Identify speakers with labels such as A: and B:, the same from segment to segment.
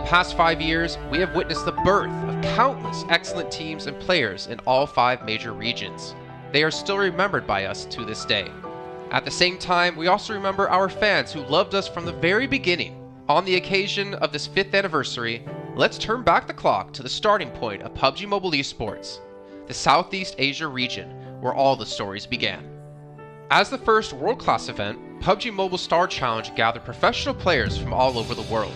A: past 5 years, we have witnessed the birth of countless excellent teams and players in all 5 major regions. They are still remembered by us to this day. At the same time, we also remember our fans who loved us from the very beginning. On the occasion of this 5th anniversary, let's turn back the clock to the starting point of PUBG Mobile Esports, the Southeast Asia region, where all the stories began. As the first world-class event, PUBG Mobile Star Challenge gathered professional players from all over the world.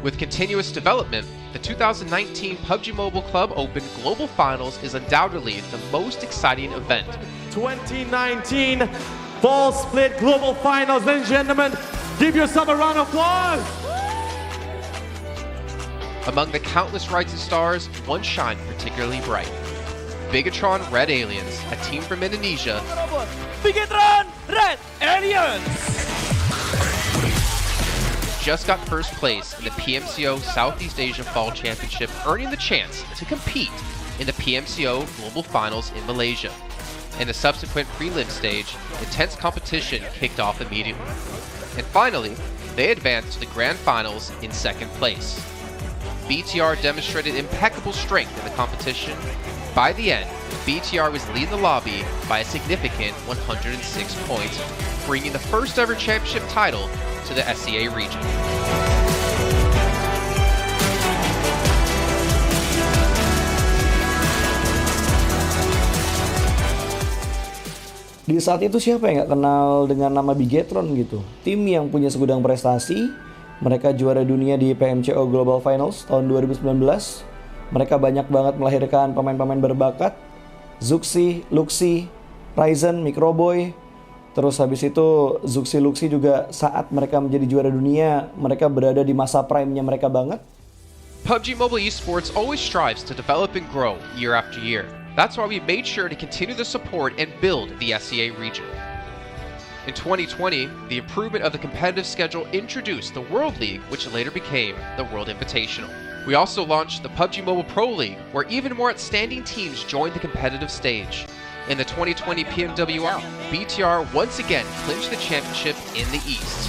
A: With continuous development, the 2019 PUBG Mobile Club Open Global Finals is undoubtedly the most exciting event.
B: 2019 Fall Split Global Finals, ladies and gentlemen, give yourself a round of applause!
A: Among the countless rising stars, one shined particularly bright. Bigatron Red Aliens, a team from Indonesia,
C: Bigatron Red Aliens!
A: just got first place in the PMCO Southeast Asia Fall Championship, earning the chance to compete in the PMCO Global Finals in Malaysia. In the subsequent prelim stage, intense competition kicked off immediately. And finally, they advanced to the Grand Finals in 2nd place. BTR demonstrated impeccable strength in the competition. By the end, BTR was leading the lobby by a significant 106 points, bringing the first ever championship title to the SEA region.
D: Di saat itu siapa yang gak kenal dengan nama Bigatron gitu? Tim yang punya segudang prestasi, mereka juara dunia di PMCO Global Finals tahun 2019. Mereka banyak banget melahirkan pemain-pemain berbakat, Zuxi, Luxi, Ryzen, Microboy. Terus habis itu Zuxi, Luxi juga saat mereka menjadi juara dunia, mereka berada di masa prime-nya mereka banget.
A: PUBG Mobile Esports always strives to develop and grow year after year. That's why we made sure to continue the support and build the SEA region. In 2020, the improvement of the competitive schedule introduced the World League, which later became the World Invitational. We also launched the PUBG Mobile Pro League, where even more outstanding teams joined the competitive stage. In the 2020 PMWL, BTR once again clinched the championship in the East.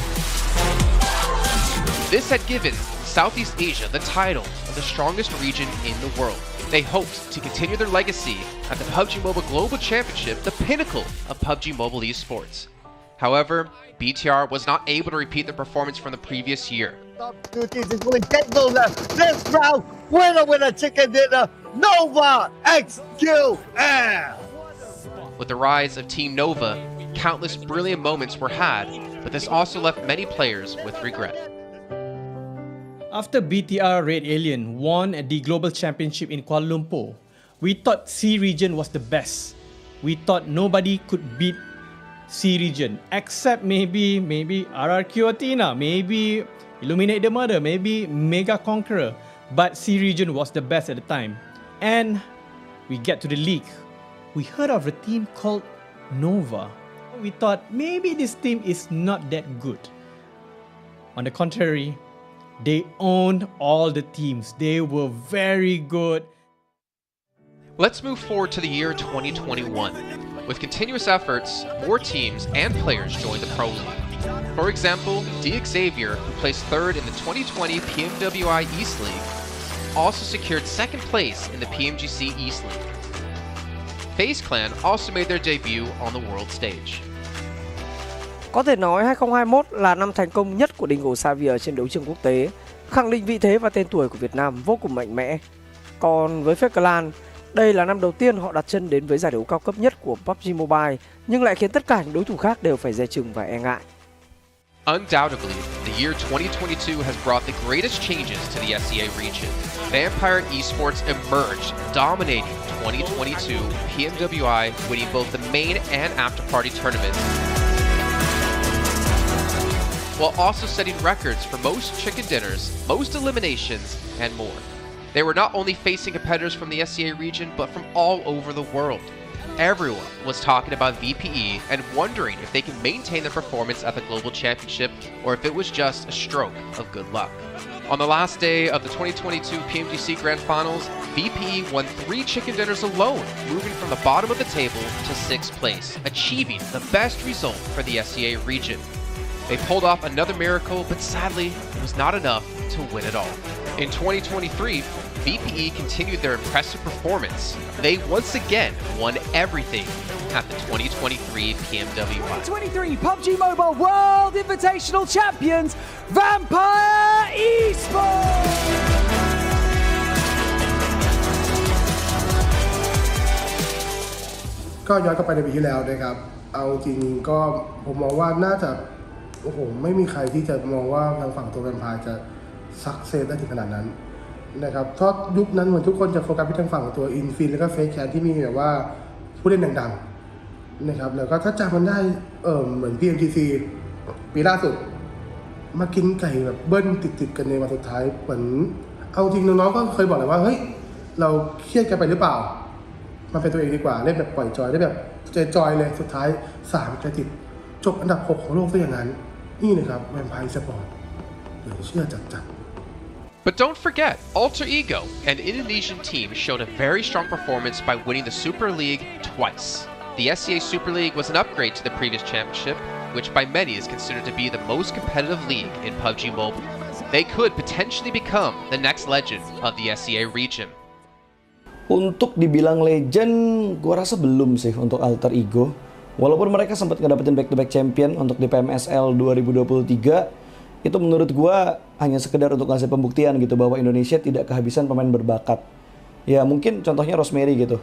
A: This had given Southeast Asia the title of the strongest region in the world. They hoped to continue their legacy at the PUBG Mobile Global Championship, the pinnacle of PUBG Mobile Esports. However, BTR was not able to repeat the performance from the previous year.
E: Top 2 teams is going to get those this round. Winner with a chicken dinner, Nova XQL.
A: With the rise of Team Nova, countless brilliant moments were had, but this also left many players with regret.
C: After BTR Red Alien won at the Global Championship in Kuala Lumpur, we thought C region was the best. We thought nobody could beat C region except maybe RRQ Athena, maybe Illuminate the Murder, maybe Mega Conqueror, but C region was the best at the time. And we get to the league. We heard of a team called Nova. We thought maybe this team is not that good. On the contrary, they owned all the teams. They were very good.
A: Let's move forward to the year 2021. With continuous efforts, more teams and players joined the Pro League. For example, Xavier, who placed 3rd in the 2020 PMWI East League, also secured 2nd place in the PMGC East League. FaZe Clan also made their debut on the world stage.
F: Có thể nói 2021 là năm thành công nhất của Dingo Xavier trên đấu trường quốc tế, khẳng định vị thế và tên tuổi của Việt Nam vô cùng mạnh mẽ. Còn với FaZe Clan, đây là năm đầu tiên họ đặt chân đến với giải đấu cao cấp nhất của PUBG Mobile, nhưng lại khiến tất cả những đối thủ khác đều phải dè chừng và e ngại.
A: Undoubtedly, the year 2022 has brought the greatest changes to the SEA region. Vampire Esports emerged, dominating 2022 PMWI, winning both the main and after-party tournaments, while also setting records for most chicken dinners, most eliminations, and more. They were not only facing competitors from the SEA region, but from all over the world. Everyone was talking about VPE and wondering if they can maintain their performance at the Global Championship or if it was just a stroke of good luck. On the last day of the 2022 PMGC Grand Finals, VPE won 3 chicken dinners alone, moving from the bottom of the table to 6th place, achieving the best result for the SEA region. They pulled off another miracle, but sadly, it was not enough to win it all. In 2023, BPE continued their impressive performance. They once again won everything at the 2023 PMWI.
G: 2023 PUBG Mobile World Invitational Champions, Vampire Esports!
H: ก็ย้อนกลับไปในปีที่แล้วนะครับเอาจริงก็ผมมองว่าน่าจะโอ้โหไม่มีใครที่จะมองว่าทางฝั่งตัวแวมไพร์จะซักเซสได้ถึงขนาดนั้นนะครับเพราะยุคนั้นเหมือนทุกคนจะโฟกัสไปทางฝั่งตัวอินฟินแล้วก็เฟซแคนที่มีแบบว่าผู้เล่นดังๆนะครับแล้วก็ถ้าจำมันได้เหมือน PMGC ปีล่าสุดมากินไก่แบบเบิ้ลติดกันในวันสุดท้ายเหมือนเอาจริงน้องๆก็เคยบอกเลยว่าเฮ้ยเราเครียดกันไปหรือเปล่ามันเป็นตัวเองดีกว่าเล่นแบบปล่อยจอยได้แบบจอยเลยสุดท้าย3คะแนนติดจบอันดับ6ของโลกซะอย่างนั้นนี่นะครับแวมไพร์สปอร์ตเหลือเชื่อจัด
A: But don't forget, Alter Ego, an Indonesian team, showed a very strong performance by winning the Super League twice. The SCA Super League was an upgrade to the previous championship, which by many is considered to be the most competitive league in PUBG Mobile. They could potentially become the next legend of the SCA region.
D: Untuk dibilang legend, gue rasa belum sih untuk Alter Ego. Walaupun mereka sempat ngedapetin back-to-back champion untuk di PMSL 2023, itu menurut gue hanya sekedar untuk ngasih pembuktian gitu bahwa Indonesia tidak kehabisan pemain berbakat. Ya mungkin contohnya Rosemary gitu.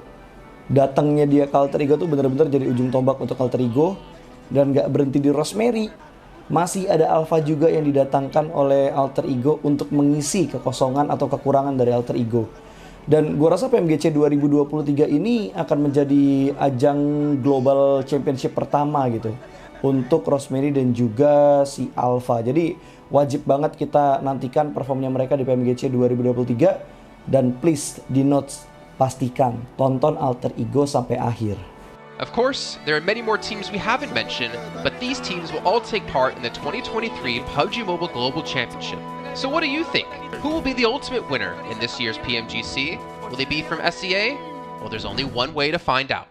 D: Datangnya dia ke Alter Ego tuh bener-bener jadi ujung tombak untuk Alter Ego. Dan gak berhenti di Rosemary. Masih ada Alpha juga yang didatangkan oleh Alter Ego untuk mengisi kekosongan atau kekurangan dari Alter Ego. Dan gue rasa PMGC 2023 ini akan menjadi ajang Global Championship pertama gitu untuk Rosemary dan juga si Alpha. Jadi wajib banget kita nantikan performnya mereka di PMGC 2023. Dan please di notes pastikan tonton Alter Ego sampai akhir.
A: Of course, there are many more teams we haven't mentioned, but these teams will all take part in the 2023 PUBG Mobile Global Championship. So what do you think? Who will be the ultimate winner in this year's PMGC? Will they be from SCA? Well, there's only one way to find out.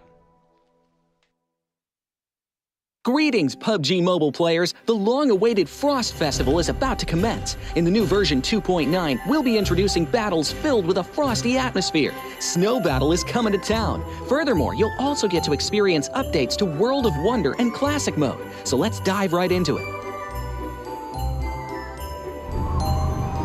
G: Greetings, PUBG Mobile players! The long-awaited Frost Festival is about to commence. In the new version 2.9, we'll be introducing battles filled with a frosty atmosphere. Snow Battle is coming to town. Furthermore, you'll also get to experience updates to World of Wonder and Classic Mode. So let's dive right into it.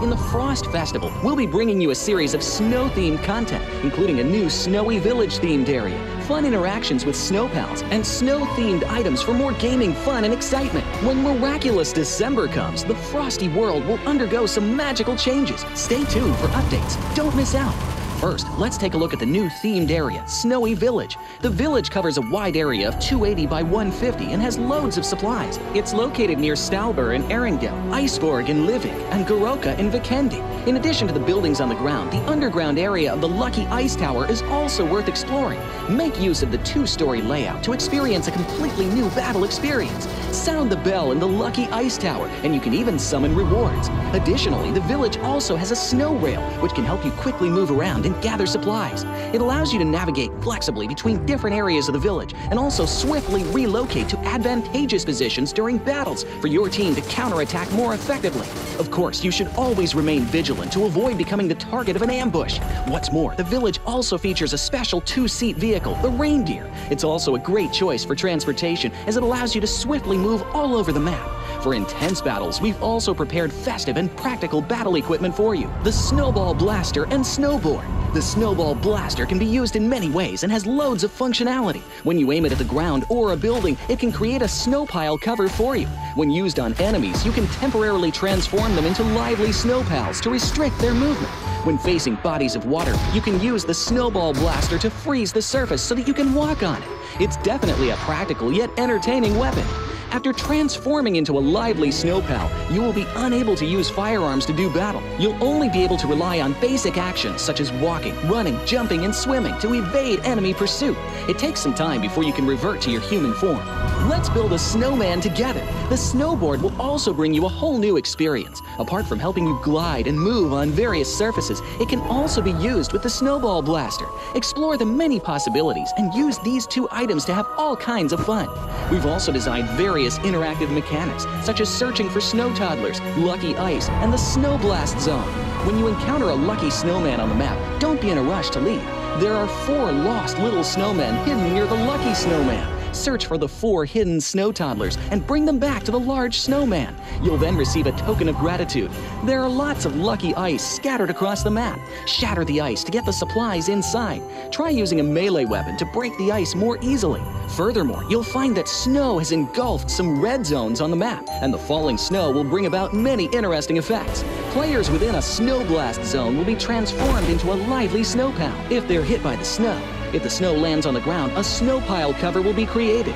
G: In the Frost Festival, we'll be bringing you a series of snow-themed content, including a new Snowy Village-themed area, fun interactions with snow pals, and snow-themed items for more gaming fun and excitement. When miraculous December comes, the frosty world will undergo some magical changes. Stay tuned for updates. Don't miss out. First, let's take a look at the new themed area, Snowy Village. The village covers a wide area of 280 by 150 and has loads of supplies. It's located near Stalber in Erringdale, Iceborg in Livik, and Goroka in Vikendi. In addition to the buildings on the ground, the underground area of the Lucky Ice Tower is also worth exploring. Make use of the two-story layout to experience a completely new battle experience. Sound the bell in the Lucky Ice Tower, and you can even summon rewards. Additionally, the village also has a snow rail, which can help you quickly move around and gather supplies. It allows you to navigate flexibly between different areas of the village and also swiftly relocate to advantageous positions during battles for your team to counterattack more effectively. Of course, you should always remain vigilant to avoid becoming the target of an ambush. What's more, the village also features a special two-seat vehicle, the Reindeer. It's also a great choice for transportation as it allows you to swiftly move all over the map. For intense battles, we've also prepared festive and practical battle equipment for you, the Snowball Blaster and Snowboard. The Snowball Blaster can be used in many ways and has loads of functionality. When you aim it at the ground or a building, it can create a snow pile cover for you. When used on enemies, you can temporarily transform them into lively snow pals to restrict their movement. When facing bodies of water, you can use the Snowball Blaster to freeze the surface so that you can walk on it. It's definitely a practical yet entertaining weapon. After transforming into a lively snow pal, you will be unable to use firearms to do battle. You'll only be able to rely on basic actions such as walking, running, jumping, and swimming to evade enemy pursuit. It takes some time before you can revert to your human form. Let's build a snowman together. The snowboard will also bring you a whole new experience. Apart from helping you glide and move on various surfaces, it can also be used with the Snowball Blaster. Explore the many possibilities and use these two items to have all kinds of fun. We've also designed various interactive mechanics, such as searching for snow toddlers, lucky ice, and the Snow Blast Zone. When you encounter a lucky snowman on the map, don't be in a rush to leave. There are 4 lost little snowmen hidden near the lucky snowman. Search for the 4 hidden snow toddlers and bring them back to the large snowman. You'll then receive a token of gratitude. There are lots of lucky ice scattered across the map. Shatter the ice to get the supplies inside. Try using a melee weapon to break the ice more easily. Furthermore, you'll find that snow has engulfed some red zones on the map, and the falling snow will bring about many interesting effects. Players within a snow blast zone will be transformed into a lively snow pal if they're hit by the snow. If the snow lands on the ground, a snow pile cover will be created.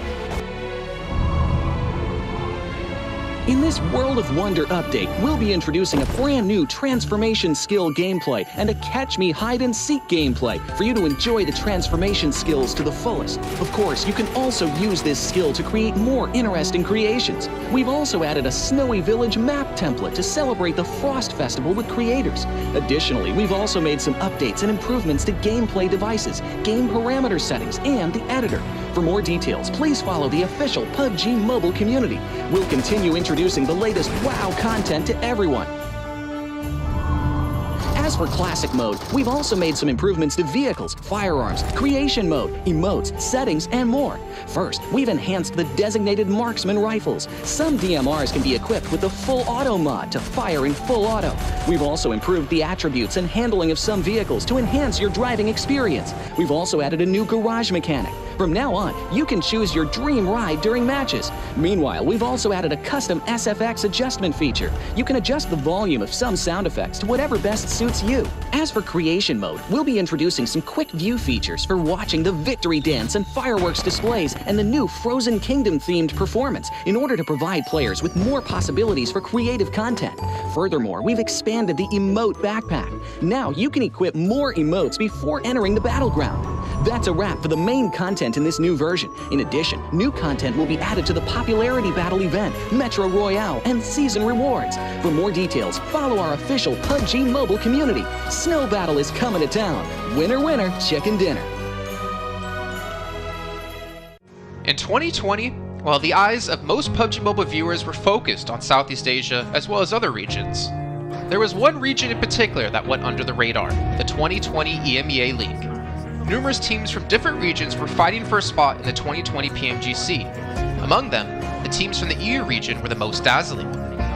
G: In this World of Wonder update, we'll be introducing a brand new transformation skill gameplay and a catch me hide and seek gameplay for you to enjoy the transformation skills to the fullest. Of course, you can also use this skill to create more interesting creations. We've also added a Snowy Village map template to celebrate the Frost Festival with creators. Additionally, we've also made some updates and improvements to gameplay devices, game parameter settings, and the editor. For more details, please follow the official PUBG Mobile community. We'll continue introducing the latest WoW content to everyone. As for Classic Mode, we've also made some improvements to vehicles, firearms, creation mode, emotes, settings, and more. First, we've enhanced the designated marksman rifles. Some DMRs can be equipped with the full auto mod to fire in full auto. We've also improved the attributes and handling of some vehicles to enhance your driving experience. We've also added a new garage mechanic. From now on, you can choose your dream ride during matches. Meanwhile, we've also added a custom SFX adjustment feature. You can adjust the volume of some sound effects to whatever best suits you. As for creation mode, we'll be introducing some quick view features for watching the victory dance and fireworks displays and the new Frozen Kingdom themed performance in order to provide players with more possibilities for creative content. Furthermore, we've expanded the emote backpack. Now you can equip more emotes before entering the battleground. That's a wrap for the main content in this new version. In addition, new content will be added to the popularity battle event, Metro Royale, and season rewards. For more details, follow our official PUBG Mobile community. Snow Battle is coming to town. Winner, winner, chicken dinner.
A: In 2020, while the eyes of most PUBG Mobile viewers were focused on Southeast Asia as well as other regions, there was one region in particular that went under the radar, the 2020 EMEA League. Numerous teams from different regions were fighting for a spot in the 2020 PMGC. Among them, the teams from the EU region were the most dazzling.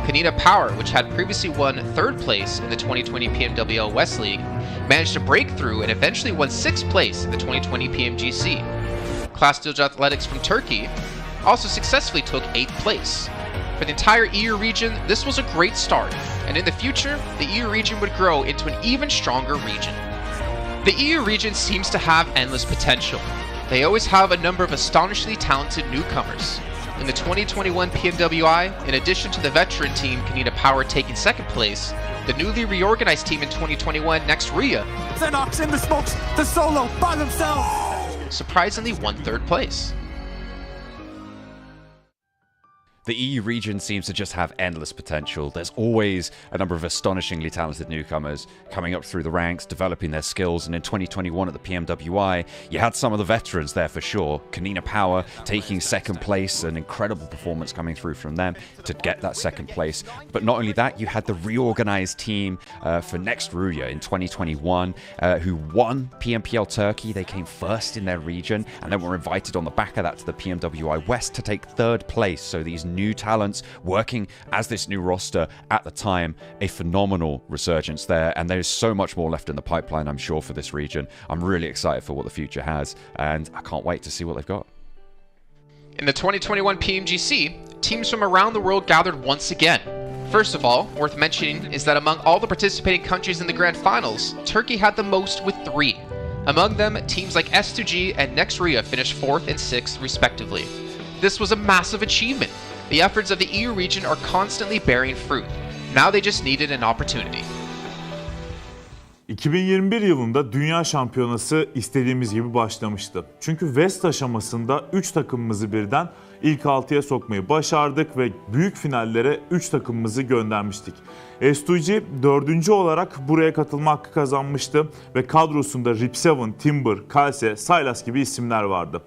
A: Kanina Power, which had previously won 3rd place in the 2020 PMWL West League, managed to break through and eventually won 6th place in the 2020 PMGC. Klastilj Athletics from Turkey also successfully took 8th place. For the entire EU region, this was a great start, and in the future, the EU region would grow into an even stronger region. The EU region seems to have endless potential. They always have a number of astonishingly talented newcomers. In the 2021 PMWI, in addition to the veteran team Kanina Power taking 2nd place, the newly reorganized team in 2021, Nextria,
B: Xenox in the smokes, the solo by themselves,
A: surprisingly won 3rd place.
I: The EU region seems to just have endless potential. There's always a number of astonishingly talented newcomers coming up through the ranks, developing their skills, and in 2021 at the PMWI, you had some of the veterans there for sure. Kanina Power taking 2nd place, an incredible performance coming through from them to get that 2nd place. But not only that, you had the reorganized team for Nextria in 2021 who won PMPL Turkey. They came 1st in their region and then were invited on the back of that to the PMWI West to take 3rd place. So these new talents working as this new roster at the time, a phenomenal resurgence there, and there's so much more left in the pipeline, I'm sure, for this region. I'm really excited for what the future has, and I can't wait to see what they've got.
A: In the 2021 PMGC, teams from around the world gathered once again. First of all, worth mentioning is that among all the participating countries in the Grand Finals, Turkey had the most with 3. Among them, teams like S2G and Nextria finished 4th and 6th respectively. This was a massive achievement. The efforts of the EU region are constantly bearing fruit. Now they just needed an opportunity.
J: 2021 yılında Dünya Şampiyonası istediğimiz gibi başlamıştı. Çünkü West aşamasında 3 takımımızı birden ilk 6'ya sokmayı başardık ve büyük finallere 3 takımımızı göndermiştik. S2G 4. olarak buraya katılma hakkı kazanmıştı ve kadrosunda Rip7, Timber, Kalse, Sylas gibi isimler vardı.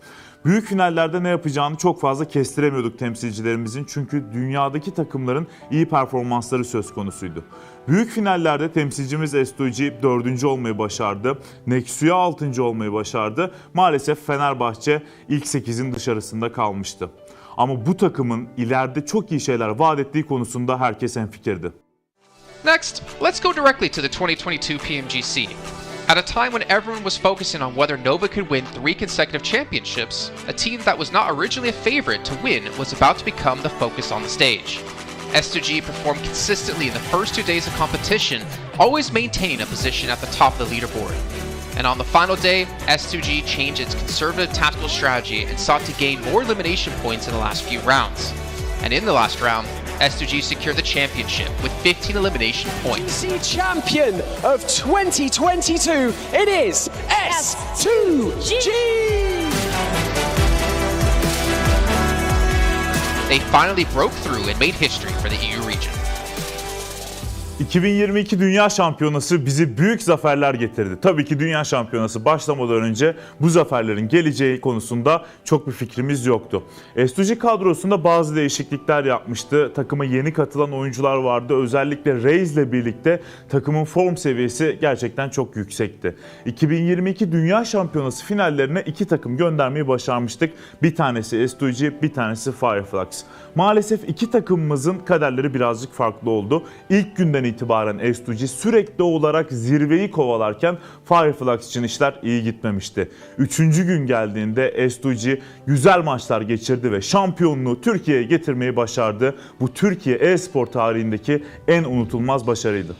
J: Büyük finallerde ne yapacağını çok fazla kestiremiyorduk temsilcilerimizin çünkü dünyadaki takımların iyi performansları söz konusuydu. Büyük finallerde temsilcimiz S2G 4. olmayı başardı, Nexu'ya 6. olmayı başardı. Maalesef Fenerbahçe ilk 8'in dışarısında kalmıştı. Ama bu takımın ileride çok iyi şeyler vaat ettiği konusunda herkes hemfikirdi.
A: Next, let's go directly to the 2022 PMGC. At a time when everyone was focusing on whether Nova could win 3 consecutive championships, a team that was not originally a favorite to win was about to become the focus on the stage. S2G performed consistently in the first 2 days of competition, always maintaining a position at the top of the leaderboard. And on the final day, S2G changed its conservative tactical strategy and sought to gain more elimination points in the last few rounds. And in the last round, S2G secured the championship with 15 elimination points.
K: Champion of 2022, it is S2G!
A: They finally broke through and made history for the EU region.
J: 2022 Dünya Şampiyonası bizi büyük zaferler getirdi. Tabii ki Dünya Şampiyonası başlamadan önce bu zaferlerin geleceği konusunda çok bir fikrimiz yoktu. S2G kadrosunda bazı değişiklikler yapmıştı. Takıma yeni katılan oyuncular vardı. Özellikle Reis ile birlikte takımın form seviyesi gerçekten çok yüksekti. 2022 Dünya Şampiyonası finallerine 2 takım göndermeyi başarmıştık. Bir tanesi S2G, bir tanesi Fireflux. Maalesef 2 takımımızın kaderleri birazcık farklı oldu. İlk günden itibaren S2G sürekli olarak zirveyi kovalarken Fireflux için işler iyi gitmemişti. 3. gün geldiğinde S2G güzel maçlar geçirdi ve şampiyonluğu Türkiye'ye getirmeyi başardı. Bu Türkiye e-spor tarihindeki en unutulmaz başarıydı.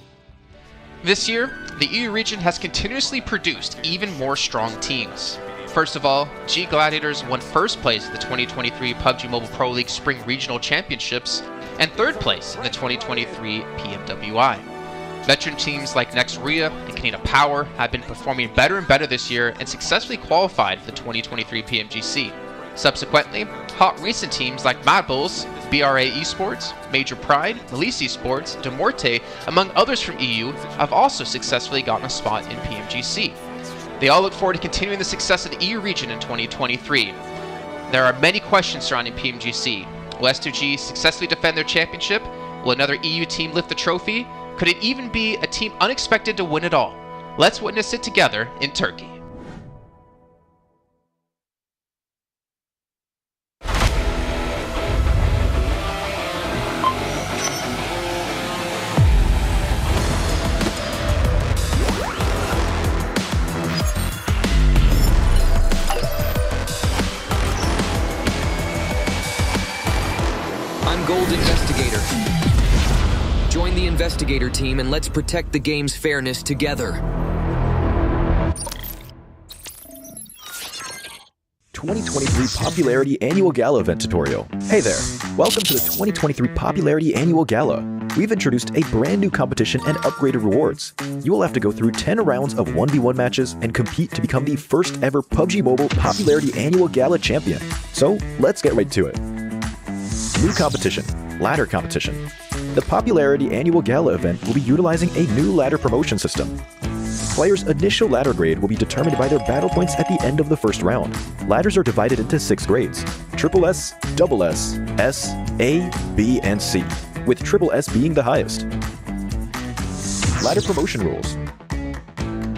A: This year, the EU region has continuously produced even more strong teams. First of all, G Gladiators won first place at the 2023 PUBG Mobile Pro League Spring Regional Championships and third place in the 2023 PMWI. Veteran teams like Next Ria and Canada Power have been performing better and better this year and successfully qualified for the 2023 PMGC. Subsequently, hot recent teams like Mad Bulls, BRA Esports, Major Pride, Elise Esports, Demorte, among others from EU, have also successfully gotten a spot in PMGC. They all look forward to continuing the success of the EU region in 2023. There are many questions surrounding PMGC. Will S2G successfully defend their championship? Will another EU team lift the trophy? Could it even be a team unexpected to win it all? Let's witness it together in Turkey.
L: Gold Investigator. Join the Investigator team and let's protect the game's fairness together.
M: 2023 Popularity Annual Gala event tutorial. Hey there, welcome to the 2023 Popularity Annual Gala. We've introduced a brand new competition and upgraded rewards. You will have to go through 10 rounds of 1v1 matches and compete to become the first ever PUBG Mobile Popularity Annual Gala champion. So let's get right to it. New competition, ladder competition. The Popularity Annual Gala event will be utilizing a new ladder promotion system. Players' initial ladder grade will be determined by their battle points at the end of the first round. Ladders are divided into 6 grades: Triple S, Double S, S, A, B, and C, with Triple S being the highest. Ladder promotion rules.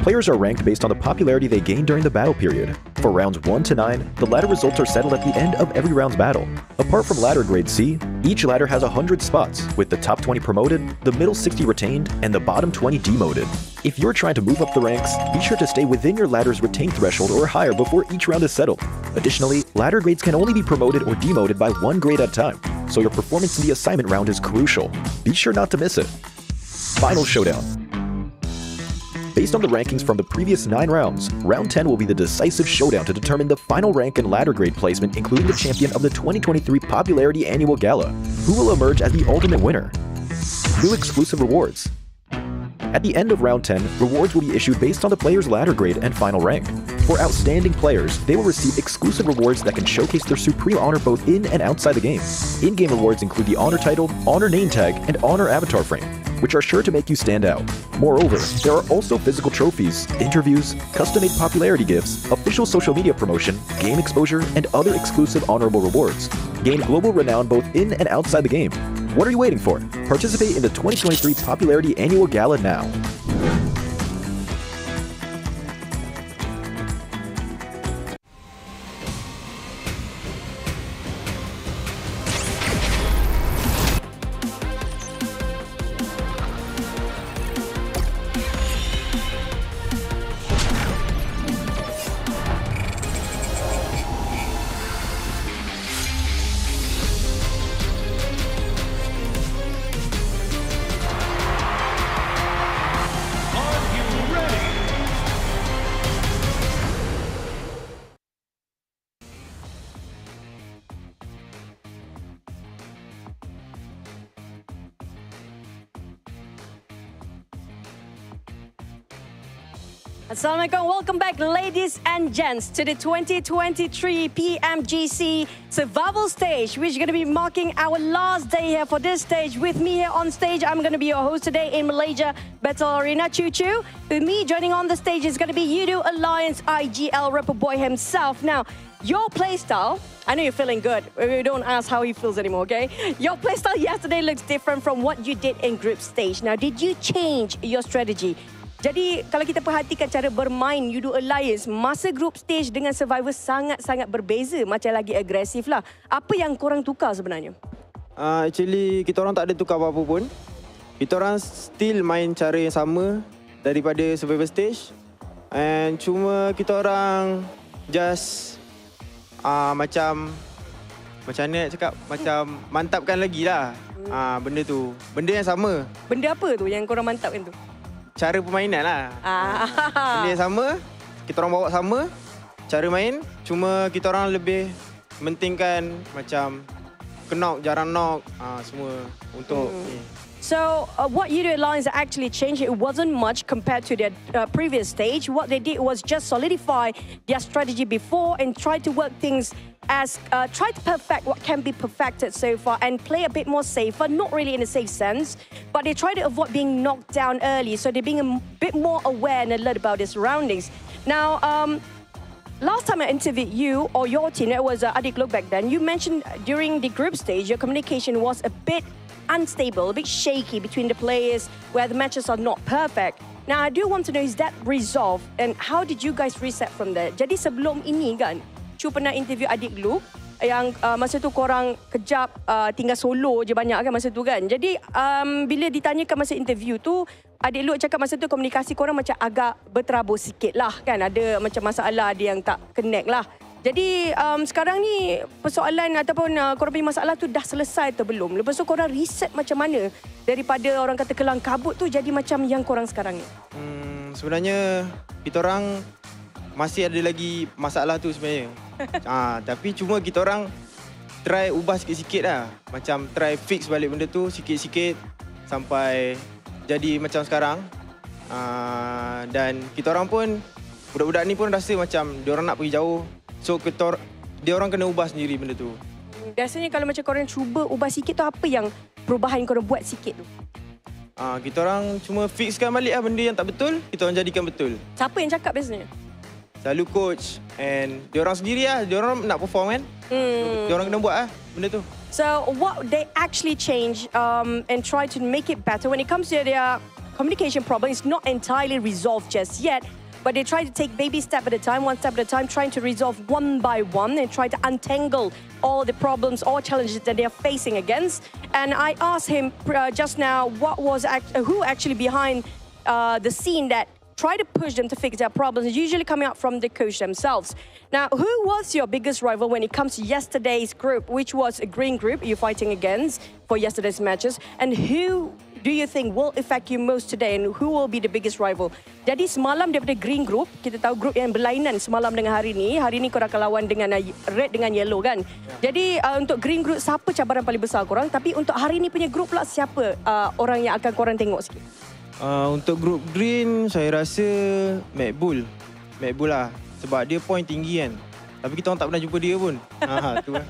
M: Players are ranked based on the popularity they gain during the battle period. For rounds 1 to 9, the ladder results are settled at the end of every round's battle. Apart from ladder grade C, each ladder has 100 spots, with the top 20 promoted, the middle 60 retained, and the bottom 20 demoted. If you're trying to move up the ranks, be sure to stay within your ladder's retained threshold or higher before each round is settled. Additionally, ladder grades can only be promoted or demoted by 1 grade at a time, so your performance in the assignment round is crucial. Be sure not to miss it. Final showdown. Based on the rankings from the previous 9 rounds, round 10 will be the decisive showdown to determine the final rank and ladder grade placement, including the champion of the 2023 Popularity Annual Gala, who will emerge as the ultimate winner. New exclusive rewards. At the end of round 10, rewards will be issued based on the player's ladder grade and final rank. For outstanding players, they will receive exclusive rewards that can showcase their supreme honor both in and outside the game. In-game rewards include the honor title, honor name tag, and honor avatar frame. which are sure to make you stand out. Moreover, there are also physical trophies, interviews, custom-made popularity gifts, official social media promotion, game exposure, and other exclusive honorable rewards. Gain global renown both in and outside the game. What are you waiting for? Participate in the 2023 Popularity Annual Gala now.
N: Assalamualaikum, welcome back ladies and gents to the 2023 PMGC Survival Stage, which is going to be marking our last day here for this stage. With me here on stage, I'm going to be your host today in Malaysia Battle Arena, Choo Choo. With me joining on the stage is going to be Yudu Alliance IGL rapper boy himself. Now, your playstyle, I know you're feeling good. We don't ask how he feels anymore, okay? Your playstyle yesterday looks different from what you did in group stage. Now, did you change your strategy? Jadi kalau kita perhatikan cara bermain Yudu Alliance masa group stage dengan Survivor sangat-sangat berbeza, macam lagi agresif lah. Apa yang korang tukar sebenarnya?
O: Actually kita orang tak ada tukar apa-apa pun. Kita orang still main cara yang sama daripada Survivor stage. And cuma kita orang just macam mana nak cakap, macam mantapkan lagi lah benda tu. Benda yang sama.
N: Benda apa tu yang korang mantapkan tu?
O: Cara permainan lah. Benda yang sama, kita orang bawa sama cara main, cuma kita orang lebih mentingkan macam knock, jarang knock, semua untuk ni.
N: So, what Yudu Alliance actually changed, it wasn't much compared to their previous stage. What they did was just solidify their strategy before and try to work things as, try to perfect what can be perfected so far and play a bit more safer, not really in a safe sense, but they try to avoid being knocked down early, so they're being a bit more aware and alert about their surroundings. Now, last time I interviewed you or your team, it was Adik Look back then, you mentioned during the group stage, your communication was a bit unstable, a bit shaky between the players where the matches are not perfect. Now, I do want to know, is that resolved and how did you guys reset from there? Jadi sebelum ini kan, Chu pernah interview Adik Luke yang masa tu korang kejap tinggal solo je banyak kan masa tu kan. Jadi bila ditanyakan masa interview tu, Adik Luke cakap masa tu komunikasi korang macam agak berterabur sikit lah kan. Ada macam masalah ada yang tak connect lah. Jadi sekarang ni persoalan ataupun korang punya masalah tu dah selesai atau belum? Lepas tu korang reset macam mana daripada orang kata kelang kabut tu jadi macam yang korang sekarang ni?
O: Sebenarnya kita orang masih ada lagi masalah tu sebenarnya. Tapi cuma kita orang try ubah sikit-sikit lah. Macam try fix balik benda tu sikit-sikit sampai jadi macam sekarang. Dan kita orang pun, budak-budak ni pun rasa macam diorang nak pergi jauh. So dia orang kena ubah sendiri benda tu.
N: Biasanya kalau macam korang cuba ubah sikit tu, apa yang perubahan korang buat sikit tu?
O: Kita orang cuma fixkan balik lah benda yang tak betul, kita orang jadikan betul.
N: Siapa yang cakap biasanya?
O: Selalu coach and diorang sendiri lah, diorang nak perform kan. Diorang kena buat lah benda tu.
N: So what they actually change and try to make it better when it comes to their communication problem, it's not entirely resolved just yet. But they try to take baby step at a time, one step at a time, trying to resolve one by one and try to untangle all the problems or challenges that they're facing against. And I asked him just now who actually behind the scene that try to push them to fix their problems, usually coming out from the coach themselves. Now, who was your biggest rival when it comes to yesterday's group, which was a green group you're fighting against for yesterday's matches? And who do you think will affect you most today and who will be the biggest rival? Jadi semalam daripada green group, kita tahu group yang berlainan semalam dengan hari ni korang akan lawan dengan red dengan yellow kan. Jadi untuk green group, siapa cabaran paling besar korang? Tapi untuk hari ni punya group pula, siapa orang yang akan korang tengok sikit?
O: Untuk group green, saya rasa Macbull lah. Sebab dia point tinggi kan. Tapi kita orang tak pernah jumpa dia pun. Tu lah.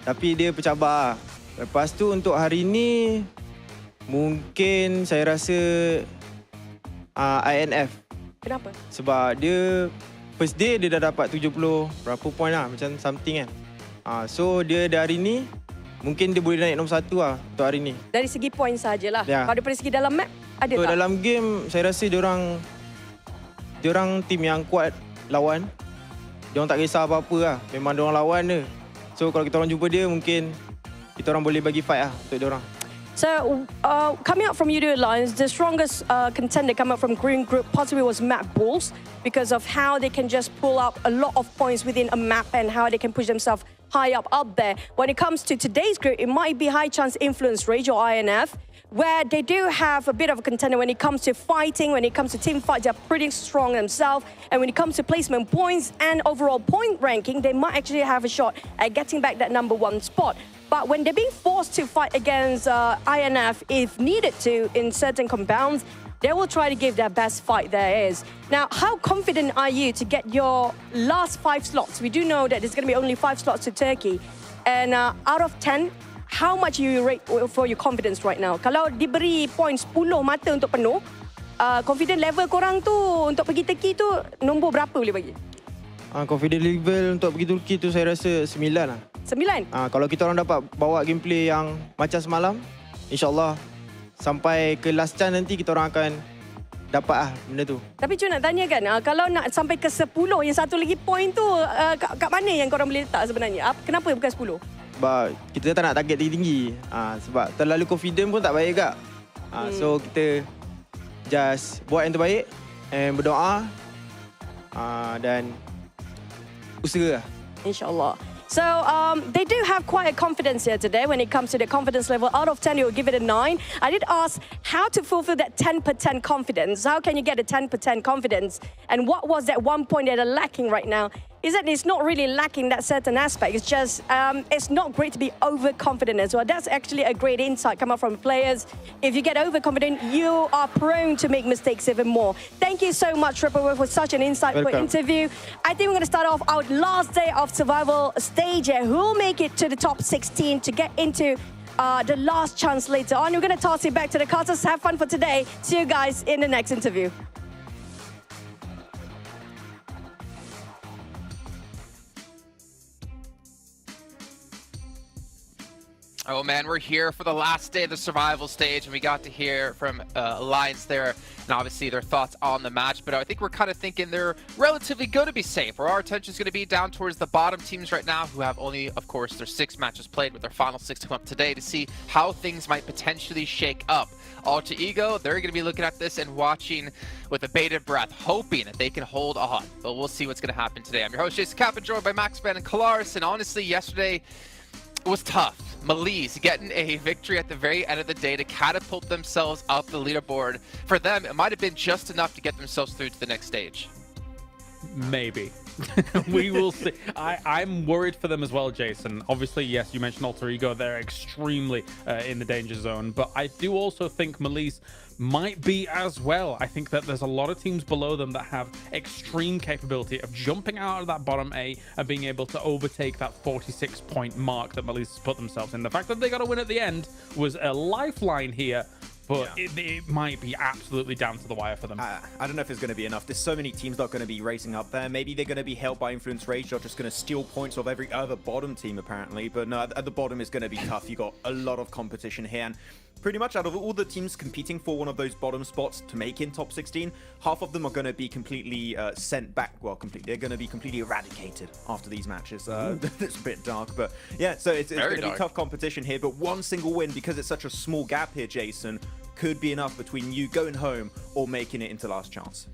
O: Tapi dia pencabar. Lepas tu untuk hari ni, Mungkin saya rasa INF.
N: Kenapa?
O: Sebab dia first day dia dah dapat 70 berapa point lah, macam something kan. So dia dari ni mungkin dia boleh naik nombor 1 lah untuk hari ni.
N: Dari segi point sajalah.
O: Ya.
N: Kalau daripada segi dalam map, ada
O: So
N: tak?
O: dalam game saya rasa diorang tim yang kuat lawan. Diorang tak kisah apa-apa lah. Memang diorang lawan je. So kalau kita orang jumpa dia, mungkin kita orang boleh bagi fight lah untuk diorang.
N: So, coming out from Udo Alliance, the strongest contender coming out from Green Group possibly was Map Bulls because of how they can just pull up a lot of points within a map and how they can push themselves high up there. When it comes to today's group, it might be High Chance Influence Rage or INF, where they do have a bit of a contender when it comes to fighting, when it comes to team fight, they're pretty strong themselves. And when it comes to placement points and overall point ranking, they might actually have a shot at getting back that #1 spot. But when they're being forced to fight against INF, if needed to, in certain compounds, they will try to give their best fight there is. Now, how confident are you to get your last 5 slots? We do know that there's going to be only 5 slots to Turkey. And out of 10, how much you rate for your confidence right now? Kalau diberi point 10 mata untuk penuh, confident level korang tu untuk pergi Turkey tu nombor berapa boleh bagi?
O: Confident level untuk pergi Turki tu saya rasa 9 lah.
N: 9?
O: Kalau kita orang dapat bawa gameplay yang macam semalam, InsyaAllah sampai ke last chance nanti kita orang akan dapat lah benda tu.
N: Tapi Cun nak tanya kan, kalau nak sampai ke 10, yang satu lagi point tu, kat mana yang korang boleh letak sebenarnya? Kenapa bukan 10?
O: Sebab kita tak nak target tinggi-tinggi. Sebab terlalu confident pun tak baik kak. So kita just buat yang terbaik and berdoa dan usaha lah.
N: InsyaAllah. So they do have quite a confidence here today. When it comes to the confidence level, out of 10, you'll give it a 9. I did ask how to fulfill that 10% confidence. How can you get a 10% confidence? And what was that one point that are lacking right now? Is that it's not really lacking that certain aspect. It's just, it's not great to be overconfident as well. That's actually a great insight coming from players. If you get overconfident, you are prone to make mistakes even more. Thank you so much, Ripple, for such an insightful interview. I think we're going to start off our last day of survival stage here. Who will make it to the top 16 to get into the last chance later on? We're going to toss it back to the casters. Have fun for today. See you guys in the next interview.
A: Oh man, we're here for the last day of the survival stage, and we got to hear from Alliance there, and obviously their thoughts on the match. But I think we're kind of thinking they're relatively going to be safe, where our attention is going to be down towards the bottom teams right now, who have only, of course, their 6 matches played, with their final 6 to come up today, to see how things might potentially shake up. Alter Ego, they're going to be looking at this and watching with a bated breath, hoping that they can hold on. But we'll see what's going to happen today. I'm your host, Jason Kaplan, joined by Maxman and Kalaris, and honestly, yesterday it was tough. Malise getting a victory at the very end of the day to catapult themselves up the leaderboard. For them, it might have been just enough to get themselves through to the next stage.
P: Maybe. We will see. I'm worried for them as well, Jason. Obviously, yes, you mentioned Alter Ego. They're extremely in the danger zone. But I do also think Malise might be as well. I think that there's a lot of teams below them that have extreme capability of jumping out of that bottom A and being able to overtake that 46-point mark that Malise has put themselves in. The fact that they got a win at the end was a lifeline here, but it might be absolutely down to the wire for them.
Q: I don't know if it's going to be enough. There's so many teams not going to be racing up there. Maybe they're going to be held by Influence Rage. They're just going to steal points of every other bottom team, apparently. But no, at the bottom is going to be tough. You got a lot of competition here. And pretty much out of all the teams competing for one of those bottom spots to make in top 16, half of them are going to be completely sent back. Well, they're going to be completely eradicated after these matches. It's a bit dark, but yeah, so it's going to be tough competition here. But one single win, because it's such a small gap here, Jason, could be enough between you going home or making it into last chance.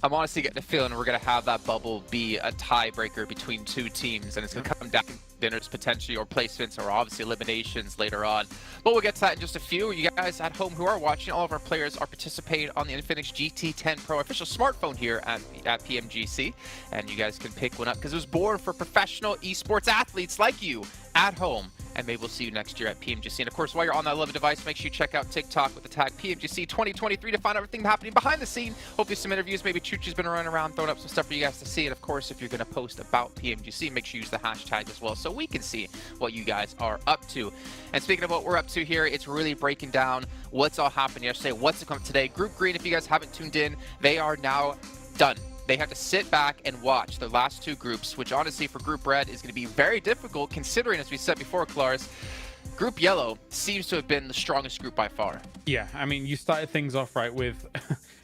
A: I'm honestly getting a feeling we're going to have that bubble be a tiebreaker between 2 teams, and it's going to come down to dinners potentially, or placements, or obviously eliminations later on. But we'll get to that in just a few. You guys at home who are watching, all of our players are participating on the Infinix GT10 Pro official smartphone here at PMGC, and you guys can pick one up because it was born for professional esports athletes like you at home, and maybe we'll see you next year at PMGC. And of course, while you're on that lovely device, make sure you check out TikTok with the tag PMGC 2023 to find out everything happening behind the scene. Hopefully some interviews, maybe Chuchi's been running around throwing up some stuff for you guys to see. And of course, if you're going to post about PMGC, make sure you use the hashtag as well so we can see what you guys are up to. And speaking of what we're up to here, it's really breaking down what's all happened yesterday, what's to come today. Group Green, if you guys haven't tuned in, they are now done. They have to sit back and watch the last two groups, which honestly for Group Red is going to be very difficult considering, as we said before, Claris, Group Yellow seems to have been the strongest group by far.
P: Yeah, I mean, you started things off right with...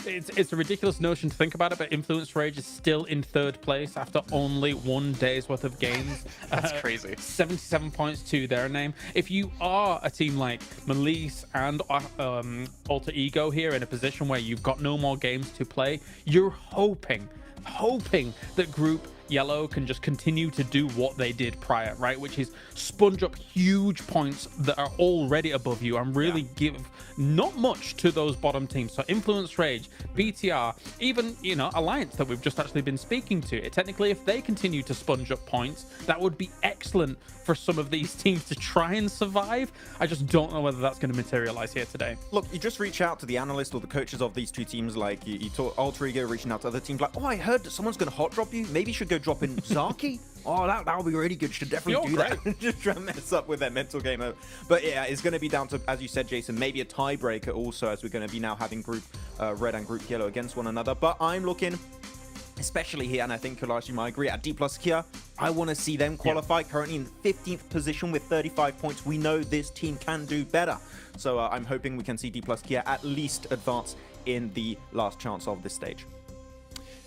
P: it's a ridiculous notion to think about it, but Influence Rage is still in third place after only 1 day's worth of games.
A: That's crazy.
P: 77 points to their name. If you are a team like Melise and Alter Ego here in a position where you've got no more games to play, you're hoping that Group Yellow can just continue to do what they did prior, right? Which is sponge up huge points that are already above you and really give not much to those bottom teams. So Influence Rage, BTR, even, you know, Alliance that we've just actually been speaking to. Technically, if they continue to sponge up points, that would be excellent for some of these teams to try and survive. I just don't know whether that's going to materialize here today.
Q: Look, you just reach out to the analysts or the coaches of these two teams, like you talk Alter Ego reaching out to other teams like, oh, I heard that someone's going to hot drop you. Maybe you should go drop in Zaki. Oh, that'll be really good. You should definitely do that. Just try and mess up with their mental game. But yeah, it's going to be down to, as you said, Jason, maybe a tiebreaker also, as we're going to be now having Group Red and Group Yellow against one another. But I'm looking, especially here, and I think Kalash, you might agree, at D+ Kia, I want to see them qualify. Currently in 15th position with 35 points. We know this team can do better. So I'm hoping we can see D+ Kia at least advance in the last chance of this stage.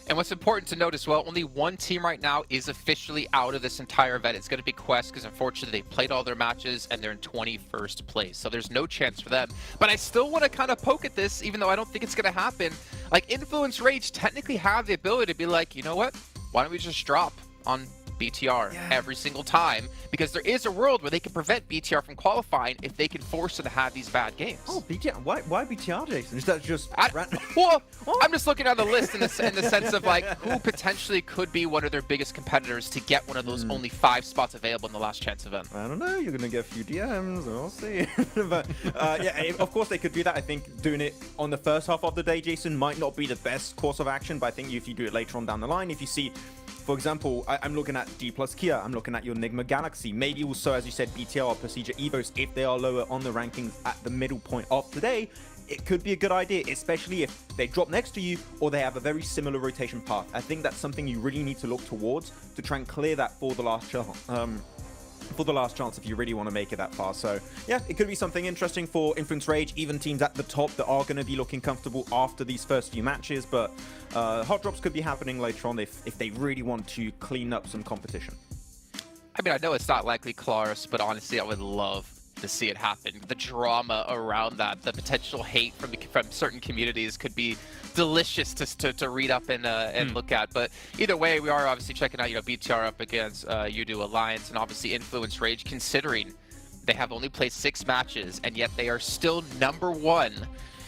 A: And what's important to note as well, only one team right now is officially out of this entire event. It's going to be Quest, because unfortunately they played all their matches and they're in 21st place. So there's no chance for them. But I still want to kind of poke at this, even though I don't think it's going to happen. Like, Influence Rage technically have the ability to be like, you know what? Why don't we just drop on BTR every single time, because there is a world where they can prevent BTR from qualifying if they can force them to have these bad games.
Q: Oh, BTR? Why BTR, Jason? Is that just
A: well, I'm just looking at the list in the sense of like who potentially could be one of their biggest competitors to get one of those only 5 spots available in the last chance event.
Q: I don't know. You're gonna get a few DMs. We'll see. But yeah, of course they could do that. I think doing it on the first half of the day, Jason, might not be the best course of action. But I think if you do it later on down the line, if you see, for example, I'm looking at D+ Kia, I'm looking at your Enigma Galaxy, maybe also, as you said, BTR or Procedure Evos, if they are lower on the rankings at the middle point of today, it could be a good idea, especially if they drop next to you or they have a very similar rotation path. I think that's something you really need to look towards to try and clear that for the last chance if you really want to make it that far. So yeah, it could be something interesting for Influence Rage, even teams at the top that are going to be looking comfortable after these first few matches, but hot drops could be happening later on if they really want to clean up some competition.
A: I mean, I know it's not likely, Claris, but honestly, I would love to see it happen. The drama around that, the potential hate from certain communities could be delicious to read up and look at. But either way, we are obviously checking out, you know, BTR up against Udo Alliance, and obviously Influence Rage, considering they have only played 6 matches, and yet they are still #1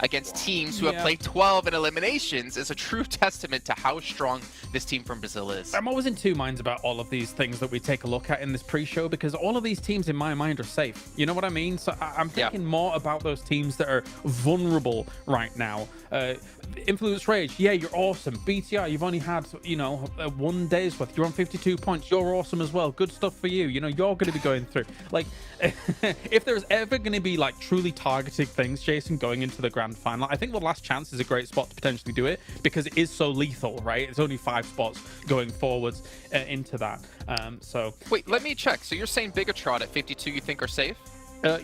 A: against teams who have played 12 in eliminations, is a true testament to how strong this team from Brazil is.
P: I'm always in two minds about all of these things that we take a look at in this pre-show, because all of these teams in my mind are safe. You know what I mean? So I'm thinking more about those teams that are vulnerable right now. Influence Rage, yeah, you're awesome. BTR, you've only had, you know, 1 day's worth. You're on 52 points. You're awesome as well. Good stuff for you. You know, you're going to be going through. Like, if there's ever going to be, like, truly targeted things, Jason, going into the Grand Final, I think the last chance is a great spot to potentially do it, because it is so lethal, right? It's only 5 spots going forwards into that. So
A: wait, let me check. So you're saying Bigatron at 52 you think are safe?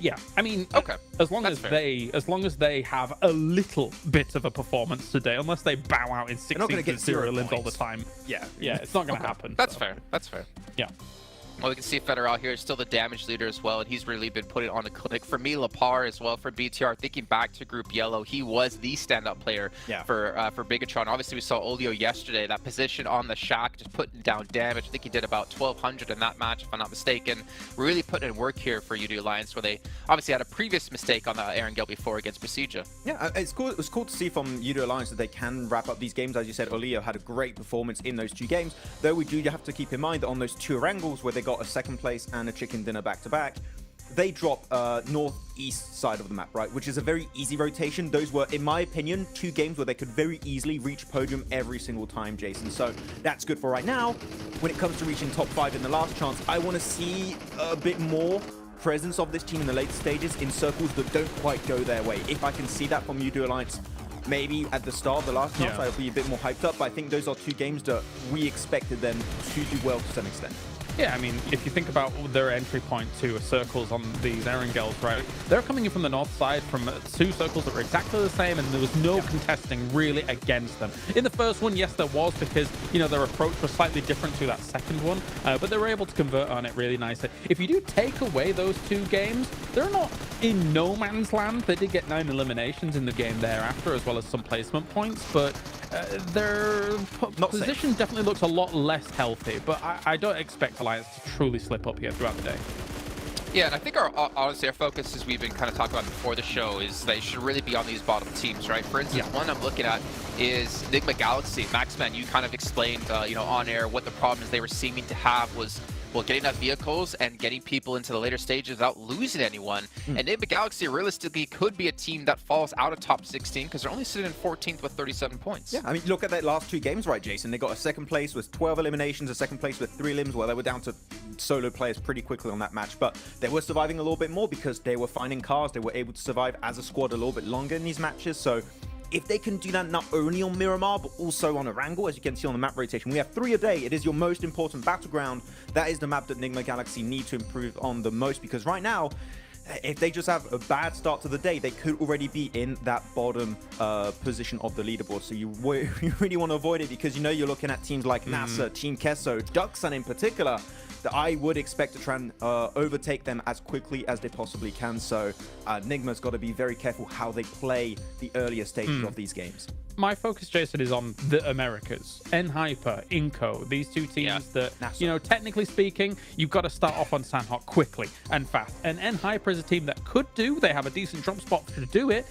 P: Yeah, I mean,
A: okay.
P: As long as they have a little bit of a performance today, unless they bow out in 16-0 limbs all the time. Yeah, it's not going to happen.
A: That's fair. That's fair.
P: Yeah.
A: Well, we can see Federal here is still the damage leader as well, and he's really been putting on a clinic. For me, Lapar as well for BTR. Thinking back to Group Yellow, he was the standout player for Bigatron. Obviously, we saw Olio yesterday. That position on the shack, just putting down damage. I think he did about 1,200 in that match, if I'm not mistaken. Really putting in work here for UD Alliance, where they obviously had a previous mistake on the Erangel before against Procedure.
Q: Yeah, it's cool. It was cool to see from UD Alliance that they can wrap up these games. As you said, Olio had a great performance in those 2 games, though we do have to keep in mind that on those 2 Erangels where they're got a second place and a chicken dinner back-to-back. They drop northeast side of the map, right? Which is a very easy rotation. Those were, in my opinion, 2 games where they could very easily reach podium every single time, Jason. So that's good for right now. When it comes to reaching top 5 in the last chance, I want to see a bit more presence of this team in the later stages in circles that don't quite go their way. If I can see that from Udo Alliance, maybe at the start of the last chance, I'll be a bit more hyped up. But I think those are 2 games that we expected them to do well to some extent.
P: Yeah, I mean, if you think about their entry point to circles on these Erangels, right? They're coming in from the north side from 2 circles that were exactly the same, and there was no contesting really against them. In the first one, yes, there was, because, you know, their approach was slightly different to that second one, but they were able to convert on it really nicely. If you do take away those 2 games, they're not in no man's land. They did get 9 eliminations in the game thereafter, as well as some placement points, but their position definitely looks a lot less healthy, but I don't expect Alliance to truly slip up here throughout the day.
A: Yeah, and I think honestly, our focus, as we've been kind of talking about before the show, is they should really be on these bottom teams, right? For instance, one I'm looking at is Enigma Galaxy. Maxman, you kind of explained, you know, on air what the problems they were seeming to have was, well, getting enough vehicles and getting people into the later stages without losing anyone. And Enigma Galaxy realistically could be a team that falls out of top 16 because they're only sitting in 14th with 37 points.
Q: Yeah, I mean, look at their last 2 games, right, Jason? They got a second place with 12 eliminations, a second place with 3 limbs. Well, they were down to solo players pretty quickly on that match, but they were surviving a little bit more because they were finding cars. They were able to survive as a squad a little bit longer in these matches. So if they can do that not only on Miramar, but also on Erangel, as you can see on the map rotation, we have 3 a day. It is your most important battleground. That is the map that Enigma Galaxy need to improve on the most, because right now, if they just have a bad start to the day, they could already be in that bottom position of the leaderboard. So you really want to avoid it, because you know you're looking at teams like NASA, Team Kesso, Duxan in particular, that I would expect to try and overtake them as quickly as they possibly can. So Enigma's got to be very careful how they play the earlier stages of these games.
P: My focus, Jason, is on the Americas. N-Hyper, Inco, these 2 teams that, you know, technically speaking, you've got to start off on Sandhawk quickly and fast. And N-Hyper is a team that could do. They have a decent drop spot to do it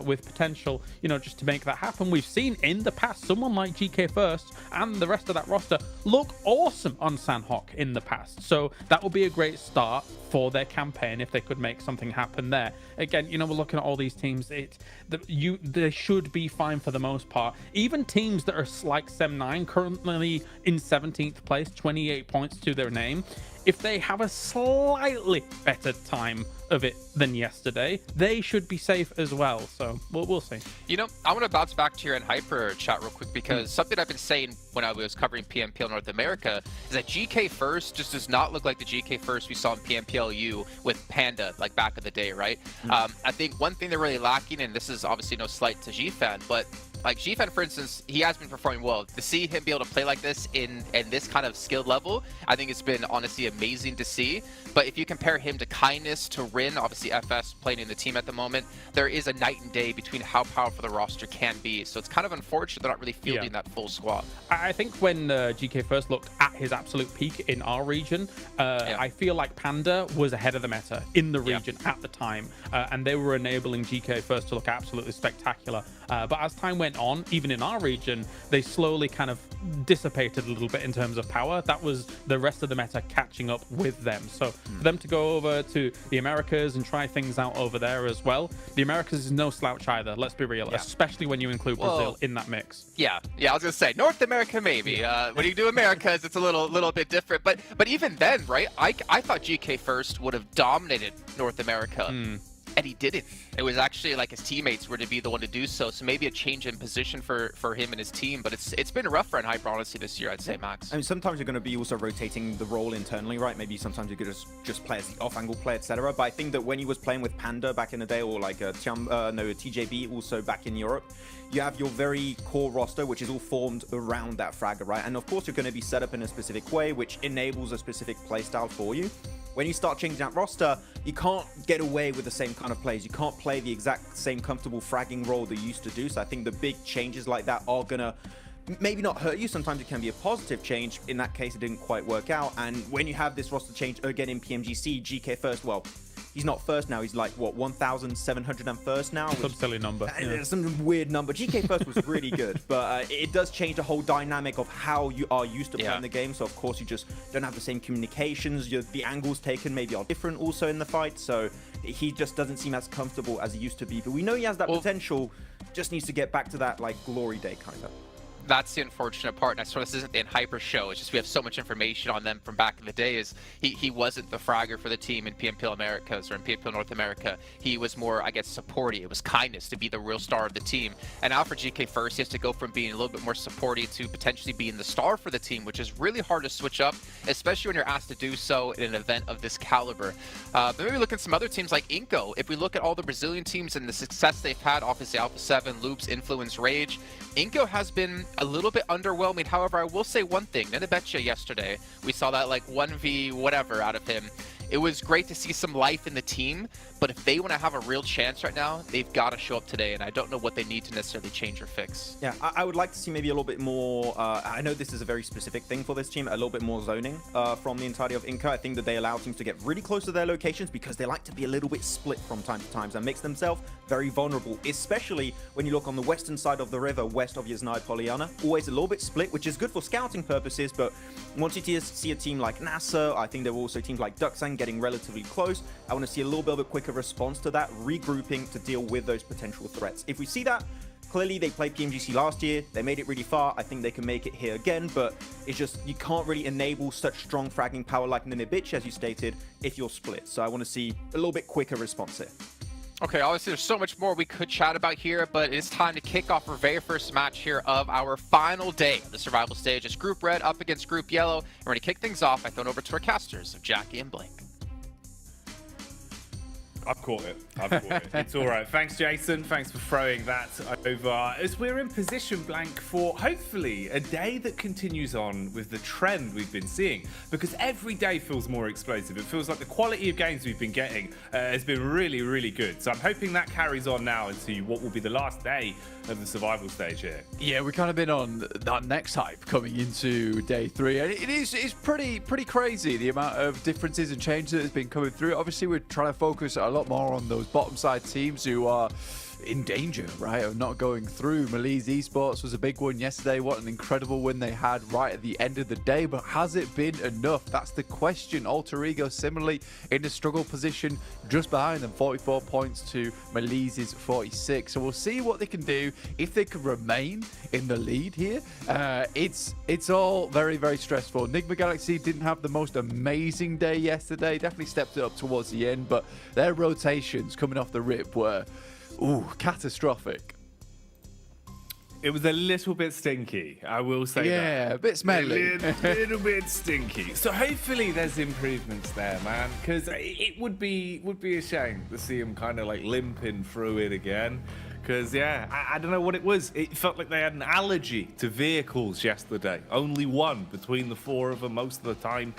P: with potential, you know, just to make that happen. We've seen in the past someone like GK First and the rest of that roster look awesome on Sandhawk in the past. So that would be a great start for their campaign if they could make something happen there. Again, you know, we're looking at all these teams. They should be fine for the most part. Even teams that are like Sem9, currently in 17th place, 28 points to their name, if they have a slightly better time of it than yesterday, they should be safe as well. So we'll see. You know, I want to bounce back to your N-Hyper chat real quick, because something I've been saying when I was covering PMPL North America is that GK First just does not look like the GK First we saw in PMPLU with Panda, like back in the day, right? I think one thing they're really lacking, and this is obviously no slight to G-Fan, but like G-Fan, for instance, he has been performing well. To see him be able to play like this in this kind of skilled level, I think it's been honestly amazing to see. But if you compare him to Kindness, to Rin, obviously FS playing in the team at the moment, there is a night and day between how powerful the roster can be. So it's kind of unfortunate they're not really fielding that full squad. I think when GK First looked at his absolute peak in our region, I feel like Panda was ahead of the meta in the region at the time, and they were enabling GK First to look absolutely spectacular. But as time went on, even in our region, they slowly kind of dissipated a little bit in terms of power. That was the rest of the meta catching up with them. So for them to go over to the Americas and try things out over there as well, the Americas is no slouch either, let's be real, especially when you include Brazil in that mix.
A: Yeah, I was gonna say North America maybe. When you do Americas, it's a little bit different. But even then, right? I thought GK First would have dominated North America. And he didn't. It was actually like his teammates were to be the one to do so. So maybe a change in position for him and his team. But it's been rough for N-Hyper, honestly, this year, I'd say, Max.
Q: I mean, sometimes you're going to be also rotating the role internally, right? Maybe sometimes you could just play as the off-angle player, etc. But I think that when he was playing with Panda back in the day, or like TJB also back in Europe, you have your very core roster, which is all formed around that fragger, right? And of course, you're going to be set up in a specific way, which enables a specific playstyle for you. When you start changing that roster, you can't get away with the same kind of plays. You can't play the exact same comfortable fragging role that you used to do. So I think the big changes like that are going to maybe not hurt you. Sometimes it can be a positive change. In that case, it didn't quite work out. And when you have this roster change again in PMGC, GK First, well, he's not first now. He's like, what, 1,701st now?
P: Some silly number.
Q: Yeah. Some weird number. GK first was really good, but it does change the whole dynamic of how you are used to playing the game. So, of course, you just don't have the same communications. The angles taken maybe are different also in the fight. So he just doesn't seem as comfortable as he used to be. But we know he has that potential. Just needs to get back to that, like, glory day kind of.
A: That's the unfortunate part, and I swear this isn't the Hyper show. It's just we have so much information on them from back in the day. Is he wasn't the fragger for the team in PMPL Americas or in PMPL North America. He was more, I guess, supporty. It was kindness to be the real star of the team. And now for GK First, he has to go from being a little bit more supporty to potentially being the star for the team, which is really hard to switch up, especially when you're asked to do so in an event of this caliber. But maybe look at some other teams like Inco. If we look at all the Brazilian teams and the success they've had, obviously Alpha 7, Loops, Influence, Rage, Inco has been a little bit underwhelming. However, I will say one thing. Nenebetcha yesterday, we saw that like 1v whatever out of him. It was great to see some life in the team, but if they want to have a real chance right now, they've got to show up today, and I don't know what they need to necessarily change or fix.
Q: Yeah, I would like to see maybe a little bit more, I know this is a very specific thing for this team, a little bit more zoning from the entirety of Inca. I think that they allow teams to get really close to their locations because they like to be a little bit split from time to time and makes themselves very vulnerable, especially when you look on the western side of the river, west of Yasnai Poliana, always a little bit split, which is good for scouting purposes, but once you see a team like NASA, I think there were also teams like Duxang getting relatively close. I want to see a little bit of a quicker response to that, regrouping to deal with those potential threats. If we see that, clearly they played PMGC last year, they made it really far. I think they can make it here again, but it's just, you can't really enable such strong fragging power like Nenebetcha, as you stated, if you're split. So I want to see a little bit quicker response here.
A: Okay, obviously there's so much more we could chat about here, but it's time to kick off our very first match here of our final day of the survival stage. It's Group Red up against Group Yellow, and we're going to kick things off by throwing over to our casters of Jackie and Blake.
R: I've caught it. It's all right. Thanks, Jason. Thanks for throwing that over. As we're in position, Blank, for hopefully a day that continues on with the trend we've been seeing, because every day feels more explosive. It feels like the quality of games we've been getting has been really, really good. So I'm hoping that carries on now into what will be the last day of the survival stage here.
S: Yeah, we've kind of been on that next hype coming into day 3, and it's pretty crazy the amount of differences and changes that has been coming through. Obviously, we're trying to focus a lot more on those bottom side teams who are in danger, right, of not going through. Malise Esports was a big one yesterday. What an incredible win they had right at the end of the day, but has it been enough? That's the question. Alter Ego similarly in a struggle position just behind them, 44 points to Malise's 46. So we'll see what they can do if they can remain in the lead here. It's all very, very stressful. Nigma Galaxy didn't have the most amazing day yesterday, definitely stepped it up towards the end, but their rotations coming off the rip were catastrophic.
R: It was a little bit stinky, I will say that.
S: Yeah, a bit smelly.
R: A little bit stinky. So hopefully there's improvements there, man, because it would be a shame to see him kind of like limping through it again. Because, yeah, I don't know what it was. It felt like they had an allergy to vehicles yesterday. Only one between the 4 of them most of the time.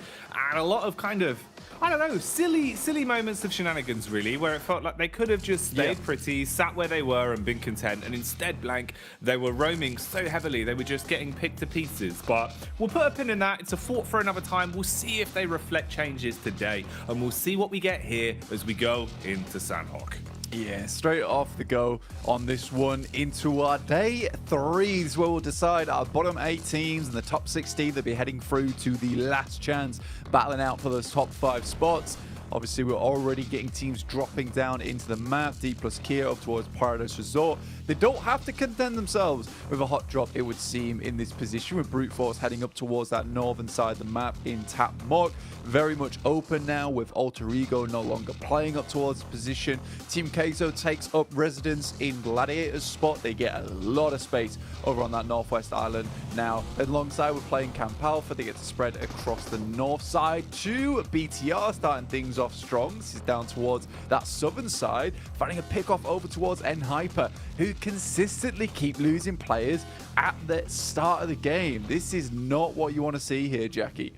R: And a lot of kind of, I don't know, silly moments of shenanigans, really, where it felt like they could have just stayed pretty, sat where they were and been content. And instead, Blank, they were roaming so heavily, they were just getting picked to pieces. But we'll put a pin in that. It's a thought for another time. We'll see if they reflect changes today. And we'll see what we get here as we go into Sandhawk.
S: Yeah, straight off the go on this one into our day 3 is where we'll decide our bottom 8 teams and the top 16 that'll be heading through to the last chance, battling out for those top 5 spots. Obviously, we're already getting teams dropping down into the map. D plus Kia up towards Paradise Resort. They don't have to contend themselves with a hot drop, it would seem, in this position, with Brute Force heading up towards that northern side of the map in Tap Mok. Very much open now with Alter Ego no longer playing up towards the position. Team Keizo takes up residence in Gladiator's spot. They get a lot of space over on that northwest island. Now, alongside with playing Camp Alpha, they get to spread across the north side to BTR, starting things off strong. This is down towards that southern side, finding a pick off over towards N-Hyper, who consistently keep losing players at the start of the game. This is not what you want to see here, Jackie.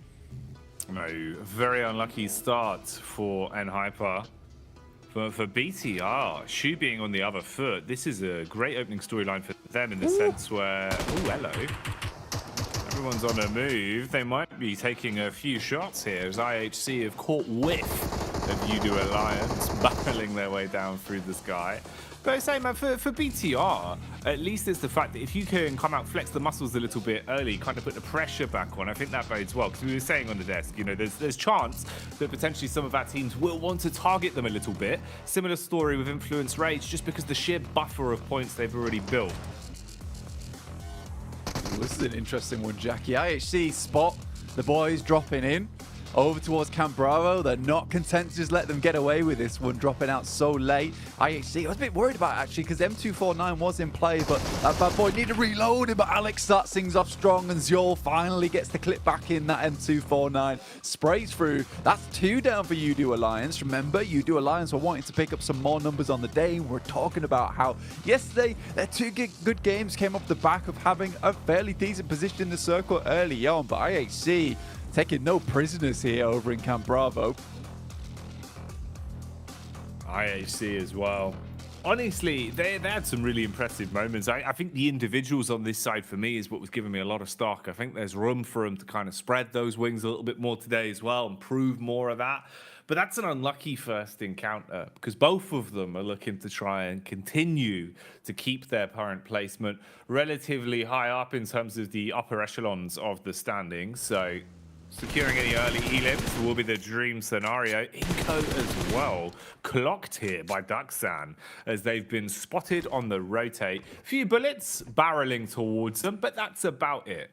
R: No, very unlucky start for N-Hyper. For BTR, Shu being on the other foot, this is a great opening storyline for them in the sense where, hello. Everyone's on a move. They might be taking a few shots here as IHC have caught whiff of Udo Alliance barreling their way down through the sky. But I say, man, for BTR, at least it's the fact that if you can come out, flex the muscles a little bit early, kind of put the pressure back on, I think that bodes well. Because we were saying on the desk, you know, there's chance that potentially some of our teams will want to target them a little bit. Similar story with Influence Rage, just because the sheer buffer of points they've already built.
S: This is an interesting one, Jackie. IHC spot the boys dropping in over towards Camp Bravo. They're not content to just let them get away with this one, dropping out so late. IHC, I was a bit worried about it, actually, because M249 was in play, but that bad boy needed reloading, but Alex starts things off strong, and Zjol finally gets the clip back in. That M249 sprays through. That's 2 down for Udo Alliance. Remember, Udo Alliance were wanting to pick up some more numbers on the day. We're talking about how yesterday their 2 good games came off the back of having a fairly decent position in the circle early on, but IHC taking no prisoners here over in Camp Bravo.
R: IHC as well. Honestly, they had some really impressive moments. I think the individuals on this side for me is what was giving me a lot of stock. I think there's room for them to kind of spread those wings a little bit more today as well and prove more of that. But that's an unlucky first encounter because both of them are looking to try and continue to keep their current placement relatively high up in terms of the upper echelons of the standings. So securing any early elims will be the dream scenario. Inco as well, clocked here by Duxan as they've been spotted on the rotate. Few bullets barreling towards them, but that's about it.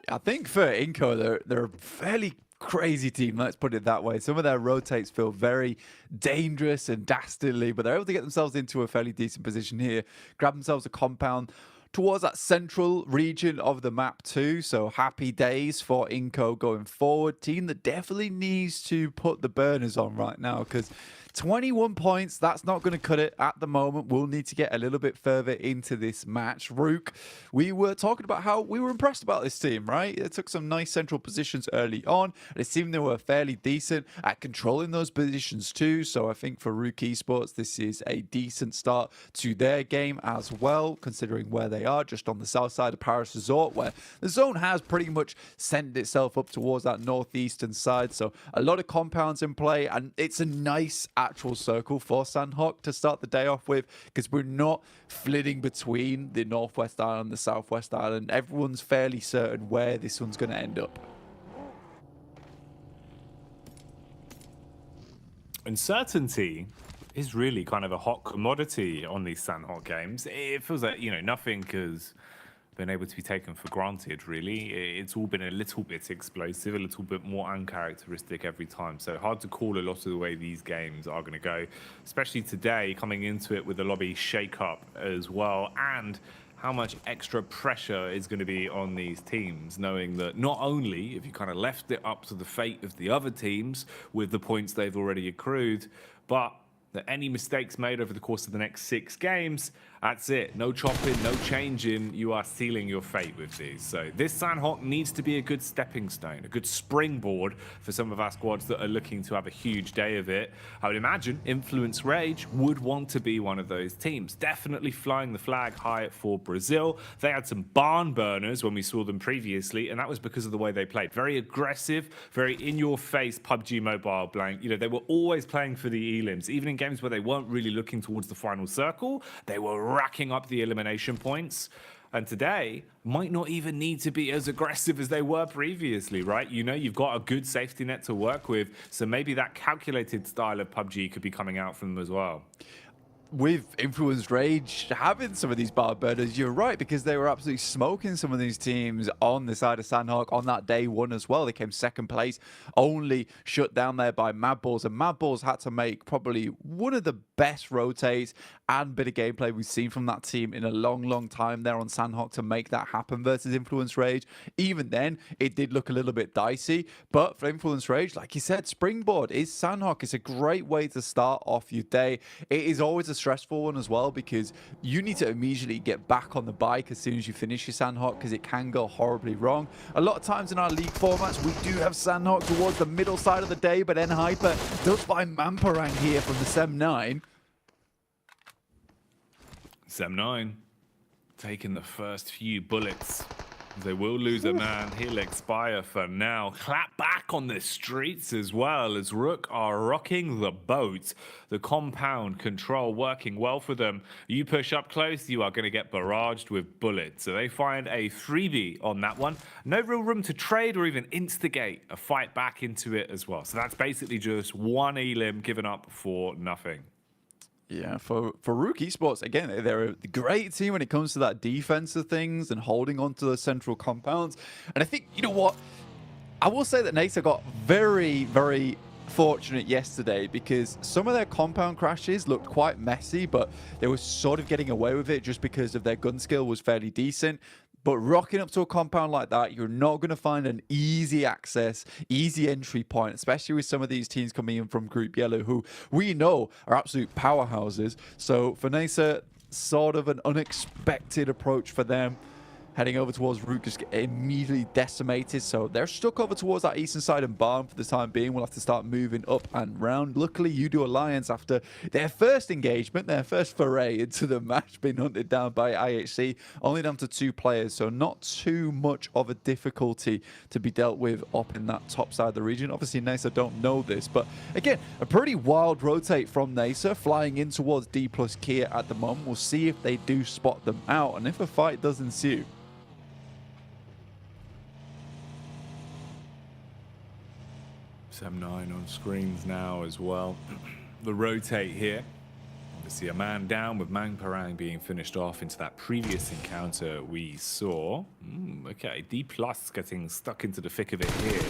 S: I think for Inco, they're a fairly crazy team, let's put it that way. Some of their rotates feel very dangerous and dastardly, but they're able to get themselves into a fairly decent position here, grab themselves a compound towards that central region of the map too. So happy days for Inco going forward. Team that definitely needs to put the burners on right now because 21 points, that's not going to cut it at the moment. We'll need to get a little bit further into this match. Rook, we were talking about how we were impressed about this team, right? It took some nice central positions early on. It seemed they were fairly decent at controlling those positions too. So I think for Rook Esports, this is a decent start to their game as well, considering where they are, just on the south side of Paris Resort, where the zone has pretty much sent itself up towards that northeastern side. So a lot of compounds in play, and it's a nice actual circle for Sandhawk to start the day off with because we're not flitting between the northwest island and the southwest island. Everyone's fairly certain where this one's going to end up.
R: Uncertainty is really kind of a hot commodity on these Sandhawk games. It feels like, you know, nothing has been able to be taken for granted, really. It's all been a little bit explosive, a little bit more uncharacteristic every time. So hard to call a lot of the way these games are going to go, especially today, coming into it with the lobby shake-up as well, and how much extra pressure is going to be on these teams, knowing that not only have you kind of left it up to the fate of the other teams with the points they've already accrued, but that any mistakes made over the course of the next 6 games, that's it. No chopping, no changing. You are sealing your fate with these. So this Sandhawk needs to be a good stepping stone, a good springboard for some of our squads that are looking to have a huge day of it. I would imagine Influence Rage would want to be one of those teams. Definitely flying the flag high for Brazil. They had some barn burners when we saw them previously, and that was because of the way they played. Very aggressive, very in-your-face PUBG Mobile blank. You know, they were always playing for the elims. Even in games where they weren't really looking towards the final circle, they were racking up the elimination points. And today might not even need to be as aggressive as they were previously, right? You know, you've got a good safety net to work with, so maybe that calculated style of PUBG could be coming out from them as well.
S: With Influence Rage having some of these bar burners, you're right, because they were absolutely smoking some of these teams on the side of Sandhawk on that day one as well. They came second place, only shut down there by Madballs, and Madballs had to make probably one of the best rotates and bit of gameplay we've seen from that team in a long, long time there on Sandhawk to make that happen versus Influence Rage. Even then, it did look a little bit dicey, but for Influence Rage, like you said, springboard is Sandhawk. It's a great way to start off your day. It is always a stressful one as well because you need to immediately get back on the bike as soon as you finish your Sandhawk because it can go horribly wrong. A lot of times in our league formats, we do have Sandhawk towards the middle side of the day, but then Hyper does find Mamparang here from the Sem9.
R: Sem9 taking the first few bullets. They will lose a man. He'll expire for now. Clap back back on the streets as well, as Rook are rocking the boat. The compound control working well for them. You push up close, you are going to get barraged with bullets. So they find a freebie on that one. No real room to trade or even instigate a fight back into it as well. So that's basically just one elim given up for nothing.
S: Yeah, for Rook Esports, again, they're a great team when it comes to that defense of things and holding on to the central compounds. And I think, you know what? I will say that NASA got very, very fortunate yesterday because some of their compound crashes looked quite messy, but they were sort of getting away with it just because of their gun skill was fairly decent. But rocking up to a compound like that, you're not going to find an easy access, easy entry point, especially with some of these teams coming in from Group Yellow, who we know are absolute powerhouses. So for NASA, sort of an unexpected approach for them. Heading over towards Rook, just get immediately decimated. So they're stuck over towards that eastern side and barn for the time being. We'll have to start moving up and round. Luckily, UDO Alliance, after their first engagement, their first foray into the match, being hunted down by IHC, only down to 2 players. So not too much of a difficulty to be dealt with up in that top side of the region. Obviously, NASA don't know this, but again, a pretty wild rotate from NASA, flying in towards D plus Kia at the moment. We'll see if they do spot them out and if a fight does ensue.
R: Sem9 on screens now as well. The rotate here. Obviously a man down with Mang Parang being finished off into that previous encounter we saw. Okay, D plus getting stuck into the thick of it here.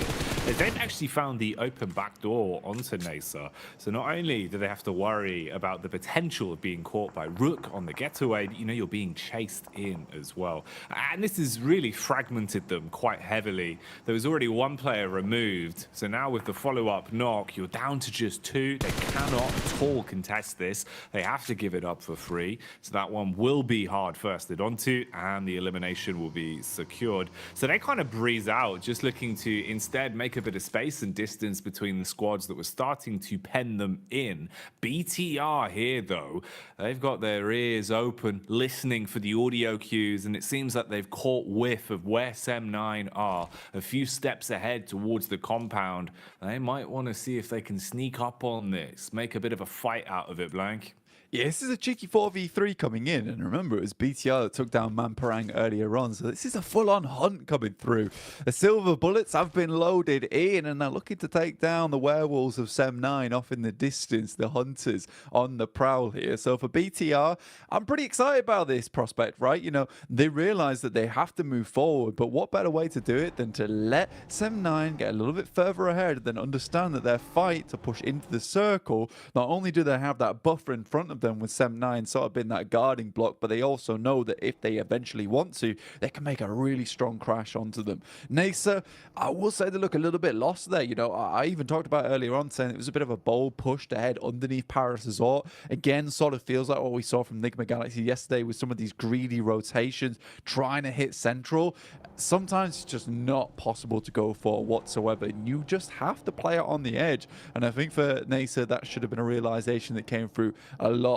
R: They've actually found the open back door onto NASA. So not only do they have to worry about the potential of being caught by Rook on the getaway, but you know you're being chased in as well. And this has really fragmented them quite heavily. There was already 1 player removed. So now with the follow-up knock, you're down to just 2. They cannot at all contest this. They have to give it up for free. So that one will be hard firsted onto, and the elimination will be secured. So they kind of breeze out, just looking to instead make a bit of space and distance between the squads that were starting to pen them in. BTR here, though, they've got their ears open, listening for the audio cues, and it seems that they've caught whiff of where Sem9 are, a few steps ahead towards the compound. They might want to see if they can sneak up on this, make a bit of a fight out of it, Blank.
S: Yeah, this is a cheeky 4v3 coming in, and remember, it was BTR that took down Man Parang earlier on, so this is a full-on hunt coming through. The silver bullets have been loaded in, and they're looking to take down the werewolves of Sem9 off in the distance, the hunters on the prowl here. So for BTR, I'm pretty excited about this prospect, right? You know, they realize that they have to move forward, but what better way to do it than to let Sem9 get a little bit further ahead, then understand that their fight to push into the circle, not only do they have that buffer in front of them with Sem9 sort of been that guarding block, but they also know that if they eventually want to, they can make a really strong crash onto them. NASA, I will say they look a little bit lost there. You know, I even talked about earlier on saying it was a bit of a bold push to head underneath Paris Resort. Again, sort of feels like what we saw from Nigma Galaxy yesterday with some of these greedy rotations, trying to hit central. Sometimes it's just not possible to go for whatsoever. You just have to play it on the edge. And I think for NASA, that should have been a realization that came through a lot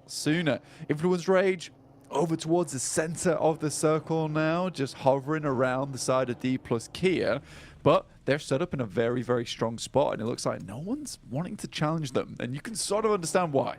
S: sooner. Influence Rage over towards the center of the circle now, just hovering around the side of D plus Kia, but they're set up in a very, very strong spot, and it looks like no one's wanting to challenge them, and you can sort of understand why.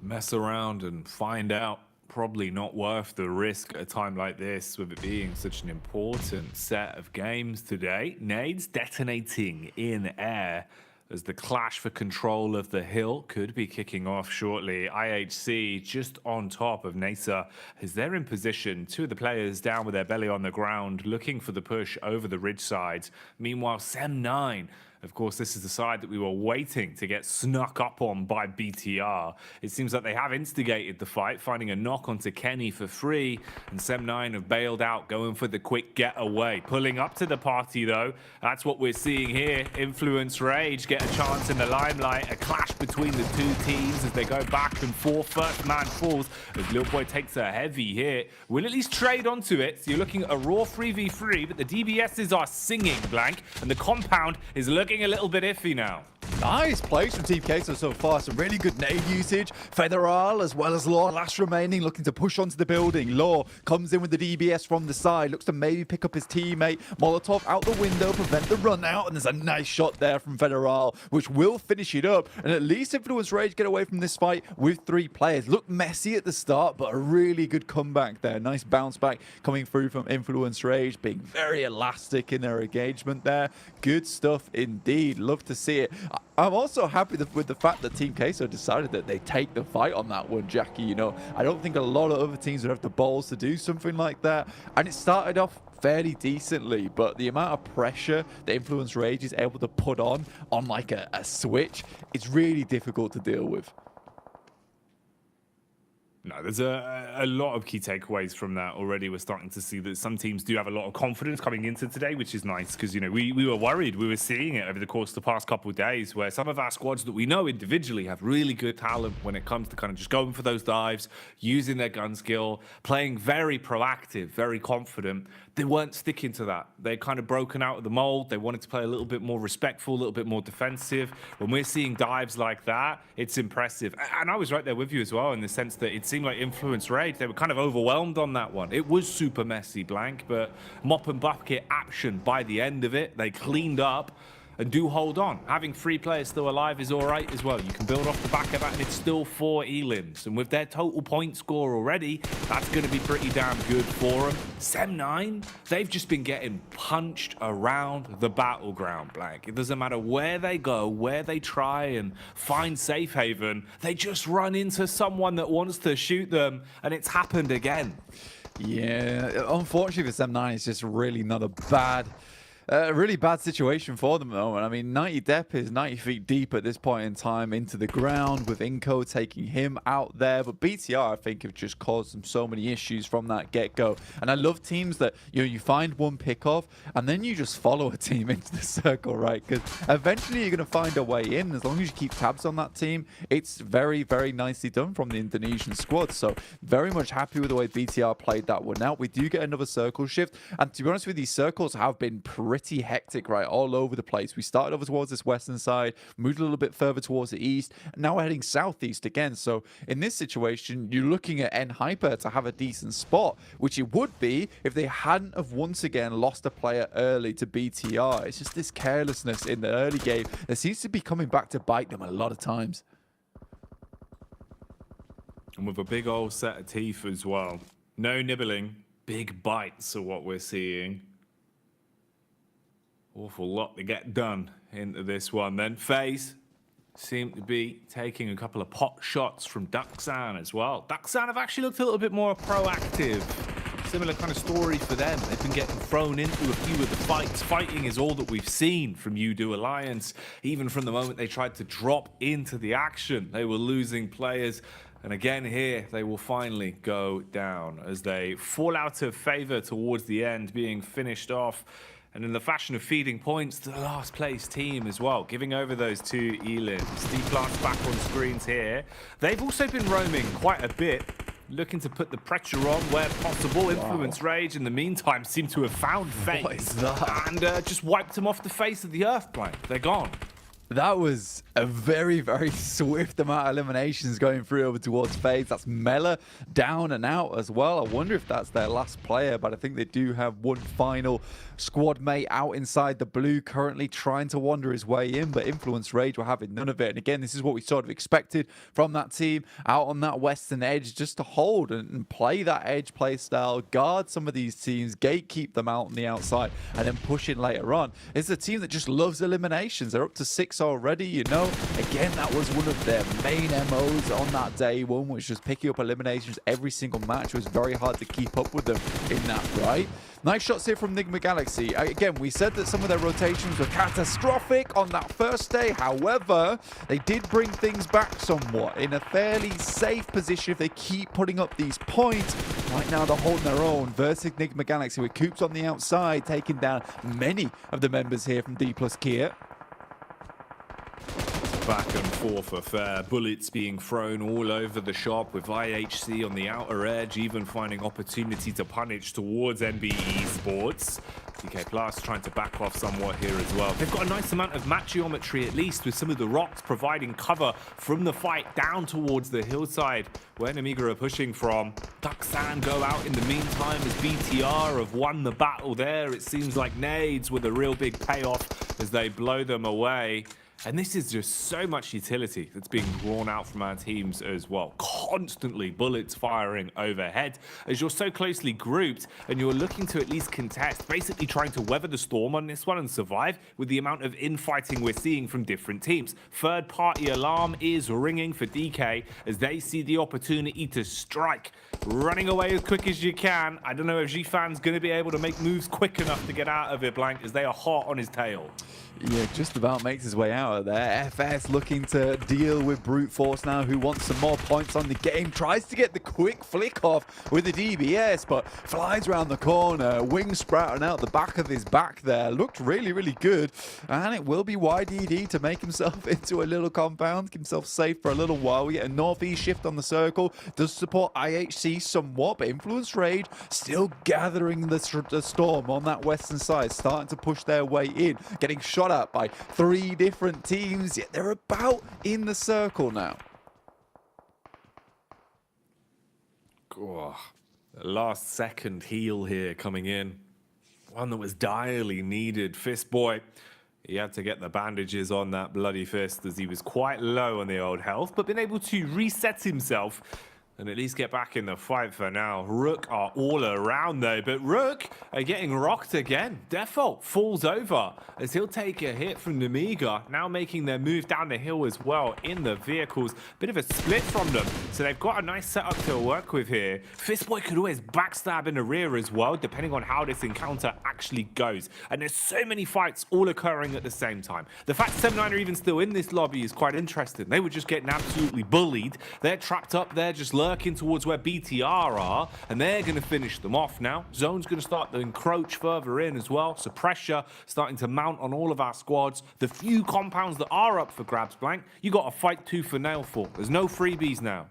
R: Mess around and find out. Probably not worth the risk at a time like this, with it being such an important set of games today. Nades detonating in air as the clash for control of the hill could be kicking off shortly. IHC just on top of NASA as they're in position. 2 of the players down with their belly on the ground, looking for the push over the ridge sides. Meanwhile, Sem9, of course, this is the side that we were waiting to get snuck up on by BTR. It seems that they have instigated the fight, finding a knock onto Kenny for free, and Sem9 have bailed out, going for the quick getaway. Pulling up to the party, though. That's what we're seeing here. Influence Rage get a chance in the limelight. A clash between the 2 teams as they go back and forth. First man falls as Lil Boy takes a heavy hit. We'll at least trade onto it. So you're looking at a raw 3v3, but the DBSs are singing, Blank, and the compound is looking a little bit iffy now.
S: Nice plays from Team Queso so far. Some really good nade usage. Federal as well as Law last remaining, looking to push onto the building. Law comes in with the DBS from the side, looks to maybe pick up his teammate. Molotov out the window, prevent the run out, and there's a nice shot there from Federal, which will finish it up. And at least Influence Rage get away from this fight with 3 players. Looked messy at the start, but a really good comeback there. Nice bounce back coming through from Influence Rage, being very elastic in their engagement there. Good stuff indeed. Love to see it. I'm also happy with the fact that Team Queso decided that they take the fight on that one, Jackie. You know, I don't think a lot of other teams would have the balls to do something like that. And it started off fairly decently, but the amount of pressure that Influence Rage is able to put on like a switch, it's really difficult to deal with.
R: No, there's a lot of key takeaways from that already. We're starting to see that some teams do have a lot of confidence coming into today, which is nice because, you know, we were worried. We were seeing it over the course of the past couple of days where some of our squads that we know individually have really good talent when it comes to kind of just going for those dives, using their gun skill, playing very proactive, very confident. They weren't sticking to that. They kind of broken out of the mold. They wanted to play a little bit more respectful, a little bit more defensive. When we're seeing dives like that, it's impressive. And I was right there with you as well in the sense that it seemed like Influence Rage, they were kind of overwhelmed on that one. It was super messy, Blank, but mop and bucket action by the end of it. They cleaned up and do hold on. Having 3 players still alive is all right as well. You can build off the back of that, and it's still 4 elims. And with their total point score already, that's going to be pretty damn good for them. Sem9, they've just been getting punched around the battleground, Blank. It doesn't matter where they go, where they try and find safe haven, they just run into someone that wants to shoot them, and it's happened again.
S: Yeah, unfortunately for Sem9, it's just really not a really bad situation for them though. I mean, 90 Depp is 90 feet deep at this point in time into the ground with Inco taking him out there. But BTR, I think, have just caused them so many issues from that get-go. And I love teams that, you know, you find one pick-off and then you just follow a team into the circle, right? Because eventually you're going to find a way in. As long as you keep tabs on that team, it's very, very nicely done from the Indonesian squad. So very much happy with the way BTR played that one out. We do get another circle shift. And to be honest with you, these circles have been pretty hectic, right, all over the place. We started over towards this western side, moved a little bit further towards the east, and now we're heading southeast again. So in this situation, you're looking at N Hyper to have a decent spot, which it would be if they hadn't have once again lost a player early to BTR. It's just this carelessness in the early game that seems to be coming back to bite them a lot of times.
R: And with a big old set of teeth as well. No nibbling, big bites are what we're seeing. Awful lot to get done into this one then. FaZe seem to be taking a couple of pot shots from Duxan as well. Duxan have actually looked a little bit more proactive. Similar kind of story for them. They've been getting thrown into a few of the fights. Fighting is all that we've seen from Udo Alliance. Even from the moment they tried to drop into the action, they were losing players. And again here, they will finally go down as they fall out of favor towards the end, being finished off. And in the fashion of feeding points to the last place team as well, giving over those 2 elims. D-Plant's back on screens here. They've also been roaming quite a bit, looking to put the pressure on where possible. Influence Rage, in the meantime, seem to have found FaZe.
S: What is that?
R: And just wiped them off the face of the earth, Blank. They're gone.
S: That was a very, very swift amount of eliminations going through over towards FaZe. That's Mela down and out as well. I wonder if that's their last player, but I think they do have one final squad mate out inside the blue, currently trying to wander his way in, but Influence Rage were having none of it. And again, this is what we sort of expected from that team out on that western edge, just to hold and play that edge play style, guard some of these teams, gatekeep them out on the outside, and then push in later on. It's a team that just loves eliminations. They're up to 6 already, you know. Again, that was one of their main MOs on that day one, which was picking up eliminations every single match. It was very hard to keep up with them in that, right? Nice shots here from Nigma Galaxy. Again, we said that some of their rotations were catastrophic on that first day. However, they did bring things back somewhat in a fairly safe position if they keep putting up these points. Right now, they're holding their own versus Nigma Galaxy with Coops on the outside, taking down many of the members here from D+ Kia.
R: back and forth affair. Bullets being thrown all over the shop with IHC on the outer edge, even finding opportunity to punish towards NBE Sports. DK Plus trying to back off somewhat here as well. They've got a nice amount of map geometry, at least, with some of the rocks providing cover from the fight down towards the hillside where Namiga are pushing from. Ducksan go out in the meantime as BTR have won the battle there. It seems like nades with a real big payoff as they blow them away. And this is just so much utility that's being drawn out from our teams as well. Constantly bullets firing overhead as you're so closely grouped and you're looking to at least contest, basically trying to weather the storm on this one and survive with the amount of infighting we're seeing from different teams. Third party alarm is ringing for DK as they see the opportunity to strike. Running away as quick as you can. I don't know if G-Fan's going to be able to make moves quick enough to get out of it, Blank, as they are hot on his tail.
S: Yeah, just about makes his way out of there. FS looking to deal with Brute Force now, who wants some more points on the game. Tries to get the quick flick off with the DBS, but flies around the corner. Wings sprouting out the back of his back there. Looked really, really good. And it will be YDD to make himself into a little compound, keep himself safe for a little while. We get a northeast shift on the circle. Does support IHC somewhat, but Influence Rage still gathering the storm on that western side, starting to push their way in, getting shot at by 3 different teams, yet they're about in the circle now.
R: Oh, the last second heal here coming in. One that was direly needed. Fist Boy, he had to get the bandages on that bloody fist as he was quite low on the old health, but been able to reset himself and at least get back in the fight for now. Rook are all around though, but Rook are getting rocked again. Default falls over as he'll take a hit from Namiga, now making their move down the hill as well in the vehicles. Bit of a split from them, so they've got a nice setup to work with here. Fistboy could always backstab in the rear as well, depending on how this encounter actually goes. And there's so many fights all occurring at the same time. The fact 7-9 are even still in this lobby is quite interesting. They were just getting absolutely bullied. They're trapped up there, just lurking towards where BTR are, and they're going to finish them off now. Zone's going to start to encroach further in as well, so pressure starting to mount on all of our squads. The few compounds that are up for grabs, Blank, you got to fight tooth and nail for. There's no freebies now.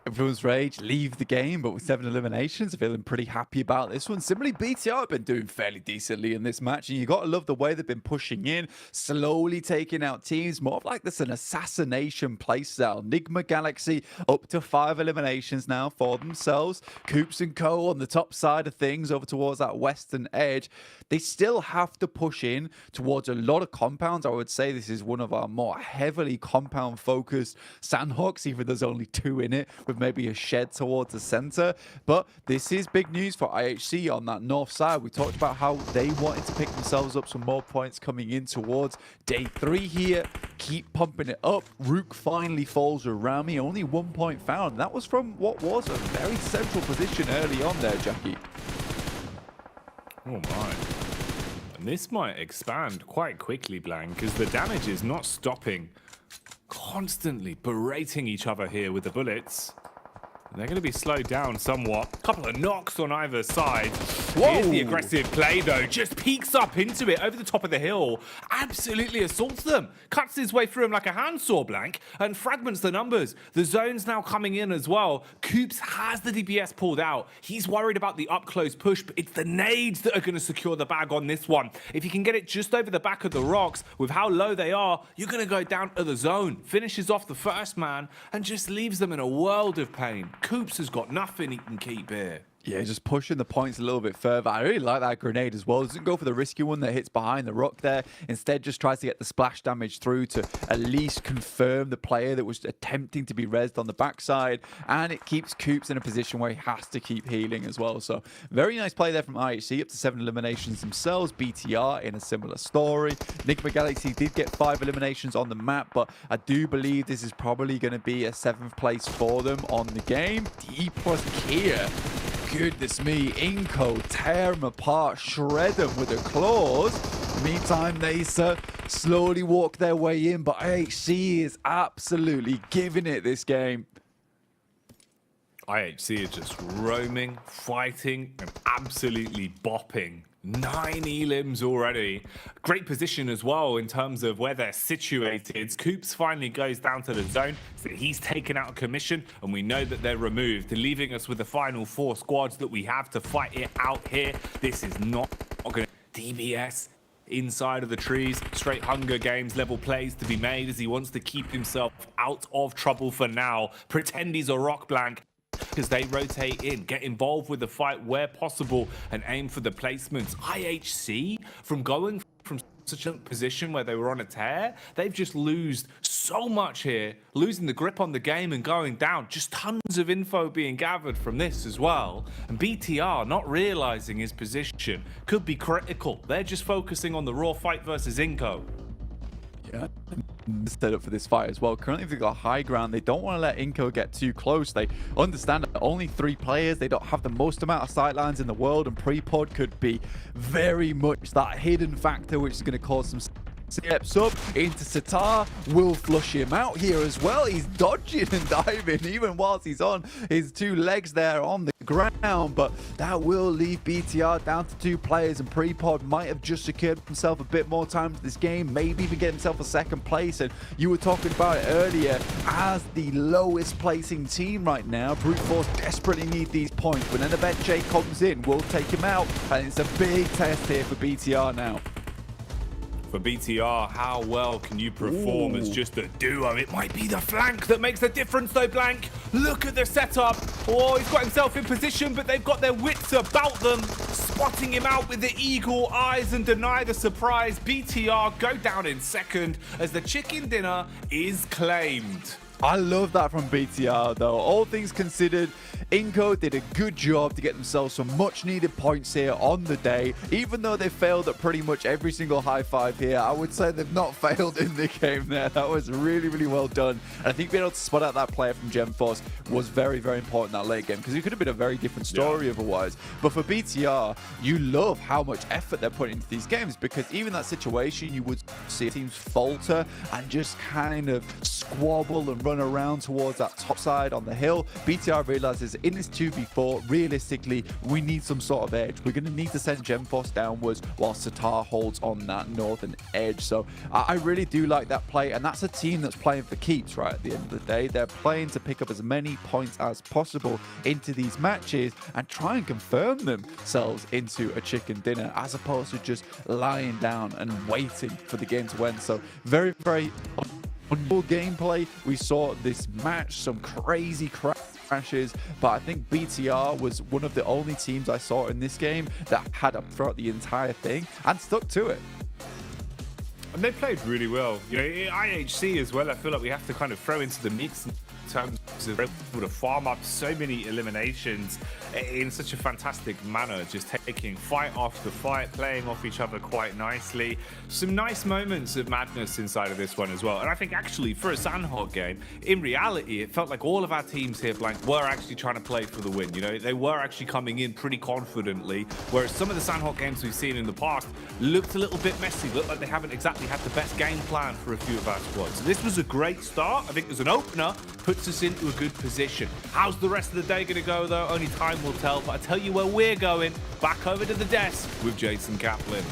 S: Influence Rage leave the game, but with 7 eliminations, feeling pretty happy about this one. Similarly, BTR have been doing fairly decently in this match, and you got to love the way they've been pushing in, slowly taking out teams, more of like this an assassination playstyle. Nigma Galaxy up to 5 eliminations now for themselves. Coops and Co on the top side of things over towards that western edge. They still have to push in towards a lot of compounds. I would say this is one of our more heavily compound-focused Sandhawks, even though there's only 2 in it, with maybe a shed towards the center. But this is big news for IHC on that north side. We talked about how they wanted to pick themselves up some more points coming in towards day 3 here. Keep pumping it up. Rook finally falls around me. Only 1 point found. That was from what was a very central position early on there, Jackie.
R: Oh my. And this might expand quite quickly, Blank, because the damage is not stopping. Constantly berating each other here with the bullets. And they're going to be slowed down somewhat. Couple of knocks on either side. Whoa. Here's the aggressive play, though. Just peeks up into it over the top of the hill. Absolutely assaults them. Cuts his way through him like a handsaw, Blank, and fragments the numbers. The zone's now coming in as well. Coops has the DPS pulled out. He's worried about the up-close push, but it's the nades that are going to secure the bag on this one. If you can get it just over the back of the rocks, with how low they are, you're going to go down to the zone. Finishes off the first man and just leaves them in a world of pain. Coops has got nothing he can keep here.
S: Yeah, just pushing the points a little bit further. I really like that grenade as well. Doesn't go for the risky one that hits behind the rock there. Instead, just tries to get the splash damage through to at least confirm the player that was attempting to be rezzed on the backside. And it keeps Coops in a position where he has to keep healing as well. So, very nice play there from IHC. Up to 7 eliminations themselves. BTR in a similar story. Nigma Galaxy did get 5 eliminations on the map, but I do believe this is probably going to be a 7th place for them on the game. D plus Kia. Goodness me, Inco tear them apart, shred them with the claws. Meantime, Nasa slowly walk their way in, but IHC is absolutely giving it this game.
R: IHC is just roaming, fighting, and absolutely bopping 9 elims already. Great position as well in terms of where they're situated. Coops finally goes down to the zone, so he's taken out of commission, and we know that they're removed, leaving us with the final 4 squads that we have to fight it out here. This is not going to DBS inside of the trees. Straight Hunger Games level plays to be made as he wants to keep himself out of trouble for now. Pretend he's a rock blank, because they rotate in, get involved with the fight where possible, and aim for the placements. IHC, from going from such a position where they were on a tear, they've just lost so much here, losing the grip on the game and going down. Just tons of info being gathered from this as well. And BTR not realizing his position could be critical. They're just focusing on the raw fight versus Inco.
S: Yeah, set up for this fight as well. Currently, they've got high ground. They don't want to let Inco get too close. They understand that only 3 players. They don't have the most amount of sightlines in the world, and pre-pod could be very much that hidden factor, which is going to cause some steps up into Sitar. Will flush him out here as well. He's dodging and diving even whilst he's on his 2 legs there on the ground, but that will leave BTR down to 2 players, and Prepod might have just secured himself a bit more time to this game, maybe even get himself a 2nd place. And you were talking about it earlier, as the lowest placing team right now, Brute Force desperately need these points. When Enebeche comes in, will take him out, and it's a big test here for BTR now.
R: For BTR, how well can you perform as just a duo? It might be the flank that makes the difference though, Blank. Look at the setup. Oh, he's got himself in position, but they've got their wits about them, spotting him out with the eagle eyes and deny the surprise. BTR go down in 2nd as the chicken dinner is claimed.
S: I love that from BTR though. All things considered, Inco did a good job to get themselves some much needed points here on the day. Even though they failed at pretty much every single high five here, I would say they've not failed in the game there. That was really, really well done. And I think being able to spot out that player from GemForce was very, very important in that late game, because it could have been a very different story otherwise. But for BTR, you love how much effort they're putting into these games, because even that situation, you would see teams falter and just kind of squabble and run around towards that top side on the hill. BTR realizes in this 2v4, realistically, we need some sort of edge. We're going to need to send GemForce downwards while Sitar holds on that northern edge. So I really do like that play, and that's a team that's playing for keeps, right? At the end of the day, they're playing to pick up as many points as possible into these matches and try and confirm themselves into a chicken dinner, as opposed to just lying down and waiting for the game to end. So very, very full gameplay. We saw this match, some crazy crashes, but I think BTR was one of the only teams I saw in this game that had up throughout the entire thing and stuck to it.
R: And they played really well. You know, IHC as well, I feel like we have to kind of throw into the mix in terms of able to farm up so many eliminations in such a fantastic manner, just taking fight after fight, playing off each other quite nicely. Some nice moments of madness inside of this one as well. And I think actually for a Sandhawk game, in reality, it felt like all of our teams here, Blank, were actually trying to play for the win. You know, they were actually coming in pretty confidently, whereas some of the Sandhawk games we've seen in the past looked a little bit messy, looked like they haven't exactly had the best game plan for a few of our squads. So this was a great start. I think as an opener, puts us into a good position. How's the rest of the day going to go though? Only time will tell, but I tell you where we're going. Back over to the desk with Jason Kaplan.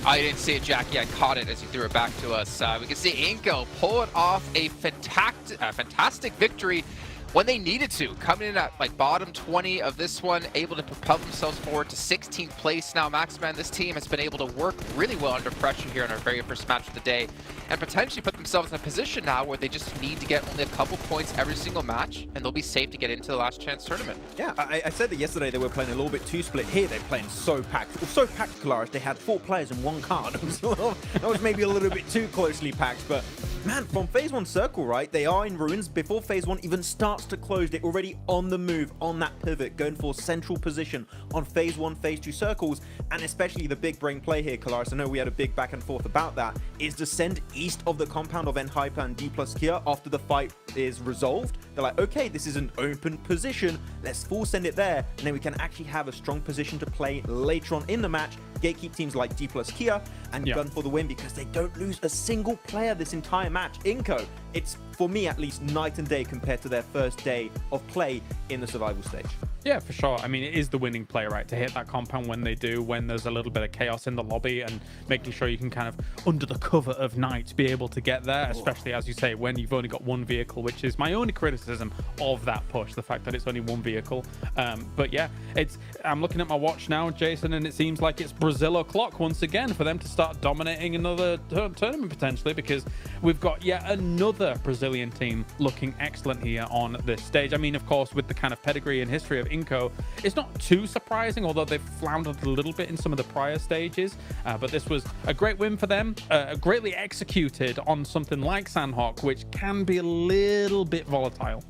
A: I didn't see it, Jackie. I caught it as he threw it back to us. We can see Inco pull it off a fantastic victory when they needed to, coming in at like bottom 20 of this one, able to propel themselves forward to 16th place. Now, Maxman, this team has been able to work really well under pressure here in our very first match of the day, and potentially put themselves in a position now where they just need to get only a couple points every single match, and they'll be safe to get into the last chance tournament.
T: Yeah, I said that yesterday they were playing a little bit too split. Here they're playing so packed. So packed, Kalaris. They had 4 players in one card. That was maybe a little bit too closely packed, but man, from phase 1 circle, right, they are in ruins. Before phase 1 even starts to close, they're already on the move, on that pivot, going for central position on phase 1, phase 2 circles, and especially the big brain play here, Kalaris. I know we had a big back and forth about that, is to send east of the compound of N-Hyper and D+ Kia after the fight is resolved. They're like, okay, this is an open position, let's full send it there, and then we can actually have a strong position to play later on in the match, gatekeep teams like D+ Kia and gun for the win, because they don't lose a single player this entire match. Inco, it's, for me at least, night and day compared to their first day of play in the survival stage.
P: Yeah, for sure. I mean, it is the winning play, right? To hit that compound when they do, when there's a little bit of chaos in the lobby, and making sure you can kind of, under the cover of night, be able to get there, especially, as you say, when you've only got one vehicle, which is my only criticism of that push, the fact that it's only one vehicle. But yeah, I'm looking at my watch now, Jason, and it seems like it's Brazil o'clock once again for them to start dominating another tournament potentially, because we've got yet another Brazilian team looking excellent here on this stage. I mean, of course, with the kind of pedigree and history of Inco, it's not too surprising, although they've floundered a little bit in some of the prior stages. But this was a great win for them, greatly executed on something like Sandhawk, which can be a little bit volatile.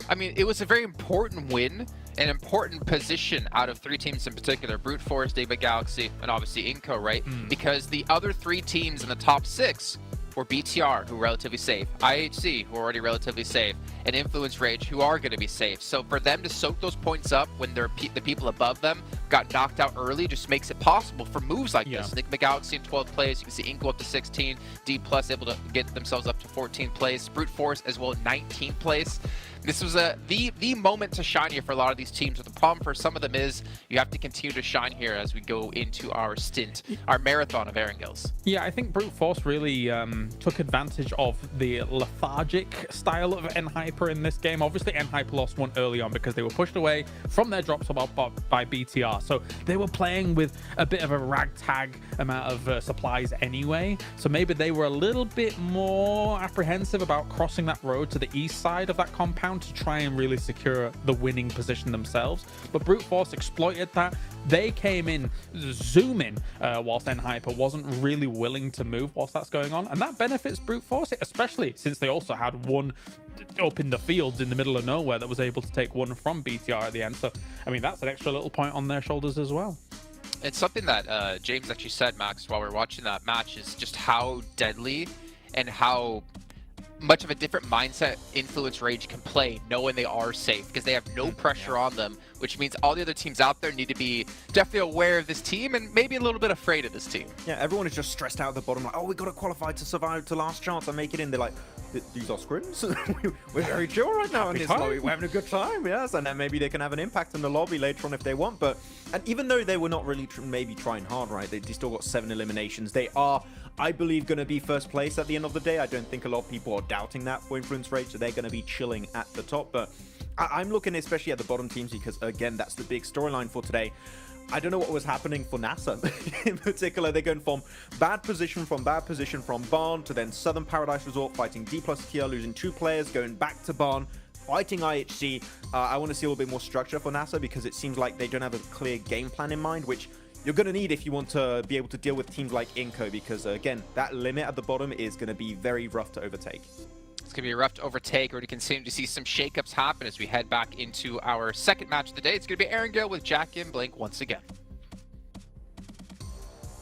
A: I mean, it was a very important win, an important position out of 3 teams in particular, Brute Force, David Galaxy, and obviously Inco, right? Because the other 3 teams in the top 6 were BTR, who are relatively safe, IHC, who are already relatively safe, and Influence Rage, who are going to be safe. So for them to soak those points up when the people above them got knocked out early just makes it possible for moves like this. Nick Galaxy in 12th place, you can see Inco up to 16, D Plus able to get themselves up to 14th place, Brute Force as well 19th place. This was the moment to shine here for a lot of these teams. But the problem for some of them is you have to continue to shine here as we go into our stint, our marathon of Erangels.
P: Yeah, I think Brute Force really took advantage of the lethargic style of Enhyper in this game. Obviously, Enhyper lost one early on because they were pushed away from their drop spot by BTR. So they were playing with a bit of a ragtag amount of supplies anyway. So maybe they were a little bit more apprehensive about crossing that road to the east side of that compound to try and really secure the winning position themselves. But Brute Force exploited that. They came in zooming whilst Enhyper wasn't really willing to move whilst that's going on. And that benefits Brute Force, especially since they also had one up in the fields in the middle of nowhere that was able to take one from BTR at the end. So, I mean, that's an extra little point on their shoulders as well.
A: It's something that James actually said, Max, while we were watching that match, is just how deadly and how much of a different mindset Influence Rage can play knowing they are safe, because they have no pressure on them, which means all the other teams out there need to be definitely aware of this team and maybe a little bit afraid of this team.
T: Yeah, everyone is just stressed out at the bottom, like, oh, we got to qualify to survive to last chance and make it in. They're like, these are scrims? We're very chill right now in this lobby. We're having a good time, yes. And then maybe they can have an impact in the lobby later on if they want. But and even though they were not really maybe trying hard, right, they still got 7 eliminations. They are, I believe, going to be first place at the end of the day. I don't think a lot of people are doubting that for Influence Rage, so they're going to be chilling at the top. But I'm looking especially at the bottom teams because, again, that's the big storyline for today. I don't know what was happening for NASA. In particular, they're going from bad position from Barn to then Southern Paradise Resort fighting D plus Kia, losing 2 players, going back to Barn, fighting IHC. I want to see a little bit more structure for NASA because it seems like they don't have a clear game plan in mind, which you're going to need if you want to be able to deal with teams like Inco because, again, that limit at the bottom is going to be very rough to overtake.
A: It's going to be rough to overtake. We're going to continue to see some shakeups happen as we head back into our second match of the day. It's going to be Erangel with Jack and Blink once again.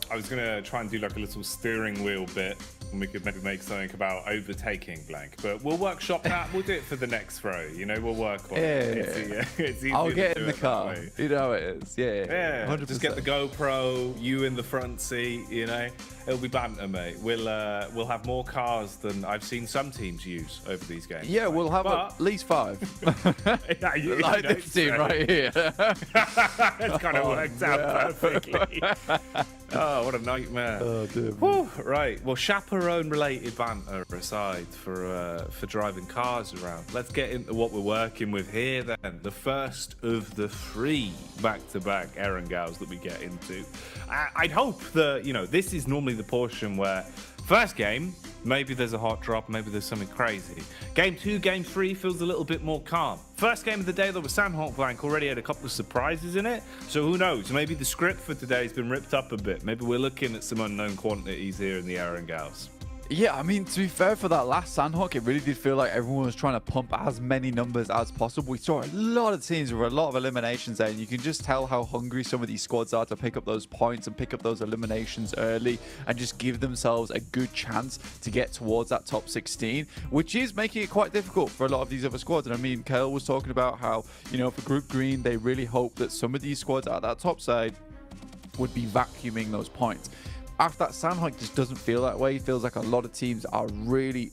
R: I was going to try and do like a little steering wheel bit, and we could maybe make something about overtaking Blank, but we'll workshop that. We'll do it for the next throw. You know, we'll work on it. It's
S: I'll get in the car. You know it is. Yeah. 100%.
R: Just get the GoPro, you in the front seat, you know. It'll be banter, mate. We'll have more cars than I've seen some teams use over these games.
S: Yeah, we'll have at least 5. Like this team right here.
R: It's kind of worked out perfectly. Oh, what a nightmare.
S: Oh, dear.
R: Whew, right, well, chaperone-related banter aside for driving cars around. Let's get into what we're working with here then. The first of the 3 back-to-back Erangels that we get into. I'd hope that, you know, this is normally the portion where first game, maybe there's a hot drop, maybe there's something crazy. Game 2, game 3 feels a little bit more calm. First game of the day, though, with Sandhawk Blank already had a couple of surprises in it. So who knows? Maybe the script for today has been ripped up a bit. Maybe we're looking at some unknown quantities here in the Erangels.
S: Yeah, I mean, to be fair, for that last Sandhawk, it really did feel like everyone was trying to pump as many numbers as possible. We saw a lot of teams with a lot of eliminations there, and you can just tell how hungry some of these squads are to pick up those points and pick up those eliminations early and just give themselves a good chance to get towards that top 16, which is making it quite difficult for a lot of these other squads. And I mean, Kale was talking about how, you know, for Group Green, they really hope that some of these squads at that top side would be vacuuming those points. After that, Sandhawk just doesn't feel that way. It feels like a lot of teams are really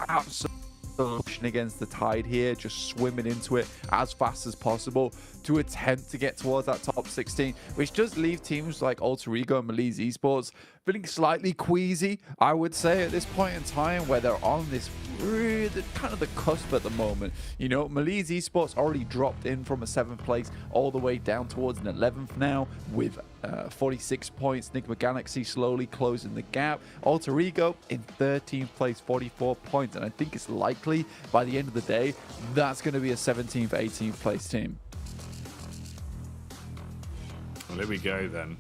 S: absolutely pushing against the tide here, just swimming into it as fast as possible to attempt to get towards that top 16, which does leave teams like Alter Ego and Malise Esports feeling slightly queasy, I would say, at this point in time, where they're on this really kind of the cusp at the moment. You know, Malise Esports already dropped in from a 7th place all the way down towards an 11th now with 46 points. Enigma Galaxy slowly closing the gap. Alter Ego in 13th place, 44 points. And I think it's likely by the end of the day, that's going to be a 17th, 18th place team.
R: Well, here we go then.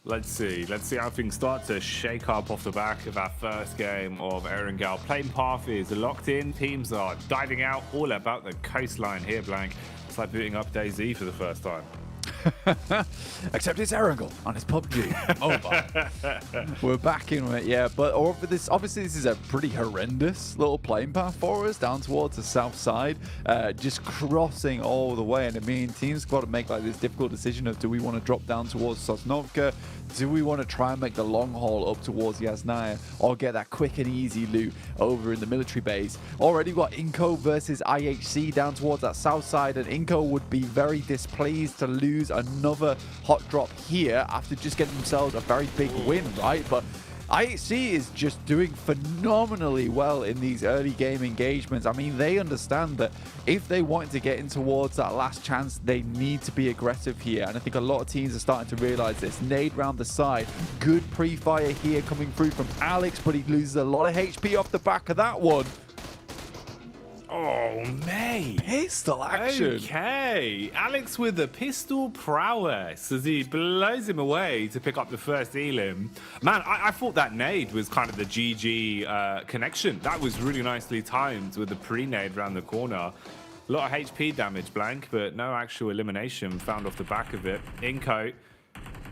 R: Let's see how things start to shake up off the back of our first game of Erangel. Plane path is locked in. Teams are diving out all about the coastline here, Blank. It's like booting up DayZ for the first time.
S: Except it's Erangel on his PUBG Mobile. We're back in it, yeah. But obviously this is a pretty horrendous little plane path for us down towards the south side, just crossing all the way. And I mean, teams got to make like this difficult decision of, do we want to drop down towards Sosnovka? Do we want to try and make the long haul up towards Yasnaya, or get that quick and easy loot over in the military base? Already got Inco versus IHC down towards that south side, and Inco would be very displeased to lose another hot drop here after just getting themselves a very big win, right? But IHC is just doing phenomenally well in these early game engagements. I mean, they understand that if they want to get in towards that last chance, they need to be aggressive here. And I think a lot of teams are starting to realize this. Nade round the side. Good pre-fire here coming through from Alex, but he loses a lot of HP off the back of that one.
R: Oh, mate.
S: Pistol action.
R: Okay. Alex with the pistol prowess as he blows him away to pick up the first elim. Man, I thought that nade was kind of the GG connection. That was really nicely timed with the pre-nade around the corner. A lot of HP damage, Blank, but no actual elimination found off the back of it. Inco,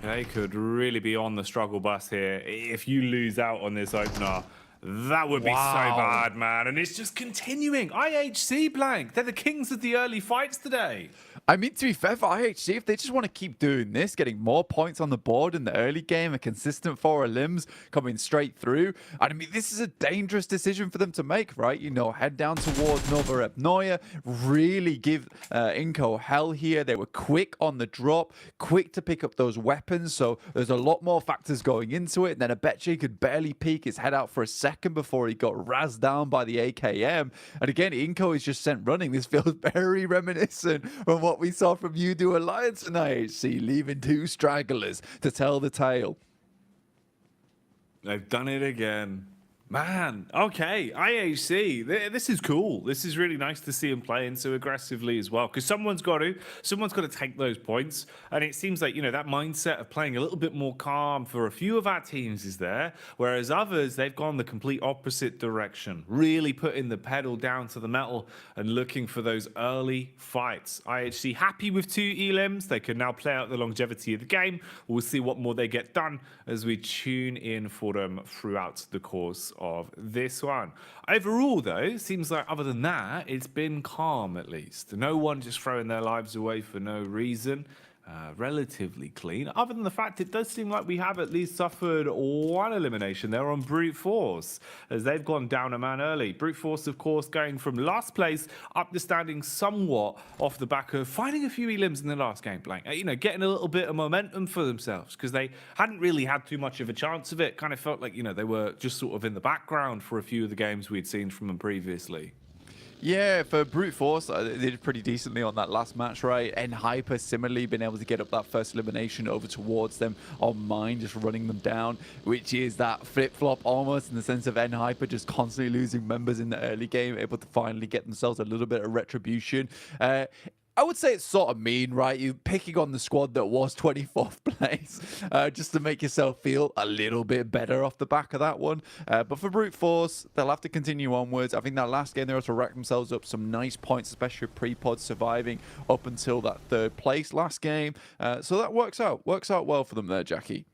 R: they could really be on the struggle bus here. If you lose out on this opener, that would be so bad, man. And it's just continuing. IHC, Blank. They're the kings of the early fights today.
S: I mean, to be fair, for IHC, if they just want to keep doing this, getting more points on the board in the early game, a consistent 4 limbs coming straight through, I mean, this is a dangerous decision for them to make, right? You know, head down towards Nova Epnoia, really give Inco hell here. They were quick on the drop, quick to pick up those weapons, so there's a lot more factors going into it. And then Abeche could barely peek his head out for a second before he got razzed down by the AKM. And again, Inco is just sent running. This feels very reminiscent from what we saw from Udo Alliance and IHC, leaving 2 stragglers to tell the tale.
R: They've done it again. Man, okay, IHC, this is cool. This is really nice to see him playing so aggressively as well, because someone's got to take those points. And it seems like, you know, that mindset of playing a little bit more calm for a few of our teams is there, whereas others, they've gone the complete opposite direction, really putting the pedal down to the metal and looking for those early fights. IHC happy with 2 elims. They can now play out the longevity of the game. We'll see what more they get done as we tune in for them throughout the course of this one. Overall, though, seems like other than that, it's been calm at least. No one just throwing their lives away for no reason. Relatively clean, other than the fact it does seem like we have at least suffered 1 elimination there on Brute Force, as they've gone down a man early. Brute Force, of course, going from last place up to standing somewhat off the back of finding a few elims in the last game, Blank. You know, getting a little bit of momentum for themselves, because they hadn't really had too much of a chance of it. Kind of felt like, you know, they were just sort of in the background for a few of the games we'd seen from them previously.
S: Yeah, for Brute Force, they did pretty decently on that last match, right? And Hyper similarly been able to get up that first elimination over towards them on Mine, just running them down, which is that flip-flop almost in the sense of Hyper just constantly losing members in the early game, able to finally get themselves a little bit of retribution. I would say it's sort of mean, right? You picking on the squad that was 24th place just to make yourself feel a little bit better off the back of that one. But for Brute Force, they'll have to continue onwards. I think that last game they were able to rack themselves up some nice points, especially with pre-pod surviving up until that 3rd place last game. So that works out well for them there, Jackie.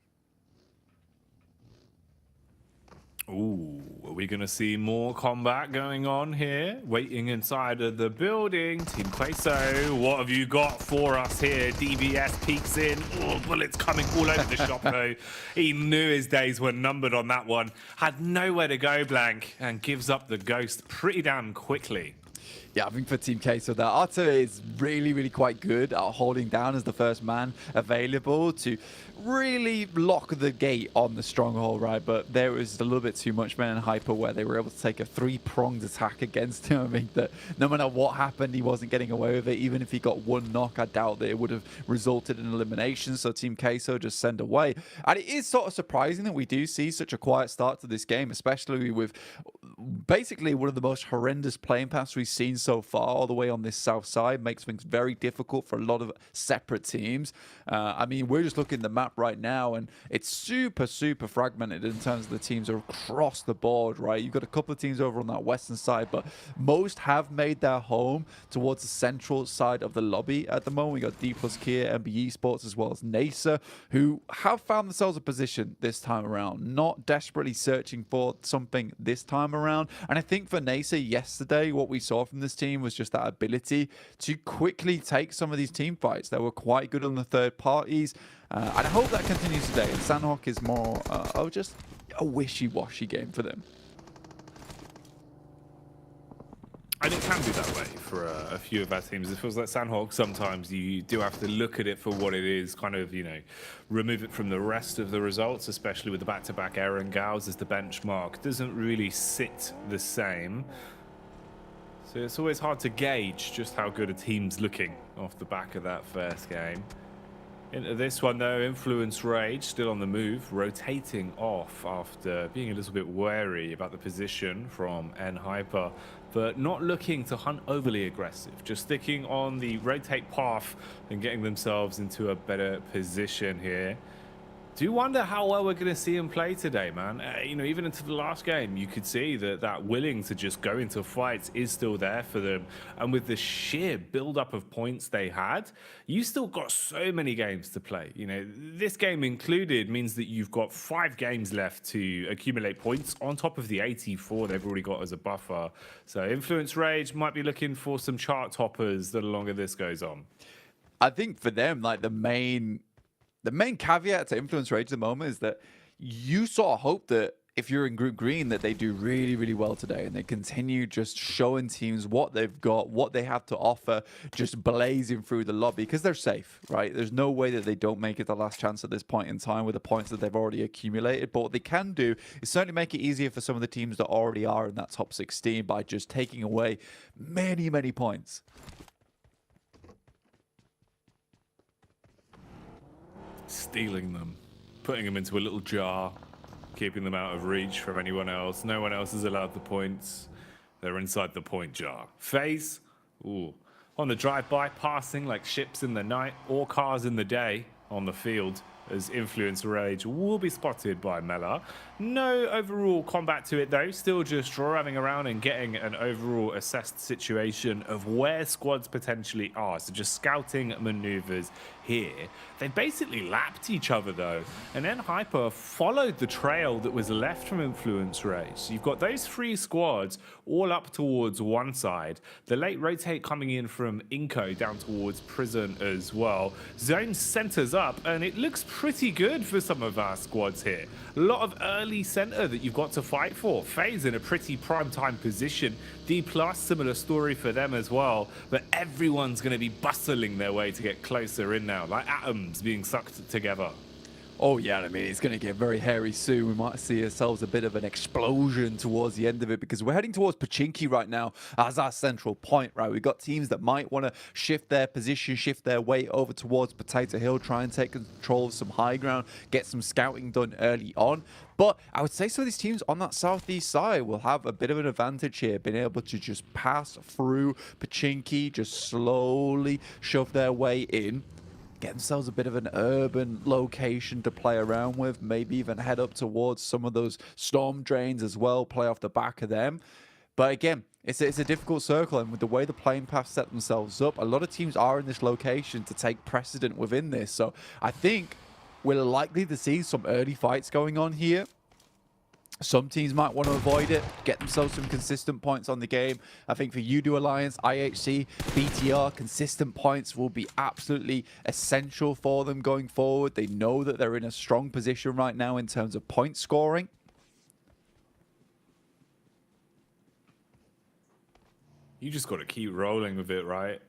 R: Ooh, we going to see more combat going on here? Waiting inside of the building. Team Queso, what have you got for us here? DBS peeks in. Oh, bullets coming all over the shop, though. He knew his days were numbered on that one. Had nowhere to go, Blank, and gives up the ghost pretty damn quickly.
S: Yeah, I think for Team Queso, that Otto is really, really quite good at holding down as the first man available to really lock the gate on the stronghold, right? But there was a little bit too much men and Hyper where they were able to take a three-pronged attack against him. I think that no matter what happened, he wasn't getting away with it. Even if he got one knock, I doubt that it would have resulted in elimination. So Team Queso just send away. And it is sort of surprising that we do see such a quiet start to this game, especially with basically one of the most horrendous playing paths we've seen so far, all the way on this south side. Makes things very difficult for a lot of separate teams. I mean, we're just looking at the map right now, and it's super fragmented in terms of the teams across the board, right? You've got a couple of teams over on that western side, but most have made their home towards the central side of the lobby at the moment. We got D+ Kia, MBE Sports, as well as NASA, who have found themselves a position this time around, not desperately searching for something this time around. And I think for NASA yesterday, what we saw from this team was just that ability to quickly take some of these team fights that were quite good on the third parties. And I hope that continues today. And Sandhawk is more just a wishy-washy game for them.
R: And it can be that way for a few of our teams. It feels like Sandhawk, sometimes you do have to look at it for what it is, kind of, you know, remove it from the rest of the results, especially with the back-to-back Eren Gals as the benchmark. Doesn't really sit the same. So it's always hard to gauge just how good a team's looking off the back of that first game. Into this one, though, Influence Rage still on the move, rotating off after being a little bit wary about the position from N-Hyper, but not looking to hunt overly aggressive, just sticking on the rotate path and getting themselves into a better position here. Do wonder how well we're going to see him play today, man. You know, even into the last game, you could see that willing to just go into fights is still there for them. And with the sheer build-up of points they had, you still got so many games to play. You know, this game included means that you've got 5 games left to accumulate points on top of the 84 they've already got as a buffer. So Influence Rage might be looking for some chart toppers the longer this goes on.
S: I think for them, like the main caveat to Influence Rage at the moment is that you sort of hope that if you're in Group Green that they do really, really well today and they continue just showing teams what they've got, what they have to offer, just blazing through the lobby because they're safe, right? There's no way that they don't make it the last chance at this point in time with the points that they've already accumulated. But what they can do is certainly make it easier for some of the teams that already are in that top 16 by just taking away many, many points.
R: Stealing them, putting them into a little jar, keeping them out of reach from anyone else. No one else is allowed the points. They're inside the point jar. FaZe, ooh, on the drive-by, passing like ships in the night or cars in the day on the field, as Influence Rage will be spotted by Mela. No overall combat to it though, still just driving around and getting an overall assessed situation of where squads potentially are. So just scouting maneuvers here. They basically lapped each other though, and then Hyper followed the trail that was left from Influence Rage. So you've got those 3 squads all up towards one side. The late rotate coming in from Inco down towards Prison as well. Zone centers up, and it looks pretty good for some of our squads here. A lot of early center that you've got to fight for. FaZe in a pretty prime time position. D+, similar story for them as well. But everyone's going to be bustling their way to get closer in now, like atoms being sucked together.
S: Oh yeah, I mean, it's going to get very hairy soon. We might see ourselves a bit of an explosion towards the end of it because we're heading towards Pachinki right now as our central point, right? We've got teams that might want to shift their position, shift their weight over towards Potato Hill, try and take control of some high ground, get some scouting done early on. But I would say some of these teams on that southeast side will have a bit of an advantage here, being able to just pass through Pachinki, just slowly shove their way in. Get themselves a bit of an urban location to play around with, maybe even head up towards some of those storm drains as well, play off the back of them. But again, it's a difficult circle, and with the way the playing paths set themselves up, a lot of teams are in this location to take precedent within this. So I think we're likely to see some early fights going on here. Some teams might want to avoid it, get themselves some consistent points on the game. I think for Udo Alliance, IHC, BTR, consistent points will be absolutely essential for them going forward. They know that they're in a strong position right now in terms of point scoring.
R: You just got to keep rolling with it, right?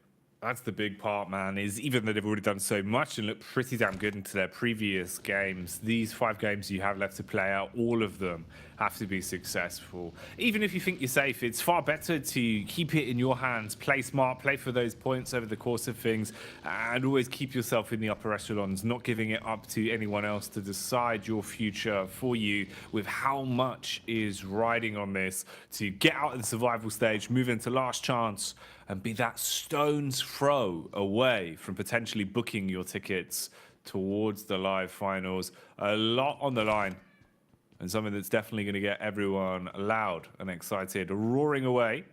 R: That's the big part, man, is even though they've already done so much and looked pretty damn good into their previous games, these 5 games you have left to play out, all of them have to be successful. Even if you think you're safe, it's far better to keep it in your hands, play smart, play for those points over the course of things, and always keep yourself in the upper echelons, not giving it up to anyone else to decide your future for you with how much is riding on this to get out of the survival stage, move into last chance, and be that stone's throw away from potentially booking your tickets towards the live finals. A lot on the line, and something that's definitely going to get everyone loud and excited, roaring away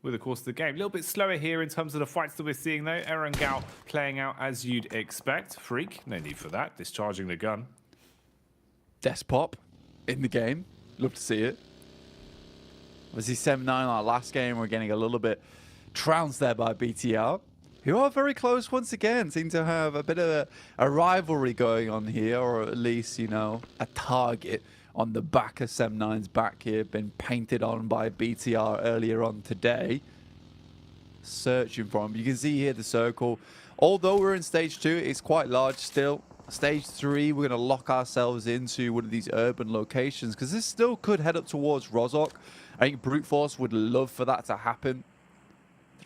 R: with the course of the game. A little bit slower here in terms of the fights that we're seeing, though. Eren Gao playing out as you'd expect. Freak, no need for that, discharging the gun.
S: Despop in the game. Love to see it. Obviously, 7-9 our last game. We're getting a little bit trounced there by BTR, who are very close once again. Seem to have a bit of a rivalry going on here, or at least, you know, a target on the back of 7-9's back here, been painted on by BTR earlier on today. Searching for him. You can see here the circle. Although we're in stage 2, it's quite large still. Stage 3, we're going to lock ourselves into one of these urban locations, because this still could head up towards Rozhok. I think Brute Force would love for that to happen.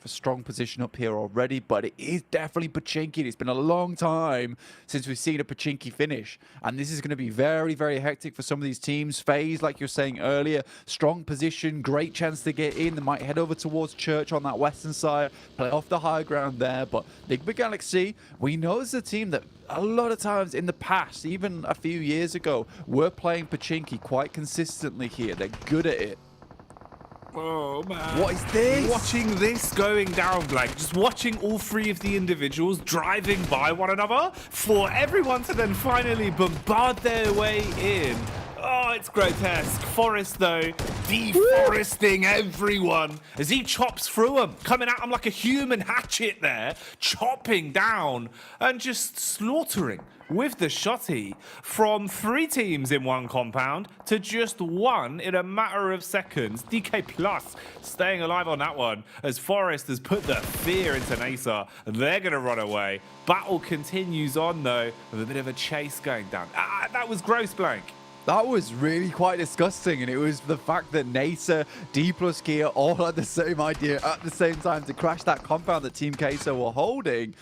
S: A strong position up here already, but it is definitely Pachinki. It's been a long time since we've seen a Pachinki finish, and this is going to be very, very hectic for some of these teams. FaZe, like you're saying earlier, strong position, great chance to get in. They might head over towards Church on that western side, play off the high ground there, but Big Galaxy, we know it's a team that a lot of times in the past, even a few years ago, were playing Pachinki quite consistently here. They're good at it.
R: Oh, man.
S: What is this?
R: Watching this going down, Blank. Just watching all 3 of the individuals driving by one another for everyone to then finally bombard their way in. Oh, it's grotesque. Forest, though, deforesting everyone as he chops through them, coming at them like a human hatchet there, chopping down and just slaughtering with the shotty from 3 teams in one compound to just 1 in a matter of seconds. DK Plus staying alive on that one as Forest has put the fear into Nasa. They're going to run away. Battle continues on, though, with a bit of a chase going down. That was gross, Blank.
S: That was really quite disgusting, and it was the fact that Nasa, D plus Kia all had the same idea at the same time to crash that compound that Team Queso were holding.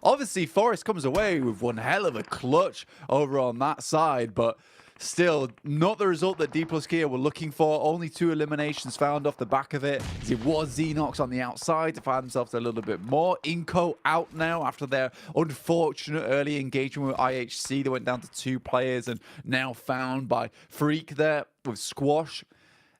S: Obviously, Forest comes away with one hell of a clutch over on that side, but still not the result that D plus Kia were looking for. Only 2 eliminations found off the back of it. It was Xenox on the outside to find themselves a little bit more. Inco out now after their unfortunate early engagement with IHC. They went down to 2 players and now found by Freak there with Squash.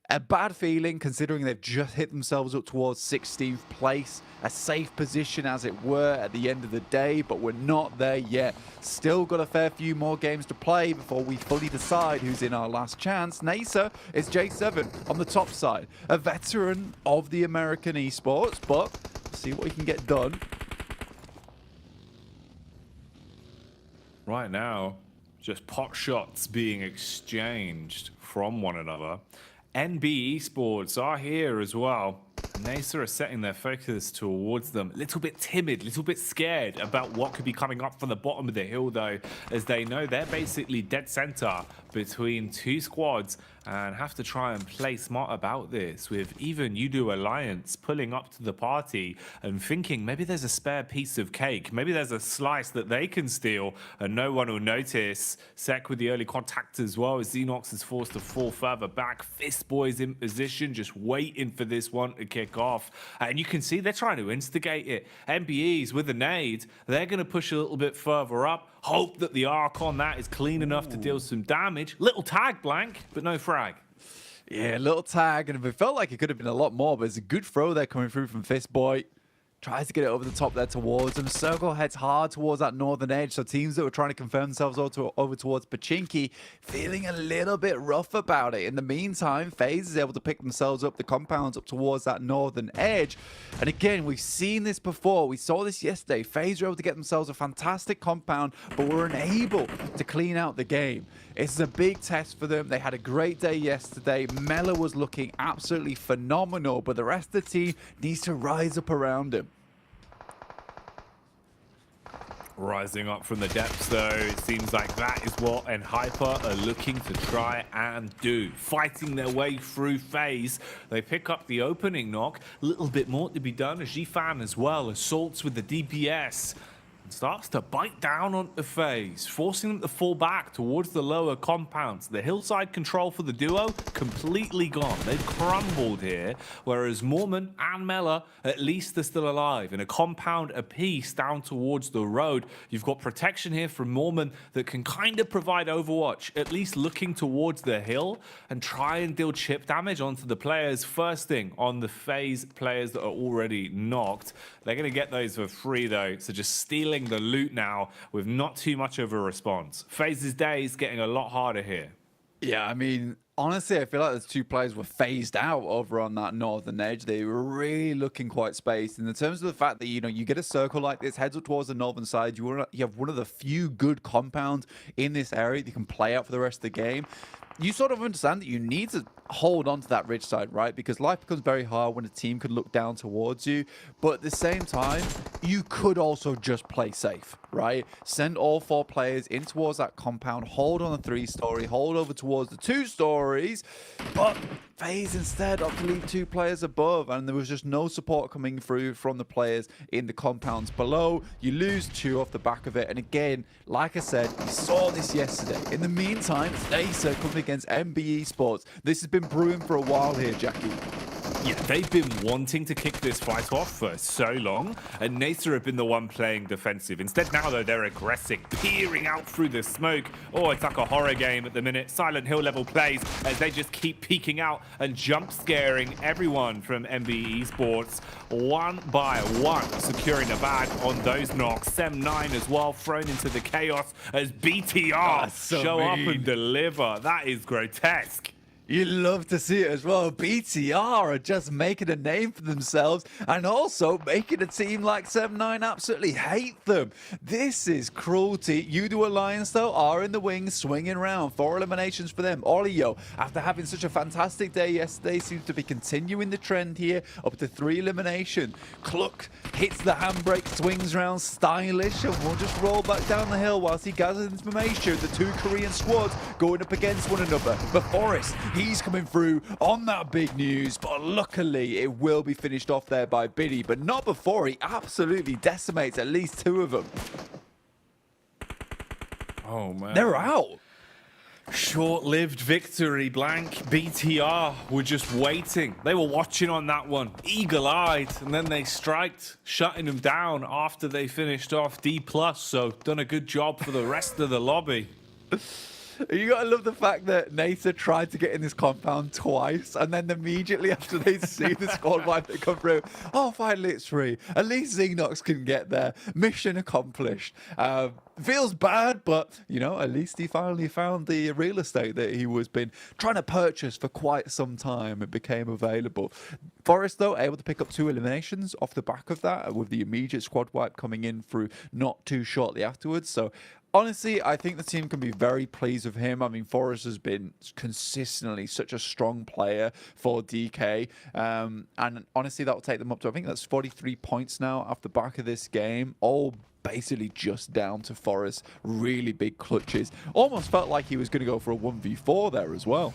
S: A bad feeling considering they've just hit themselves up towards 16th place. A safe position as it were at the end of the day, but we're not there yet. Still got a fair few more games to play before we fully decide who's in our last chance. Nasa is J7 on the top side. A veteran of the American esports, but see what he can get done.
R: Right now, just pot shots being exchanged from one another. NB Esports are here as well. Nasa are setting their focus towards them. A little bit timid, a little bit scared about what could be coming up from the bottom of the hill, though, as they know they're basically dead center between 2 squads and have to try and play smart about this, with even Udo Alliance pulling up to the party and thinking maybe there's a spare piece of cake, maybe there's a slice that they can steal and no one will notice. Sec with the early contact as well, as Xenox is forced to fall further back. Fist Boys in position, just waiting for this one to kick off. And you can see they're trying to instigate it. MBEs with a nade, they're going to push a little bit further up. Hope that the arc on that is clean enough to deal some damage. Little tag, Blank, but no frag.
S: Yeah, little tag, and it felt like it could have been a lot more, but it's a good throw there coming through from Fistboy. Tries to get it over the top there towards him. Circle heads hard towards that northern edge. So teams that were trying to confirm themselves over towards Pachinki feeling a little bit rough about it. In the meantime, FaZe is able to pick themselves up the compounds up towards that northern edge. And again, we've seen this before. We saw this yesterday. FaZe were able to get themselves a fantastic compound, but were unable to clean out the game. It's a big test for them. They had a great day yesterday. Mela was looking absolutely phenomenal, but the rest of the team needs to rise up around him.
R: Rising up from the depths, though, it seems like that is what Enhyper are looking to try and do. Fighting their way through FaZe. They pick up the opening knock. A little bit more to be done. G-Fan as well assaults with the DPS. Starts to bite down on the FaZe, forcing them to fall back towards the lower compounds. The hillside control for the duo, completely gone. They've crumbled here, whereas Mormon and Mela, at least they're still alive. In a compound apiece down towards the road, you've got protection here from Mormon that can kind of provide overwatch, at least looking towards the hill and try and deal chip damage onto the players. First thing on the FaZe players that are already knocked. They're going to get those for free, though, so just stealing the loot now with not too much of a response. FaZe's day is getting a lot harder here.
S: Yeah, I mean, honestly, I feel like the two players were phased out over on that northern edge. They were really looking quite spaced. And in terms of the fact that, you know, you get a circle like this, heads up towards the northern side, you have one of the few good compounds in this area that you can play out for the rest of the game. You sort of understand that you need to hold on to that ridge side, right? Because life becomes very hard when a team can look down towards you. But at the same time, you could also just play safe, right? Send all 4 players in towards that compound, hold on the 3-story, hold over towards the 2 stories. But FaZe instead opted to leave 2 players above, and there was just no support coming through from the players in the compounds below. You lose 2 off the back of it. And again, like I said, we saw this yesterday. In the meantime, Nasa coming against MBE Sports. This has been brewing for a while here, Jackie.
R: Yeah, they've been wanting to kick this fight off for so long, and Nasa have been the one playing defensive. Instead now, though, they're aggressive, peering out through the smoke. Oh, it's like a horror game at the minute. Silent Hill level plays as they just keep peeking out and jump scaring everyone from MBE Sports. One by one, securing a bag on those knocks. Sem9 as well, thrown into the chaos as BTR show up and deliver. That is grotesque.
S: You love to see it as well. BTR are just making a name for themselves and also making a team like Sem9 absolutely hate them. This is cruelty. Udo Alliance, though, are in the wings, swinging around. 4 eliminations for them. Olio, after having such a fantastic day yesterday, seems to be continuing the trend here, up to 3 eliminations. Cluck hits the handbrake, swings around stylish, and will just roll back down the hill whilst he gathers information. The 2 Korean squads going up against one another. But Forest, he's coming through on that big news, but luckily it will be finished off there by Biddy, but not before he absolutely decimates at least 2 of them.
R: Oh, man.
S: They're out.
R: Short-lived victory, Blank. BTR were just waiting. They were watching on that one, eagle-eyed, and then they striked, shutting them down after they finished off D+, so done a good job for the rest of the lobby.
S: You gotta love the fact that Nasa tried to get in this compound twice, and then immediately after they see the squad wipe that come through, oh, finally it's free. At least Xenox can get there. Mission accomplished. Feels bad, but, you know, at least he finally found the real estate that he was been trying to purchase for quite some time. It became available. Forest, though, able to pick up 2 eliminations off the back of that, with the immediate squad wipe coming in through not too shortly afterwards. So, honestly, I think the team can be very pleased with him. I mean, Forrest has been consistently such a strong player for DK. And honestly, that will take them up to, I think that's 43 points now off the back of this game. All basically just down to Forrest. Really big clutches. Almost felt like he was going to go for a 1v4 there as well.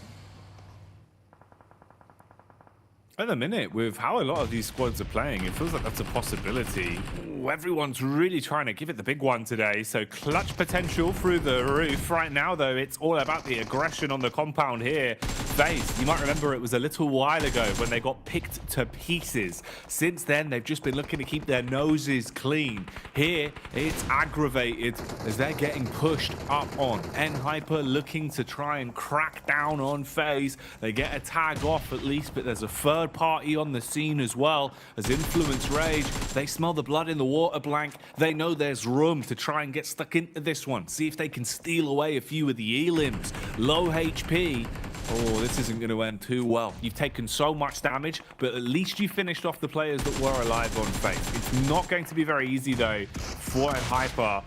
R: At the minute, with how a lot of these squads are playing, it feels like that's a possibility. Ooh, everyone's really trying to give it the big one today, so clutch potential through the roof. Right now, though, it's all about the aggression on the compound here. FaZe. You might remember it was a little while ago when they got picked to pieces. Since then, they've just been looking to keep their noses clean. Here, it's aggravated as they're getting pushed up on. N-Hyper looking to try and crack down on FaZe. They get a tag off at least, but there's a third party on the scene as well. As Influence Rage, they smell the blood in the water, Blank. They know there's room to try and get stuck into this one. See if they can steal away a few of the elims. Low HP. Oh, this isn't going to end too well. You've taken so much damage, but at least you finished off the players that were alive on FaZe. It's not going to be very easy, though, for Hyper.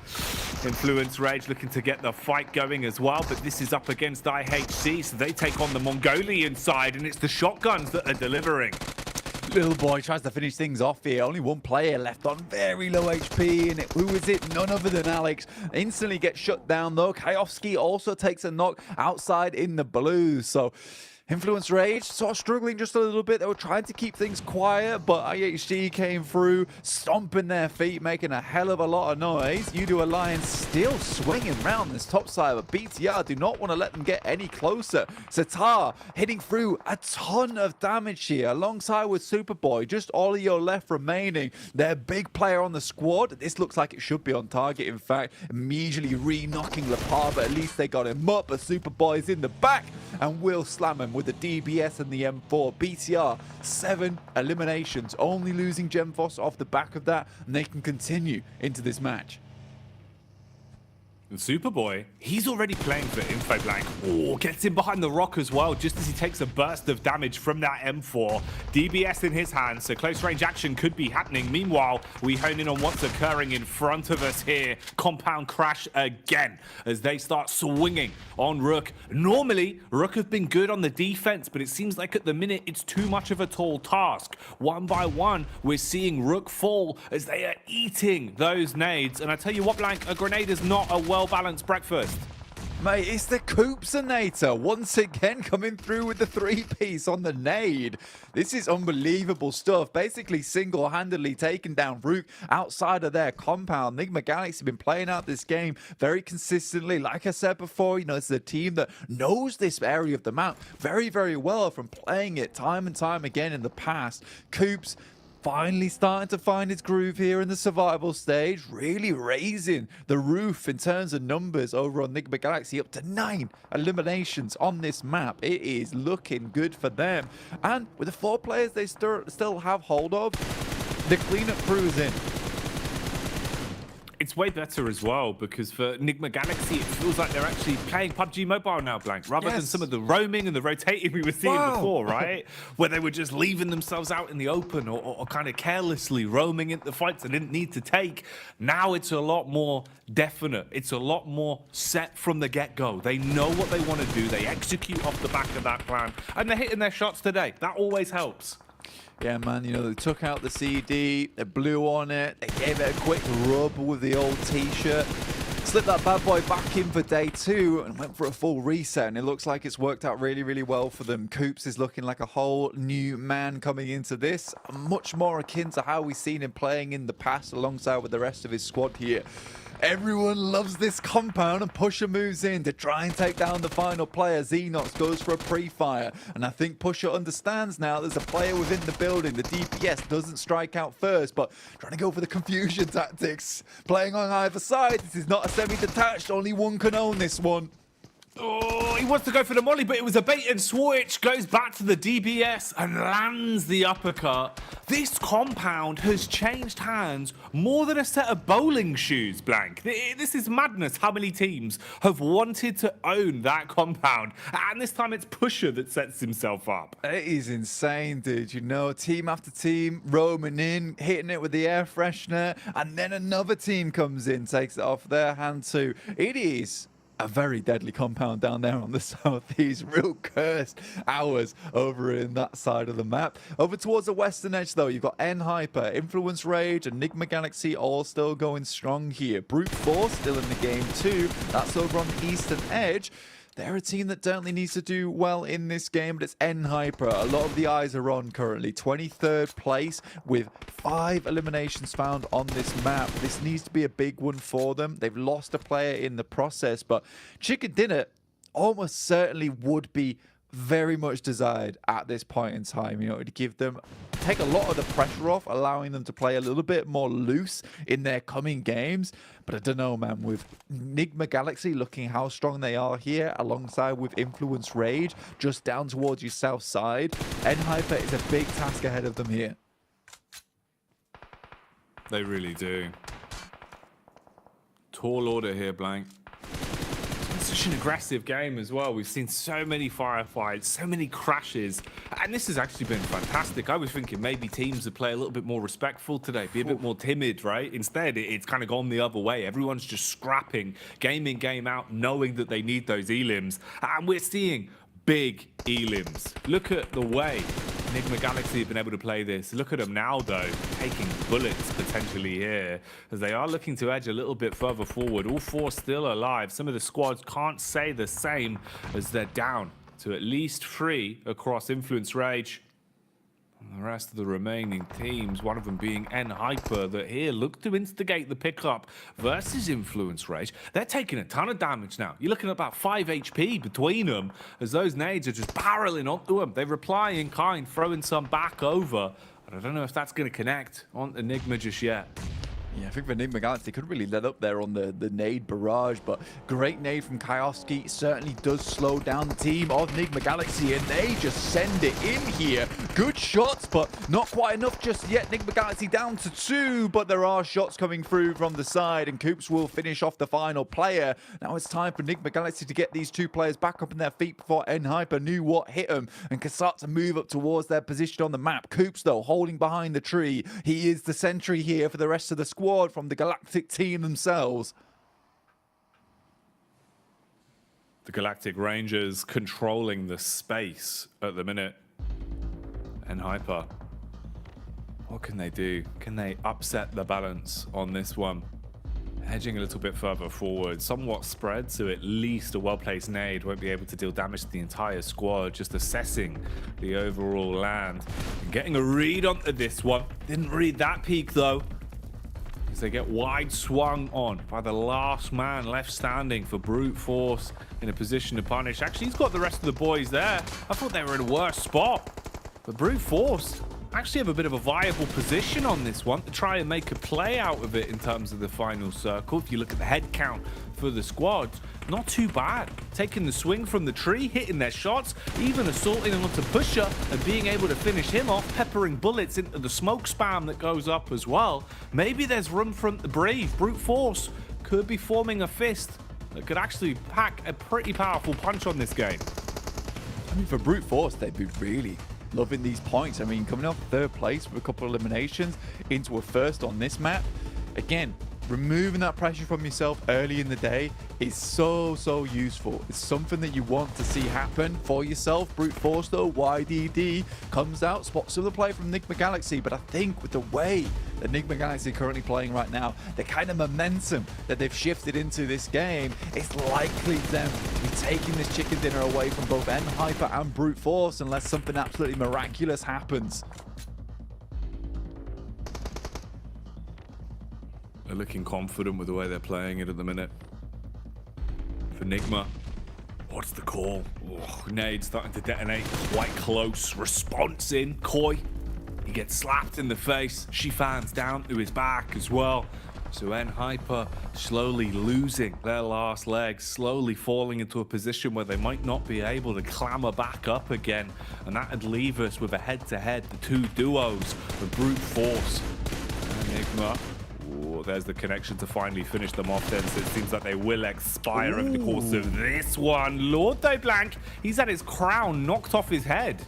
R: Influence Rage looking to get the fight going as well, but this is up against IHC, so they take on the Mongolian side, and it's the shotguns that are delivering.
S: Little boy tries to finish things off here. Only one player left on very low HP. And who is it? None other than Alex. Instantly gets shut down, though. Kayovsky also takes a knock outside in the blue. So Influence Rage sort of struggling just a little bit. They were trying to keep things quiet, but IHC came through, stomping their feet, making a hell of a lot of noise. Udo Alliance still swinging around this top side, but BTR do not want to let them get any closer. Satar hitting through a ton of damage here, alongside with Superboy. Just Olio left remaining. Their big player on the squad. This looks like it should be on target, in fact. Immediately re-knocking Lepar, but at least they got him up. But Superboy's in the back and will slam him with the DBS and the M4. BTR, 7 eliminations, only losing Gemfos off the back of that, and they can continue into this match.
R: And Superboy, he's already playing for Info Blank. Oh, gets him behind the rock as well, just as he takes a burst of damage from that M4. DBS in his hands, so close range action could be happening. Meanwhile, we hone in on what's occurring in front of us here. Compound crash again as they start swinging on Rook. Normally, Rook have been good on the defense, but it seems like at the minute it's too much of a tall task. One by one, we're seeing Rook fall as they are eating those nades. And I tell you what, Blank, a grenade is not a well-balanced breakfast.
S: Mate, it's the Koopsonator once again coming through with the 3-piece on the nade. This is unbelievable stuff. Basically single-handedly taking down Rook outside of their compound. Enigma Galaxy have been playing out this game very consistently. Like I said before, you know, it's a team that knows this area of the map very, very well from playing it time and time again in the past. Koops finally starting to find its groove here in the survival stage, really raising the roof in terms of numbers over on Enigma Galaxy, up to 9 eliminations on this map. It is looking good for them. And with the 4 players they still have hold of, the cleanup crew is in.
R: It's way better as well, because for Enigma Galaxy, it feels like they're actually playing PUBG Mobile now, Blank, rather than some of the roaming and the rotating we were seeing before, right? Where they were just leaving themselves out in the open or kind of carelessly roaming into the fights they didn't need to take. Now it's a lot more definite. It's a lot more set from the get-go. They know what they want to do. They execute off the back of that plan, and they're hitting their shots today. That always helps.
S: Yeah, man, you know, they took out the CD, they blew on it, they gave it a quick rub with the old t-shirt, slipped that bad boy back in for day 2 and went for a full reset, and it looks like it's worked out really, really well for them. Koops is looking like a whole new man coming into this, much more akin to how we've seen him playing in the past alongside with the rest of his squad here. Everyone loves this compound, and Pusher moves in to try and take down the final player. Xenox goes for a pre-fire, and I think Pusher understands now there's a player within the building. The DPS doesn't strike out first, but trying to go for the confusion tactics. Playing on either side. This is not a semi-detached. Only one can own this one.
R: Oh, he wants to go for the molly, but it was a bait and switch. Goes back to the DBS and lands the uppercut. This compound has changed hands more than a set of bowling shoes, Blank. This is madness how many teams have wanted to own that compound. And this time it's Pusher that sets himself up.
S: It is insane, dude. You know, team after team roaming in, hitting it with the air freshener, and then another team comes in, takes it off their hand too. It is a very deadly compound down there on the southeast. Real cursed hours over in that side of the map. Over towards the western edge, though, you've got N-Hyper, Influence Rage, and Enigma Galaxy all still going strong here. Brute Force still in the game too. That's over on the eastern edge. They're a team that definitely needs to do well in this game, but it's N-Hyper. A lot of the eyes are on currently. 23rd place with 5 eliminations found on this map. This needs to be a big one for them. They've lost a player in the process, but Chicken Dinner almost certainly would be very much desired at this point in time, you know, to give them, take a lot of the pressure off, allowing them to play a little bit more loose in their coming games. But I don't know, man, with Nigma Galaxy looking how strong they are here, alongside with Influence Rage, just down towards your south side, Enhyper is a big task ahead of them here.
R: They really do. Tall order here, Blank. It's such an aggressive game as well. We've seen so many firefights, so many crashes, and this has actually been fantastic. I was thinking maybe teams would play a little bit more respectful today, be a bit more timid, right? Instead, it's kind of gone the other way. Everyone's just scrapping, game in, game out, knowing that they need those elims, and we're seeing big elims. Look at the way Nigma Galaxy have been able to play this. Look at them now, though, taking bullets potentially here, as they are looking to edge a little bit further forward. All four still alive. Some of the squads can't say the same, as they're down to at least 3 across Influence Rage. And the rest of the remaining teams, one of them being Enhyper, that here look to instigate the pickup versus Influence Rage. They're taking a ton of damage now. You're looking at about 5 HP between them, as those nades are just barreling onto them. They reply in kind, throwing some back over. But I don't know if that's going to connect on Enigma just yet.
S: Yeah, I think for Nigma Galaxy, they couldn't really let up there on the nade barrage, but great nade from Kaiowski certainly does slow down the team of Nigma Galaxy, and they just send it in here. Good shots, but not quite enough just yet. Nigma Galaxy down to 2, but there are shots coming through from the side, and Coops will finish off the final player. Now it's time for Nigma Galaxy to get these 2 players back up on their feet before Enhyper knew what hit them, and can start to move up towards their position on the map. Coops, though, holding behind the tree. He is the sentry here for the rest of the squad from the Galactic team themselves.
R: The Galactic Rangers controlling the space at the minute. Enhyper, what can they do? Can they upset the balance on this one? Hedging a little bit further forward, somewhat spread, so at least a well-placed nade won't be able to deal damage to the entire squad. Just assessing the overall land and getting a read onto this one. Didn't read that peak though, as they get wide swung on by the last man left standing for Brute Force, in a position to punish. Actually, he's got the rest of the boys there. I thought they were in a worse spot, but Brute Force actually have a bit of a viable position on this one to try and make a play out of it in terms of the final circle. If you look at the head count for the squads, not too bad. Taking the swing from the tree, hitting their shots, even assaulting onto Pusher and being able to finish him off, peppering bullets into the smoke spam that goes up as well. Maybe there's room for them to breathe. Brute Force could be forming a fist that could actually pack a pretty powerful punch on this game.
S: I mean, for Brute Force, they'd be really loving these points. I mean, coming off 3rd place with a couple of eliminations into a 1st on this map. Again, removing that pressure from yourself early in the day is so useful. It's something that you want to see happen for yourself. Brute Force, though, YDD comes out, spots some of the play from Nigma Galaxy, but I think with the way that Nigma Galaxy are currently playing right now, the kind of momentum that they've shifted into this game, it's likely them to be taking this chicken dinner away from both Enhyper and Brute Force unless something absolutely miraculous happens.
R: They're looking confident with the way they're playing it at the minute. For Nigma, what's the call? Oh, nade starting to detonate quite close. Response in. Koi, he gets slapped in the face. She fans down to his back as well. So Enhyper slowly losing their last legs, slowly falling into a position where they might not be able to clamber back up again. And that would leave us with a head-to-head, the 2 duos of Brute Force and Nigma. Ooh, there's the connection to finally finish them off then, so it seems like they will expire over the course of this one. Lord though, Blank, he's had his crown knocked off his head.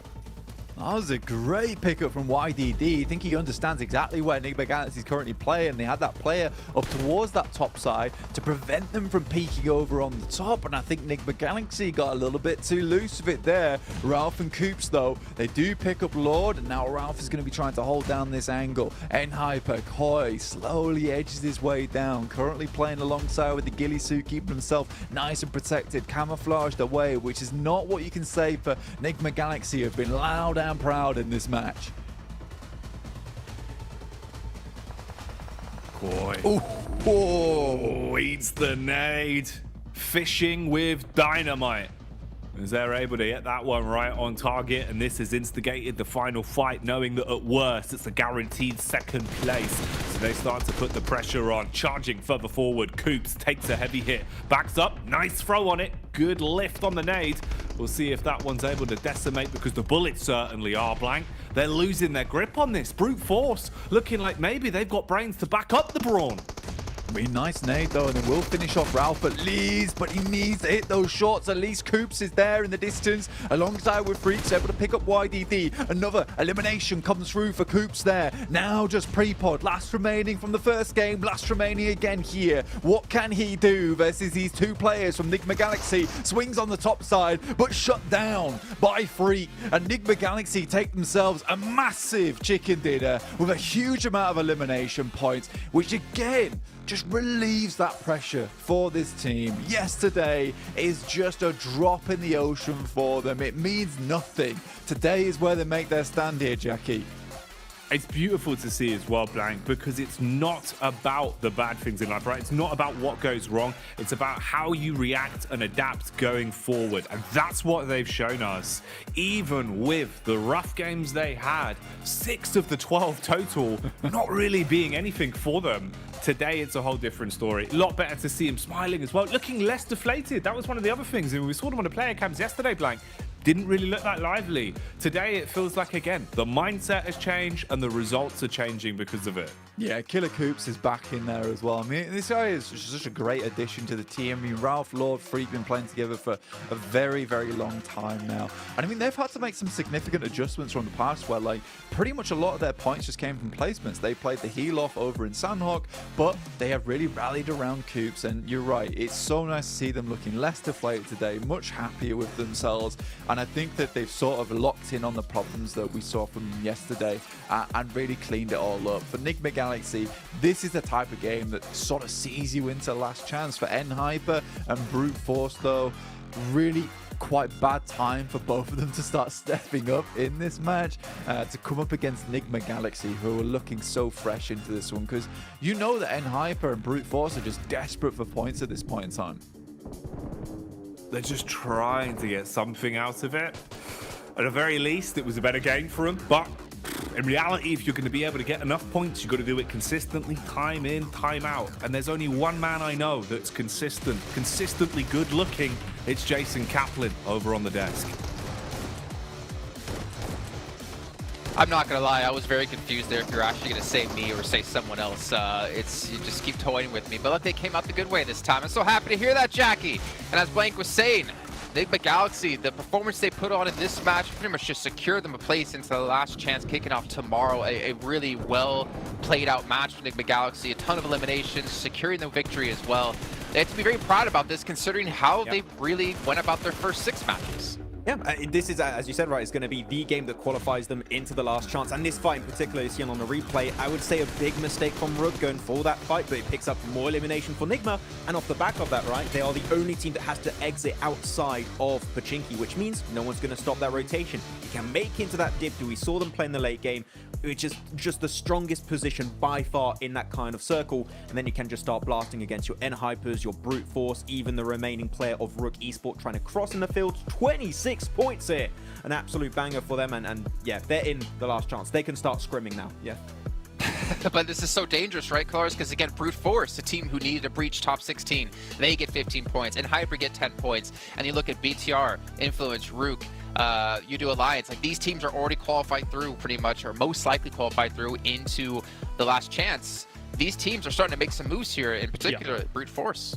S: That was a great pickup from YDD. I think he understands exactly where Nigma Galaxy is currently playing. They had that player up towards that top side to prevent them from peeking over on the top. And I think Nigma Galaxy got a little bit too loose with it there. Ralph and Coops, though, they do pick up Lord. And now Ralph is going to be trying to hold down this angle. Enhyper, Koi slowly edges his way down. Currently playing alongside with the ghillie suit, keeping himself nice and protected. Camouflaged away, which is not what you can say for Nigma Galaxy, who have been loud and proud in this match.
R: Koi. Oh, eats the nade. Fishing with dynamite. as they're able to get that one right on target, and this has instigated the final fight, knowing that at worst it's a guaranteed second place. So they start to put the pressure on, charging further forward. Coops takes a heavy hit, backs up, nice throw on it, good lift on the nade. We'll see if that one's able to decimate, because the bullets certainly are blank. They're losing their grip on this. Brute Force looking like maybe they've got brains to back up the Brawn.
S: Really nice nade though, and it will finish off Ralph at least, but he needs to hit those shots. At least Coops is there in the distance alongside with Freaks, able to pick up YDD. Another elimination comes through for Coops there. Now just pre-pod, last remaining from the first game, last remaining again here. What can he do versus these two players from Nigma Galaxy? Swings on the top side, but shut down by Freak. And Nigma Galaxy take themselves a massive chicken dinner with a huge amount of elimination points, which again, just relieves that pressure for this team. Yesterday is just a drop in the ocean for them. It means nothing. Today is where they make their stand here, Jackie.
R: It's beautiful to see as well, Blank, because it's not about the bad things in life, right? It's not about what goes wrong. It's about how you react and adapt going forward. And that's what they've shown us. Even with the rough games they had, 6 of the 12 total, not really being anything for them. Today, it's a whole different story. A lot better to see him smiling as well, looking less deflated. That was one of the other things. We saw them on the player cams yesterday, Blank. Didn't really look that lively. Today, it feels like, again, the mindset has changed and the results are changing because of it.
S: Yeah, Killer Coops is back in there as well. I mean, this guy is such a great addition to the team. I mean, Ralph, Lord, Freak been playing together for a very, very long time now. And I mean, they've had to make some significant adjustments from the past where, like, pretty much a lot of their points just came from placements. They played the heal off over in Sandhawk, but they have really rallied around Coops. And you're right, it's so nice to see them looking less deflated today, much happier with themselves. And I think that they've sort of locked in on the problems that we saw from them yesterday and really cleaned it all up. For Nigma Galaxy, this is the type of game that sort of sees you into last chance. For N-Hyper and Brute Force, though, really quite bad time for both of them to start stepping up in this match to come up against Nigma Galaxy, who are looking so fresh into this one, because you know that N-Hyper and Brute Force are just desperate for points at this point in time.
R: They're just trying to get something out of it. At the very least, it was a better game for them, but in reality, if you're going to be able to get enough points, you've got to do it consistently, time in, time out. And there's only one man I know that's consistently good looking. It's Jason Kaplan over on the desk.
A: I'm not gonna lie, I was very confused there if you're actually gonna say me or say someone else. You just keep toying with me, but look, they came out the good way this time. I'm so happy to hear that, Jackie. And as Blank was saying, Nigma Galaxy, the performance they put on in this match pretty much just secured them a place into the last chance, kicking off tomorrow. A really well played out match for Nigma Galaxy, a ton of eliminations, securing the victory as well. They have to be very proud about this, considering how they really went about their first 6 matches.
T: Yeah, this is, as you said, right, it's going to be the game that qualifies them into the last chance. And this fight in particular is seen on the replay. I would say a big mistake from Rook going for that fight, but it picks up more elimination for Nigma. And off the back of that, right, they are the only team that has to exit outside of Pachinki, which means no one's going to stop that rotation. You can make into that dip. We saw them play in the late game, which is just the strongest position by far in that kind of circle. And then you can just start blasting against your N-Hypers, your Brute Force, even the remaining player of Rook Esport trying to cross in the field. 26 points here. An absolute banger for them. And yeah, they're in the last chance. They can start scrimming now. Yeah.
A: But this is so dangerous, right, Colors? Because again, Brute Force, a team who needed to breach top 16, they get 15 points, and Hyper get 10 points. And you look at BTR, Influence, Rook, U2 Alliance, like these teams are already qualified through pretty much, or most likely qualified through into the last chance. These teams are starting to make some moves here, in particular Brute Force.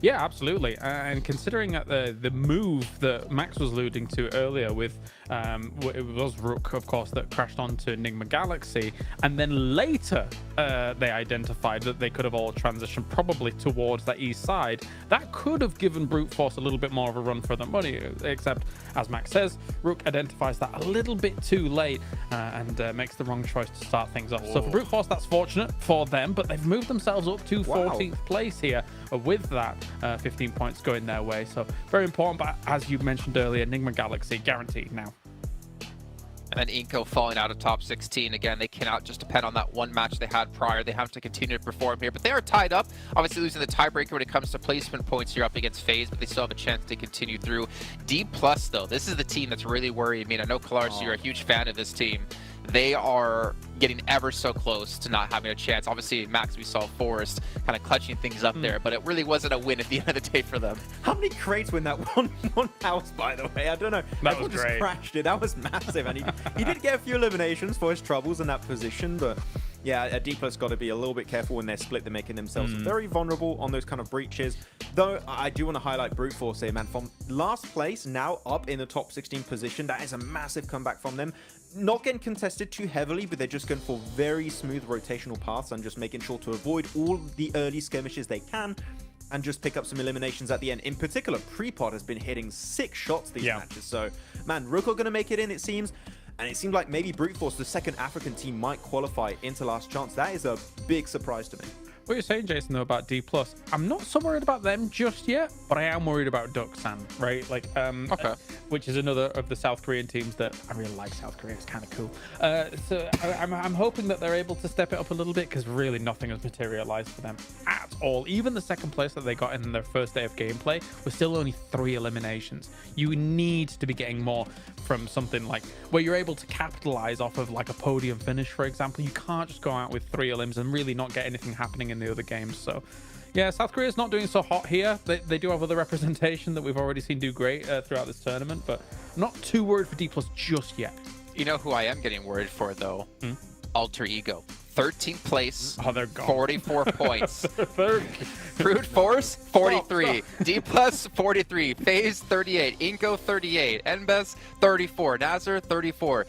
P: Yeah, absolutely. And considering the move that Max was alluding to earlier with, it was Rook, of course, that crashed onto Nigma Galaxy, and then later they identified that they could have all transitioned probably towards that east side. That could have given Brute Force a little bit more of a run for their money, except, as Max says, Rook identifies that a little bit too late and makes the wrong choice to start things off. So for Brute Force, that's fortunate for them, but they've moved themselves up to 14th place here with that 15 points going their way. So very important, but as you mentioned earlier, Nigma Galaxy guaranteed now.
A: And then Inco falling out of top 16. Again, they cannot just depend on that one match they had prior. They have to continue to perform here. But they are tied up. Obviously losing the tiebreaker when it comes to placement points here up against FaZe, but they still have a chance to continue through. D+, though, this is the team that's really worrying me. And I know, Kalaris, you're a huge fan of this team. They are getting ever so close to not having a chance. Obviously, Max, we saw Forrest kind of clutching things up there, but it really wasn't a win at the end of the day for them.
T: How many crates were in that one house, by the way? I don't know.
P: That was
T: just
P: great.
T: Crashed it. That was massive. And he did get a few eliminations for his troubles in that position, but yeah, D+ got to be a little bit careful when they're split. They're making themselves very vulnerable on those kind of breaches. Though, I do want to highlight Brute Force here, man. From last place, now up in the top 16 position. That is a massive comeback from them. Not getting contested too heavily, but they're just going for very smooth rotational paths and just making sure to avoid all the early skirmishes they can and just pick up some eliminations at the end. In particular, Prepod has been hitting 6 shots these matches. So, man, Rook are going to make it in, it seems. And it seemed like maybe Brute Force, the second African team, might qualify into last chance. That is a big surprise to me.
P: What you're saying, Jason, though, about D+, I'm not so worried about them just yet, but I am worried about Doksan, right? Like, which is another of the South Korean teams that I really like. South Korea, it's kind of cool. So I'm hoping that they're able to step it up a little bit, because really nothing has materialized for them at all. Even the second place that they got in their first day of gameplay was still only 3 eliminations. You need to be getting more from something like where you're able to capitalize off of like a podium finish, for example. You can't just go out with 3 elims and really not get anything happening in the other games. So yeah, South Korea's not doing so hot here. They do have other representation that we've already seen do great throughout this tournament, but I'm not too worried for D+ just yet.
A: You know who I am getting worried for, though? Alter Ego. 13th place,
P: oh, they're gone.
A: 44 points. Brute Force, 43. D+, 43. FaZe, 38. Inco, 38. Enbes, 34. Nazar, 34.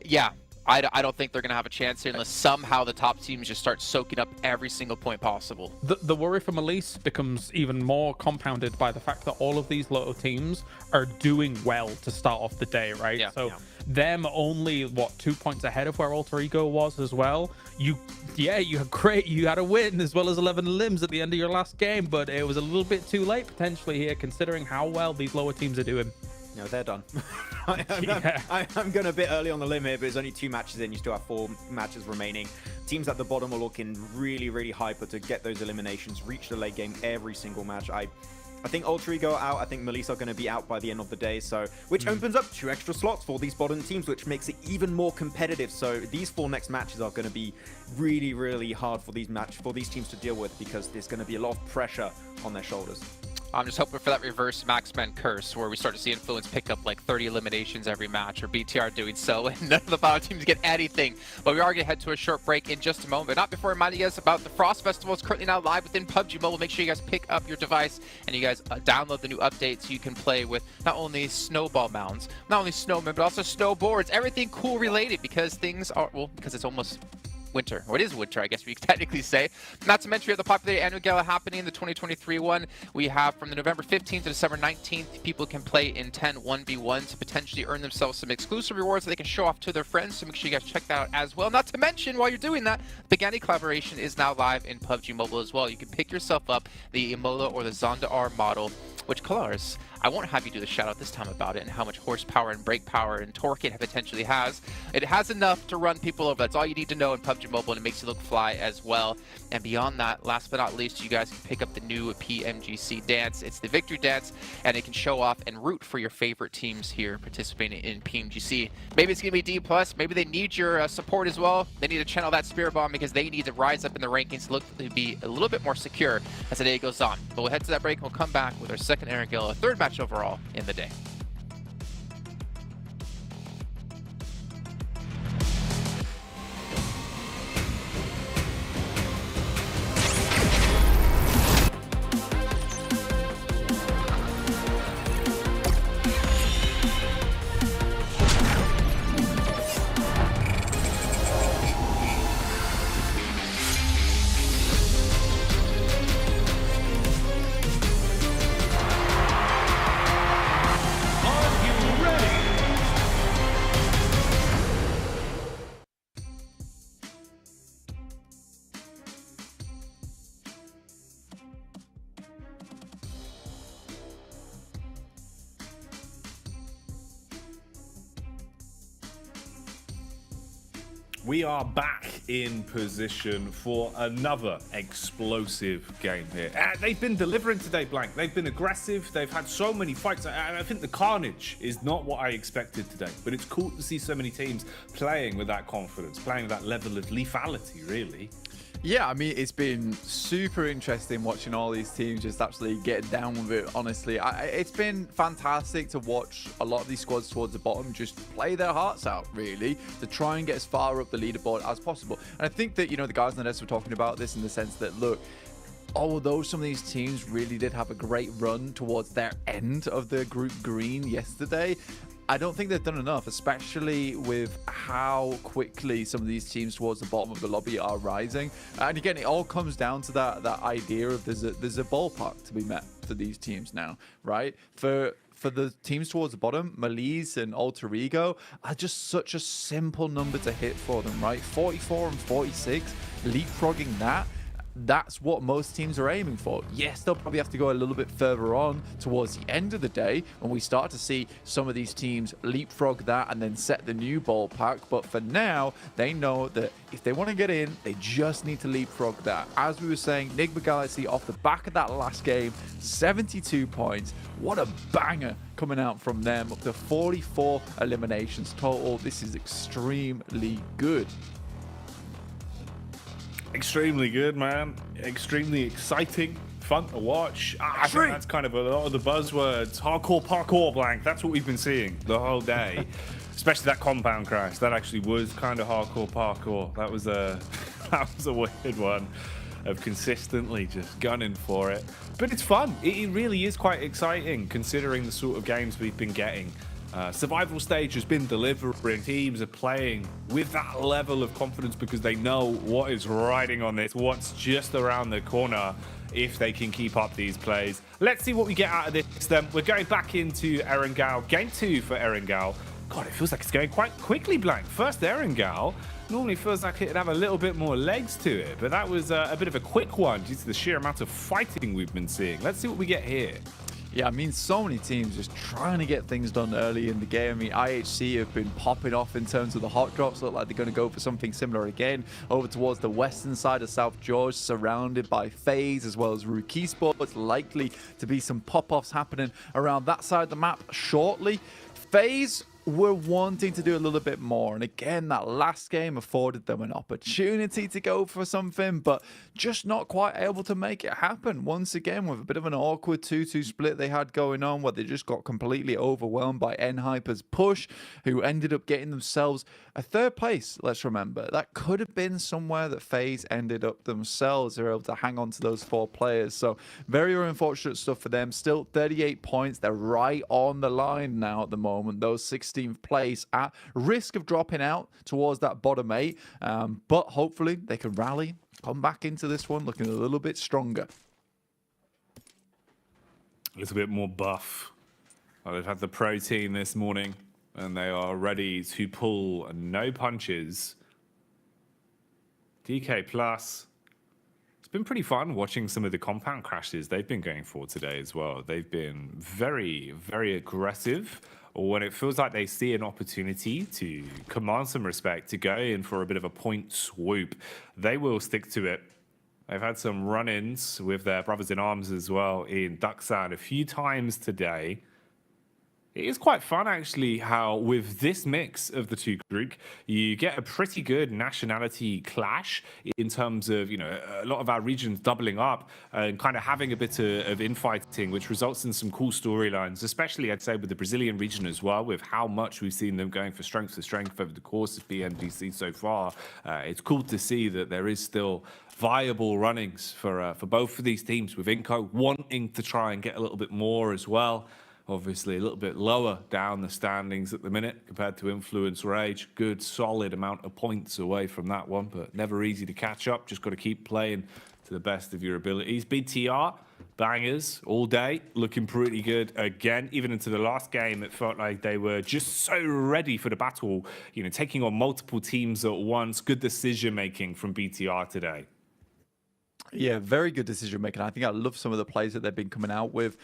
A: Yeah, I don't think they're going to have a chance here unless somehow the top teams just start soaking up every single point possible.
P: The worry for Melise becomes even more compounded by the fact that all of these little teams are doing well to start off the day, right?
A: Yeah,
P: so them only, 2 points ahead of where Alter Ego was as well. You had great. You had a win as well as 11 limbs at the end of your last game, but it was a little bit too late potentially here considering how well these lower teams are doing.
T: No, they're done. I'm going a bit early on the limb here, but there's only 2 matches in. You still have 4 matches remaining. Teams at the bottom are looking really, really hyper to get those eliminations, reach the late game every single match. I think Alter Ego out. I think Melise are going to be out by the end of the day, so which opens up 2 extra slots for these bottom teams, which makes it even more competitive. So these 4 next matches are going to be really, really hard for these teams to deal with, because there's going to be a lot of pressure on their shoulders.
A: I'm just hoping for that reverse Maxman curse where we start to see Influence pick up like 30 eliminations every match, or BTR doing so, and none of the bottom teams get anything. But we are going to head to a short break in just a moment, but not before reminding you guys about the Frost Festival. It's currently now live within PUBG Mobile. Make sure you guys pick up your device and you guys download the new updates so you can play with not only snowball mounds, not only snowmen, but also snowboards, everything cool related, because things are, well, because it's almost winter, or it is winter, I guess we could technically say. Not to mention we have the Popularity Annual Gala happening, the 2023 one. We have from the November 15th to December 19th, people can play in 10 1v1 to potentially earn themselves some exclusive rewards that they can show off to their friends, so make sure you guys check that out as well. Not to mention, while you're doing that, the Gani collaboration is now live in PUBG Mobile as well. You can pick yourself up the Imola or the Zonda R model, which Kalaris, I won't have you do the shout out this time about it and how much horsepower and brake power and torque it potentially has. It has enough to run people over. That's all you need to know in PUBG Mobile, and it makes you look fly as well. And beyond that, last but not least, you guys can pick up the new PMGC dance. It's the victory dance, and it can show off and root for your favorite teams here participating in PMGC. Maybe it's going to be D+, maybe they need your support as well. They need to channel that Spirit Bomb because they need to rise up in the rankings to look to be a little bit more secure as the day goes on. But we'll head to that break and we'll come back with our second Aaron Gala, third match overall in the day.
R: We are back in position for another explosive game here. They've been delivering today, Blank. They've been aggressive. They've had so many fights. And I think the carnage is not what I expected today. But it's cool to see so many teams playing with that confidence, playing with that level of lethality, really.
S: Yeah, I mean, it's been super interesting watching all these teams just absolutely get down with it, honestly. It's been fantastic to watch a lot of these squads towards the bottom just play their hearts out, really, to try and get as far up the leaderboard as possible. And I think that, you know, the guys in the desk were talking about this in the sense that, look, although some of these teams really did have a great run towards their end of the group green yesterday, I don't think they've done enough, especially with how quickly some of these teams towards the bottom of the lobby are rising. And again, it all comes down to that idea of there's a ballpark to be met for these teams now, right? For the teams towards the bottom, Malise and Alter Ego are just such a simple number to hit for them, right? 44 and 46, leapfrogging that. That's what most teams are aiming for. Yes, they'll probably have to go a little bit further on towards the end of the day when we start to see some of these teams leapfrog that and then set the new ballpark. But for now, they know that if they want to get in, they just need to leapfrog that. As we were saying, Nigma Galaxy off the back of that last game, 72 points. What a banger coming out from them, up to 44 eliminations total. This is extremely good.
R: Extremely good, man. Extremely exciting. Fun to watch. I think that's kind of a lot of the buzzwords. Hardcore parkour, Blank. That's what we've been seeing the whole day. Especially that compound crash. That actually was kind of hardcore parkour. That was a weird one of consistently just gunning for it. But it's fun. It really is quite exciting considering the sort of games we've been getting. Survival stage has been delivering. Teams are playing with that level of confidence because they know what is riding on this, what's just around the corner if they can keep up these plays. Let's see what we get out of this then. We're going back into Erangel. Game 2 for Erangel. God, it feels like it's going quite quickly, Blank. First Erangel. Normally feels like it'd have a little bit more legs to it, but that was a bit of a quick one due to the sheer amount of fighting we've been seeing. Let's see what we get here.
S: Yeah, I mean, so many teams just trying to get things done early in the game. I mean, IHC have been popping off in terms of the hot drops. Look like they're going to go for something similar again over towards the western side of South George, surrounded by FaZe as well as Rook Esports. Likely to be some pop-offs happening around that side of the map shortly. FaZe were wanting to do a little bit more, and again, that last game afforded them an opportunity to go for something, but just not quite able to make it happen. Once again, with a bit of an awkward 2-2 split they had going on, where they just got completely overwhelmed by N-Hyper's push, who ended up getting themselves a third place. Let's remember, that could have been somewhere that FaZe ended up themselves. They were able to hang on to those 4 players, so very unfortunate stuff for them. Still 38 points. They're right on the line now at the moment. Those 16th place at risk of dropping out towards that bottom 8, but hopefully they can rally, come back into this one looking a little bit stronger.
R: A little bit more buff. Well, they've had the protein this morning and they are ready to pull no punches. DK Plus. It's been pretty fun watching some of the compound crashes they've been going for today as well. They've been very, very aggressive. Or when it feels like they see an opportunity to command some respect, to go in for a bit of a point swoop, they will stick to it. They've had some run-ins with their brothers in arms as well in Ducksand a few times today. It is quite fun, actually, how with this mix of the two groups, you get a pretty good nationality clash in terms of, you know, a lot of our regions doubling up and kind of having a bit of infighting, which results in some cool storylines, especially, I'd say, with the Brazilian region as well, with how much we've seen them going for strength over the course of PMGC so far. It's cool to see that there is still viable runnings for both of these teams, with Inco wanting to try and get a little bit more as well. Obviously a little bit lower down the standings at the minute compared to Influence Rage. Good solid amount of points away from that one, but never easy to catch up. Just got to keep playing to the best of your abilities. BTR, bangers all day, looking pretty good again. Even into the last game, it felt like they were just so ready for the battle, you know, taking on multiple teams at once. Good decision making from BTR today.
S: Yeah, very good decision making. I think I love some of the plays that they've been coming out with.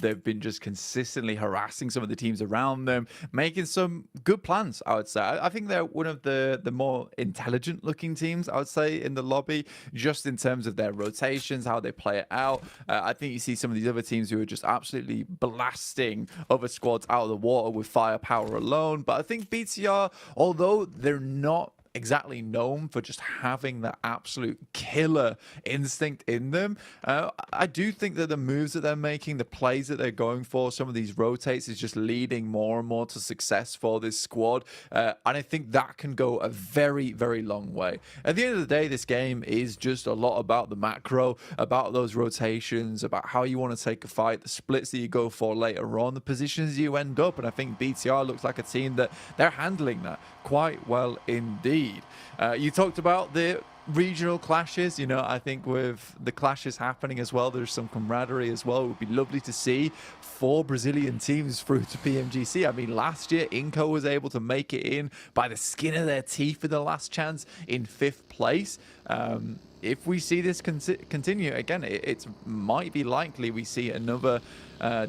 S: They've been just consistently harassing some of the teams around them, making some good plans, I would say. I think they're one of the more intelligent looking teams, I would say, in the lobby, just in terms of their rotations, how they play it out. I think you see some of these other teams who are just absolutely blasting other squads out of the water with firepower alone. But I think BTR, although they're not exactly known for just having that absolute killer instinct in them, I do think that the moves that they're making, the plays that they're going for, some of these rotates is just leading more and more to success for this squad, and I think that can go a very, very long way. At the end of the day, this game is just a lot about the macro, about those rotations, about how you want to take a fight, the splits that you go for later on, the positions you end up, and I think BTR looks like a team that they're handling that quite well indeed. You talked about the regional clashes. You know, I think with the clashes happening as well, there's some camaraderie as well. It would be lovely to see 4 Brazilian teams through to PMGC. I mean, last year, Inco was able to make it in by the skin of their teeth in the last chance in 5th place. If we see this continue, again, it might be likely we see another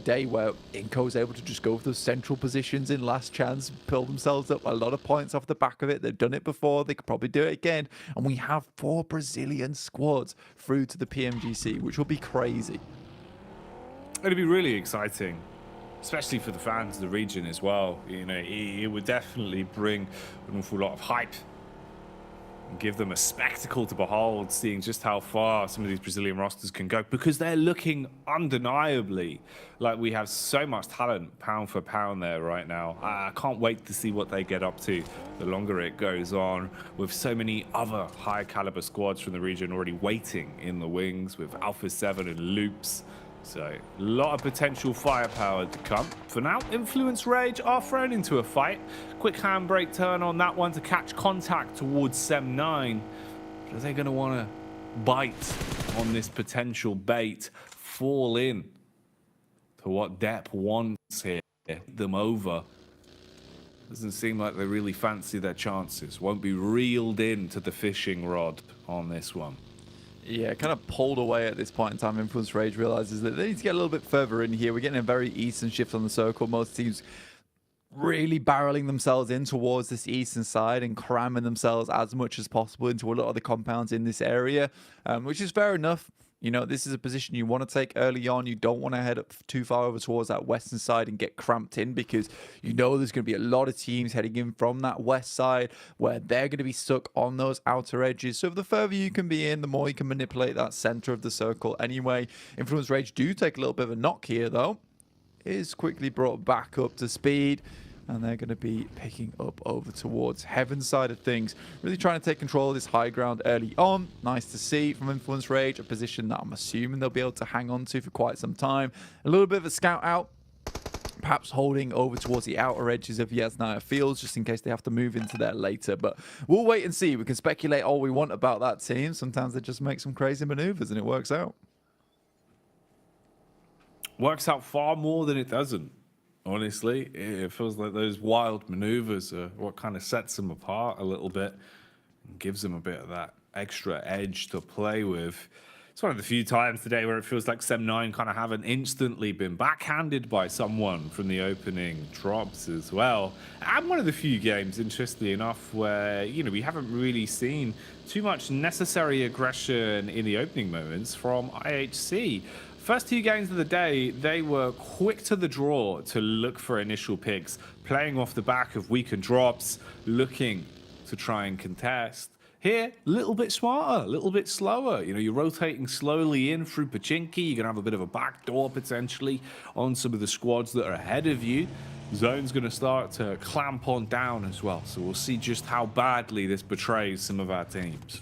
S: day where Inco is able to just go for those central positions in last chance, pull themselves up a lot of points off the back of it. They've done it before. They could probably do it again. And we have 4 Brazilian squads through to the PMGC, which will be crazy.
R: It'll be really exciting, especially for the fans of the region as well. You know, it would definitely bring an awful lot of hype and give them a spectacle to behold, seeing just how far some of these Brazilian rosters can go, because they're looking undeniably like we have so much talent pound for pound there right now. I can't wait to see what they get up to the longer it goes on, with so many other high caliber squads from the region already waiting in the wings with Alpha 7 and Loops. So, a lot of potential firepower to come. For now, Influence Rage are thrown into a fight. Quick handbrake turn on that one to catch contact towards Sem9. But are they going to want to bite on this potential bait, fall in to what Depp wants here, them over? Doesn't seem like they really fancy their chances. Won't be reeled in to the fishing rod on this one.
S: Yeah, kind of pulled away at this point in time. Influence Rage realizes that they need to get a little bit further in here. We're getting a very eastern shift on the circle. Most teams really barreling themselves in towards this eastern side and cramming themselves as much as possible into a lot of the compounds in this area, which is fair enough. You know, this is a position you want to take early on. You don't want to head up too far over towards that western side and get cramped in, because you know there's going to be a lot of teams heading in from that west side where they're going to be stuck on those outer edges. So the further you can be in, the more you can manipulate that center of the circle anyway. Influence Rage do take a little bit of a knock here, though. Is quickly brought back up to speed. And they're going to be picking up over towards Heaven's side of things. Really trying to take control of this high ground early on. Nice to see from Influence Rage, a position that I'm assuming they'll be able to hang on to for quite some time. A little bit of a scout out, perhaps holding over towards the outer edges of Yasnaya Fields, just in case they have to move into there later. But we'll wait and see. We can speculate all we want about that team. Sometimes they just make some crazy maneuvers and it works out.
R: Works out far more than it doesn't. Honestly, it feels like those wild maneuvers are what kind of sets them apart a little bit and gives them a bit of that extra edge to play with. It's one of the few times today where it feels like Sem9 kind of haven't instantly been backhanded by someone from the opening drops as well. And one of the few games, interestingly enough, where, you know, we haven't really seen too much necessary aggression in the opening moments from IHC. First 2 games of the day, they were quick to the draw to look for initial picks, playing off the back of weakened drops, looking to try and contest. Here, a little bit smarter, a little bit slower. You know, you're rotating slowly in through Pachinki. You're going to have a bit of a backdoor potentially on some of the squads that are ahead of you. Zone's going to start to clamp on down as well. So we'll see just how badly this betrays some of our teams.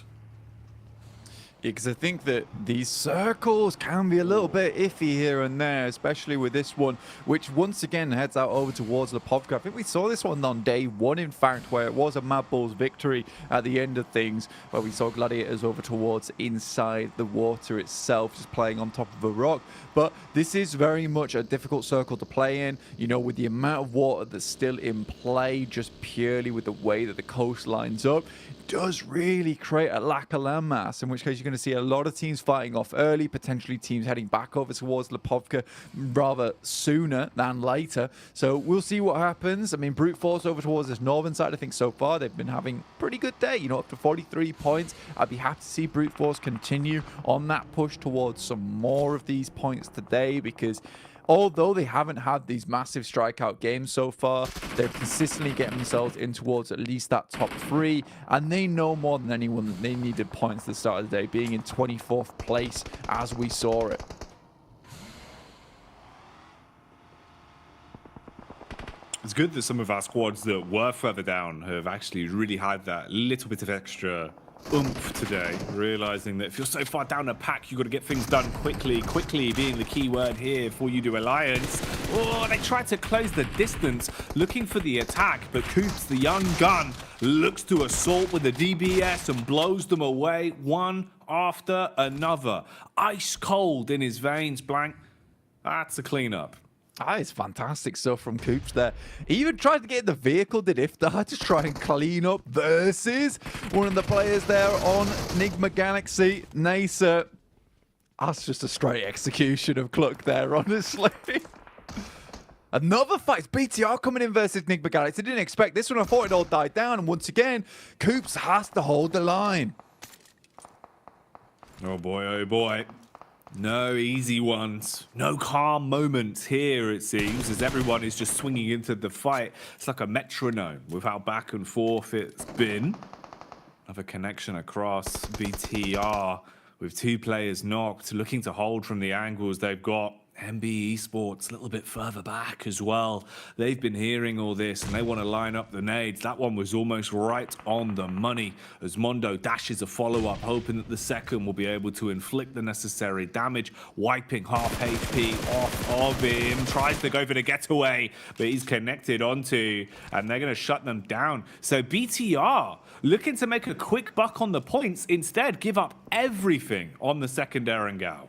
S: Yeah, because I think that these circles can be a little bit iffy here and there, especially with this one, which once again heads out over towards Lipovka. I think we saw this one on day 1, in fact, where it was a Mad Bulls victory at the end of things, where we saw Gladiators over towards inside the water itself, just playing on top of a rock. But this is very much a difficult circle to play in, you know, with the amount of water that's still in play, just purely with the way that the coast lines up. Does really create a lack of landmass, in which case you're going to to see a lot of teams fighting off early, potentially teams heading back over towards Lipovka rather sooner than later. So we'll see what happens. I mean, Brute Force over towards this northern side, I think so far they've been having a pretty good day, you know, up to 43 points. I'd be happy to see Brute Force continue on that push towards some more of these points today, because although they haven't had these massive strikeout games so far, they're consistently getting themselves in towards at least that top 3, and they know more than anyone that they needed points at the start of the day, being in 24th place as we saw it.
R: It's good that some of our squads that were further down have actually really had that little bit of extra oomph today, realizing that if you're so far down a pack, you've got to get things done quickly. Quickly being the key word here for you to Alliance. Oh, they tried to close the distance, looking for the attack, but Coops, the young gun, looks to assault with the DBS and blows them away one after another. Ice cold in his veins, Blank. That's a cleanup.
S: Ah, it's fantastic stuff from Coops there. He even tried to get in the vehicle, did Iftar, to try and clean up versus one of the players there on Enigma Galaxy, Nasa. That's just a straight execution of Cluck there, honestly. Another fight. It's BTR coming in versus Enigma Galaxy. I didn't expect this one. I thought it all died down. And once again, Coops has to hold the line.
R: Oh boy, oh boy. No easy ones. No calm moments here, it seems, as everyone is just swinging into the fight. It's like a metronome with how back and forth it's been. Another connection across BTR with 2 players knocked, looking to hold from the angles they've got. MB Esports a little bit further back as well. They've been hearing all this and they want to line up the nades. That one was almost right on the money as Mondo dashes a follow-up, hoping that the second will be able to inflict the necessary damage, wiping half HP off of him. Tries to go for the getaway, but he's connected onto, and they're going to shut them down. So BTR looking to make a quick buck on the points, instead give up everything on the second Erangel.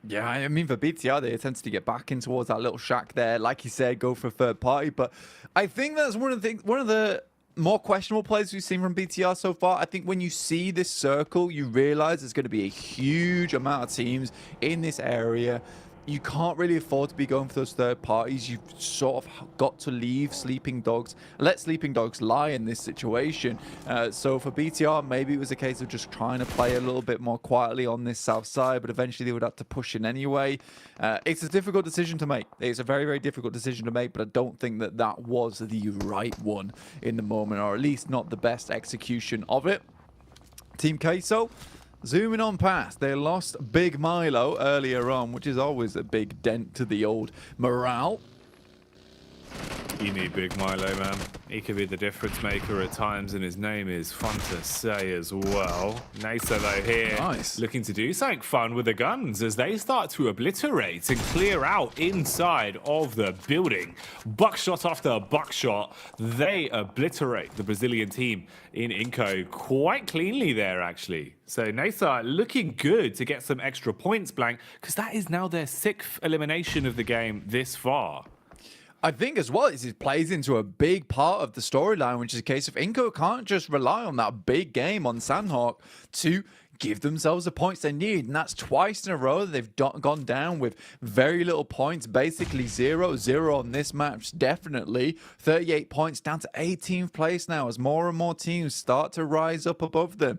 S: Yeah, I mean, for BTR, they attempted to get back in towards that little shack there. Like you said, go for a third party. But I think that's one of the more questionable plays we've seen from BTR so far. I think when you see this circle, you realize there's going to be a huge amount of teams in this area. You can't really afford to be going for those third parties. You've sort of got to leave Sleeping Dogs, let Sleeping Dogs lie in this situation. So for BTR, maybe it was a case of just trying to play a little bit more quietly on this south side, but eventually they would have to push in anyway. It's a difficult decision to make. It's a very, very difficult decision to make, but I don't think that that was the right one in the moment, or at least not the best execution of it. Team Queso, zooming on past, they lost Big Milo earlier on, which is always a big dent to the old morale.
R: You need Big Milo, man. He could be the difference maker at times, and his name is fun to say as well. Nasa, though, here, looking to do something fun with the guns as they start to obliterate and clear out inside of the building. Buckshot after buckshot, they obliterate the Brazilian team in Inco quite cleanly there, actually. So Nasa looking good to get some extra points, Blank, because that is now their 6th elimination of the game this far.
S: I think as well, it plays into a big part of the storyline, which is a case of Inco can't just rely on that big game on Sandhawk to give themselves the points they need. And that's twice in a row that they've gone down with very little points, basically 0-0 on this match, definitely. 38 points down to 18th place now as more and more teams start to rise up above them.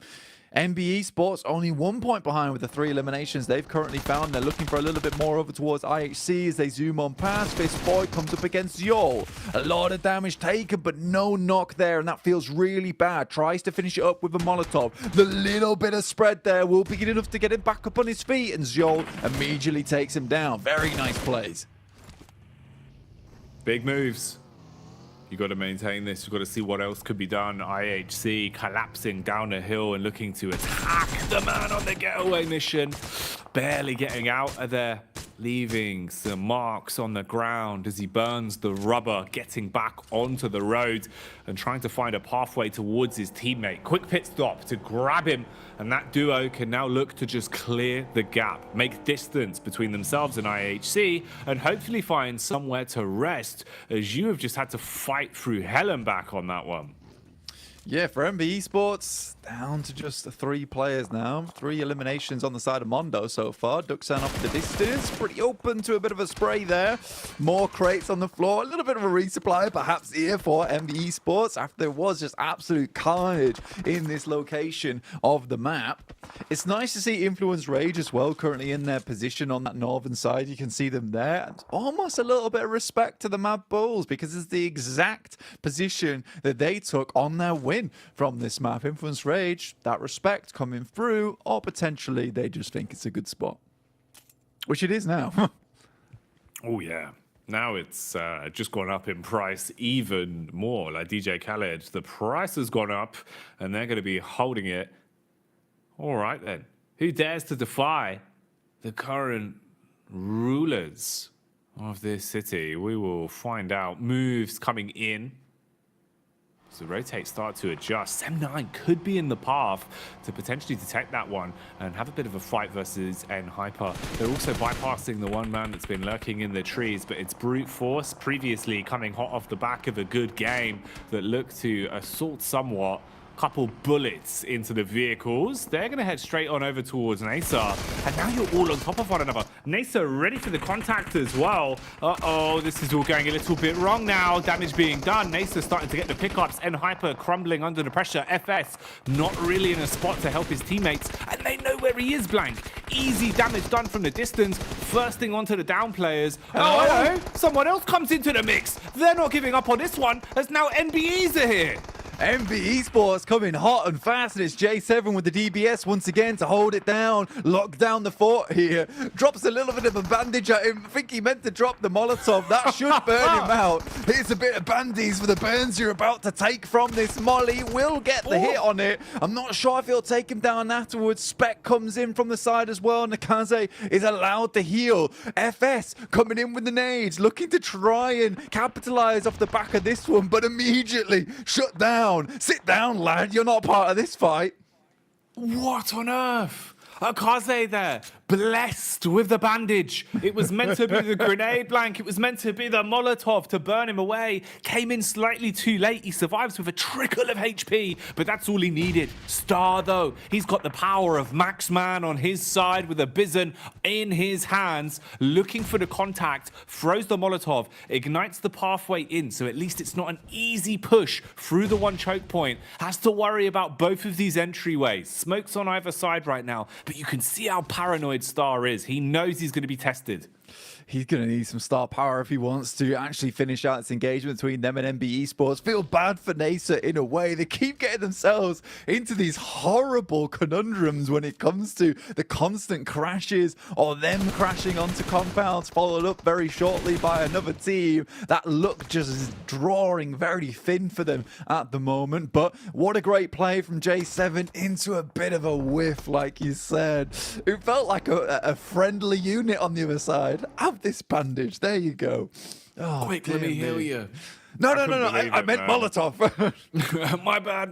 S: MB Esports only 1 point behind with the 3 eliminations they've currently found. They're looking for a little bit more over towards IHC as they zoom on past. Fist Boy comes up against Yol. A lot of damage taken, but no knock there, and that feels really bad. Tries to finish it up with a Molotov. The little bit of spread there will be good enough to get him back up on his feet, and Yol immediately takes him down. Very nice plays.
R: Big moves. You got to maintain this. You've got to see what else could be done. IHC collapsing down a hill and looking to attack the man on the getaway mission. Barely getting out of there. Leaving some marks on the ground as he burns the rubber, getting back onto the road and trying to find a pathway towards his teammate. Quick pit stop to grab him, and that duo can now look to just clear the gap, make distance between themselves and IHC, and hopefully find somewhere to rest, as you have just had to fight through hell and back on that one.
S: Yeah, for MB Esports, down to just 3 players now. 3 eliminations on the side of Mondo so far. Duxan off the distance, pretty open to a bit of a spray there. More crates on the floor, a little bit of a resupply perhaps here for MB Esports after there was just absolute carnage in this location of the map. It's nice to see Influence Rage as well, currently in their position on that northern side. You can see them there. And almost a little bit of respect to the Mad Bulls because it's the exact position that they took on their win from this map. Influence Rage, that respect coming through, or potentially they just think it's a good spot. Which it is now.
R: Oh, yeah. Now it's just gone up in price even more. Like DJ Khaled, the price has gone up and they're going to be holding it. All right, then. Who dares to defy the current rulers of this city? We will find out. Moves coming in. So rotate, start to adjust. Sem9 could be in the path to potentially detect that one and have a bit of a fight versus N-Hyper. They're also bypassing the one man that's been lurking in the trees, but it's brute force previously coming hot off the back of a good game that looked to assault somewhat. Couple bullets into the vehicles. They're going to head straight on over towards Nasa. And now you're all on top of one another. Nasa ready for the contact as well. Uh-oh, this is all going a little bit wrong now. Damage being done. Nasa starting to get the pickups. N-Hyper crumbling under the pressure. FS not really in a spot to help his teammates. And they know where he is, Blank. Easy damage done from the distance. Firsting onto the down players. Oh, someone else comes into the mix. They're not giving up on this one as now NBEs are here.
S: MB Esports coming hot and fast, and it's J7 with the DBS once again to hold it down, lock down the fort here. Drops a little bit of a bandage at him. I think he meant to drop the Molotov. That should burn him out. Here's a bit of bandies for the burns you're about to take from this Molly. Will get the hit on it. I'm not sure if he'll take him down afterwards. Spec comes in from the side as well. Nakaze is allowed to heal. FS coming in with the nades, looking to try and capitalize off the back of this one, but immediately shut down. Sit down, lad. You're not part of this fight.
R: What on earth? Akaze there, blessed with the bandage. It was meant to be the grenade, Blank. It was meant to be the Molotov to burn him away. Came in slightly too late. He survives with a trickle of HP, but that's all he needed. Star, though, he's got the power of Maxman on his side with a Bison in his hands, looking for the contact, throws the Molotov, ignites the pathway in, so at least it's not an easy push through the one choke point. Has to worry about both of these entryways. Smoke's on either side right now, but you can see how paranoid Star is. He knows he's going to be tested.
S: He's going to need some star power if he wants to actually finish out this engagement between them and MB Esports. Feel bad for NASA in a way. They keep getting themselves into these horrible conundrums when it comes to the constant crashes or them crashing onto compounds, followed up very shortly by another team that look just drawing very thin for them at the moment. But what a great play from J7 into a bit of a whiff, like you said. It felt like a friendly unit on the other side. Have this bandage. There you go. Oh,
R: quick, let me heal you.
S: No. I meant Molotov.
R: My bad.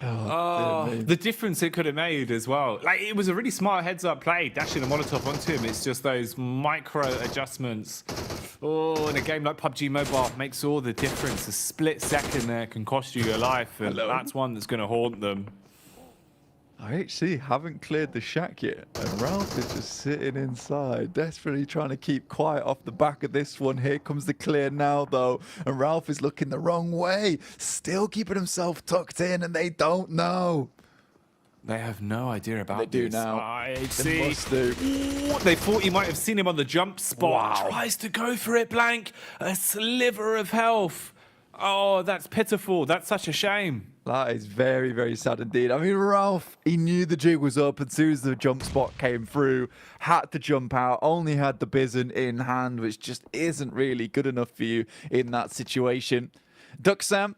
R: The difference it could have made as well. Like, it was a really smart heads-up play, dashing the Molotov onto him. It's just those micro adjustments. Oh, in a game like PUBG Mobile makes all the difference. A split second there can cost you your life, and that's one that's going to haunt them.
S: IHC haven't cleared the shack yet, and Ralph is just sitting inside, desperately trying to keep quiet off the back of this one. Here comes the clear now, though, and Ralph is looking the wrong way, still keeping himself tucked in, and they don't know.
R: They have no idea about
S: this. They do
R: this.
S: now.
R: IHC.
S: They must do.
R: They thought he might have seen him on the jump spot.
S: Wow.
R: Tries to go for it, Blank. A sliver of health. Oh, that's pitiful. That's such a shame.
S: That is very, very sad indeed. I mean, Ralph, he knew the jig was up as soon as the jump spot came through. Had to jump out. Only had the Bison in hand, which just isn't really good enough for you in that situation. Duxam,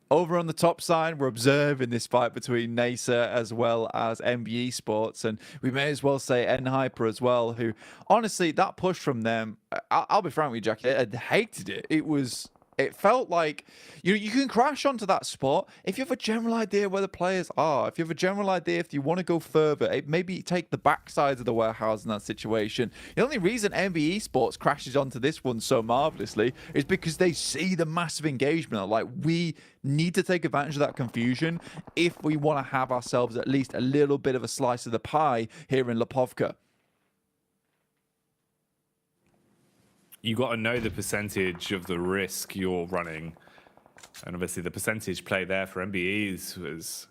S: over on the top side, we're observing this fight between NASA as well as MB Esports. And we may as well say N-Hyper as well, who, honestly, that push from them, I'll be frank with you, Jack, I hated it. It was It felt like you can crash onto that spot if you have a general idea where the players are. If you have a general idea if you want to go further, maybe take the backsides of the warehouse in that situation. The only reason MB Esports crashes onto this one so marvelously is because they see the massive engagement. Like, we need to take advantage of that confusion if we want to have ourselves at least a little bit of a slice of the pie here in Lipovka.
R: You got to know the percentage of the risk you're running. And obviously the percentage play there for MBEs was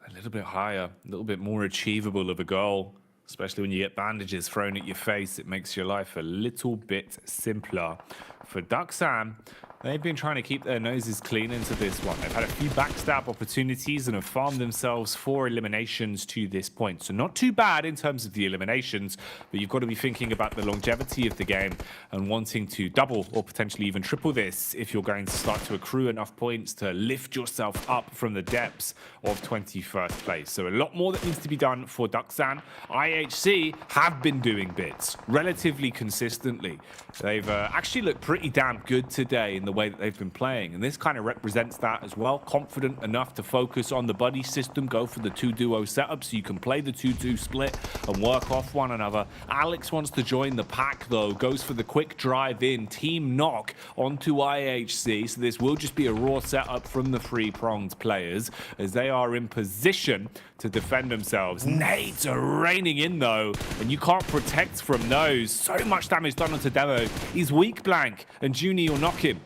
R: a little bit higher, a little bit more achievable of a goal, especially when you get bandages thrown at your face. It makes your life a little bit simpler. For Duxan, they've been trying to keep their noses clean into this one. They've had a few backstab opportunities and have farmed themselves 4 eliminations to this point. So not too bad in terms of the eliminations, but you've got to be thinking about the longevity of the game and wanting to double or potentially even triple this if you're going to start to accrue enough points to lift yourself up from the depths of 21st place. So a lot more that needs to be done for Duxan. IHC have been doing bits relatively consistently. They've actually looked pretty damn good today in the way that they've been playing, and this kind of represents that as well. Confident enough to focus on the buddy system, go for the 2-duo setup so you can play the 2-2 split and work off one another. Alex wants to join the pack though, goes for the quick drive in, team knock onto IHC, so this will just be a raw setup from the 3-pronged players as they are in position to defend themselves. Nades are raining in though, and you can't protect from those. So much damage done onto Demo. He's weak blank, and Junie will knock him.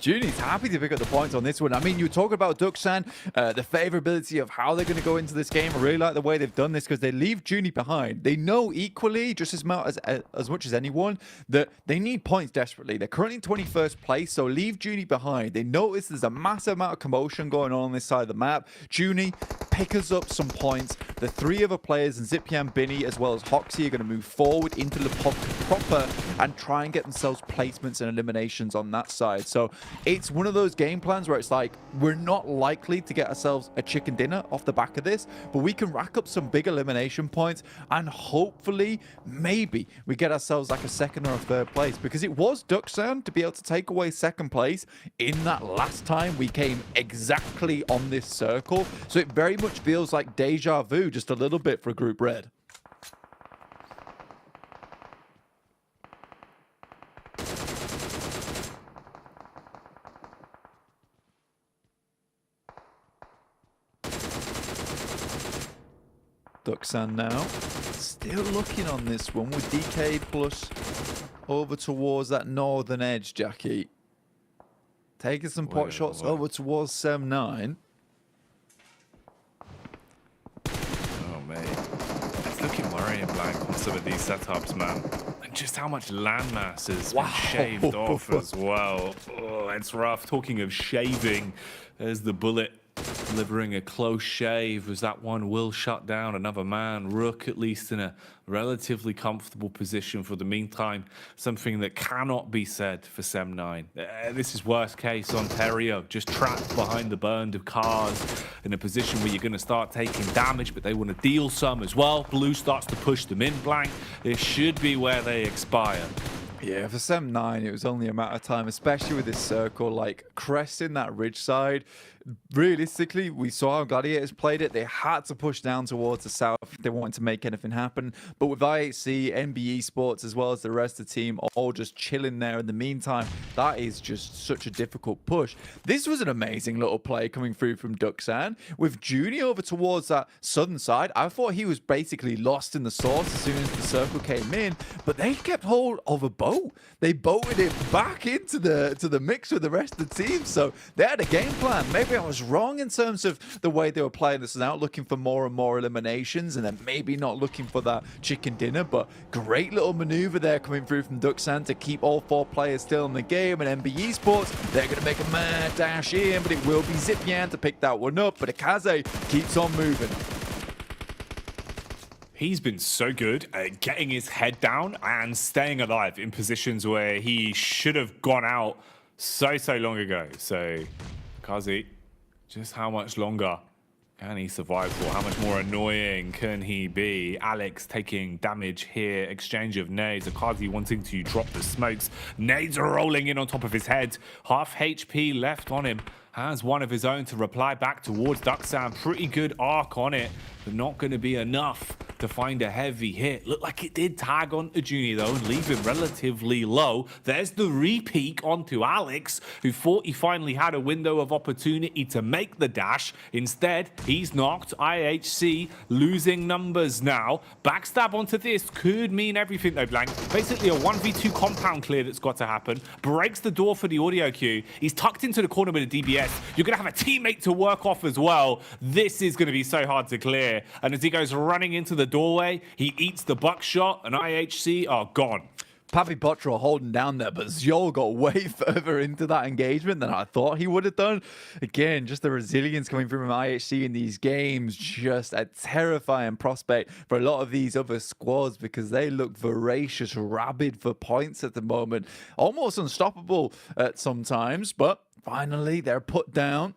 S: Junie's happy to pick up the points on this one. I mean, you talk about Duxan, the favorability of how they're going to go into this game. I really like the way they've done this because they leave Junie behind. They know equally, just as much as anyone, that they need points desperately. They're currently in 21st place, so leave Junie behind. They notice there's a massive amount of commotion going on this side of the map. Junie pickers up some points. The 3 other players, and Zipian, Binny, as well as Hoxie, are going to move forward into Lipovka proper and try and get themselves placements and eliminations on that side. So it's one of those game plans where it's like, we're not likely to get ourselves a chicken dinner off the back of this, but we can rack up some big elimination points and hopefully, maybe, we get ourselves like a 2nd or a 3rd place, because it was Duxan to be able to take away 2nd place in that last time we came exactly on this circle. So it very much feels like deja vu just a little bit for Group Red. Duxan now, still looking on this one with DK plus over towards that northern edge, Jackie. Taking some pot shots over towards 7-9.
R: Oh, mate. It's looking worrying, Blank, on some of these setups, man. And just how much landmass has been shaved off as well. Oh, it's rough. Talking of shaving, there's the bullet. Delivering a close shave as that one will shut down another man. Rook at least in a relatively comfortable position for the meantime. Something that cannot be said for Sem9. This is worst case Ontario, just trapped behind the burned of cars in a position where you're going to start taking damage, but they want to deal some as well. Blue starts to push them in blank. This should be where they expire.
S: Yeah, for Sem9, it was only a matter of time, especially with this circle, like cresting that ridge side. Realistically, we saw how Gladiators played it. They had to push down towards the south if they wanted to make anything happen. But with IHC, NB Esports, as well as the rest of the team, all just chilling there in the meantime, that is just such a difficult push. This was an amazing little play coming through from Duxan. With Junie over towards that southern side, I thought he was basically lost in the sauce as soon as the circle came in, but they kept hold of a boat. They boated it back into the mix with the rest of the team, so they had a game plan. Maybe I was wrong in terms of the way they were playing this out, looking for more and more eliminations and then maybe not looking for that chicken dinner, but great little maneuver there coming through from Duxan to keep all 4 players still in the game. And NB Esports, they're going to make a mad dash in, but it will be Zipian to pick that one up, but Akaze keeps on moving.
R: He's been so good at getting his head down and staying alive in positions where he should have gone out so long ago. So, Kazi, just how much longer Can he survive? Or how much more annoying can he be? Alex taking damage here. Exchange of nades. Akazi wanting to drop the smokes. Nades are rolling in on top of his head. Half HP left on him. Has one of his own to reply back towards Duxan. Pretty good arc on it, but not going to be enough to find a heavy hit. Looked like it did tag onto Juni though and leave him relatively low. There's the repeak onto Alex, who thought he finally had a window of opportunity to make the dash. Instead, he's knocked. IHC losing numbers now. Backstab onto this could mean everything though, Blank. Basically a 1v2 compound clear that's got to happen. Breaks the door for the audio cue. He's tucked into the corner with a DBS. You're going to have a teammate to work off as well. This is going to be so hard to clear. And as he goes running into the doorway, he eats the buckshot, and IHC are gone.
S: Papi Potra holding down there, but Zjol got way further into that engagement than I thought he would have done. Again, just the resilience coming from IHC in these games, just a terrifying prospect for a lot of these other squads because they look voracious, rabid for points at the moment. Almost unstoppable at sometimes, but finally they're put down.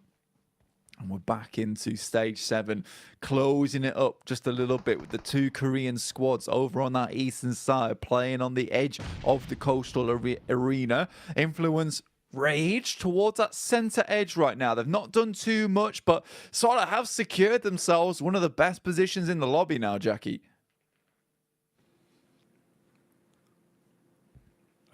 S: And we're back into stage 7, closing it up just a little bit with the 2 Korean squads over on that eastern side, playing on the edge of the coastal arena. Influence Rage towards that center edge right now. They've not done too much, but sort of have secured themselves one of the best positions in the lobby now, Jackie.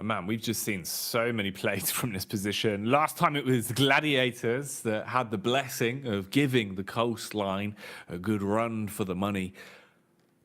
R: Man, we've just seen so many plays from this position. Last time it was Gladiators that had the blessing of giving the coastline a good run for the money.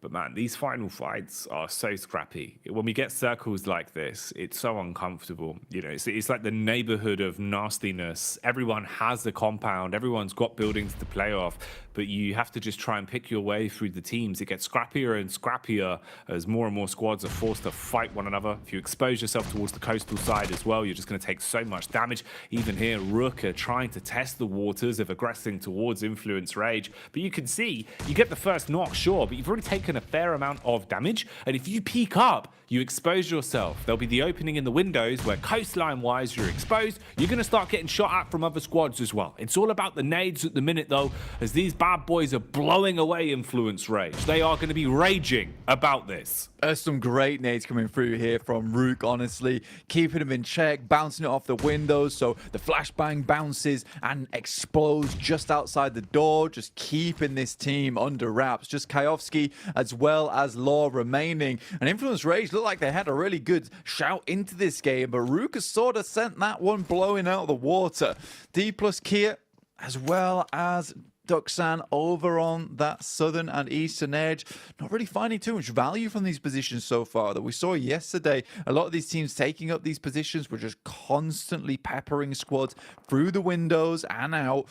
R: But man, these final fights are so scrappy. When we get circles like this, it's so uncomfortable. You know, it's like the neighborhood of nastiness. Everyone has a compound. Everyone's got buildings to play off. But you have to just try and pick your way through the teams. It gets scrappier and scrappier as more and more squads are forced to fight one another. If you expose yourself towards the coastal side as well, you're just going to take so much damage. Even here, Rook are trying to test the waters of aggressing towards Influence Rage. But you can see, you get the first knock, sure, but you've already taken a fair amount of damage. And if you peek up, you expose yourself. There'll be the opening in the windows where coastline-wise you're exposed. You're going to start getting shot at from other squads as well. It's all about the nades at the minute, though, as these bad boys are blowing away Influence Rage. They are going to be raging about this.
S: There's some great nades coming through here from Rook, honestly. Keeping him in check, bouncing it off the windows, so the flashbang bounces and explodes just outside the door, just keeping this team under wraps. Just Kayovsky as well as Law remaining. And Influence Rage looked like they had a really good shout into this game, but Rook has sort of sent that one blowing out of the water. D plus Kia as well as Duxan over on that southern and eastern edge. Not really finding too much value from these positions so far that we saw yesterday. A lot of these teams taking up these positions were just constantly peppering squads through the windows and out.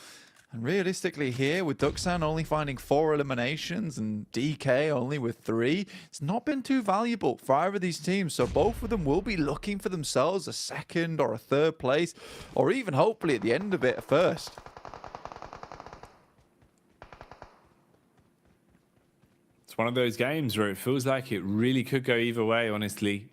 S: And realistically here, with Duxan only finding 4 eliminations and DK only with 3, it's not been too valuable for either of these teams. So both of them will be looking for themselves a second or a third place, or even hopefully at the end of it, a first.
R: It's one of those games where it feels like it really could go either way, honestly.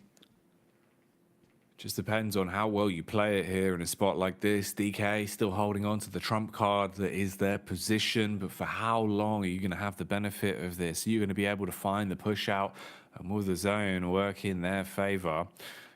R: Just depends on how well you play it here in a spot like this. DK still holding on to the trump card that is their position, but for how long are you going to have the benefit of this? Are you going to be able to find the push out and will the zone work in their favor?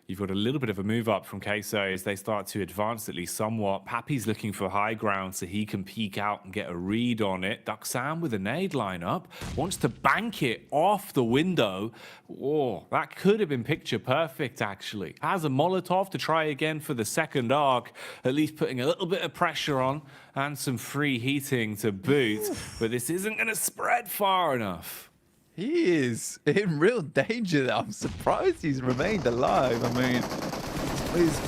R: You've got a little bit of a move up from Queso as they start to advance at least somewhat. Pappy's looking for high ground so he can peek out and get a read on it. Duxan with a nade lineup wants to bank it off the window. Oh, that could have been picture perfect actually. Has a Molotov to try again for the second arc, at least putting a little bit of pressure on and some free heating to boot. But this isn't going to spread far enough.
S: He is in real danger. I'm surprised he's remained alive. I mean, his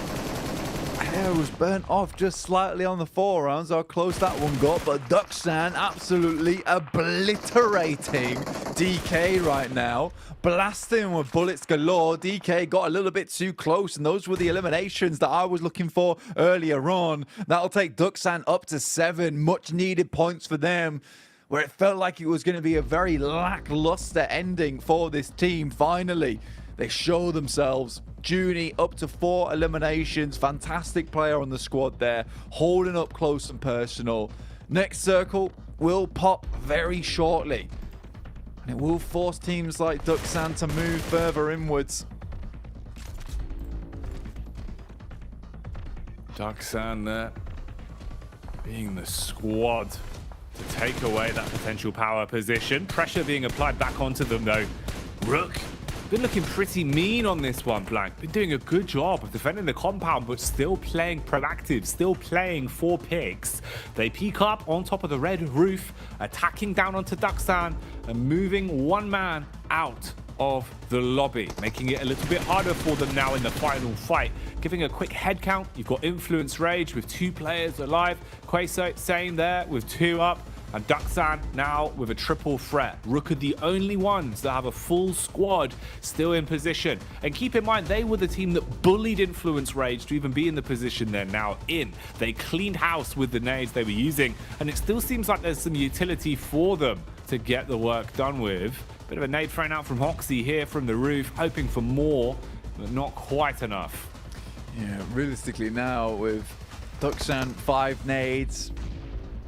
S: hair was burnt off just slightly on the forearms, how close that one got. But Duxan absolutely obliterating DK right now. Blasting with bullets galore. DK got a little bit too close, and those were the eliminations that I was looking for earlier on. That'll take Duxan up to 7. Much needed points for them, where it felt like it was going to be a very lackluster ending for this team. Finally, they show themselves. Juni up to 4 eliminations. Fantastic player on the squad there, holding up close and personal. Next circle will pop very shortly. And it will force teams like Duxan to move further inwards.
R: Duxan there, being the squad to take away that potential power position. Pressure being applied back onto them though. Rook, been looking pretty mean on this one, Blank. Been doing a good job of defending the compound, but still playing proactive, still playing for picks. They peek up on top of the red roof, attacking down onto Duxan and moving one man out of the lobby, making it a little bit harder for them now in the final fight. Giving a quick head count, you've got Influence Rage with 2 players alive, Quaso same there with 2 up, and Duxan now with a triple threat. Rook are the only ones that have a full squad still in position. And keep in mind, they were the team that bullied Influence Rage to even be in the position they're now in. They cleaned house with the nades they were using, and it still seems like there's some utility for them to get the work done with. Bit of a nade thrown out from Hoxie here from the roof, hoping for more, but not quite enough.
S: Yeah, realistically now with Duxan 5 nades,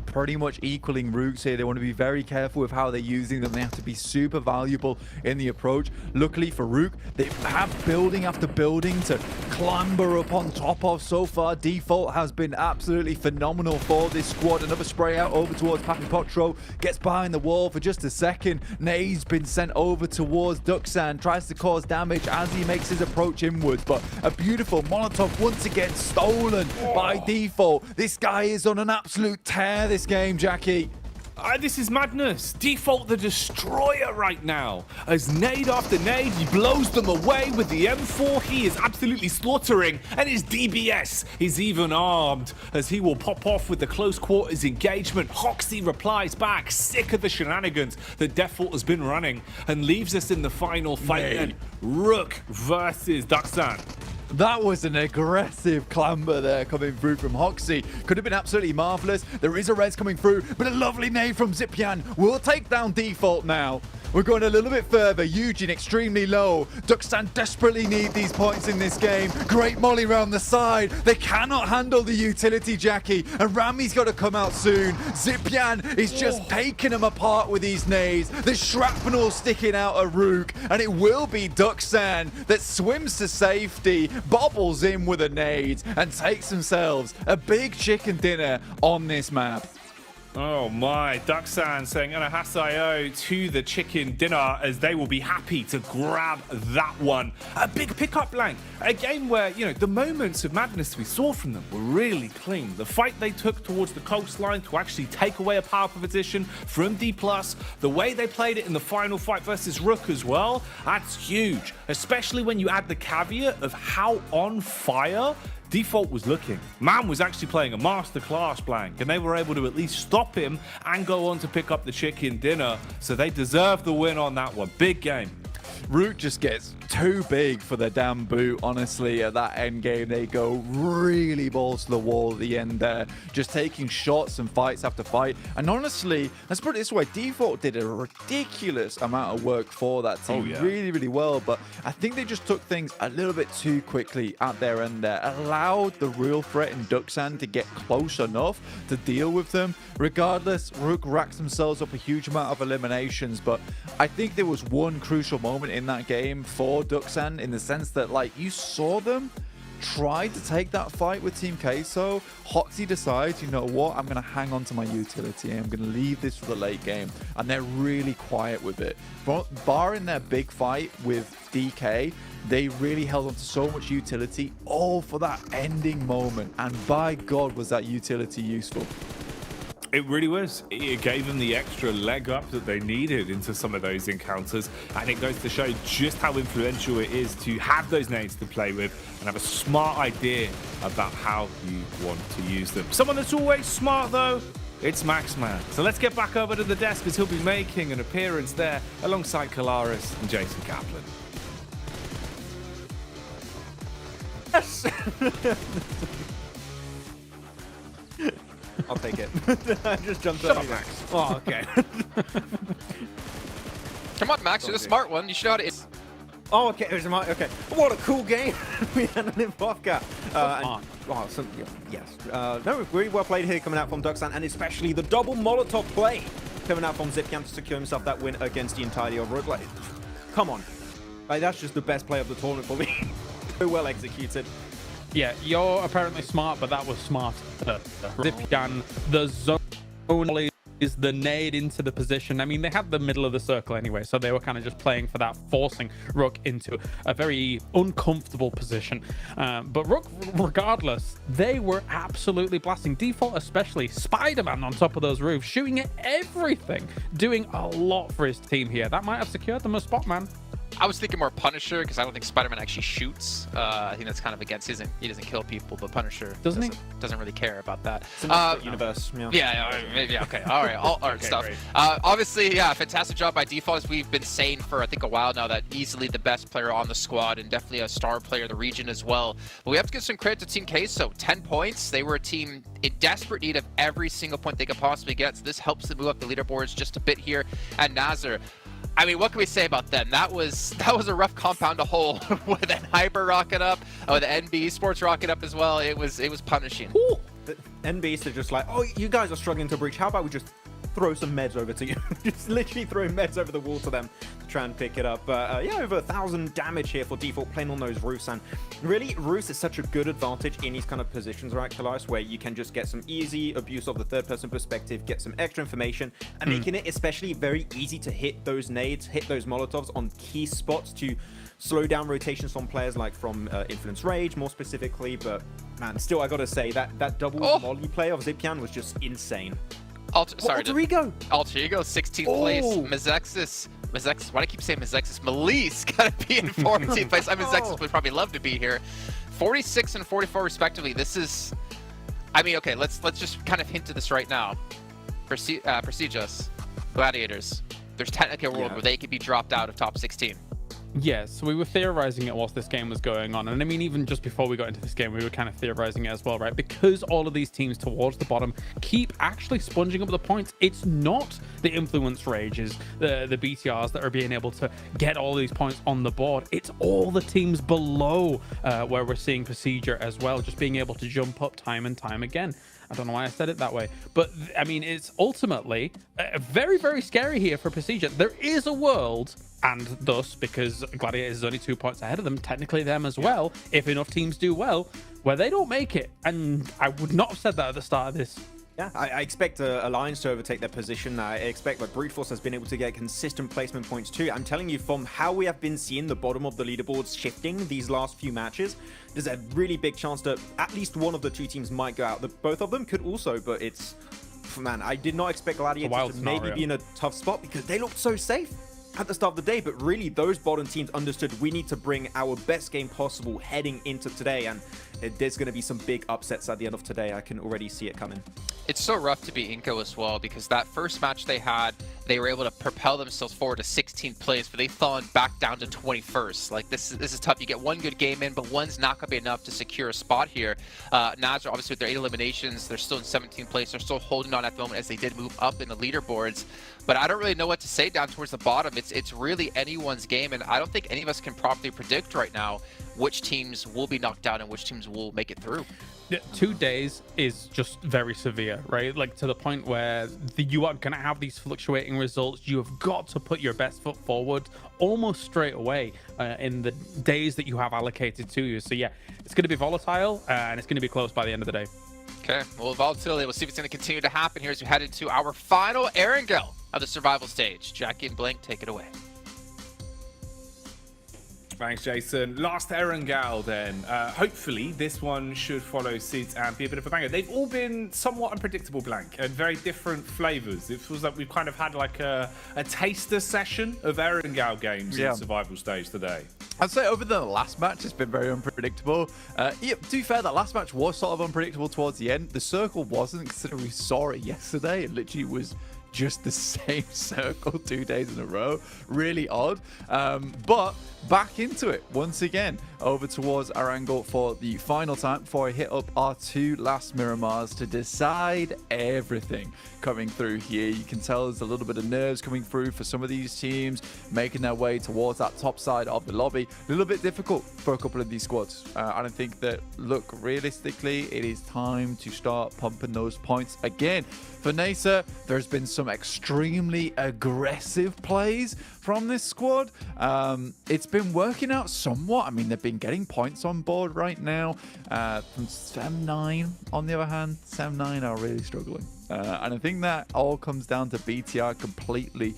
S: pretty much equaling Rooks here. They want to be very careful with how they're using them. They have to be super valuable in the approach. Luckily for Rook, they have building after building to clamber up on top of. So far, Default has been absolutely phenomenal for this squad. Another spray out over towards Papi Potro. Gets behind the wall for just a second. Nade's been sent over towards Duxan. Tries to cause damage as he makes his approach inwards. But a beautiful Molotov once again stolen by Default. This guy is on an absolute tear this game, Jackie.
R: This is madness. Default the destroyer right now. As nade after nade, he blows them away with the M4. He is absolutely slaughtering, and his DBS is even armed as he will pop off with the close quarters engagement. Hoxie replies back, sick of the shenanigans that Default has been running, and leaves us in the final fight. Then Rook versus Duxan.
S: That was an aggressive clamber there coming through from Hoxie. Could have been absolutely marvelous. There is a res coming through, but a lovely nade from Zipian will take down Default now. We're going a little bit further. Eugene extremely low. Duxan desperately need these points in this game. Great molly round the side. They cannot handle the utility, Jackie. And Rami's got to come out soon. Zipian is just taking them apart with these nades. The shrapnel sticking out of Rook. And it will be Duxan that swims to safety, bobbles in with a nade, and takes themselves a big chicken dinner on this map.
R: Oh my, Duxan saying Anahasayo to the chicken dinner as they will be happy to grab that one. A big pickup, Blank. A game where, you know, the moments of madness we saw from them were really clean. The fight they took towards the coastline to actually take away a power position from D+, the way they played it in the final fight versus Rook as well, that's huge. Especially when you add the caveat of how on fire Default was looking. Man was actually playing a masterclass, Blank, and they were able to at least stop him and go on to pick up the chicken dinner. So they deserve the win on that one. Big game.
S: Root just gets too big for the damn boot, honestly. At that end game, they go really balls to the wall at the end there, just taking shots and fights after fight. And honestly, let's put it this way, Default did a ridiculous amount of work for that team. Really, really well. But I think they just took things a little bit too quickly at their end there. Allowed the real threat in Duxan to get close enough to deal with them. Regardless, Rook racks themselves up a huge amount of eliminations. But I think there was one crucial moment in that game for Duxan, in the sense that, like, you saw them try to take that fight with Team Queso. Hoxie decides, you know what, I'm going to hang on to my utility. I'm going to leave this for the late game. And they're really quiet with it. Barring their big fight with DK, they really held on to so much utility, all for that ending moment. And by God, was that utility useful.
R: It really was. It gave them the extra leg up that they needed into some of those encounters, and it goes to show just how influential it is to have those nades to play with and have a smart idea about how you want to use them. Someone that's always smart, though, it's Maxman. So let's get back over to the desk, as he'll be making an appearance there alongside Kalaris and Jason Kaplan.
T: Yes! I'll take it. I just jumped
A: Shut
T: up,
A: up, Max.
T: Oh, okay.
A: Come on, Max, you're the smart one. You should know how to...
T: Oh, okay. There's a okay. What a cool game we had on Vodka. No, really well played here coming out from Duxan, and especially the double Molotov play coming out from Zipcan to secure himself that win against the entirety of Rook. Like, come on. Like, that's just the best play of the tournament for me. So well executed.
P: Yeah, you're apparently smart, but that was smart. Zipcan, the zone is the nade into the position. I mean, they had the middle of the circle anyway, so they were kind of just playing for that, forcing Rook into a very uncomfortable position. But Rook, regardless, they were absolutely blasting. Default especially, Spider-Man on top of those roofs, shooting at everything, doing a lot for his team here. That might have secured them a spot, man.
U: I was thinking more Punisher, because I don't think Spider-Man actually shoots. I think that's kind of against his. He doesn't kill people, but Punisher doesn't really care about that.
T: It's a universe.
U: Yeah, okay, all right, all art stuff. Obviously, yeah, fantastic job by Default. As we've been saying for I think a while now, that easily the best player on the squad and definitely a star player in the region as well. But we have to give some credit to Team Queso. 10 points. They were a team in desperate need of every single point they could possibly get. So this helps them move up the leaderboards just a bit here. And Nazar, I mean, what can we say about them? That was a rough compound to hold with an Hyper rocket up, with NB Sports rocket up as well. It was punishing.
T: Ooh. The NBs are just like, oh, you guys are struggling to breach. How about we just throw some meds over to you? Just literally throw meds over the wall to them to try and pick it up. But yeah, over 1,000 damage here for Default playing on those roofs. And really, roofs is such a good advantage in these kind of positions, right, Kalias, where you can just get some easy abuse of the third-person perspective, get some extra information, and making it especially very easy to hit those nades, hit those Molotovs on key spots to slow down rotations from players like from Influence Rage, more specifically. But man, still, I gotta say that double molly play of Zipcan was just insane.
U: Alter Ego, 16th place.
T: Oh.
U: Mezexis, why do I keep saying Mezexis? Melise gotta be in 14th place. I mean, Mezexis would probably love to be here. 46 and 44 respectively. This is, I mean, okay, let's just kind of hint to this right now. Prestigious Gladiators. There's technically a world where they could be dropped out of top 16.
P: Yes, so we were theorizing it whilst this game was going on. And I mean, even just before we got into this game, we were kind of theorizing it as well, right? Because all of these teams towards the bottom keep actually sponging up the points. It's not the Influence Rages, the BTRs that are being able to get all these points on the board. It's all the teams below where we're seeing Procedure as well, just being able to jump up time and time again. I don't know why I said it that way, but I mean, it's ultimately very, very scary here for Procedure. There is a world, and thus, because Gladiators is only 2 points ahead of them, technically them as well, if enough teams do well, where they don't make it. And I would not have said that at the start of this.
T: Yeah, I expect Alliance to overtake their position. I expect that Brute Force has been able to get consistent placement points too. I'm telling you, from how we have been seeing the bottom of the leaderboards shifting these last few matches, there's a really big chance that at least one of the two teams might go out. Both of them could also, but it's... Man, I did not expect Gladiators to maybe be in a tough spot because they looked so safe at the start of the day, but really those bottom teams understood we need to bring our best game possible heading into today, and there's going to be some big upsets at the end of today. I can already see it coming.
U: It's so rough to be Inco as well, because that first match they had, they were able to propel themselves forward to 16th place, but they've fallen back down to 21st. Like, this is tough. You get one good game in, but one's not going to be enough to secure a spot here. Nazar, obviously, with their 8 eliminations, they're still in 17th place. They're still holding on at the moment as they did move up in the leaderboards. But I don't really know what to say down towards the bottom. It's really anyone's game, and I don't think any of us can properly predict right now which teams will be knocked out and which teams will make it through.
P: 2 days is just very severe, right? Like, to the point where you are going to have these fluctuating results. You have got to put your best foot forward almost straight away in the days that you have allocated to you. So yeah, it's going to be volatile and it's going to be close by the end of the day.
U: Okay, well, volatility, we'll see if it's going to continue to happen here as we head into our final Erangel of the survival stage. Jackie and Blink, take it away.
R: Thanks, Jason. Last Erangel then. Hopefully, this one should follow suit and be a bit of a banger. They've all been somewhat unpredictable, Blank, and very different flavors. It feels like we've kind of had like a taster session of Erangel games in the survival stage today.
S: I'd say over the last match, it's been very unpredictable. Yeah, to be fair, that last match was sort of unpredictable towards the end. The circle wasn't, considering we saw it yesterday. It literally was just the same circle 2 days in a row. Really odd. But back into it once again. Over towards our angle for the final time before I hit up our 2 last Miramars to decide everything coming through here. You can tell there's a little bit of nerves coming through for some of these teams, making their way towards that top side of the lobby. A little bit difficult for a couple of these squads. And I think that, look, realistically, it is time to start pumping those points again. For NASA, there's been some extremely aggressive plays from this squad. It's been working out somewhat. I mean, they've been getting points on board right now. From Sem9, on the other hand, Sem9 are really struggling. And I think that all comes down to BTR completely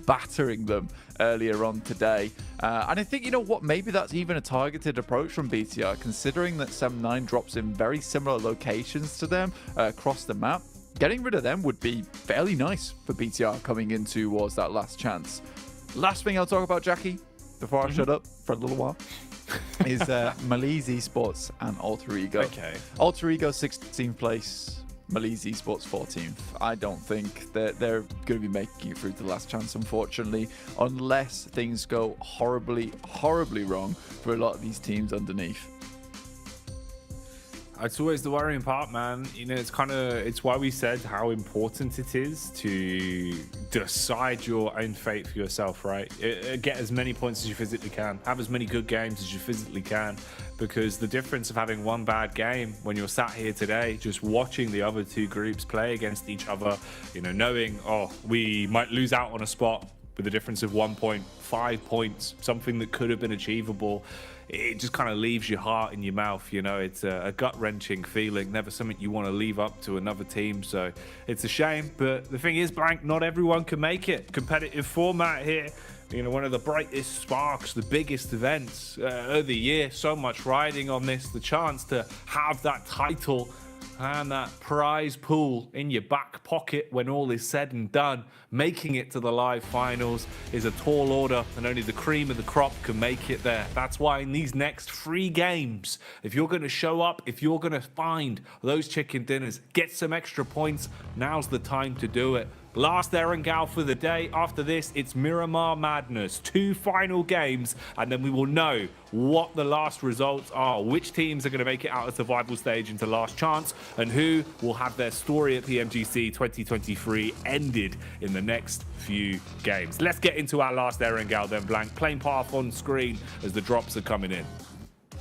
S: battering them earlier on today. And I think, you know what, maybe that's even a targeted approach from BTR, considering that Sem9 drops in very similar locations to them across the map. Getting rid of them would be fairly nice for BTR coming in towards that last chance. Last thing I'll talk about, Jackie, before I shut up for a little while, is Malice Esports and Alter Ego.
R: Okay.
S: Alter Ego 16th place, Malice Esports 14th. I don't think that they're going to be making it through to the last chance, unfortunately, unless things go horribly, horribly wrong for a lot of these teams underneath.
R: It's always the worrying part, man. You know, it's why we said how important it is to decide your own fate for yourself, right? Get as many points as you physically can. Have as many good games as you physically can. Because the difference of having one bad game when you're sat here today, just watching the other 2 groups play against each other, you know, knowing, oh, we might lose out on a spot with a difference of 1 point, 5 points, something that could have been achievable. It just kind of leaves your heart in your mouth, you know. It's a gut-wrenching feeling, never something you want to leave up to another team. So it's a shame, but the thing is, Blank, not everyone can make it. Competitive format here, you know, one of the brightest sparks, the biggest events of the year. So much riding on this, the chance to have that title and that prize pool in your back pocket when all is said and done. Making it to the live finals is a tall order, and only the cream of the crop can make it there. That's why in these next 3 games, if you're going to show up, if you're going to find those chicken dinners, get some extra points, now's the time to do it. Last Erangel for the day. After this, it's Miramar Madness. 2 final games, and then we will know what the last results are. Which teams are going to make it out of survival stage into last chance, and who will have their story at PMGC 2023 ended in the next few games. Let's get into our last Erangel then, Blank. Plain path on screen as the drops are coming in.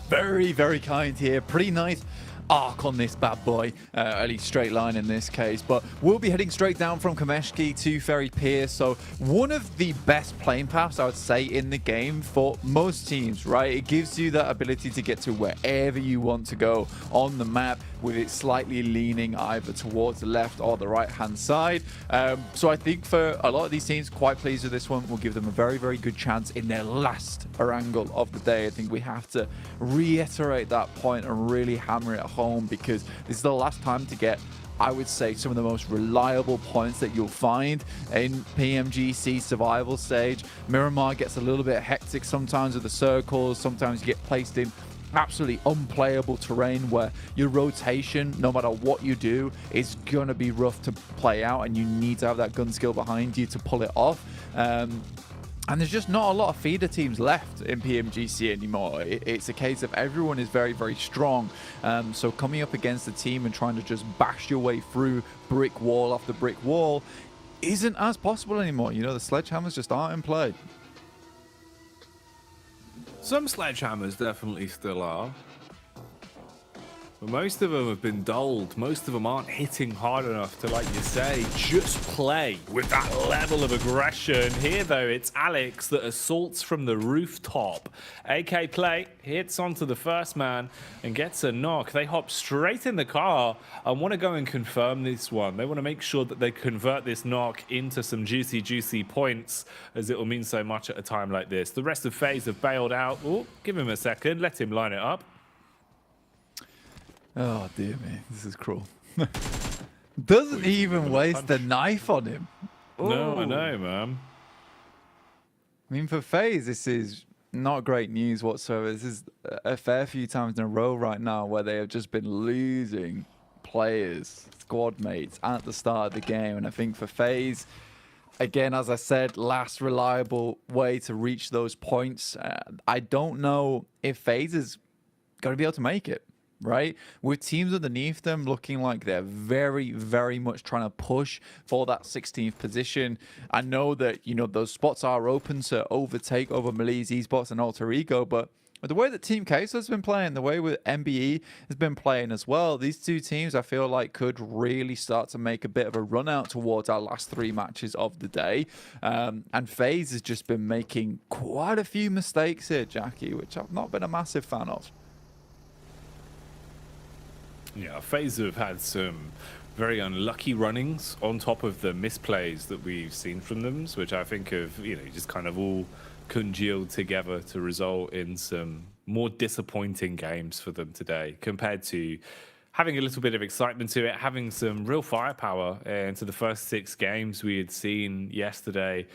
S: Very, very kind here. Pretty nice arc on this bad boy, at least straight line in this case, but we'll be heading straight down from Kameshki to Ferry Pier. So one of the best playing paths, I would say, in the game for most teams, right? It gives you that ability to get to wherever you want to go on the map, with it slightly leaning either towards the left or the right hand side. So I think for a lot of these teams, quite pleased with this one. We'll give them a very, very good chance in their last angle of the day. I think we have to reiterate that point and really hammer it home, because this is the last time to get, I would say, some of the most reliable points that you'll find in PMGC survival stage. Miramar gets a little bit hectic sometimes with the circles. Sometimes you get placed in absolutely unplayable terrain where your rotation, no matter what you do, is going to be rough to play out, and you need to have that gun skill behind you to pull it off. And there's just not a lot of feeder teams left in PMGC anymore. It's a case of everyone is very, very strong. So coming up against a team and trying to just bash your way through brick wall after brick wall isn't as possible anymore. You know, the sledgehammers just aren't in play.
R: Some sledgehammers definitely still are. But most of them have been dulled. Most of them aren't hitting hard enough to, like you say, just play with that level of aggression. Here, though, it's Alex that assaults from the rooftop. AK Play hits onto the first man and gets a knock. They hop straight in the car and want to go and confirm this one. They want to make sure that they convert this knock into some juicy, juicy points, as it will mean so much at a time like this. The rest of FaZe have bailed out. Oh, give him a second. Let him line it up.
S: Oh, dear me. This is cruel. Doesn't even waste the knife on him.
R: No, I know, man.
S: I mean, for FaZe, this is not great news whatsoever. This is a fair few times in a row right now where they have just been losing players, squad mates at the start of the game. And I think for FaZe, again, as I said, last reliable way to reach those points. I don't know if FaZe is going to be able to make it, right? With teams underneath them looking like they're very, very much trying to push for that 16th position. I know that, you know, those spots are open to overtake over Malice Esports and Alter Ego, but the way that Team Queso has been playing, the way with MBE has been playing as well, these two teams I feel like could really start to make a bit of a run out towards our last 3 matches of the day. And FaZe has just been making quite a few mistakes here, Jackie, which I've not been a massive fan of.
R: Yeah, FaZe have had some very unlucky runnings on top of the misplays that we've seen from them, which I think have, you know, just kind of all congealed together to result in some more disappointing games for them today, compared to having a little bit of excitement to it, having some real firepower into the first 6 games we had seen yesterday.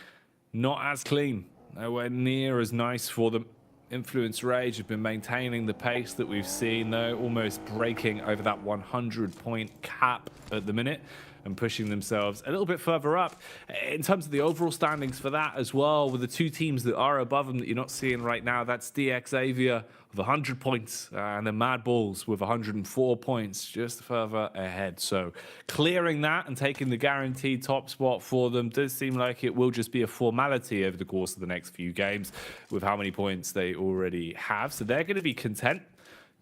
R: Not as clean, nowhere near as nice for them. Influence Rage have been maintaining the pace that we've seen, though, almost breaking over that 100-point cap at the minute and pushing themselves a little bit further up. In terms of the overall standings for that as well, with the 2 teams that are above them that you're not seeing right now, that's DX Xavier with 100 points and the Mad Balls with 104 points just further ahead. So clearing that and taking the guaranteed top spot for them does seem like it will just be a formality over the course of the next few games with how many points they already have. So they're going to be content.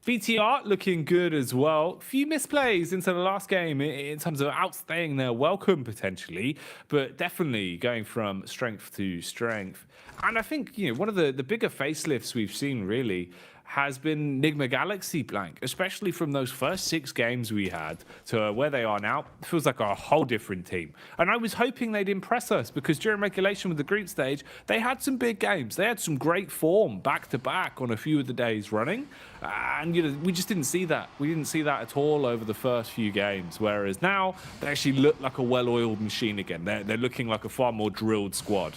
R: VTR looking good as well. Few misplays into the last game in terms of outstaying their welcome potentially, but definitely going from strength to strength. And I think, you know, one of the bigger facelifts we've seen really has been Nigma Galaxy blank, especially from those first 6 games we had to where they are now. It feels like a whole different team. And I was hoping they'd impress us because during regulation with the group stage, they had some big games. They had some great form back to back on a few of the days running. And, you know, we just didn't see that. We didn't see that at all over the first few games. Whereas now they actually look like a well-oiled machine again. They're looking like a far more drilled squad.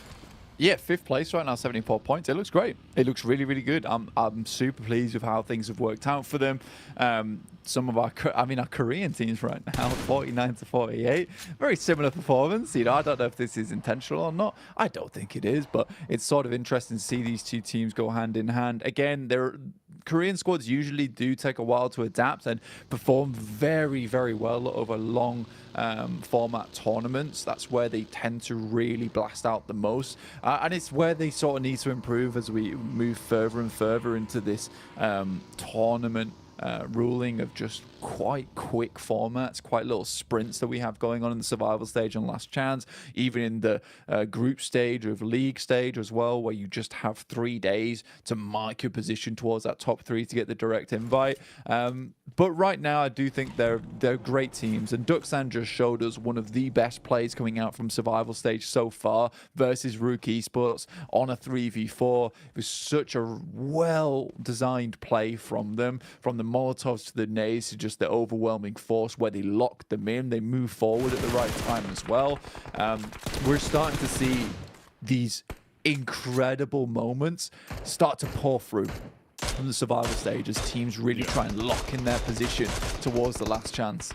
S: Yeah, 5th place right now, 74 points. It looks great. It looks really, really good. I'm super pleased with how things have worked out for them. Some of our Korean teams right now, 49 to 48. Very similar performance. You know, I don't know if this is intentional or not. I don't think it is, but it's sort of interesting to see these 2 teams go hand in hand. Again, Korean squads usually do take a while to adapt and perform very, very well over long format tournaments. That's where they tend to really blast out the most. And it's where they sort of need to improve as we move further and further into this tournament ruling of just quite quick formats, quite little sprints that we have going on in the survival stage and last chance, even in the group stage of league stage as well, where you just have 3 days to mark your position towards that top 3 to get the direct invite. But right now, I do think they're great teams, and Duxan just showed us one of the best plays coming out from survival stage so far versus Rook Esports on a 3v4. It was such a well-designed play from them, from the Molotovs to the nades to just the overwhelming force where they locked them in. They move forward at the right time as well. We're starting to see these incredible moments start to pour through from the survival stage as teams really try and lock in their position towards the last chance.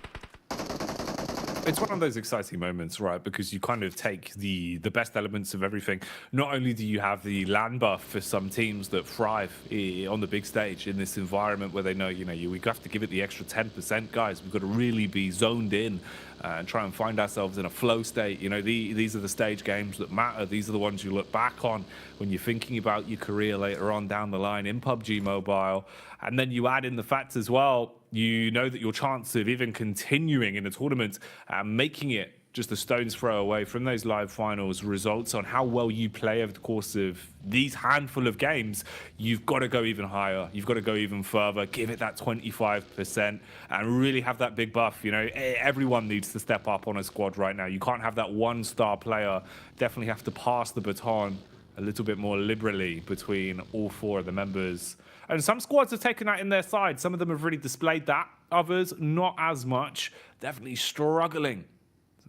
R: It's one of those exciting moments, right? Because you kind of take the best elements of everything. Not only do you have the land buff for some teams that thrive on the big stage in this environment where they know, you know, we have to give it the extra 10%, guys. We've got to really be zoned in and try and find ourselves in a flow state. You know, these are the stage games that matter. These are the ones you look back on when you're thinking about your career later on down the line in PUBG Mobile. And then you add in the fact as well, you know that your chance of even continuing in a tournament and making it just a stone's throw away from those live finals results on how well you play over the course of these handful of games. You've got to go even higher. You've got to go even further, give it that 25% and really have that big buff. You know, everyone needs to step up on a squad right now. You can't have that 1-star player. Definitely have to pass the baton a little bit more liberally between all 4 of the members. And some squads have taken that in their side. Some of them have really displayed that. Others, not as much. Definitely struggling.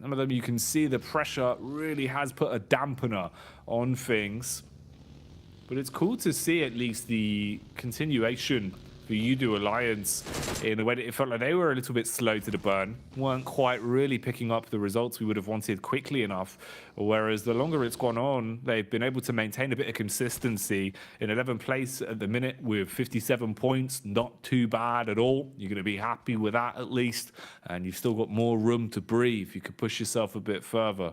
R: Some of them, you can see the pressure really has put a dampener on things. But it's cool to see at least the continuation for Udo Alliance in a way that it felt like they were a little bit slow to the burn, weren't quite really picking up the results we would have wanted quickly enough. Whereas the longer it's gone on, they've been able to maintain a bit of consistency in 11th place at the minute with 57 points. Not too bad at all. You're going to be happy with that at least. And you've still got more room to breathe. You could push yourself a bit further.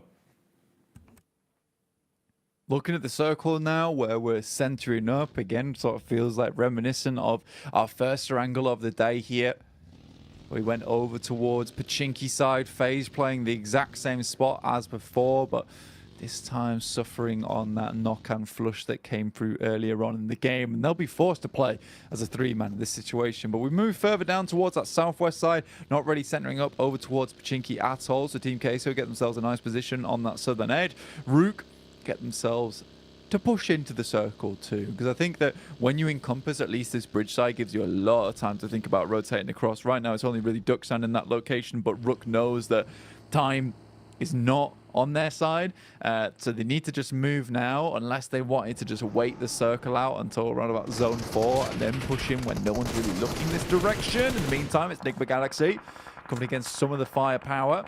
S: Looking at the circle now, where we're centering up, again, sort of feels like reminiscent of our first angle of the day here. We went over towards Pachinki side, FaZe playing the exact same spot as before, but this time suffering on that knock and flush that came through earlier on in the game. And they'll be forced to play as a three-man in this situation. But we move further down towards that southwest side, not really centering up over towards Pachinki at all. So Team Queso get themselves a nice position on that southern edge. Rook get themselves to push into the circle too, because I think that when you encompass at least this bridge side, gives you a lot of time to think about rotating across. Right now it's only really Duckstand in that location, but Rook knows that time is not on their side, so they need to just move now, unless they wanted to just wait the circle out until around about zone 4 and then push in when no one's really looking this direction. In the meantime, it's Nigma Galaxy coming against some of the firepower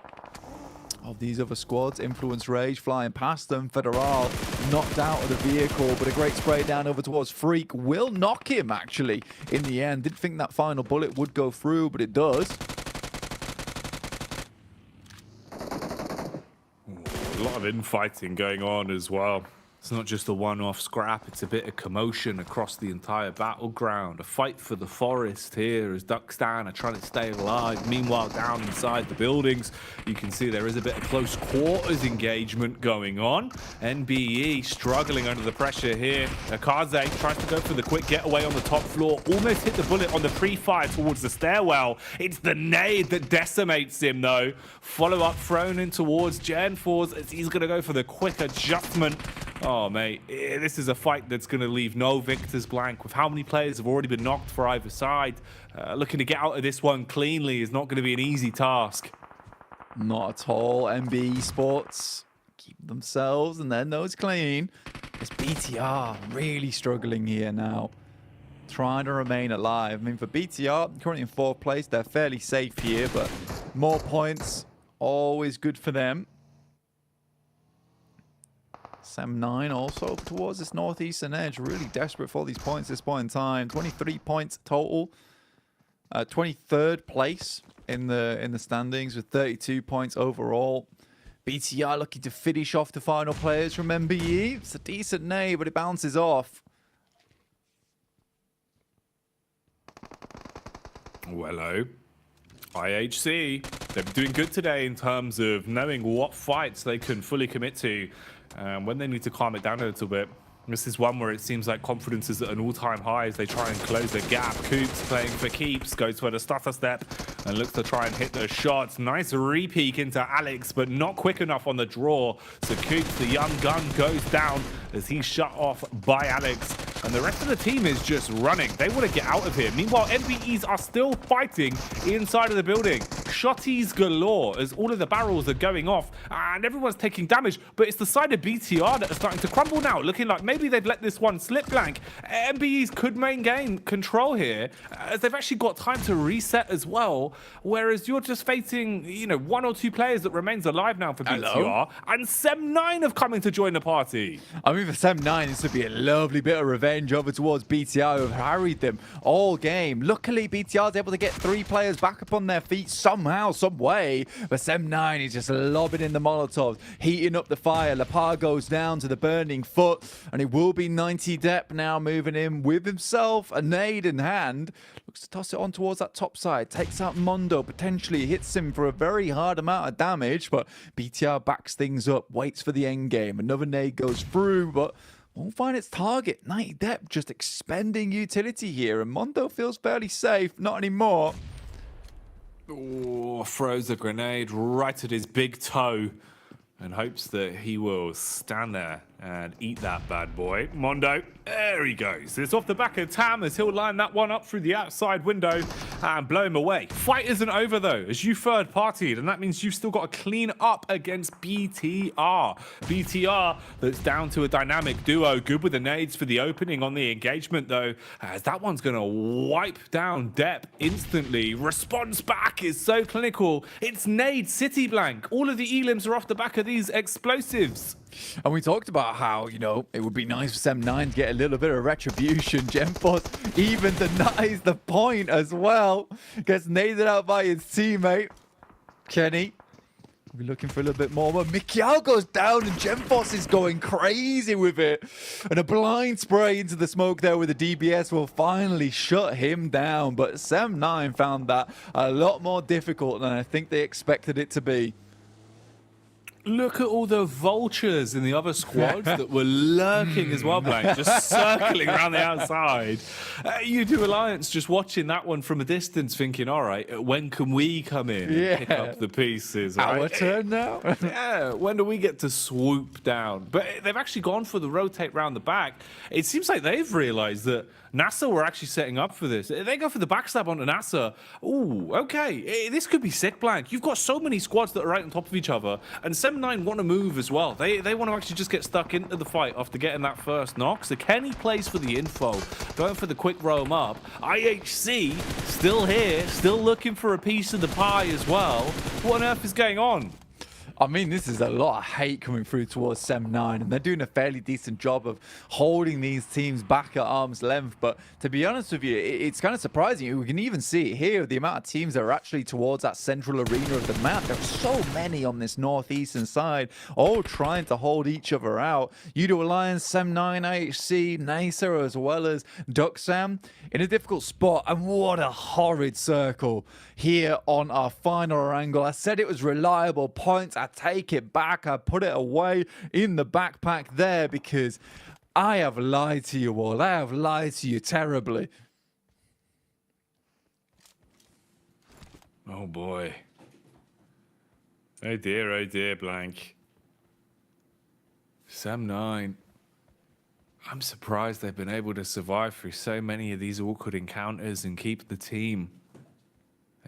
S: of these other squads. Influence Rage flying past them. Federal knocked out of the vehicle, but a great spray down over towards Freak will knock him actually in the end. Didn't think that final bullet would go through, but it does.
R: A lot of infighting going on as well. It's not just a one-off scrap, it's a bit of commotion across the entire battleground. A fight for the forest here as Duckstan are trying to stay alive. Meanwhile, down inside the buildings, you can see there is a bit of close quarters engagement going on. NBE struggling under the pressure here. Akaze tries to go for the quick getaway on the top floor. Almost hit the bullet on the pre-fire towards the stairwell. It's the nade that decimates him though. Follow-up thrown in towards Gen Force as he's going to go for the quick adjustment. Oh, mate, this is a fight that's going to leave no victors blank. With how many players have already been knocked for either side, looking to get out of this one cleanly is not going to be an easy task.
S: Not at all. MB Sports keep themselves and their nose clean. It's BTR really struggling here now, trying to remain alive. I mean, for BTR, currently in 4th place, they're fairly safe here, but more points, always good for them. Sam9 also towards this northeastern edge, really desperate for these points at this point in time. 23 points total. 23rd place in the standings with 32 points overall. BTR looking to finish off the final players from MBE. It's a decent nade, but it bounces off.
R: Hello. IHC. They're doing good today in terms of knowing what fights they can fully commit to. When they need to calm it down a little bit. This is one where it seems like confidence is at an all-time high as they try and close the gap. Coops playing for keeps, goes for the stutter step and looks to try and hit the shots. Nice re-peek into Alex, but not quick enough on the draw. So Coops, the young gun, goes down as he's shut off by Alex. And the rest of the team is just running. They want to get out of here. Meanwhile, NBEs are still fighting inside of the building. Shotties galore as all of the barrels are going off and everyone's taking damage. But it's the side of BTR that are starting to crumble now, looking like maybe they'd let this one slip blank. NBEs could maintain control here as they've actually got time to reset as well. Whereas you're just facing, you know, 1 or 2 players that remains alive now for BTR. Hello? And Sem9 have come in to join the party.
S: I mean, for Sem9, this would be a lovely bit of revenge over towards BTR, who have harried them all game. Luckily, BTR is able to get 3 players back up on their feet somehow, some way. But Sem9 is just lobbing in the Molotovs, heating up the fire. Lapar goes down to the burning foot, and it will be 90 Depp now moving in with himself, a nade in hand. Looks to toss it on towards that top side. Takes out Mondo, potentially hits him for a very hard amount of damage, but BTR backs things up, waits for the end game. Another nade goes through, but won't find its target. 90 Depp just expending utility here, and Mondo feels fairly safe. Not anymore.
R: Oh, throws a grenade right at his big toe and hopes that he will stand there And eat that bad boy. Mondo, there he goes. It's off the back of Tam as he'll line that one up through the outside window and blow him away. Fight isn't over though, as you third partied, and that means you've still got to clean up against BTR. BTR that's down to a dynamic duo, good with the nades for the opening on the engagement though, as that one's going to wipe down Depp instantly. Response back is so clinical. It's nade city blank. All of the elims are off the back of these explosives.
S: And we talked about how, you know, it would be nice for Sem9 to get a little bit of retribution. GemForce even denies the point as well. Gets naded out by his teammate. Kenny, we're looking for a little bit more. But Mikiao goes down and GemForce is going crazy with it. And a blind spray into the smoke there with the DBS will finally shut him down. But Sem9 found that a lot more difficult than I think they expected it to be.
R: Look at all the vultures in the other squads that were lurking as well, Blank, just circling around the outside. You do Alliance just watching that one from a distance thinking, all right, when can we come in and pick up the pieces? Right?
S: Our turn now?
R: Yeah, when do we get to swoop down? But they've actually gone for the rotate round the back. It seems like they've realized that NASA were actually setting up for this. They go for the backstab onto NASA. Ooh, okay. This could be sick, Blank. You've got so many squads that are right on top of each other, and Sem9 want to move as well. They want to actually just get stuck into the fight after getting that first knock. So Kenny plays for the info, going for the quick roam up. IHC still here, still looking for a piece of the pie as well. What on earth is going on?
S: I mean, this is a lot of hate coming through towards Sem9, and they're doing a fairly decent job of holding these teams back at arm's length. But to be honest with you, it's kind of surprising. We can even see it here, the amount of teams that are actually towards that central arena of the map. There are so many on this northeastern side, all trying to hold each other out. Udo Alliance, Sem9, IHC, NISA, as well as Ducksam in a difficult spot. And what a horrid circle here on our final angle. I said it was reliable points. I take it back. I put it away in the backpack there because I have lied to you all. I have lied to you terribly.
R: Oh boy. Oh dear, Blank. Sem9. I'm surprised they've been able to survive through so many of these awkward encounters and keep the team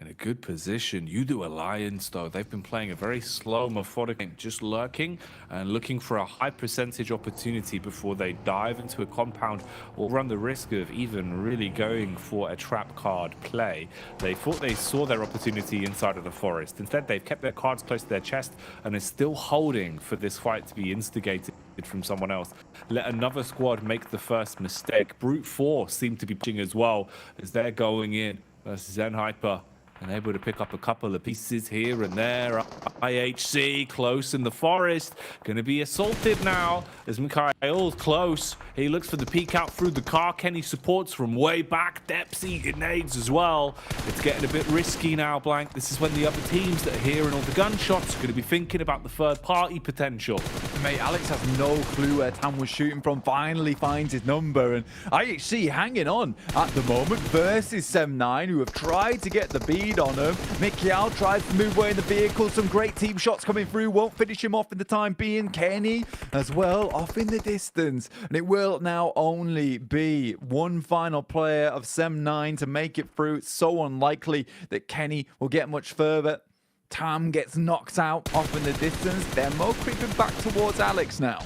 R: in a good position. You do Alliance, though. They've been playing a very slow, methodical game, just lurking and looking for a high percentage opportunity before they dive into a compound or run the risk of even really going for a trap card play. They thought they saw their opportunity inside of the forest. Instead, they've kept their cards close to their chest and are still holding for this fight to be instigated from someone else. Let another squad make the first mistake. Brute Force seem to be pitching as well as they're going in versus Zen Hyper. And able to pick up a couple of pieces here and there. IHC close in the forest. Going to be assaulted now as Mikhail's close. He looks for the peek out through the car. Kenny supports from way back. Depsy grenades as well. It's getting a bit risky now, Blank. This is when the other teams that are hearing all the gunshots are going to be thinking about the third party potential.
S: Mate, Alex has no clue where Tam was shooting from. Finally finds his number. And IHC hanging on at the moment versus Sem9, who have tried to get the beat on him. Mikiao tries to move away in the vehicle. Some great team shots coming through. Won't finish him off in the time being. Kenny as well off in the distance. And it will now only be one final player of Sem9 to make it through. It's so unlikely that Kenny will get much further. Tam gets knocked out off in the distance. Demo creeping back towards Alex now.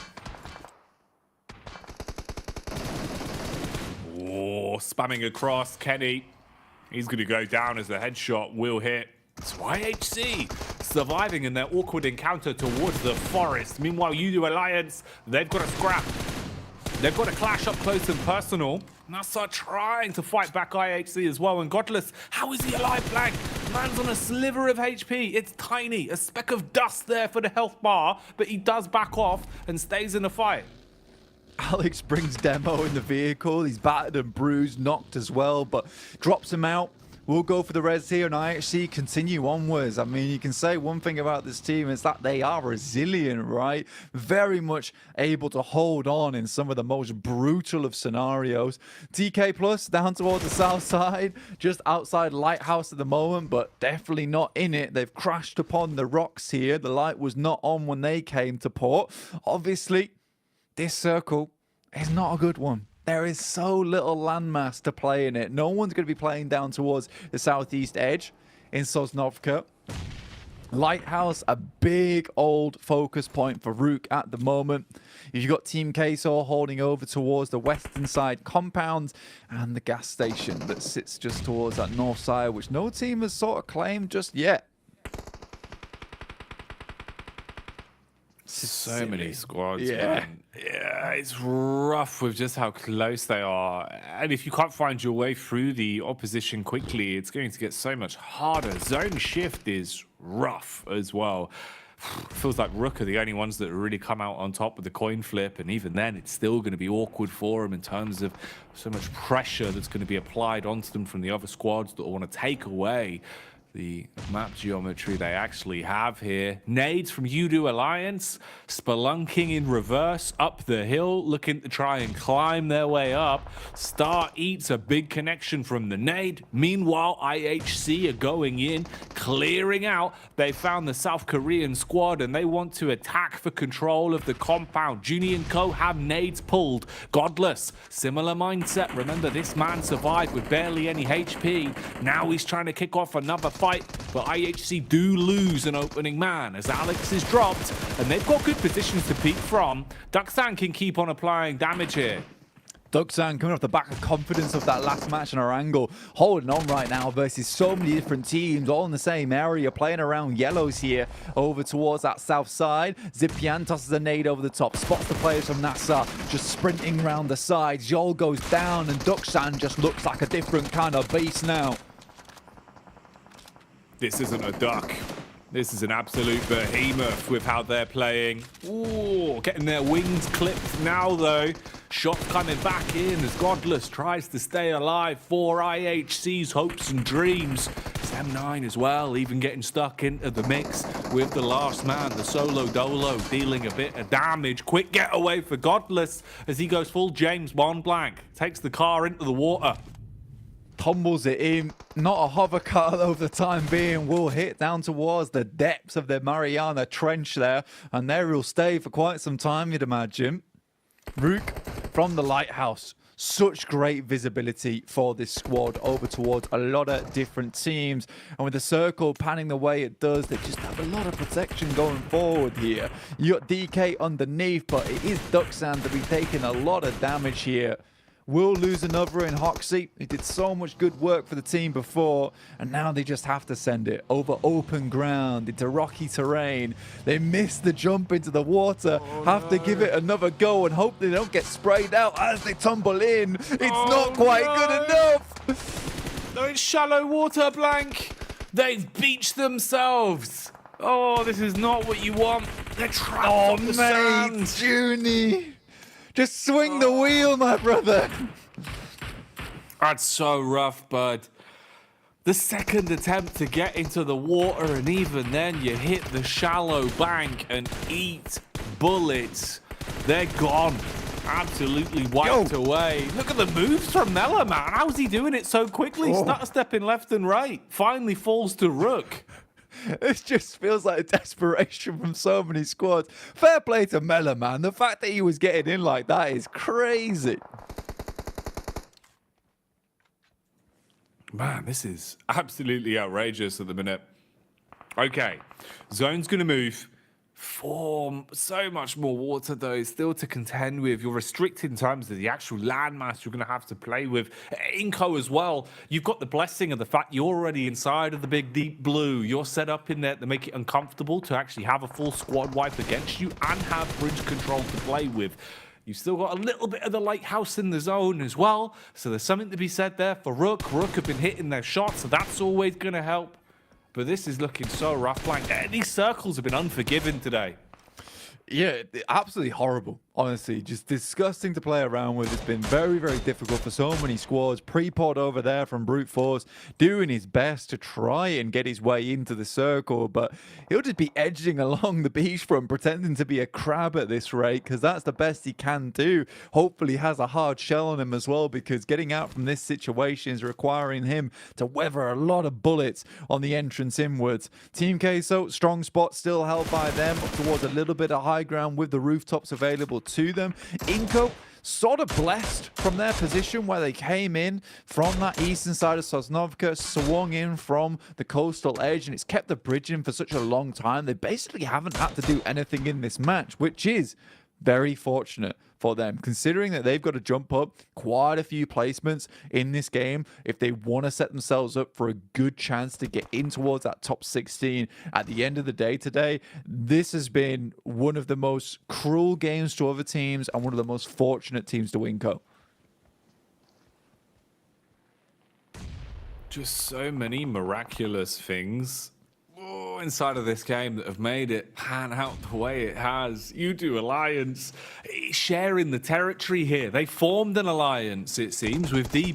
R: Oh, spamming across Kenny. He's going to go down as the headshot will hit. It's YHC surviving in their awkward encounter towards the forest. Meanwhile, Udo Alliance, they've got a scrap. They've got a clash up close and personal. NASA trying to fight back IHC as well. And Godless, how is he alive, Blank? Man's on a sliver of HP. It's tiny. A speck of dust there for the health bar. But he does back off and stays in the fight.
S: Alex brings Demo in the vehicle. He's battered and bruised, knocked as well, but drops him out. We'll go for the res here, and IHC continue onwards. I mean, you can say one thing about this team is that they are resilient, right? Very much able to hold on in some of the most brutal of scenarios. TK Plus down towards the south side, just outside Lighthouse at the moment, but definitely not in it. They've crashed upon the rocks here. The light was not on when they came to port. Obviously, this circle is not a good one. There is so little landmass to play in it. No one's going to be playing down towards the southeast edge in Sosnovka. Lighthouse, a big old focus point for Rook at the moment. You've got Team Queso holding over towards the western side compound and the gas station that sits just towards that north side, which no team has sort of claimed just yet.
R: So many squads,
S: yeah.
R: man. Yeah, it's rough with just how close they are. And if you can't find your way through the opposition quickly, it's going to get so much harder. Zone shift is rough as well. Feels like Rook are the only ones that really come out on top with the coin flip, and even then it's still going to be awkward for them in terms of so much pressure that's going to be applied onto them from the other squads that want to take away the map geometry they actually have here. Nades from Udo Alliance, spelunking in reverse up the hill, looking to try and climb their way up. Star eats a big connection from the nade. Meanwhile, IHC are going in, clearing out. They found the South Korean squad and they want to attack for control of the compound. Junie and Co have nades pulled. Godless, similar mindset. Remember, this man survived with barely any HP. Now he's trying to kick off another fight, but IHC do lose an opening man as Alex is dropped, and they've got good positions to peek from. Duxan can keep on applying damage here.
S: Duxan coming off the back of confidence of that last match in Orango, holding on right now versus so many different teams all in the same area, playing around yellows here over towards that south side. Zipian tosses a nade over the top, spots the players from Nassau just sprinting around the sides. Yol goes down and Duxan just looks like a different kind of beast now.
R: This isn't a duck. This is an absolute behemoth with how they're playing. Ooh, getting their wings clipped now, though. Shot coming back in as Godless tries to stay alive for IHC's hopes and dreams. Sam9 as well, even getting stuck into the mix with the last man, the solo dolo, dealing a bit of damage. Quick getaway for Godless as he goes full James Bond blank. Takes the car into the water.
S: Tumbles it in. Not a hover car though for the time being. Will hit down towards the depths of the Mariana Trench there. And there he'll stay for quite some time, you'd imagine. Rook from the Lighthouse. Such great visibility for this squad over towards a lot of different teams. And with the circle panning the way it does, they just have a lot of protection going forward here. You got DK underneath, but it is Duxan to be taking a lot of damage here. Will lose another in Hoxie. He did so much good work for the team before, and now they just have to send it over open ground into rocky terrain. They miss the jump into the water, have to give it another go and hope they don't get sprayed out as they tumble in. It's not quite good enough.
R: No, it's shallow water, Blank. They've beached themselves. Oh, this is not what you want. They're trapped on the sand.
S: Junie. Just swing the wheel, my brother.
R: That's so rough, bud. The second attempt to get into the water, and even then you hit the shallow bank and eat bullets. They're gone. Absolutely wiped away. Look at the moves from Mella, man. How's he doing it so quickly? Start stepping left and right. Finally falls to Rook.
S: It just feels like desperation from so many squads. Fair play to Mella, man. The fact that he was getting in like that is crazy.
R: Man, this is absolutely outrageous at the minute. Okay, zone's going to move. Form so much more water though still to contend with. You're restricted in terms of the actual landmass you're going to have to play with. Inco as well, you've got the blessing of the fact you're already inside of the big deep blue. You're set up in there to make it uncomfortable to actually have a full squad wipe against you and have bridge control to play with. You've still got a little bit of the lighthouse in the zone as well, so there's something to be said there for Rook. Rook have been hitting their shots, so that's always going to help. But this is looking so rough. Like, these circles have been unforgiving today.
S: Yeah, absolutely horrible. Honestly, just disgusting to play around with. It's been very, very difficult for so many squads. Prepod over there from Brute Force doing his best to try and get his way into the circle, but he'll just be edging along the beachfront, pretending to be a crab at this rate, because that's the best he can do. Hopefully has a hard shell on him as well, because getting out from this situation is requiring him to weather a lot of bullets on the entrance inwards. Team Queso, strong spot still held by them up towards a little bit of high ground with the rooftops available to them. Inco sort of blessed from their position where they came in from that eastern side of Sosnovka, swung in from the coastal edge, and it's kept the bridge in for such a long time. They basically haven't had to do anything in this match, which is very fortunate for them, considering that they've got to jump up quite a few placements in this game if they want to set themselves up for a good chance to get in towards that top 16 at the end of the day today. This has been one of the most cruel games to other teams and one of the most fortunate teams to Inco.
R: Just so many miraculous things inside of this game that have made it pan out the way it has. U2 Alliance sharing the territory here. They formed an alliance, it seems, with D+,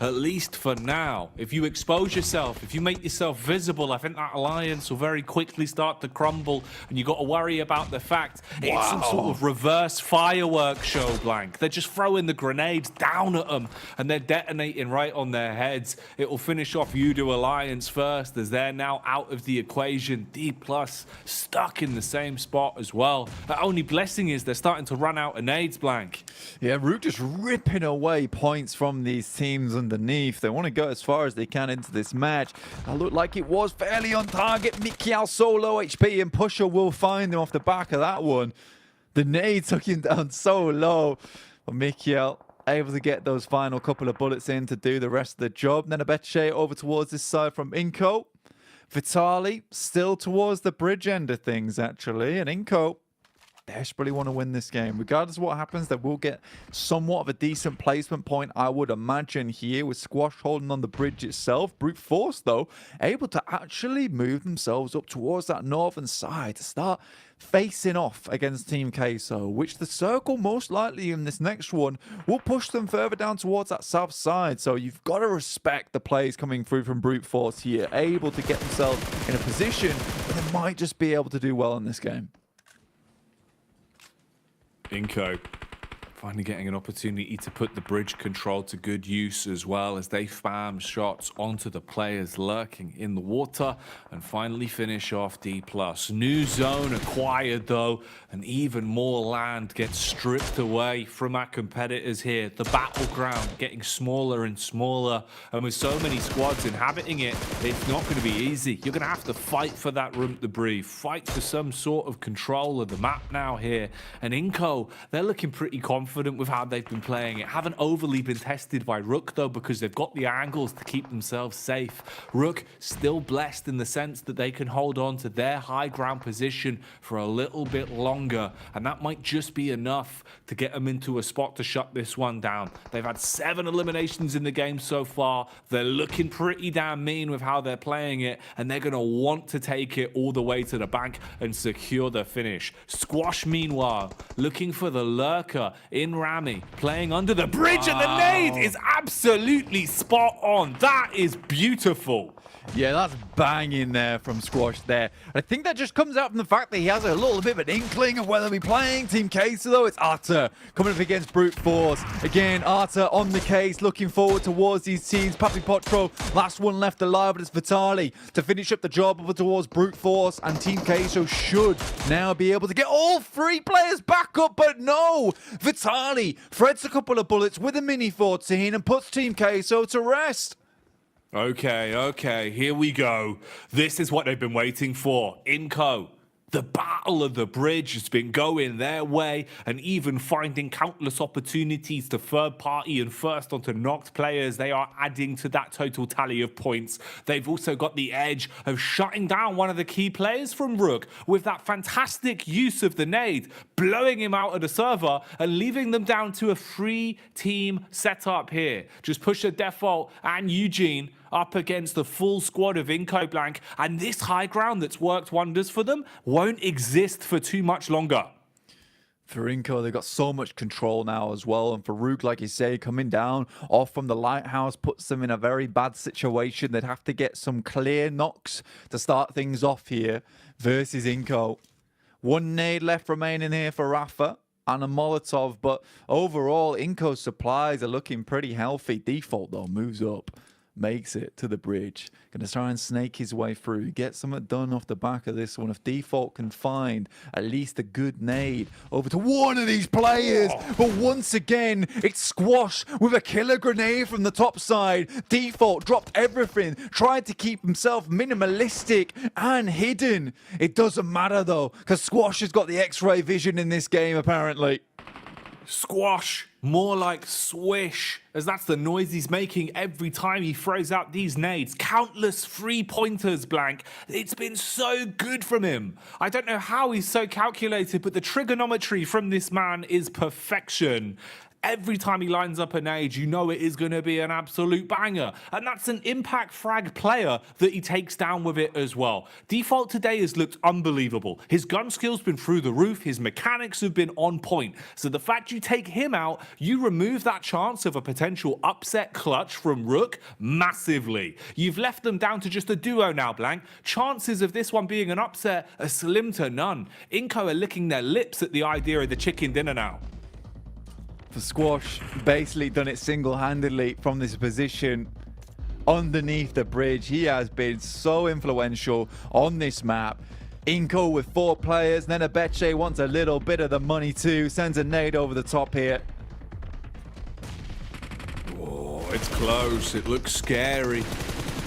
R: at least for now. If you expose yourself, if you make yourself visible, I think that alliance will very quickly start to crumble, and you got to worry about the fact it's some sort of reverse fireworks show, Blank. They're just throwing the grenades down at them, and they're detonating right on their heads. It will finish off U2 Alliance first, as they're now out of the equation. D+ stuck in the same spot as well. The only blessing is they're starting to run out of nades, Blank.
S: Yeah, Rook just ripping away points from these teams underneath. They want to go as far as they can into this match. It looked like it was fairly on target. Mikiel so low HP, and Pusher will find him off the back of that one. The nade took him down so low. But Mikiel able to get those final couple of bullets in to do the rest of the job. Then Abeche over towards this side from Inco. Vitali still towards the bridge end of things, actually. And Inco desperately want to win this game. Regardless of what happens, they will get somewhat of a decent placement point, I would imagine, here with Squash holding on the bridge itself. Brute Force, though, able to actually move themselves up towards that northern side to start facing off against Team Queso, which the circle most likely in this next one will push them further down towards that south side. So you've got to respect the plays coming through from Brute Force here, able to get themselves in a position where they might just be able to do well in this game.
R: Inco finally getting an opportunity to put the bridge control to good use as well, as they spam shots onto the players lurking in the water and finally finish off D+. New zone acquired though, and even more land gets stripped away from our competitors here. The battleground getting smaller and smaller, and with so many squads inhabiting it, it's not going to be easy. You're going to have to fight for that room to breathe, fight for some sort of control of the map now here. And Inco, they're looking pretty confident with how they've been playing it. Haven't overly been tested by Rook though, because they've got the angles to keep themselves safe. Rook still blessed in the sense that they can hold on to their high ground position for a little bit longer, and that might just be enough to get them into a spot to shut this one down. They've had 7 eliminations in the game so far. They're looking pretty damn mean with how they're playing it, and they're going to want to take it all the way to the bank and secure the finish. Squash, meanwhile, looking for the lurker in Rami, playing under the bridge, and the nade is absolutely spot on. That is beautiful.
S: Yeah, that's banging there from Squash there. I think that just comes out from the fact that he has a little bit of an inkling of whether they'll be playing Team Queso, though. It's Arta coming up against Brute Force. Again, Arta on the case, looking forward towards these teams. Papi Potro, last one left alive, but it's Vitali to finish up the job over towards Brute Force, and Team Queso should now be able to get all 3 players back up, but no! Vitali threads a couple of bullets with a Mini 14 and puts Team Queso to rest.
R: Okay, here we go. This is what they've been waiting for. Inco, the battle of the bridge has been going their way, and even finding countless opportunities to third party and first onto knocked players. They are adding to that total tally of points. They've also got the edge of shutting down one of the key players from Rook with that fantastic use of the nade, blowing him out of the server and leaving them down to a 3-team setup here. Just Pusher, Default and Eugene up against the full squad of Inco, Blank, and this high ground that's worked wonders for them won't exist for too much longer.
S: For Inco, they've got so much control now as well, and Farouk, like you say, coming down off from the lighthouse puts them in a very bad situation. They'd have to get some clear knocks to start things off here versus Inco. 1 nade left remaining here for Rafa and a Molotov, but overall, Inco's supplies are looking pretty healthy. Default, though, moves up. makes it to the bridge. Going to try and snake his way through, get something done off the back of this one. If Default can find at least a good nade over to one of these players. But once again, it's Squash with a killer grenade from the top side. Default dropped everything, tried to keep himself minimalistic and hidden. It doesn't matter though, because Squash has got the X-ray vision in this game apparently.
R: Squash, more like swish, as that's the noise he's making every time he throws out these nades. Countless 3-pointers, Blank. It's been so good from him. I don't know how he's so calculated, but the trigonometry from this man is perfection. Every time he lines up a nade, you know it is going to be an absolute banger. And that's an impact frag player that he takes down with it as well. Default today has looked unbelievable. His gun skill's been through the roof. His mechanics have been on point. So the fact you take him out, you remove that chance of a potential upset clutch from Rook massively. You've left them down to just a duo now, Blank. Chances of this one being an upset are slim to none. Inco are licking their lips at the idea of the chicken dinner now.
S: For Squash, basically done it single-handedly from this position underneath the bridge. He has been so influential on this map. Inco with 4 players, then Abeche wants a little bit of the money too, sends a nade over the top here.
R: Oh, it's close, it looks scary.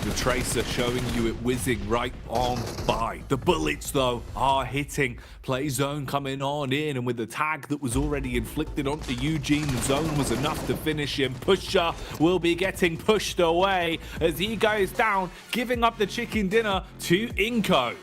R: The tracer showing you it whizzing right on by. The bullets, though, are hitting. Play zone coming on in, and with the tag that was already inflicted onto Eugene, the zone was enough to finish him. Pusher will be getting pushed away as he goes down, giving up the chicken dinner to Inco.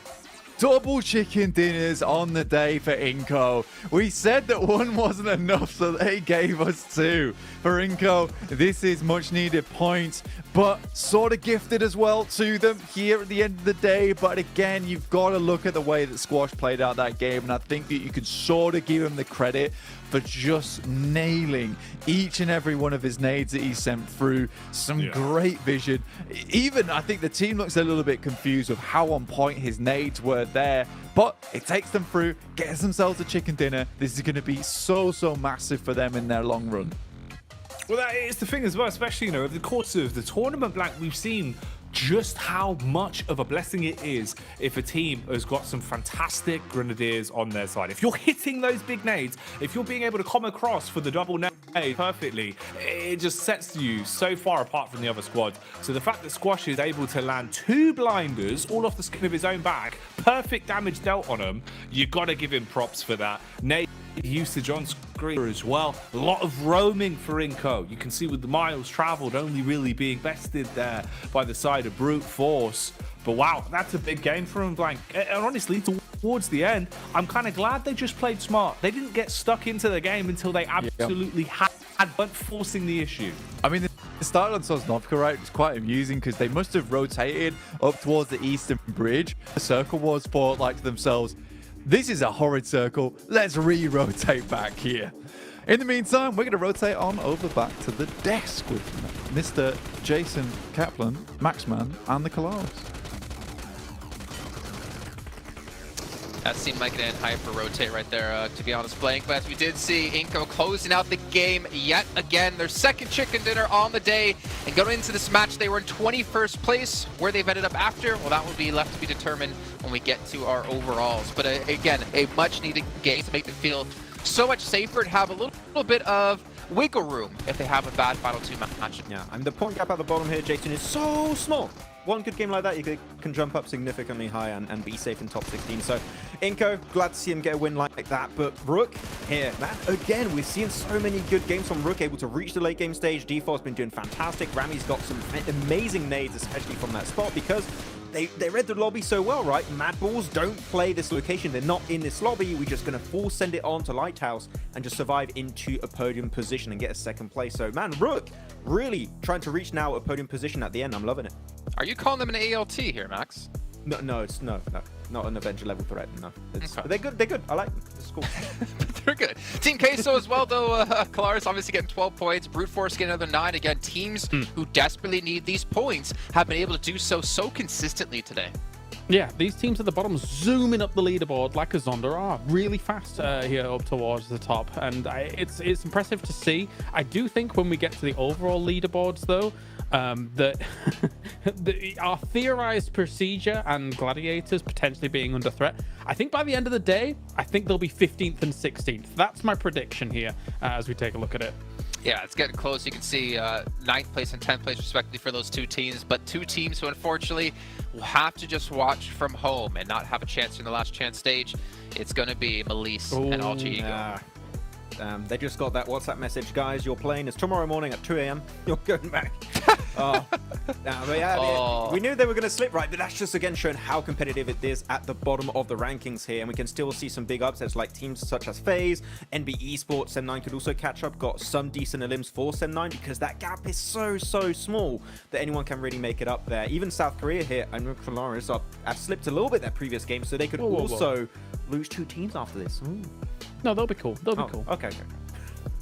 S: Double chicken dinners on the day for Inco. We said that one wasn't enough, so they gave us 2. For Inco, this is much needed points, but sort of gifted as well to them here at the end of the day. But again, you've got to look at the way that Squash played out that game, and I think that you could sort of give him the credit for just nailing each and every one of his nades that he sent through. Some great vision. Even I think the team looks a little bit confused with how on point his nades were there, but it takes them through, gets themselves a chicken dinner. This is going to be so massive for them in their long run.
R: Well, that is the thing as well, especially, over the course of the tournament, Blank, we've seen just how much of a blessing it is if a team has got some fantastic grenadiers on their side. If you're hitting those big nades, if you're being able to come across for the double nade perfectly, it just sets you so far apart from the other squad. So the fact that Squash is able to land 2 blinders all off the skin of his own back, perfect damage dealt on him, you got to give him props for that. Nade usage on screen as well. A lot of roaming for Inco. You can see with the miles traveled only really being bested there by the side of brute force. But wow, that's a big game for him, Blank. And honestly, towards the end, I'm kind of glad they just played smart. They didn't get stuck into the game until they absolutely had weren't forcing the issue.
S: I mean, the start on Sosnovka, right, was quite amusing because they must have rotated up towards the eastern bridge. The circle was for like to themselves, this is a horrid circle. Let's re-rotate back here. In the meantime, we're going to rotate on over back to the desk with Mr. Jason Kaplan, Maxman, and the Kalaris.
U: That seemed like an hyper rotate right there, to be honest, Blank. But as we did see, Inco closing out the game yet again. Their second chicken dinner on the day. And going into this match, they were in 21st place. Where they've ended up after, well, that will be left to be determined when we get to our overalls. But again, a much-needed game to make them feel so much safer and have a little bit of wiggle room if they have a bad Final 2 match.
T: Yeah, and the point gap at the bottom here, Jason, is so small. One good game like that, you can jump up significantly high and be safe in top 16. So, Inco, glad to see him get a win like that. But Rook here, man, again, we've seen so many good games from Rook, able to reach the late game stage. Default's been doing fantastic. Rami's got some amazing nades, especially from that spot, because they read the lobby so well, right? Mad Balls don't play this location. They're not in this lobby. We're just going to full send it on to Lighthouse and just survive into a podium position and get a second place. So, man, Rook really trying to reach now a podium position at the end. I'm loving it.
U: Are you calling them an ALT here, Max?
T: No, it's not an Avenger level threat. No, okay. They're good. I like them. It's cool.
U: They're good. Team Queso as well, though. Kalaris obviously getting 12 points. Brute Force getting another 9. Again, teams who desperately need these points have been able to do so consistently today.
P: Yeah, these teams at the bottom zooming up the leaderboard like a Zonda are really fast here up towards the top, and it's impressive to see. I do think when we get to the overall leaderboards, though, that our theorized procedure and gladiators potentially being under threat. I think by the end of the day, I think they'll be 15th and 16th. That's my prediction here as we take a look at it.
U: Yeah, it's getting close. You can see 9th place and 10th place respectively for those two teams, but two teams who unfortunately will have to just watch from home and not have a chance in the last chance stage. It's going to be Melise and Alter Ego.
T: They just got that WhatsApp message, guys. Your plane is tomorrow morning at 2 a.m. You're going back. We knew they were going to slip, right? But that's just again showing how competitive it is at the bottom of the rankings here. And we can still see some big upsets like teams such as FaZe, NB Esports, Sem9 could also catch up. Got some decent elims for Sem9 because that gap is so small that anyone can really make it up there. Even South Korea here, I know Polaris have slipped a little bit that previous game, so they could also lose 2 teams after this.
P: No, they'll be cool. They'll be cool.
T: Okay.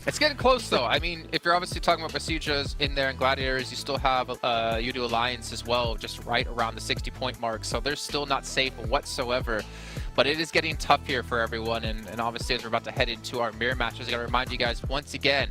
U: It's getting close, though. I mean, if you're obviously talking about procedures in there and gladiators, you still have UDO Alliance as well, just right around the 60-point mark. So they're still not safe whatsoever. But it is getting tough here for everyone. And obviously, as we're about to head into our mirror matches, I got to remind you guys once again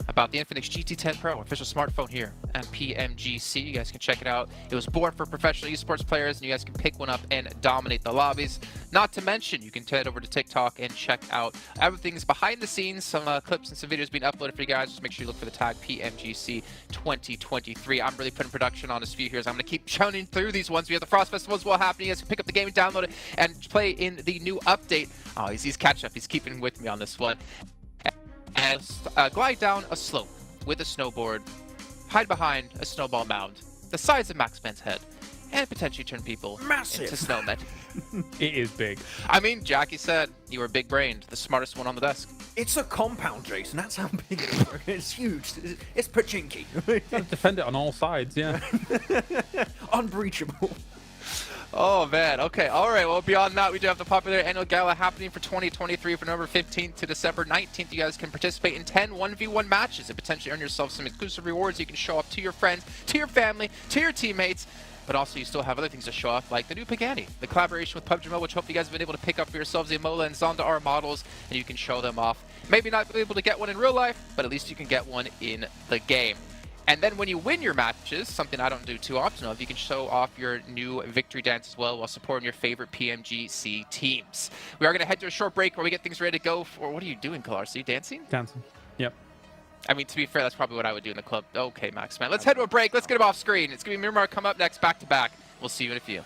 U: about the Infinix GT10 Pro, official smartphone here at PMGC. You guys can check it out. It was born for professional esports players, and you guys can pick one up and dominate the lobbies. Not to mention, you can head over to TikTok and check out everything's behind the scenes, some clips and some videos being uploaded for you guys. Just make sure you look for the tag PMGC 2023. I'm really putting production on this few here, so I'm going to keep churning through these ones. We have the Frost Festival as well happening. You guys can pick up the game and download it and play in the new update. Oh, he's catch up. He's keeping with me on this one. And glide down a slope with a snowboard, hide behind a snowball mound, the size of Maxman's head, and potentially turn people into snowmen.
P: It is big.
U: I mean, Jackie said you were big-brained, the smartest one on the desk.
T: It's a compound, Jason. That's how big it is. It's huge. It's pachinki.
P: Defend it on all sides, yeah.
T: Unbreachable.
U: Oh, man. Okay. All right. Well, beyond that, we do have the popular annual gala happening for 2023 from November 15th to December 19th. You guys can participate in 10 1v1 matches and potentially earn yourself some exclusive rewards you can show off to your friends, to your family, to your teammates. But also, you still have other things to show off, like the new Pagani, the collaboration with PUBG MOBILE, which hopefully you guys have been able to pick up for yourselves, the Amola and Zonda R models, and you can show them off. Maybe not be able to get one in real life, but at least you can get one in the game. And then when you win your matches, something I don't do too often of, you can show off your new victory dance as well while supporting your favorite PMGC teams. We are going to head to a short break where we get things ready to go for... What are you doing, Kalar? Are you dancing?
P: Dancing. Yep.
U: I mean, to be fair, that's probably what I would do in the club. Okay, Max, man. Let's head to a break. Let's get him off screen. It's going to be Miramar come up next, back to back. We'll see you in a few.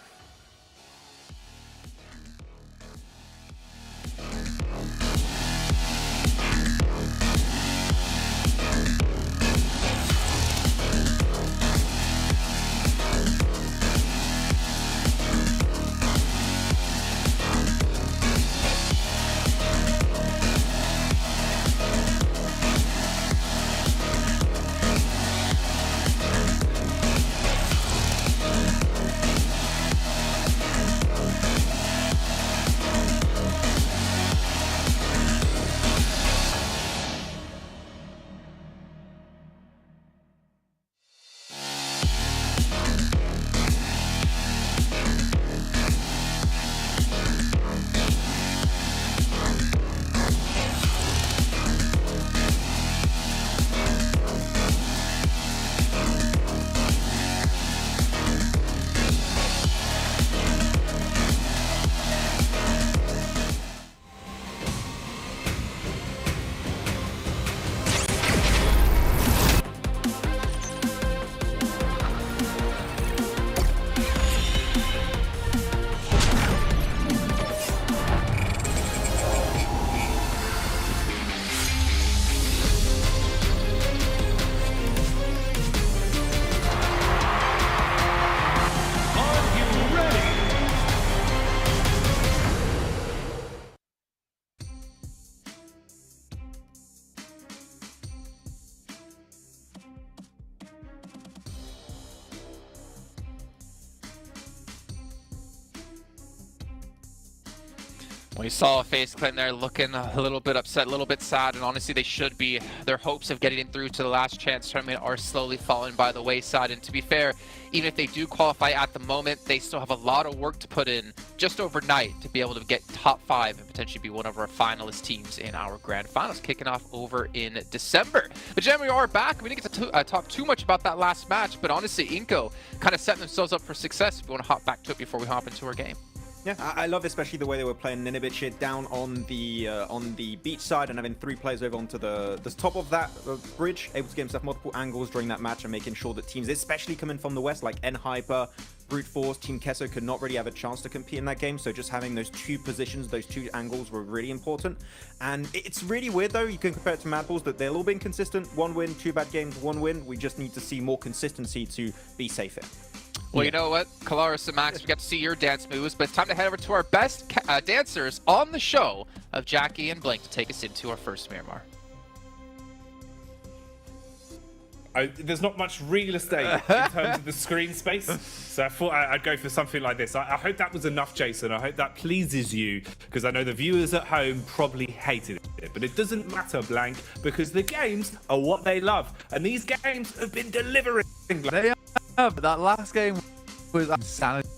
U: We saw FaZe Clan there looking a little bit upset, a little bit sad, and honestly they should be. Their hopes of getting through to the last chance tournament are slowly falling by the wayside, and to be fair, even if they do qualify at the moment, they still have a lot of work to put in just overnight to be able to get top 5 and potentially be one of our finalist teams in our Grand Finals, kicking off over in December. But Jen, we are back. We didn't get to talk too much about that last match, but honestly, Inco kind of setting themselves up for success. If we want to hop back to it before we hop into our game.
T: Yeah, I love especially the way they were playing Nineveh down on the beach side and having 3 players over onto the top of that bridge, able to get himself multiple angles during that match and making sure that teams, especially coming from the west, like N-Hyper, Brute Force, Team Kesso could not really have a chance to compete in that game. So just having those 2 positions, those 2 angles were really important. And it's really weird though, you can compare it to Mad Balls, that they'll all been consistent. 1 win, 2 bad games, 1 win. We just need to see more consistency to be safe here.
U: Well, you know what, Kalaris and Max, we got to see your dance moves, but it's time to head over to our best dancers on the show of Jackie and Blink to take us into our first Miramar.
R: There's not much real estate in terms of the screen space, so I thought I'd go for something like this. I hope that was enough, Jason. I hope that pleases you, because I know the viewers at home probably hated it. But it doesn't matter, Blank, because the games are what they love, and these games have been delivering.
S: They have. That last game was insanity.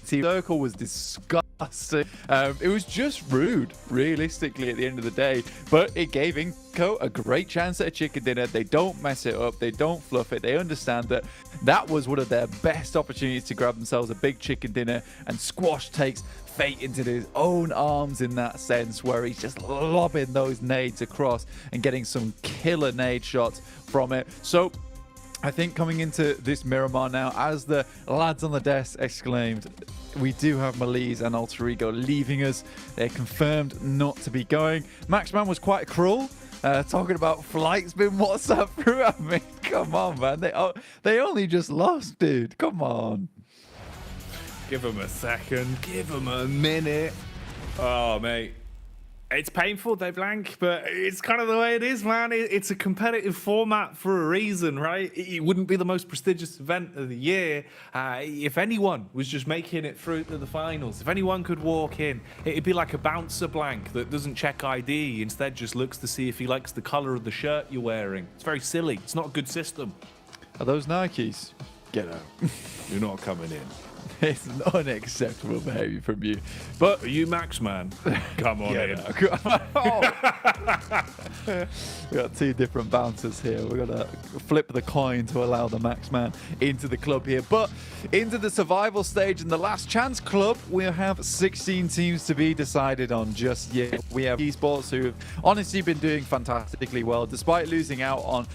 S: Circle was disgusting. It was just rude, realistically, at the end of the day. But it gave Inco a great chance at a chicken dinner. They don't mess it up. They don't fluff it. They understand that that was one of their best opportunities to grab themselves a big chicken dinner. And Squash takes fate into his own arms in that sense, where he's just lobbing those nades across and getting some killer nade shots from it. So I think coming into this Miramar now, as the lads on the desk exclaimed, we do have Malise and Alter Ego leaving us. They're confirmed not to be going. Maxman was quite cruel, talking about flights being WhatsApp through. I mean, come on, man. They only just lost, dude. Come on.
R: Give them a second. Give them a minute. Oh, mate. It's painful, they Blank, but it's kind of the way it is, man. It's a competitive format for a reason, right? It wouldn't be the most prestigious event of the year if anyone was just making it through to the finals. If anyone could walk in, it'd be like a bouncer, Blank, that doesn't check ID, instead just looks to see if he likes the color of the shirt you're wearing. It's very silly. It's not a good system.
S: Are those Nikes? Get out.
R: You're not coming in.
S: It's unacceptable behavior from you. But
R: are you Max, man? Come on in.
S: We got 2 different bouncers here. We're gonna flip the coin to allow the Max man into the club here. But into the survival stage in the last chance club, we have 16 teams to be decided on just yet. We have esports who have honestly been doing fantastically well. Despite losing out on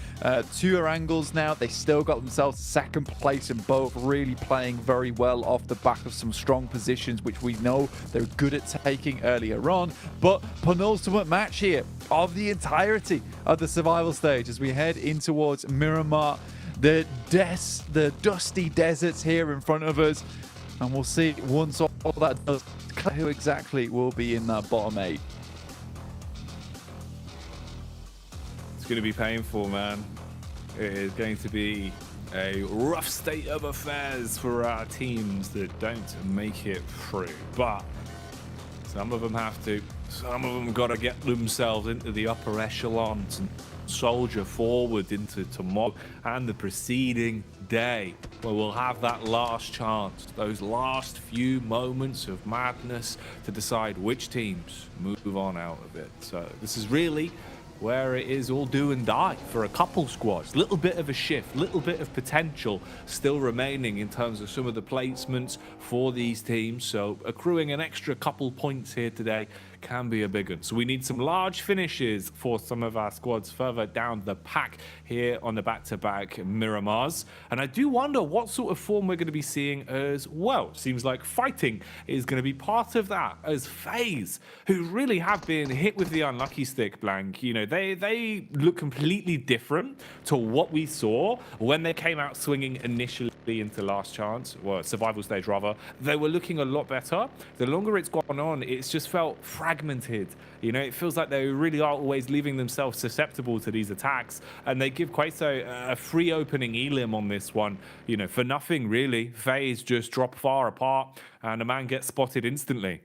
S: 2 angles now, they still got themselves second place in both, really playing very well off the back of some strong positions, which we know they're good at taking earlier on. But penultimate match here of the entirety of the survival stage as we head in towards Miramar, the dusty deserts here in front of us, and we'll see once all that does who exactly will be in that bottom 8.
R: It's going to be painful, man. It is going to be a rough state of affairs for our teams that don't make it through. But some of them have to. Some of them got to get themselves into the upper echelons and soldier forward into tomorrow and the preceding day, where we'll have that last chance, those last few moments of madness to decide which teams move on out of it. So this is really where it is all do and die for a couple squads. Little bit of a shift, little bit of potential still remaining in terms of some of the placements for these teams. So accruing an extra couple points here today can be a big one. So we need some large finishes for some of our squads further down the pack here on the back-to-back Miramars. And I do wonder what sort of form we're going to be seeing as well. Seems like fighting is going to be part of that, as FaZe, who really have been hit with the unlucky stick, Blank. You know, they look completely different to what we saw when they came out swinging initially into last chance, well, survival stage rather. They were looking a lot better. The longer it's gone on, it's just felt fragmented. You know, it feels like they really are always leaving themselves susceptible to these attacks, and they give quite a free opening elim on this one, you know, for nothing really. FaZe just drop far apart and a man gets spotted instantly.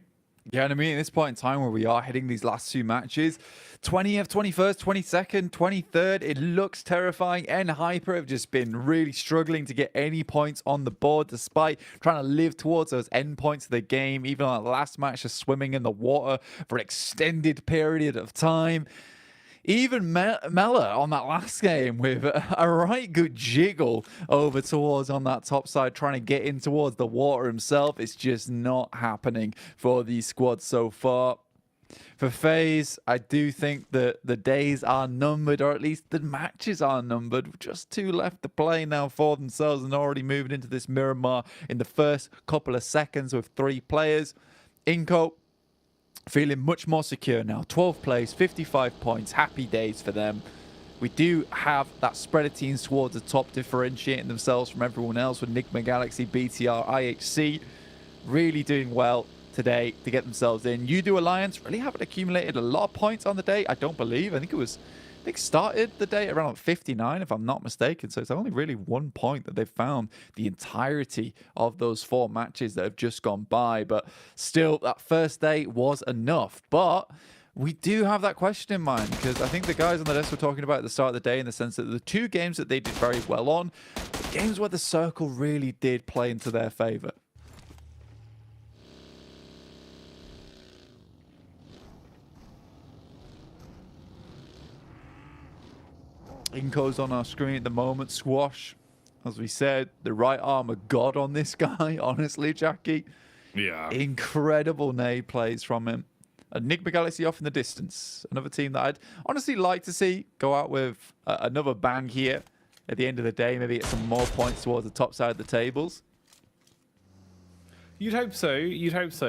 S: Yeah, and I mean, at this point in time where we are hitting these last two matches, 20th, 21st, 22nd, 23rd, it looks terrifying. And Hyper have just been really struggling to get any points on the board, despite trying to live towards those end points of the game. Even on that last match, just swimming in the water for an extended period of time. Even Mella on that last game with a right good jiggle over towards on that top side, trying to get in towards the water himself. It's just not happening for these squads so far. For FaZe, I do think that the days are numbered, or at least the matches are numbered. Just 2 left to play now for themselves, and already moving into this Miramar in the first couple of seconds with 3 players. Inco feeling much more secure now. 12 plays, 55 points, happy days for them. We do have that spread of teams towards the top, differentiating themselves from everyone else with Nigma Galaxy, BTR, IHC really doing well today to get themselves in. You-Do Alliance really haven't accumulated a lot of points on the day, I don't believe. I think started the day around 59, if I'm not mistaken. So it's only really 1 point that they've found the entirety of those 4 matches that have just gone by. But still, that first day was enough. But we do have that question in mind, because I think the guys on the list were talking about at the start of the day, in the sense that the 2 games that they did very well on, the games where the circle really did play into their favor. Inco's on our screen at the moment. Squash, as we said, the right arm of God on this guy, honestly, Jackie.
R: Yeah.
S: Incredible nade plays from him. And Nigma Galaxy off in the distance. Another team that I'd honestly like to see go out with another bang here at the end of the day. Maybe get some more points towards the top side of the tables.
R: You'd hope so,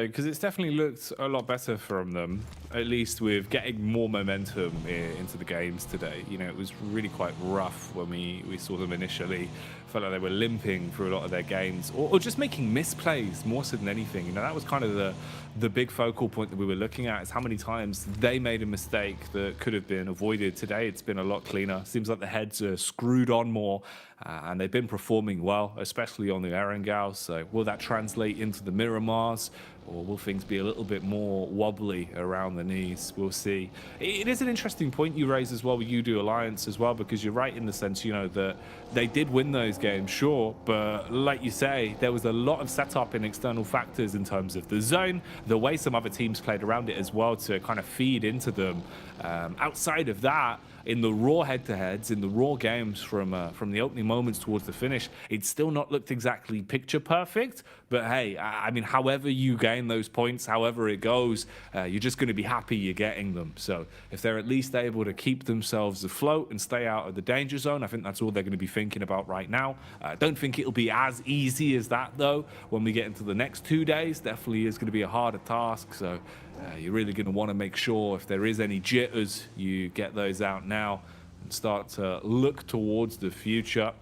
R: because it's definitely looked a lot better from them, at least with getting more momentum into the games today. You know, it was really quite rough when we saw them initially. Felt like they were limping through a lot of their games, or just making misplays more so than anything. You know, that was kind of the big focal point that we were looking at, is how many times they made a mistake that could have been avoided. Today, it's been a lot cleaner. Seems like the heads are screwed on more, and they've been performing well, especially on the Erangel. So will that translate into the Miramars, or will things be a little bit more wobbly around the knees? We'll see. It is an interesting point you raise as well with You-Do Alliance as well, because you're right in the sense, you know, that they did win those games, sure, but like you say, there was a lot of setup in external factors in terms of the zone, the way some other teams played around it as well to kind of feed into them. Outside of that, in the raw head-to-heads, in the raw games from the opening moments towards the finish, it's still not looked exactly picture perfect. But hey, I mean, however you gain those points, however it goes, you're just going to be happy you're getting them. So if they're at least able to keep themselves afloat and stay out of the danger zone, I think that's all they're going to be thinking about right now. I don't think it'll be as easy as that, though, when we get into the next 2 days. Definitely is going to be a harder task. So you're really going to want to make sure if there is any jitters, you get those out now and start to look towards the future.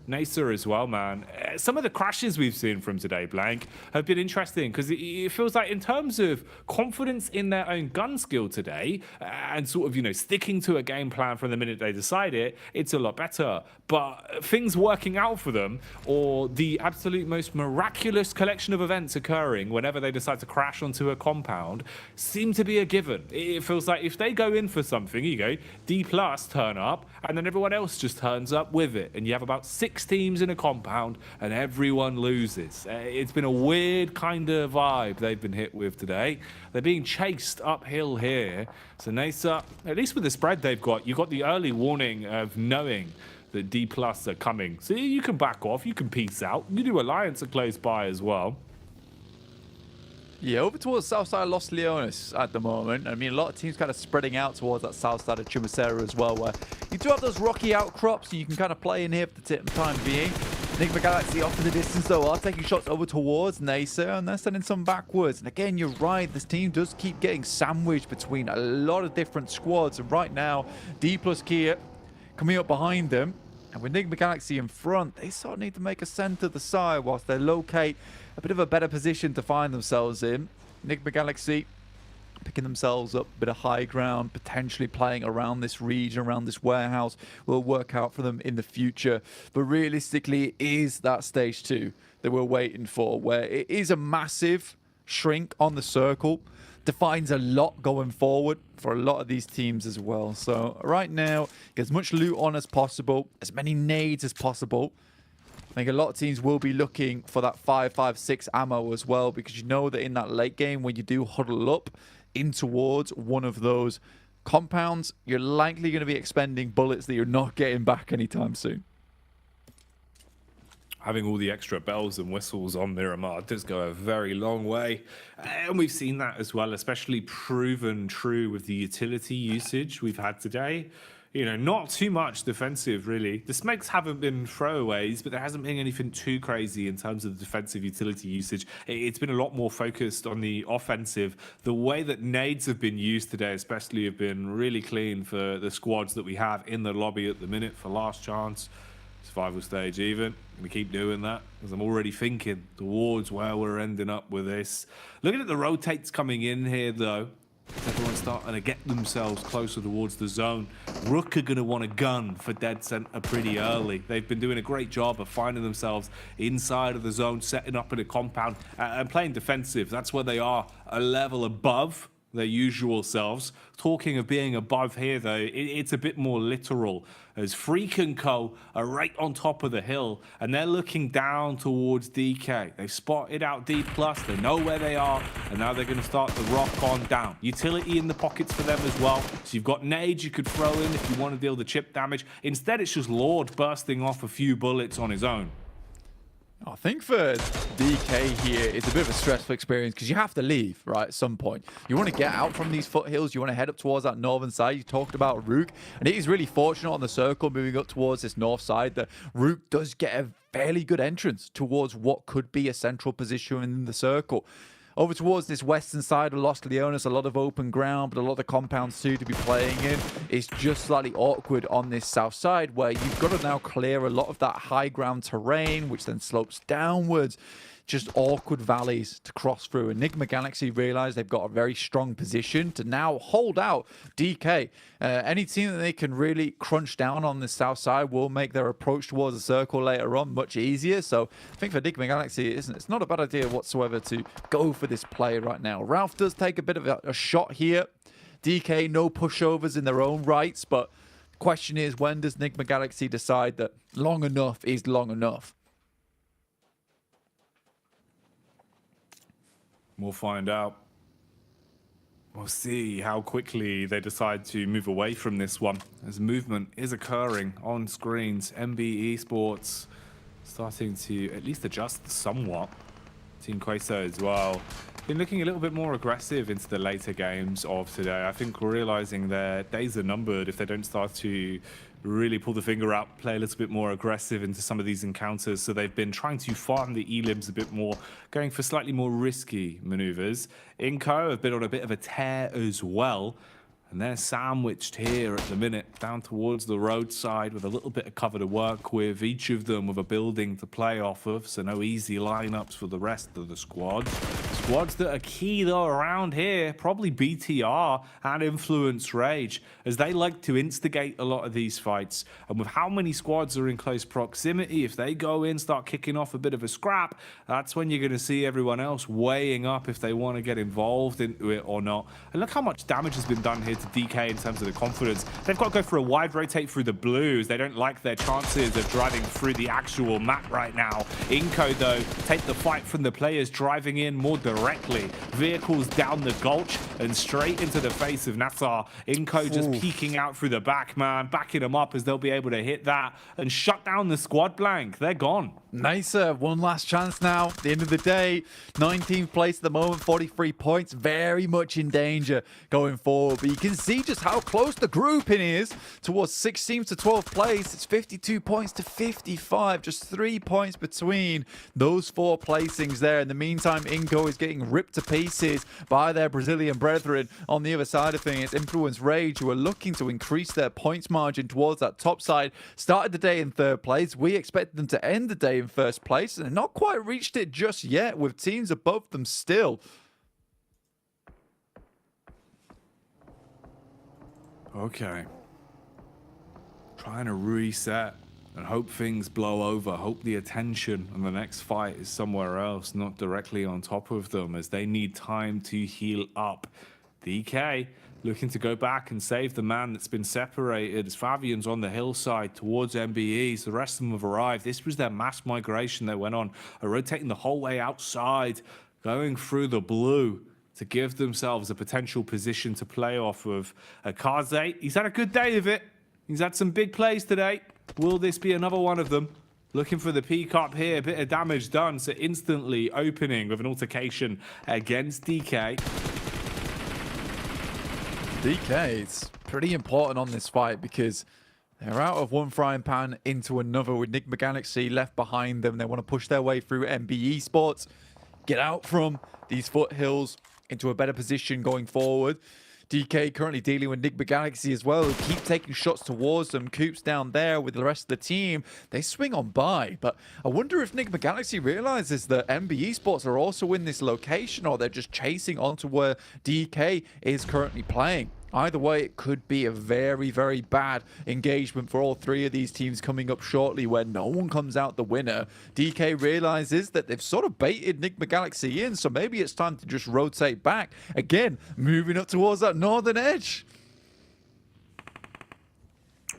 R: Nacer as well, man. Some of the crashes we've seen from today, Blank, have been interesting, because it feels like in terms of confidence in their own gun skill today and sort of, you know, sticking to a game plan from the minute they decide it, it's a lot better. But things working out for them, or the absolute most miraculous collection of events occurring whenever they decide to crash onto a compound, seem to be a given. It feels like if they go in for something, you go, D+ turn up, and then everyone else just turns up with it, and you have about 6 teams in a compound and everyone loses. It's been a weird kind of vibe they've been hit with today. They're being chased uphill here. So Nacer, at least with the spread they've got, you got the early warning of knowing that D+ are coming. So you can back off, you can peace out. You-Do Alliance are close by as well.
S: Yeah, over towards the south side of Los Leones at the moment. I mean, a lot of teams kind of spreading out towards that south side of Chumacera as well, where you do have those rocky outcrops, and you can kind of play in here for the time being. Nigma Galaxy off in the distance, though, are taking shots over towards Nacer, and they're sending some backwards. And again, you're right, this team does keep getting sandwiched between a lot of different squads. And right now, D+ Kia coming up behind them. And with Nigma Galaxy in front, they sort of need to make a center of the side whilst they locate a bit of a better position to find themselves in. Nigma Galaxy picking themselves up a bit of high ground, potentially playing around this region, around this warehouse, will work out for them in the future. But realistically, it is that stage 2 that we're waiting for, where it is a massive shrink on the circle. defines a lot going forward for a lot of these teams as well. So right now, get as much loot on as possible, as many nades as possible. I think a lot of teams will be looking for that 5.56 ammo as well, because you know that in that late game, when you do huddle up in towards one of those compounds, you're likely going to be expending bullets that you're not getting back anytime soon.
R: Having all the extra bells and whistles on Miramar does go a very long way. And we've seen that as well, especially proven true with the utility usage we've had today. You know, not too much defensive, really. The smokes haven't been throwaways, but there hasn't been anything too crazy in terms of the defensive utility usage. It's been a lot more focused on the offensive. The way that nades have been used today, especially, have been really clean for the squads that we have in the lobby at the minute for last chance. Survival stage even. We keep doing that because I'm already thinking towards where we're ending up with this. Looking at the rotates coming in here, though. Everyone's starting to get themselves closer towards the zone. Rook are going to want a gun for dead center pretty early. They've been doing a great job of finding themselves inside of the zone, setting up in a compound and playing defensive. That's where they are a level above their usual selves. Talking of being above here, though, it's a bit more literal, as Freak and Co are right on top of the hill and they're looking down towards DK. They've spotted out D+, they know where they are, and now they're going to start to rock on down. Utility in the pockets for them as well, so you've got nades you could throw in if you want to deal the chip damage. Instead, it's just Lord bursting off a few bullets on his own.
S: I think for DK here, it's a bit of a stressful experience because you have to leave, right, at some point. You want to get out from these foothills. You want to head up towards that northern side. You talked about Rook, and it is really fortunate on the circle moving up towards this north side that Rook does get a fairly good entrance towards what could be a central position in the circle. Over towards this western side of Los Leones, a lot of open ground, but a lot of compounds too to be playing in. It's just slightly awkward on this south side where you've got to now clear a lot of that high ground terrain, which then slopes downwards. Just awkward valleys to cross through. Enigma Galaxy realize they've got a very strong position to now hold out DK. Any team that they can really crunch down on the south side will make their approach towards the circle later on much easier. So I think for Enigma Galaxy, it's not a bad idea whatsoever to go for this play right now. Ralph does take a bit of a shot here. DK, no pushovers in their own rights, but the question is, when does Enigma Galaxy decide that long enough is long enough?
R: We'll find out. We'll see how quickly they decide to move away from this one, as movement is occurring on screens. MB Esports starting to at least adjust somewhat. Team Queso as well. Been looking a little bit more aggressive into the later games of today. I think we're realizing their days are numbered if they don't start to really pull the finger out, play a little bit more aggressive into some of these encounters. So they've been trying to farm the elims a bit more, going for slightly more risky maneuvers. Inco have been on a bit of a tear as well. And they're sandwiched here at the minute, down towards the roadside with a little bit of cover to work with, each of them with a building to play off of, so no easy lineups for the rest of the squads. Squads that are key, though, around here, probably BTR and Influence Rage, as they like to instigate a lot of these fights. And with how many squads are in close proximity, if they go in, start kicking off a bit of a scrap, that's when you're going to see everyone else weighing up if they want to get involved into it or not. And look how much damage has been done here to DK in terms of the confidence. They've got to go for a wide rotate through the blues. They don't like their chances of driving through the actual map right now. Inco, though, take the fight from the players driving in more directly. Vehicles down the gulch and straight into the face of Nassar. Inco just peeking out through the back, man, backing them up as they'll be able to hit that and shut down the squad blank. They're gone.
S: Nice. One last chance now. At the end of the day, 19th place at the moment, 43 points. Very much in danger going forward. But you can see just how close the grouping is towards 16th to 12th place. It's 52 points to 55. Just 3 points between those four placings there. In the meantime, Inco is getting ripped to pieces by their Brazilian brethren. On the other side of things, Influence Rage, who are looking to increase their points margin towards that top side, started the day in third place. We expected them to end the day in first place, and they've not quite reached it just yet, with teams above them still.
R: Okay. Trying to reset and hope things blow over. Hope the attention on the next fight is somewhere else, not directly on top of them, as they need time to heal up. DK looking to go back and save the man that's been separated, as Fabian's on the hillside towards MBEs. The rest of them have arrived. This was their mass migration they went on, rotating the whole way outside, going through the blue to give themselves a potential position to play off of. Kaze, he's had a good day of it. He's had some big plays today. Will this be another one of them? Looking for the P-Cup here, a bit of damage done, so instantly opening with an altercation against DK.
S: DK is pretty important on this fight because they're out of one frying pan into another with Enigma Galaxy left behind them. They want to push their way through MBE Sports, get out from these foothills into a better position going forward. DK currently dealing with Enigma Galaxy as well. Keep taking shots towards them. Coops down there with the rest of the team. They swing on by, but I wonder if Enigma Galaxy realizes that MBE Sports are also in this location, or they're just chasing onto where DK is currently playing. Either way, it could be a very, very bad engagement for all three of these teams coming up shortly where no one comes out the winner. DK realizes that they've sort of baited Enigma Galaxy in, so maybe it's time to just rotate back. Again, moving up towards that northern edge.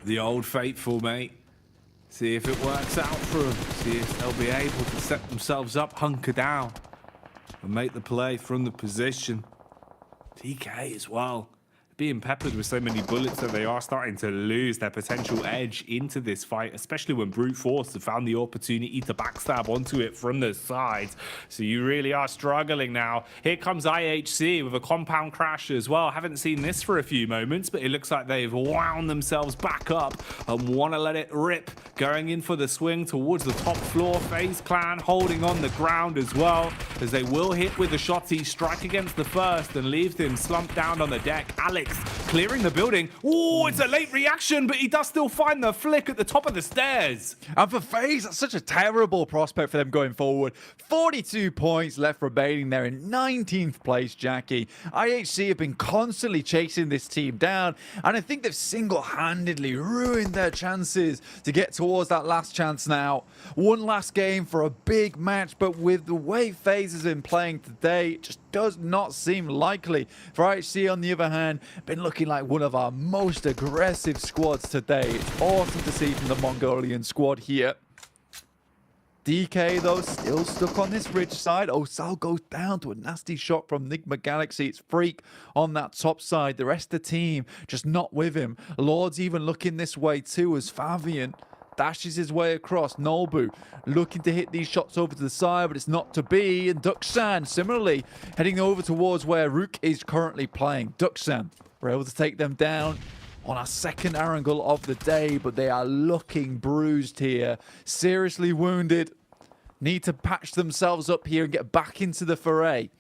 R: The old faithful, mate. See if it works out for them. See if they'll be able to set themselves up, hunker down, and make the play from the position. DK as well, being peppered with so many bullets that they are starting to lose their potential edge into this fight, especially when Brute Force have found the opportunity to backstab onto it from the sides. So you really are struggling now. Here comes IHC with a compound crash as well. Haven't seen this for a few moments, but it looks like they've wound themselves back up and want to let it rip. Going in for the swing towards the top floor. FaZe Clan holding on the ground as well, as they will hit with the shotty, strike against the first and leave them slumped down on the deck. Alex clearing the building. Oh, it's a late reaction, but he does still find the flick at the top of the stairs.
S: And for FaZe, that's such a terrible prospect for them going forward. 42 points left remaining there in 19th place, Jackie. IHC have been constantly chasing this team down, and I think they've single-handedly ruined their chances to get towards that last chance now. One last game for a big match, but with the way FaZe has been playing today, it just does not seem likely. For IHC, on the other hand, been looking like one of our most aggressive squads today. It's awesome to see from the Mongolian squad here. DK, though, still stuck on this ridge side. Osal goes down to a nasty shot from Enigma Galaxy. It's Freak on that top side. The rest of the team just not with him. Lord's even looking this way too, as Fabian dashes his way across. Nolbu looking to hit these shots over to the side, but it's not to be. And Duxan similarly heading over towards where Rook is currently playing. Duxan were able to take them down on our second angle of the day, but they are looking bruised here. Seriously wounded. Need to patch themselves up here and get back into the foray.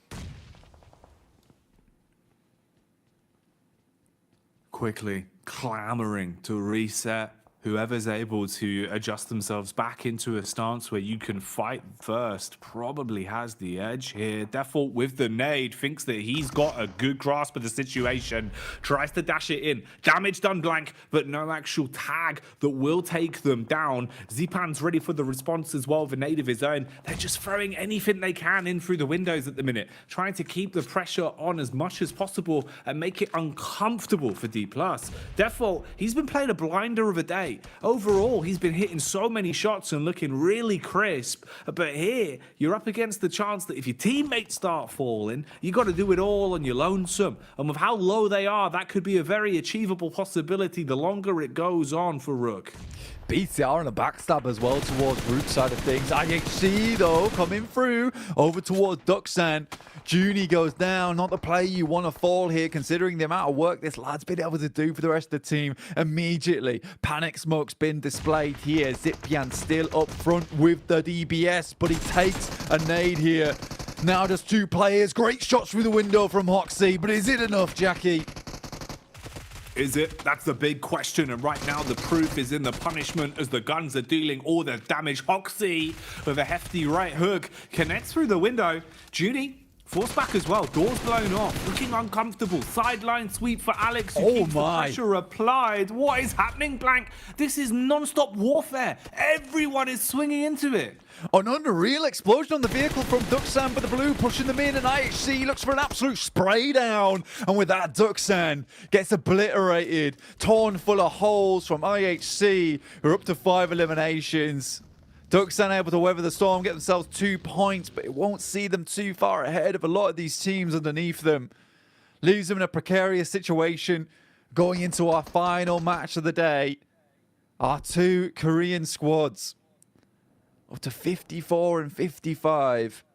R: Quickly clamoring to reset. Whoever's able to adjust themselves back into a stance where you can fight first probably has the edge here. Default with the nade, thinks that he's got a good grasp of the situation, tries to dash it in. Damage done blank, but no actual tag that will take them down. Zipan's ready for the response as well with a nade of his own. They're just throwing anything they can in through the windows at the minute, trying to keep the pressure on as much as possible and make it uncomfortable for D+. Default, he's been playing a blinder of a day. Overall, he's been hitting so many shots and looking really crisp. But here, you're up against the chance that if your teammates start falling, you got to do it all on your lonesome. And with how low they are, that could be a very achievable possibility the longer it goes on for Rook.
S: BTR and a backstab as well towards Rook's side of things. IHC, though, coming through over towards Duxan. Junie goes down. Not the play you want to fall here, considering the amount of work this lad's been able to do for the rest of the team. Immediately, Panic Smoke's been displayed here. Zipian still up front with the DBS, but he takes a nade here. Now just two players. Great shots through the window from Hoxie, but is it enough, Jackie?
R: Is it? That's the big question, and right now the proof is in the punishment as the guns are dealing all the damage. Hoxie with a hefty right hook connects through the window. Junie Force back as well. Doors blown off. Looking uncomfortable. Sideline sweep for Alex. Who keeps the pressure applied. What is happening, Blank? This is non-stop warfare. Everyone is swinging into it.
S: An unreal explosion on the vehicle from Duxan, but the blue pushing them in, and IHC looks for an absolute spray down. And with that, Duxan gets obliterated, torn full of holes from IHC, who are up to 5 eliminations. Duxan able to weather the storm, get themselves 2 points, but it won't see them too far ahead of a lot of these teams underneath them. Leaves them in a precarious situation going into our final match of the day. Our 2 Korean squads. Up to 54 and 55.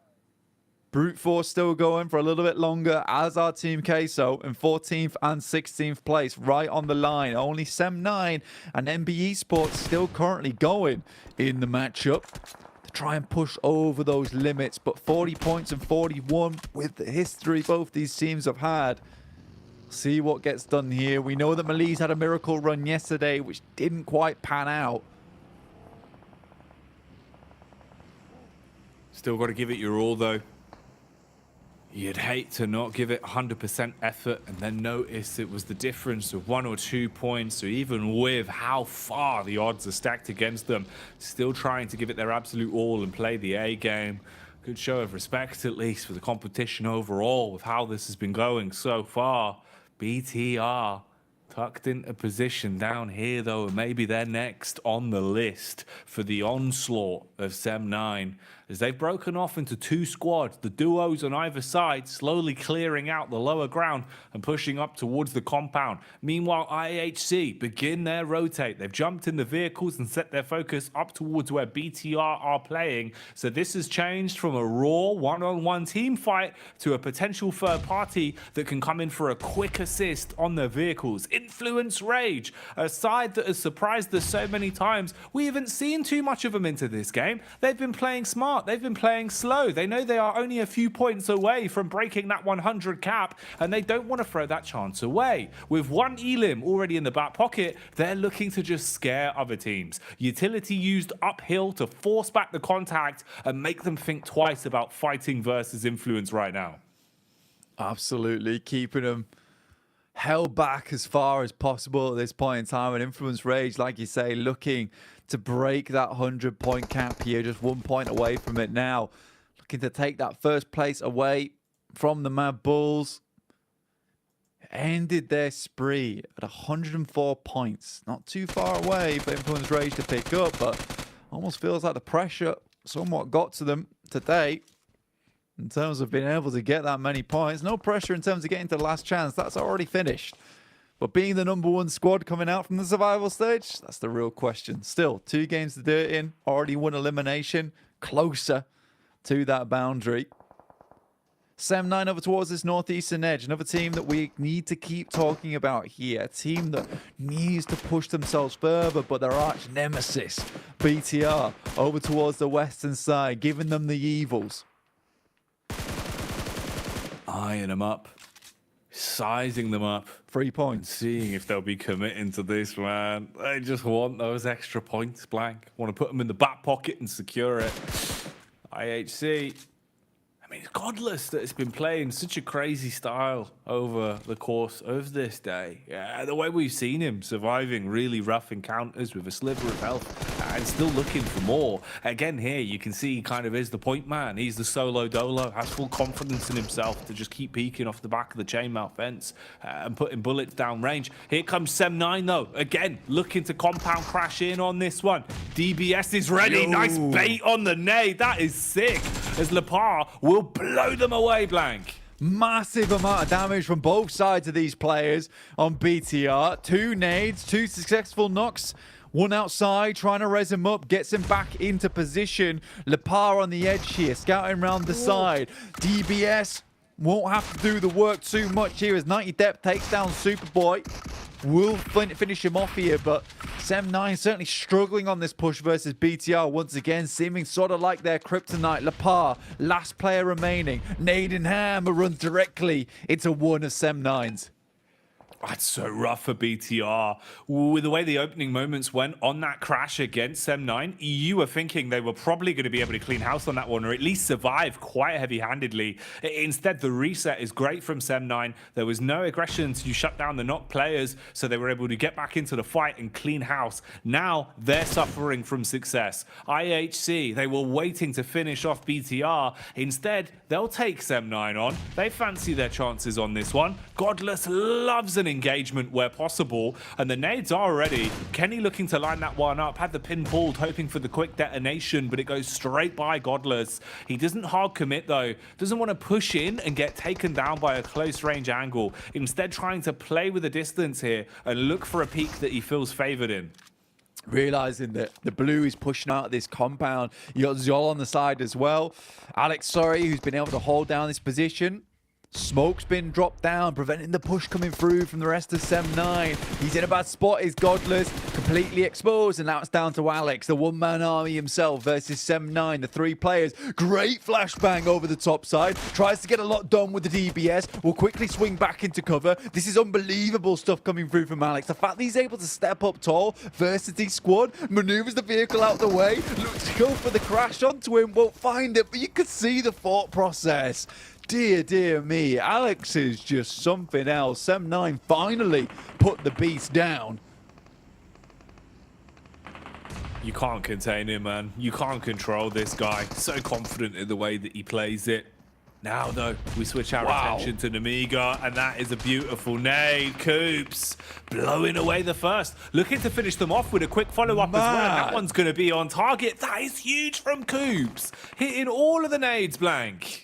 S: Brute Force still going for a little bit longer, as our Team Queso in 14th and 16th place, right on the line. Only Sem9 and MBE Sports still currently going in the matchup to try and push over those limits. But 40 points and 41 with the history both these teams have had. See what gets done here. We know that Malise had a miracle run yesterday, which didn't quite pan out.
R: Still got to give it your all, though. You'd hate to not give it 100% effort and then notice it was the difference of 1 or 2 points, or even with how far the odds are stacked against them, still trying to give it their absolute all and play the A game. Good show of respect, at least, for the competition overall with how this has been going so far. BTR tucked into position down here, though, and maybe they're next on the list for the onslaught of Sem9, as they've broken off into 2 squads, the duos on either side slowly clearing out the lower ground and pushing up towards the compound. Meanwhile, IHC begin their rotate. They've jumped in the vehicles and set their focus up towards where BTR are playing. So this has changed from a raw one-on-one team fight to a potential third party that can come in for a quick assist on their vehicles. Influence Rage, a side that has surprised us so many times. We haven't seen too much of them into this game. They've been playing smart. They've been playing slow. They know they are only a few points away from breaking that 100 cap, and they don't want to throw that chance away. With 1 elim already in the back pocket, they're looking to just scare other teams. Utility used uphill to force back the contact and make them think twice about fighting versus Influence right now.
S: Absolutely, keeping them held back as far as possible at this point in time. And Influence Rage, like you say, looking to break that 100-point cap here, just 1 point away from it now. Looking to take that first place away from the Mad Bulls. Ended their spree at 104 points. Not too far away for Influence Rage to pick up, but almost feels like the pressure somewhat got to them today in terms of being able to get that many points. No pressure in terms of getting to the last chance. That's already finished. But being the #1 squad coming out from the survival stage, that's the real question. Still, 2 games to do it in. Already won elimination. Closer to that boundary. Sem9 over towards this northeastern edge. Another team that we need to keep talking about here. A team that needs to push themselves further, but their arch nemesis, BTR, over towards the western side, giving them the evils.
R: Eyeing them up. Sizing them up.
S: 3 points.
R: Seeing if they'll be committing to this, man. They just want those extra points, Blank. Want to put them in the back pocket and secure it. IHC. I mean, it's godless that it's been playing such a crazy style over the course of this day. Yeah, the way we've seen him surviving really rough encounters with a sliver of health and still looking for more. Again, here you can see he kind of is the point man. He's the solo dolo, has full confidence in himself to just keep peeking off the back of the chainmail fence and putting bullets down range. Here comes Sem9 though. Again, looking to compound crash in on this one. DBS is ready. Yo. Nice bait on the nade. That is sick. As Lepar will blow them away, Blank.
S: Massive amount of damage from both sides of these players on BTR. 2 nades, 2 successful knocks. One outside, trying to res him up, gets him back into position. Lepar on the edge here, scouting around the side. DBS won't have to do the work too much here as 90 Depth takes down Superboy. Will finish him off here, but Sem9 certainly struggling on this push versus BTR once again, seeming sort of like their kryptonite. Lepar, last player remaining. Nade in hand, runs directly into one of Sem9's.
R: That's so rough for BTR. With the way the opening moments went on that crash against Sem9, you were thinking they were probably going to be able to clean house on that one, or at least survive quite heavy-handedly. Instead, the reset is great from Sem9. There was no aggression to shut down the knock players, so they were able to get back into the fight and clean house. Now, they're suffering from success. IHC, they were waiting to finish off BTR. Instead, they'll take Sem9 on. They fancy their chances on this one. Godless loves an engagement where possible, and the nades are ready. Kenny looking to line that one up, had the pin pulled, hoping for the quick detonation, but it goes straight by Godless. He doesn't hard commit though, doesn't want to push in and get taken down by a close range angle, instead trying to play with the distance here and look for a peak that he feels favored in.
S: Realizing that the blue is pushing out of this compound. You got Zol on the side as well. Alex Sorry, who's been able to hold down this position. Smoke's been dropped down, preventing the push coming through from the rest of Sem9. He's in a bad spot, is Godless, completely exposed, and now it's down to Alex, the one-man army himself versus Sem9, the 3 players. Great flashbang over the top side, tries to get a lot done with the DBS, will quickly swing back into cover. This is unbelievable stuff coming through from Alex. The fact that he's able to step up tall, Versity squad, maneuvers the vehicle out the way, looks to go for the crash onto him, won't find it, but you can see the thought process. Dear, dear me, Alex is just something else. Sem9 finally put the beast down.
R: You can't contain him, man. You can't control this guy. So confident in the way that he plays it. Now, though, we switch our attention to Namiga, and that is a beautiful nade. Coops blowing away the first. Looking to finish them off with a quick follow-up as well. That one's going to be on target. That is huge from Coops. Hitting all of the nades blank.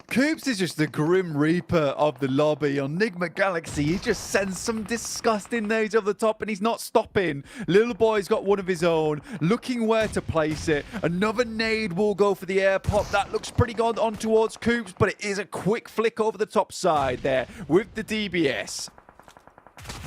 S: Coops is just the Grim Reaper of the lobby. On Enigma Galaxy, he just sends some disgusting nades over the top and he's not stopping. Little boy's got one of his own, looking where to place it. Another nade will go for the air pop. That looks pretty good on towards Coops, but it is a quick flick over the top side there with the DBS.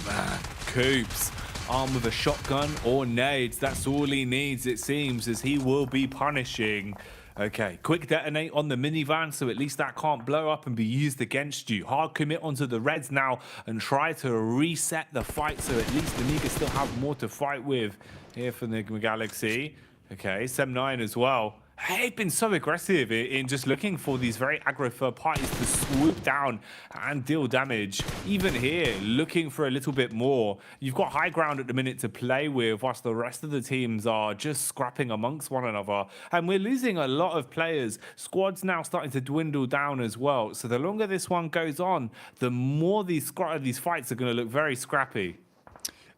R: Man, Coops. Armed with a shotgun or nades. That's all he needs, it seems, as he will be punishing. Okay, quick detonate on the minivan, so at least that can't blow up and be used against you. Hard commit onto the Reds now and try to reset the fight, so at least the Niggas still have more to fight with here for Enigma Galaxy. Okay, Sem9 as well. They've been so aggressive in just looking for these very aggro third parties to swoop down and deal damage. Even here, looking for a little bit more. You've got high ground at the minute to play with, whilst the rest of the teams are just scrapping amongst one another. And we're losing a lot of players. Squads now starting to dwindle down as well. So the longer this one goes on, the more these fights are going to look very scrappy.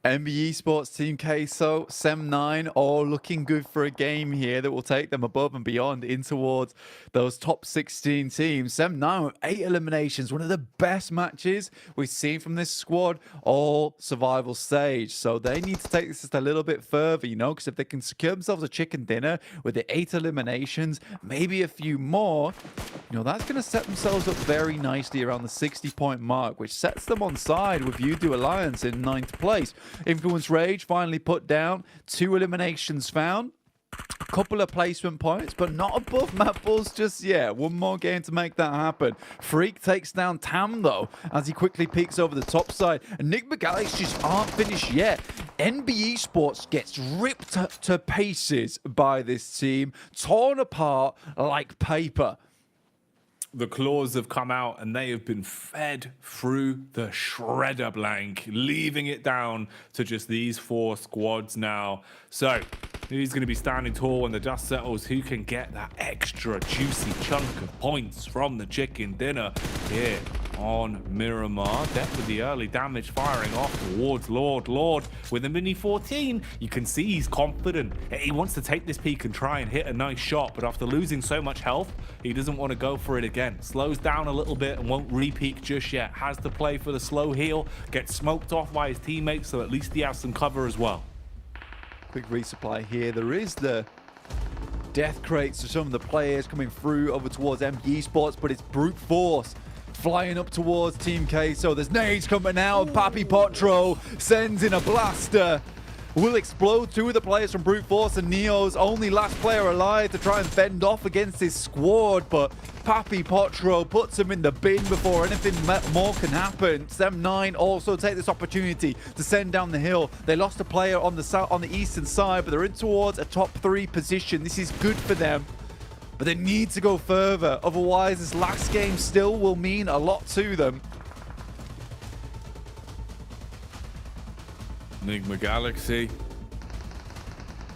S: MBE Sports Team Queso, Sem9, all looking good for a game here that will take them above and beyond in towards those top 16 teams. Sem9 with 8 eliminations, one of the best matches we've seen from this squad, all survival stage. So they need to take this just a little bit further, you know, because if they can secure themselves a chicken dinner with the 8 eliminations, maybe a few more, you know, that's going to set themselves up very nicely around the 60-point mark, which sets them on side with Udo Alliance in 9th place. Influence Rage finally put down, 2 eliminations found, a couple of placement points, but not above Matt Bulls just yet. One more game to make that happen. Freak takes down Tam though, as he quickly peeks over the top side. Enigma Galaxy just aren't finished yet. NBE Sports gets ripped to pieces by this team, torn apart like paper.
R: The claws have come out and they have been fed through the shredder blank, leaving it down to just these 4 squads now. So who's going to be standing tall when the dust settles? Who can get that extra juicy chunk of points from the chicken dinner here on Miramar? Death with the early damage firing off towards Lord. With a mini 14, you can see he's confident. He wants to take this peak and try and hit a nice shot, but after losing so much health, he doesn't want to go for it again. Slows down a little bit and won't re-peak just yet. Has to play for the slow heal, gets smoked off by his teammates, so at least he has some cover as well.
S: Quick resupply here. There is the death crates for some of the players coming through over towards MBE Sports, but it's brute force flying up towards Team K. So there's nades coming out. Papi Potro sends in a blaster. will explode. Two of the players from Brute Force and Neo's only last player alive to try and fend off against his squad, but Papi Potro puts him in the bin before anything more can happen. Sem9 also take this opportunity to send down the hill. They lost a player on the eastern side, but they're in towards a top 3 position. This is good for them, but they need to go further. Otherwise, this last game still will mean a lot to them.
R: Enigma Galaxy,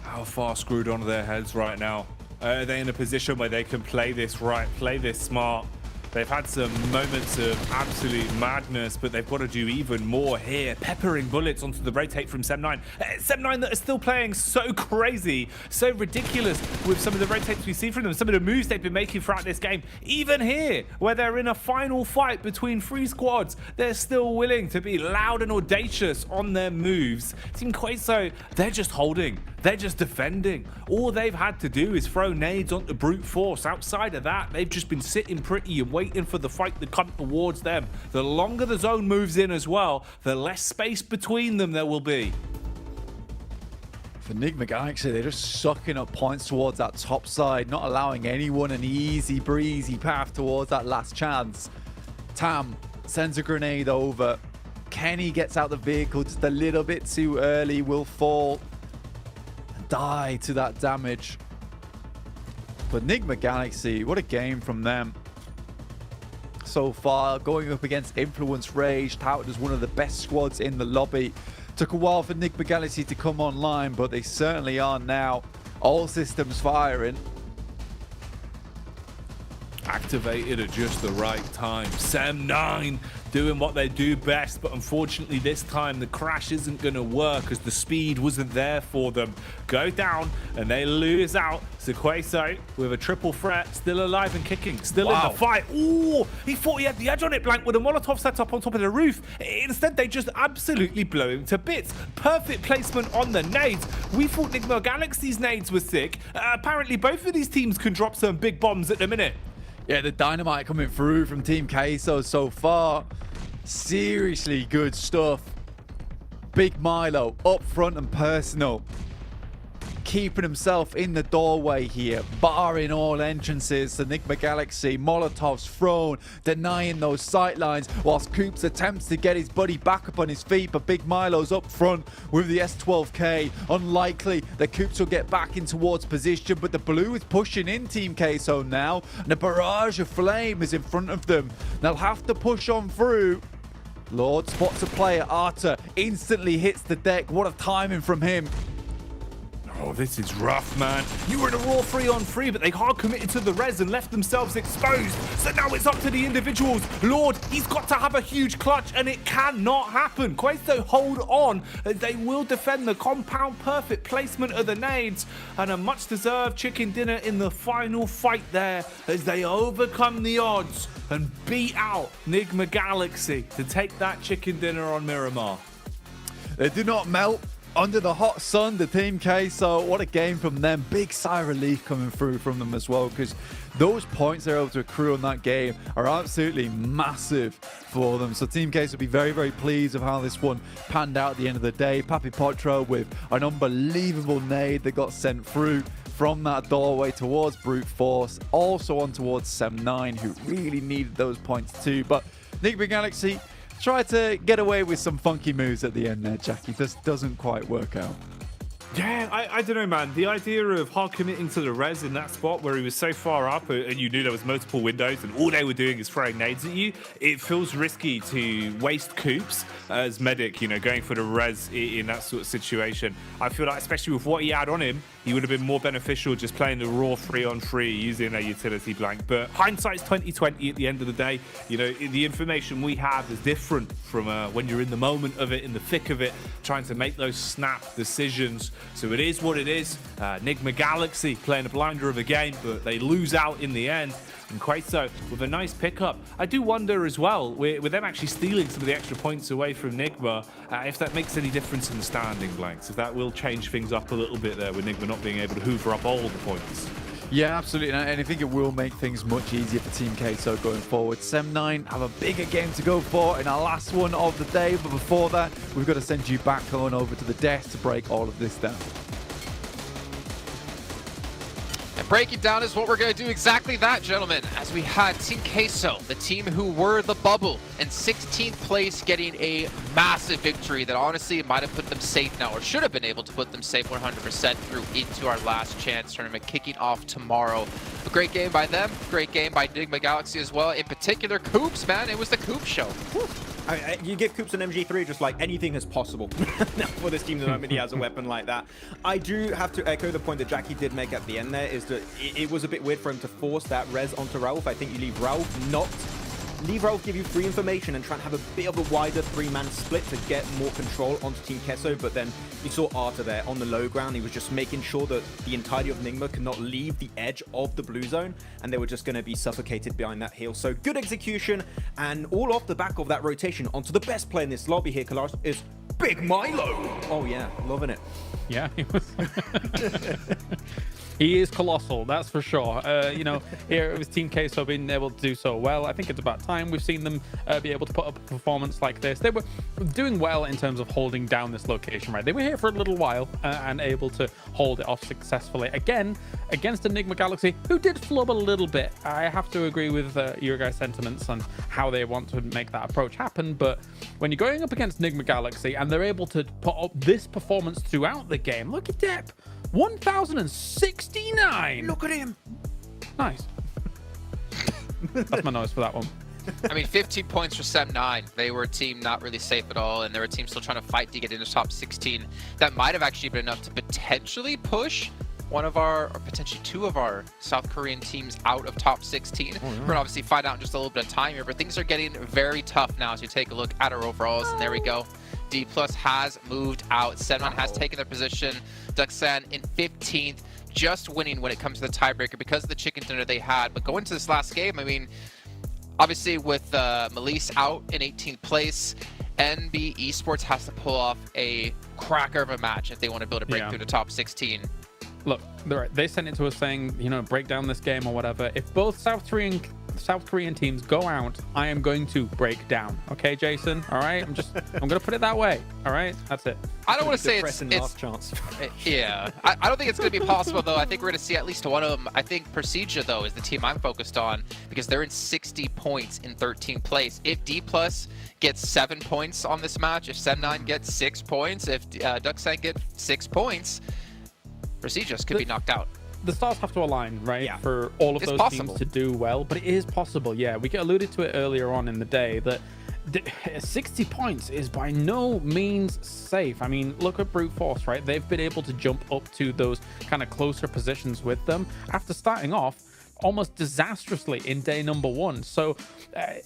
R: how far screwed onto their heads right now? Are they in a position where they can play this right, play this smart? They've had some moments of absolute madness, but they've got to do even more here. Peppering bullets onto the rotate from Sem9. Sem9 that are still playing so crazy, so ridiculous with some of the rotates we see from them, some of the moves they've been making throughout this game. Even here, where they're in a final fight between 3 squads, they're still willing to be loud and audacious on their moves. Team Queso, they're just holding. They're just defending. All they've had to do is throw nades onto Brute Force. Outside of that, they've just been sitting pretty and waiting for the fight to come towards them. The longer the zone moves in as well, the less space between them there will be.
S: For Enigma Galaxy, they're just sucking up points towards that top side, not allowing anyone an easy breezy path towards that last chance. Tam sends a grenade over. Kenny gets out the vehicle just a little bit too early, will fall. Die to that damage. But Enigma Galaxy, what a game from them so far, going up against Influence Rage, touted as one of the best squads in the lobby. Took a while for Enigma Galaxy to come online, but they certainly are now. All systems firing.
R: Activated at just the right time. Sem9 doing what they do best, but unfortunately this time the crash isn't going to work as the speed wasn't there for them. Go down and they lose out. Sequeso with a triple threat, still alive and kicking, still in the fight. Ooh, he thought he had the edge on it, Blank, with a Molotov set up on top of the roof. Instead, they just absolutely blow him to bits. Perfect placement on the nades. We thought Enigma Galaxy's nades were sick. Apparently, both of these teams can drop some big bombs at the minute.
S: Yeah, the dynamite coming through from Team Queso so far. Seriously good stuff. Big Milo up front and personal. Keeping himself in the doorway here, barring all entrances. Enigma Galaxy, Molotovs thrown, denying those sightlines, whilst Coops attempts to get his buddy back up on his feet, but Big Milo's up front with the S12K. Unlikely that Coops will get back in towards position, but the blue is pushing in Team Queso now, and a barrage of flame is in front of them. They'll have to push on through. Lord spots a player, Arta instantly hits the deck. What a timing from him.
R: Oh, this is rough, man. You were in a raw 3-on-3, but they hard committed to the res and left themselves exposed. So now it's up to the individuals. Lord, he's got to have a huge clutch, and it cannot happen. Queso hold on. They will defend the compound. Perfect placement of the nades, and a much-deserved chicken dinner in the final fight there as they overcome the odds and beat out Enigma Galaxy to take that chicken dinner on Miramar.
S: They do not melt under the hot sun, the Team Queso. What a game from them. Big sigh of relief coming through from them as well, because those points they're able to accrue on that game are absolutely massive for them. So Team Queso will be very, very pleased with how this one panned out at the end of the day. Papi Potro with an unbelievable nade that got sent through from that doorway towards Brute Force, also on towards Sem9, who really needed those points too. But Enigma Galaxy tried to get away with some funky moves at the end there, Jackie. Just doesn't quite work out.
R: Yeah, I don't know, man. The idea of hard committing to the res in that spot where he was so far up and you knew there was multiple windows and all they were doing is throwing nades at you, it feels risky to waste Coops as medic, you know, going for the res in that sort of situation. I feel like, especially with what he had on him, he would have been more beneficial just playing the raw 3-on-3 using a utility Blank. But hindsight's 20/20 at the end of the day. You know, the information we have is different from when you're in the moment of it, in the thick of it, trying to make those snap decisions. So it is what it is. Enigma Galaxy playing a blinder of a game, but they lose out in the end. And Queso with a nice pickup. I do wonder as well, with them actually stealing some of the extra points away from Enigma, if that makes any difference in the standing, Blanks. If that will change things up a little bit there with Enigma not being able to hoover up all the points.
S: Yeah, absolutely, and I think it will make things much easier for Team Queso going forward. Sem9 have a bigger game to go for in our last one of the day, but before that, we've got to send you back on over to the desk to break all of this down.
U: And breaking down is what we're going to do exactly that, gentlemen, as we had Team Queso, the team who were the bubble, in 16th place, getting a massive victory that honestly might have put them safe now, or should have been able to put them safe 100% through into our last chance tournament kicking off tomorrow. A great game by them, great game by Enigma Galaxy as well. In particular, Coops, man, it was the Coops show.
T: You give Coops an MG3, just like anything is possible for this team the moment he has a weapon like that. I do have to echo the point that Jackie did make at the end there, is that it was a bit weird for him to force that res onto Rauf. I think you leave Rauf give you free information and try and have a bit of a wider three-man split to get more control onto Team Queso, but then you saw Arthur there on the low ground. He was just making sure that the entirety of Enigma could not leave the edge of the blue zone, and they were just going to be suffocated behind that hill. So good execution, and all off the back of that rotation onto the best player in this lobby here, Kalaris, is Big Milo. Oh yeah, loving it.
P: Yeah, he was. He is colossal, that's for sure. You know, here it was Team Queso being able to do so well. I think it's about time we've seen them be able to put up a performance like this. They were doing well in terms of holding down this location, right? They were here for a little while and able to hold it off successfully. Again, against Enigma Galaxy, who did flub a little bit. I have to agree with your guys' sentiments on how they want to make that approach happen, but when you're going up against Enigma Galaxy and they're able to put up this performance throughout the game, look at Depp. 1,069.
T: Look at him.
P: Nice. That's my noise for that one.
U: I mean, 15 points for Sem9. They were a team not really safe at all, and they were a team still trying to fight to get into top 16. That might have actually been enough to potentially push one of our, or potentially two of our South Korean teams out of top 16. We're going to obviously find out in just a little bit of time here, but things are getting very tough now as you take a look at our overalls, and there we go. D+ has moved out. Sem9 has taken their position. Duxan in 15th, just winning when it comes to the tiebreaker because of the chicken dinner they had. But going to this last game, I mean, obviously with Melise out in 18th place, NB Esports has to pull off a cracker of a match if they want to build a break through the top 16.
P: Look, they sent it to us saying, you know, break down this game or whatever. If both South Korean teams go out, I am going to break down. Okay, Jason? All right? I'm going to put it that way. All right? That's it.
U: I don't want to say it's
T: last chance.
U: Yeah. I don't think it's going to be possible, though. I think we're going to see at least one of them. I think Procedure, though, is the team I'm focused on because they're in 60 points in 13th place. If D+ gets 7 points on this match, if Sem9 gets 6 points, if Duxan get 6 points, Procedure could be knocked out.
P: The stars have to align, right? Yeah. For all of those teams to do well, but it is possible. Yeah, we alluded to it earlier on in the day that 60 points is by no means safe. I mean, look at Brute Force, right? They've been able to jump up to those kind of closer positions with them after starting off almost disastrously in day number 1. So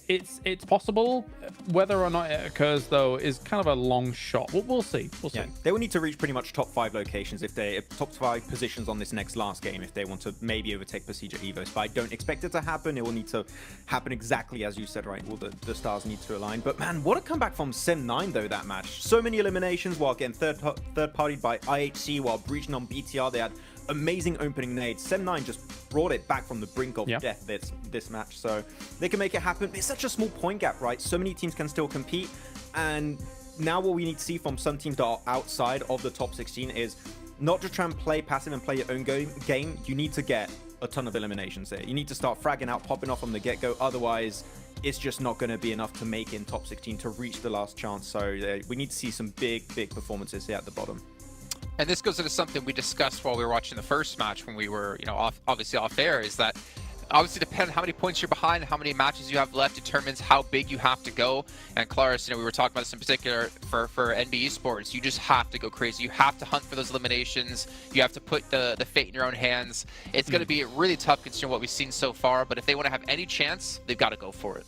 P: it's possible. Whether or not it occurs, though, is kind of a long shot. We'll see. We'll see.
T: They will need to reach pretty much top 5 locations if they top 5 positions on this next last game if they want to maybe overtake Procedure Evos. But I don't expect it to happen. It will need to happen exactly as you said, right? All the stars need to align. But man, what a comeback from Sem9 though, that match. So many eliminations while getting third-partied by IHC while breaching on BTR. They had amazing opening nades. Sem9 just brought it back from the brink of death this match, so they can make it happen. It's such a small point gap, right? So many teams can still compete, and now what we need to see from some teams that are outside of the top 16 is not just try and play passive and play your own game. You need to get a ton of eliminations there. You need to start fragging out, popping off from the get-go, otherwise it's just not going to be enough to make in top 16 to reach the last chance. So we need to see some big performances here at the bottom.
U: And this goes into something we discussed while we were watching the first match when we were, you know, obviously off air, is that obviously depending on how many points you're behind, how many matches you have left determines how big you have to go. And Claris, you know, we were talking about this in particular for NB Esports. You just have to go crazy. You have to hunt for those eliminations. You have to put the fate in your own hands. It's going to be really tough considering what we've seen so far, but if they want to have any chance, they've got to go for it.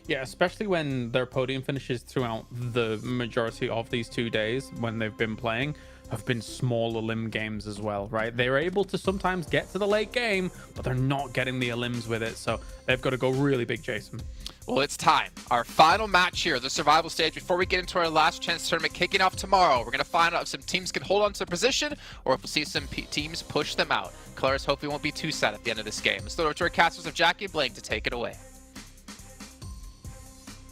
P: Yeah, especially when their podium finishes throughout the majority of these 2 days when they've been playing have been smaller limb games as well, right? They're able to sometimes get to the late game, but they're not getting the limbs with it, so they've got to go really big, Jason.
U: Well, it's time. Our final match here, the survival stage, before we get into our last chance tournament kicking off tomorrow. We're going to find out if some teams can hold on to their position or if we'll see some teams push them out. Colors hopefully won't be too sad at the end of this game. Let's throw it to our casters of Jackie and Blaine to take it away.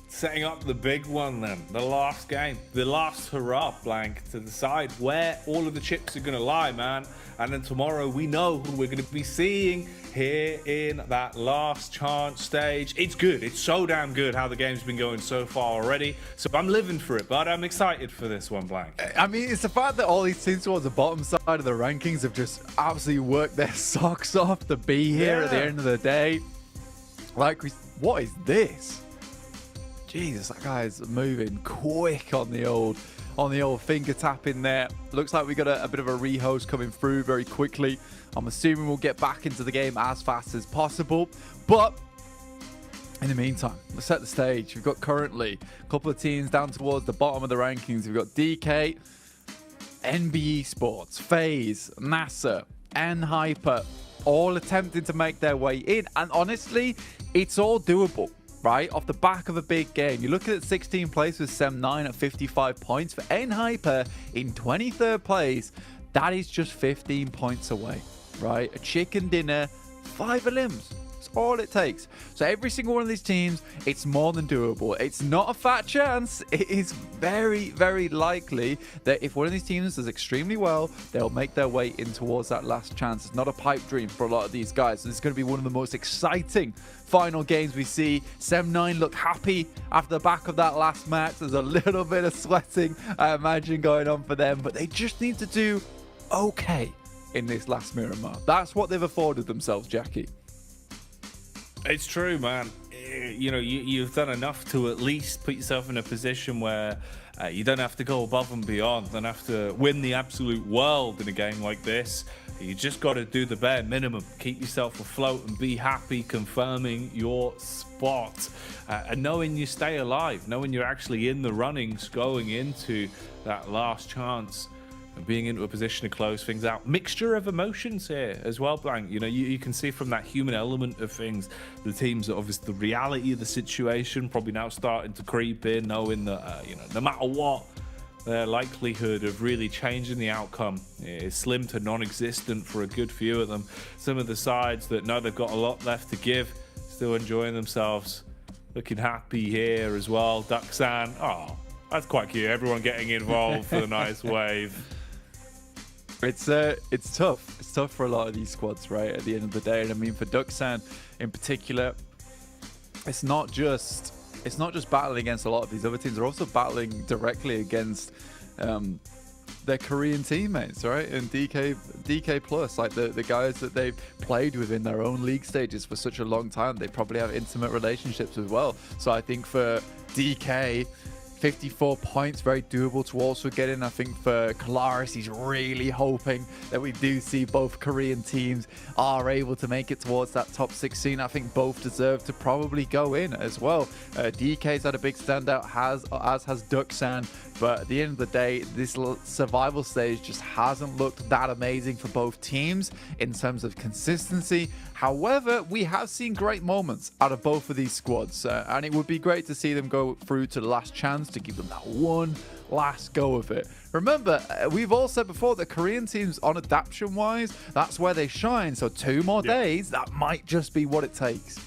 R: Setting up the big one then, the last game, the last hurrah, Blank, to decide where all of the chips are going to lie, man. And then tomorrow we know who we're going to be seeing here in that last chance stage. It's good. It's so damn good how the game's been going so far already. So I'm living for it, but I'm excited for this one, Blank.
S: I mean, it's the fact that all these teams towards the bottom side of the rankings have just absolutely worked their socks off to be here at the end of the day. Like, what is this? Jesus, that guy's moving quick on the old finger tap in there. Looks like we got a bit of a rehost coming through very quickly. I'm assuming we'll get back into the game as fast as possible. But in the meantime, let's set the stage. We've got currently a couple of teams down towards the bottom of the rankings. We've got DK, NBE Sports, FaZe, NASA, N-Hyper, all attempting to make their way in. And honestly, it's all doable. Right, off the back of a big game. You're looking at 16th place with Sem9 at 55 points. For N-Hyper in 23rd place, that is just 15 points away, right? A chicken dinner, 5 limbs. That's all it takes. So every single one of these teams, it's more than doable. It's not a fat chance. It is very, very likely that if one of these teams does extremely well, they'll make their way in towards that last chance. It's not a pipe dream for a lot of these guys. So this is going to be one of the most exciting final games we see. Sem9 look happy after the back of that last match. There's a little bit of sweating, I imagine, going on for them, but they just need to do okay in this last Miramar. That's what they've afforded themselves, Jackie.
R: It's true, man. You know, you've done enough to at least put yourself in a position where you don't have to go above and beyond, don't have to win the absolute world in a game like this. You just got to do the bare minimum, keep yourself afloat and be happy confirming your spot. And knowing you stay alive, knowing you're actually in the runnings going into that last chance and being into a position to close things out. Mixture of emotions here as well, Blank. You know, you can see from that human element of things, the teams are obviously the reality of the situation, probably now starting to creep in, knowing that, you know, no matter what, their likelihood of really changing the outcome is slim to non-existent for a good few of them. Some of the sides that know they've got a lot left to give, still enjoying themselves, looking happy here as well. Duxan, oh, that's quite cute. Everyone getting involved for the nice wave.
S: It's tough. It's tough for a lot of these squads, right, at the end of the day. And I mean, for Duxan in particular, it's not just battling against a lot of these other teams. They're also battling directly against their Korean teammates, right? And DK Plus, like the guys that they've played with in their own league stages for such a long time. They probably have intimate relationships as well. So I think for DK, 54 points, very doable to also get in. I think for Kalaris, he's really hoping that we do see both Korean teams are able to make it towards that top 16. I think both deserve to probably go in as well. DK's had a big standout, as has Duxan, but at the end of the day, this survival stage just hasn't looked that amazing for both teams in terms of consistency. However, we have seen great moments out of both of these squads, and it would be great to see them go through to the last chance to give them that one last go of it. Remember, we've all said before that Korean teams, on adaptation wise, that's where they shine. So 2 more days, that might just be what it takes.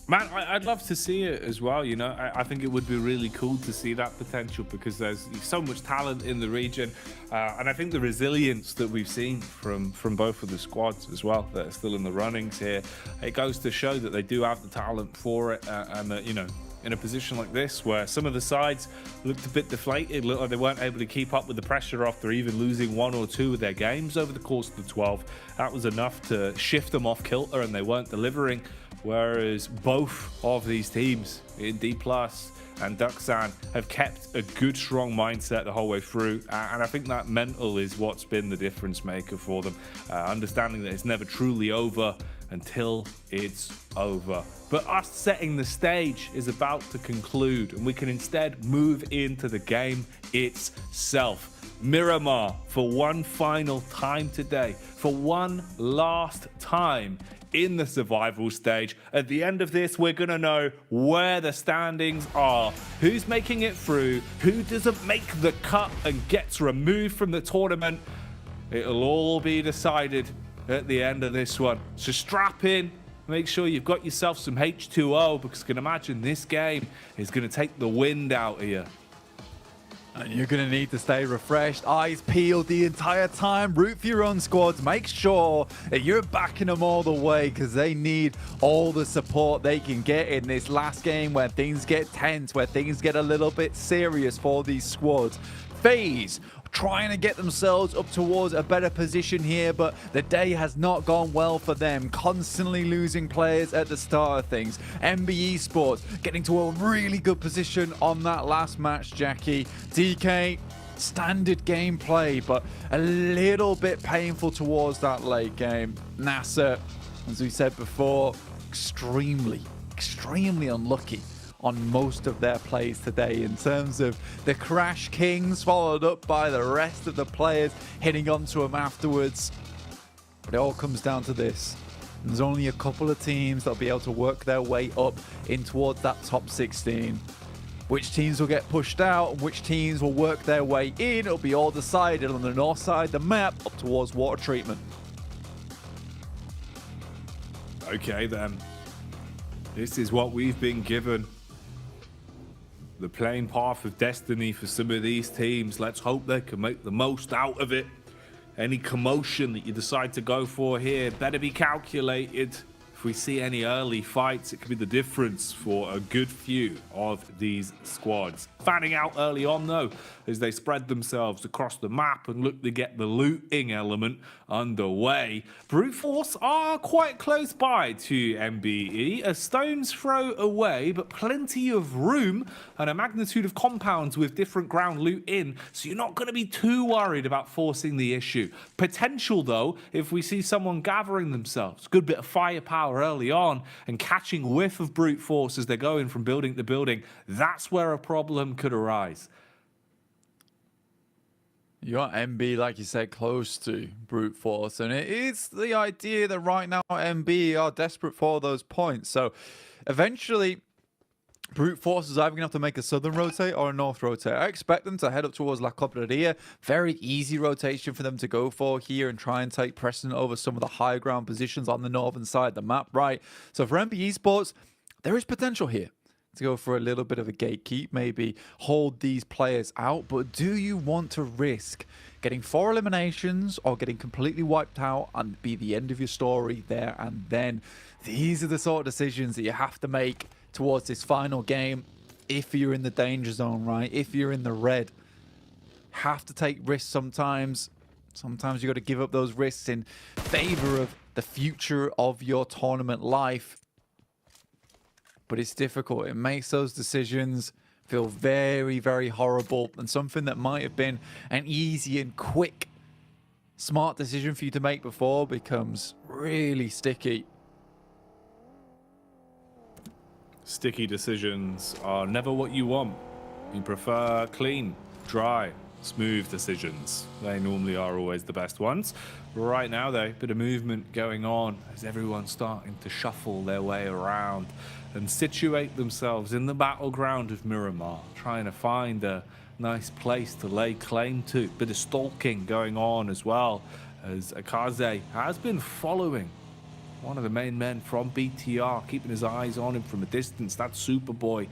R: Man, I'd love to see it as well, you know. I think it would be really cool to see that potential because there's so much talent in the region. And I think the resilience that we've seen from both of the squads as well that are still in the runnings here, it goes to show that they do have the talent for it and that, you know, in a position like this where some of the sides looked a bit deflated, looked like they weren't able to keep up with the pressure after even losing 1 or 2 of their games over the course of the 12. That was enough to shift them off kilter and they weren't delivering. Whereas both of these teams in D+ and Duxan have kept a good, strong mindset the whole way through. And I think that mental is what's been the difference maker for them. Understanding that it's never truly over until it's over. But us setting the stage is about to conclude, and we can instead move into the game itself. Miramar, for one final time today, for one last time in the survival stage. At the end of this, we're going to know where the standings are, who's making it through, who doesn't make the cut and gets removed from the tournament. It'll all be decided at the end of this one. So strap in, make sure you've got yourself some H2O, because you can imagine this game is going to take the wind out of you.
S: And you're going to need to stay refreshed, eyes peeled the entire time, root for your own squads, make sure that you're backing them all the way, because they need all the support they can get in this last game where things get tense, where things get a little bit serious for these squads. FaZe trying to get themselves up towards a better position here, but the day has not gone well for them, constantly losing players at the start of things. MB Esports getting to a really good position on that last match, Jackie. DK, standard gameplay, but a little bit painful towards that late game. NASA, as we said before, extremely unlucky on most of their plays today in terms of the Crash Kings, followed up by the rest of the players hitting onto them afterwards. But it all comes down to this. There's only a couple of teams that'll be able to work their way up in towards that top 16. Which teams will get pushed out and which teams will work their way in, it'll be all decided on the north side of the map up towards water treatment.
R: Okay then. This is what we've been given. The plain path of destiny for some of these teams. Let's hope they can make the most out of it. Any commotion that you decide to go for here better be calculated. If we see any early fights, it could be the difference for a good few of these squads. Fanning out early on though, as they spread themselves across the map and look to get the looting element underway. Brute Force are quite close by to MBE, a stone's throw away, but plenty of room and a magnitude of compounds with different ground loot in, so you're not going to be too worried about forcing the issue. Potential though, if we see someone gathering themselves, good bit of firepower early on and catching whiff of Brute Force as they're going from building to building, that's where a problem could arise.
S: You got MB, like you said, close to Brute Force, and it is the idea that right now MB are desperate for those points. So eventually Brute Force is either going to have to make a southern rotate or a north rotate. I expect them to head up towards La Copleria. Very easy rotation for them to go for here and try and take precedent over some of the high ground positions on the northern side of the map, right? So for MB Esports, there is potential here to go for a little bit of a gatekeep, maybe hold these players out, but do you want to risk getting 4 eliminations or getting completely wiped out and be the end of your story there and then? These are the sort of decisions that you have to make towards this final game if you're in the danger zone, right? If you're in the red. Have to take risks sometimes. Sometimes you got to give up those risks in favor of the future of your tournament life. But it's difficult. It makes those decisions feel very, very horrible. And something that might have been an easy and quick, smart decision for you to make before becomes really sticky.
R: Sticky decisions are never what you want. You prefer clean, dry, smooth decisions. They normally are always the best ones. Right now though, bit of movement going on as everyone's starting to shuffle their way around and situate themselves in the battleground of Miramar, trying to find a nice place to lay claim to. Bit of stalking going on as well, as Akaze has been following one of the main men from BTR, keeping his eyes on him from a distance. That's Superboy.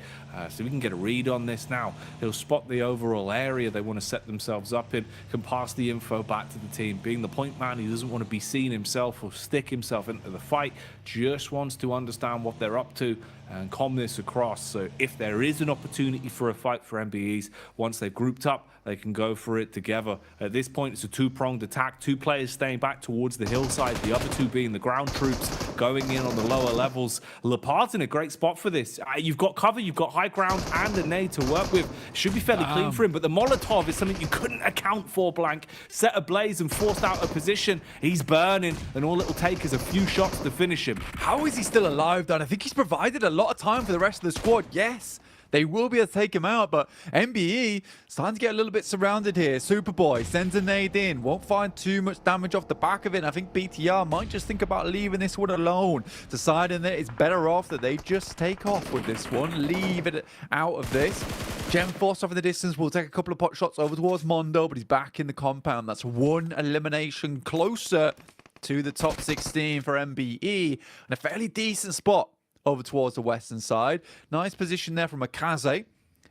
R: So we can get a read on this now. He'll spot the overall area they want to set themselves up in, can pass the info back to the team. Being the point man, he doesn't want to be seen himself or stick himself into the fight, just wants to understand what they're up to and calm this across. So if there is an opportunity for a fight for MBEs, once they've grouped up, they can go for it together. At this point, it's a two-pronged attack. 2 players staying back towards the hillside, the other 2 being the ground troops. traps going in on the lower levels. Leopard's in a great spot for this. You've got cover, you've got high ground and a nade to work with. Should be fairly clean for him, but the Molotov is something you couldn't account for, Blank. Set ablaze and forced out of position. He's burning, and all it'll take is a few shots to finish him.
S: How is he still alive, Dan? I think he's provided a lot of time for the rest of the squad. Yes, they will be able to take him out, but MBE starting to get a little bit surrounded here. Superboy sends a nade in, won't find too much damage off the back of it. And I think BTR might just think about leaving this one alone, deciding that it's better off that they just take off with this one, leave it out of this. Gem Force off in the distance will take a couple of pot shots over towards Mondo, but he's back in the compound. That's one elimination closer to the top 16 for MBE, and a fairly decent spot over towards the western side. Nice position there from Akaze.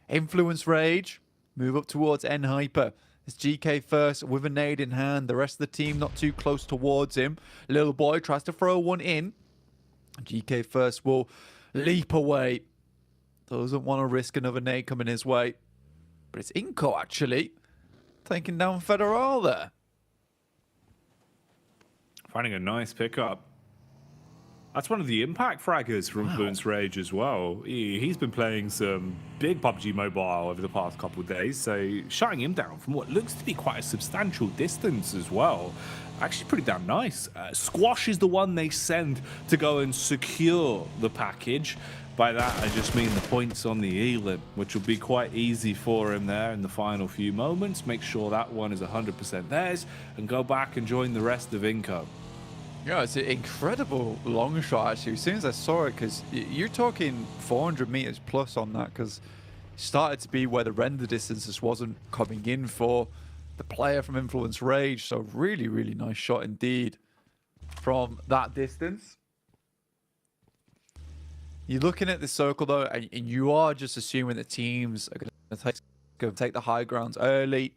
S: Influence Rage. Move up towards N-Hyper. It's GK first with a nade in hand. The rest of the team not too close towards him. Little boy tries to throw one in. GK first will leap away. Doesn't want to risk another nade coming his way. But it's Inko actually taking down Federal there.
R: Finding a nice pickup. That's one of the impact fraggers for Influence Rage as well. He's been playing some big PUBG Mobile over the past couple of days, so shutting him down from what looks to be quite a substantial distance as well. Actually pretty damn nice. Squash is the one they send to go and secure the package. By that, I just mean the points on the elim, which will be quite easy for him there in the final few moments. Make sure that one is 100% theirs, and go back and join the rest of Inco.
S: Yeah, it's an incredible long shot, actually. As soon as I saw it, because you're talking 400 meters plus on that, because it started to be where the render distance just wasn't coming in for the player from Influence Rage. So really, really nice shot indeed from that distance. You're looking at the circle, though, and you are just assuming that teams are going to take the high grounds early,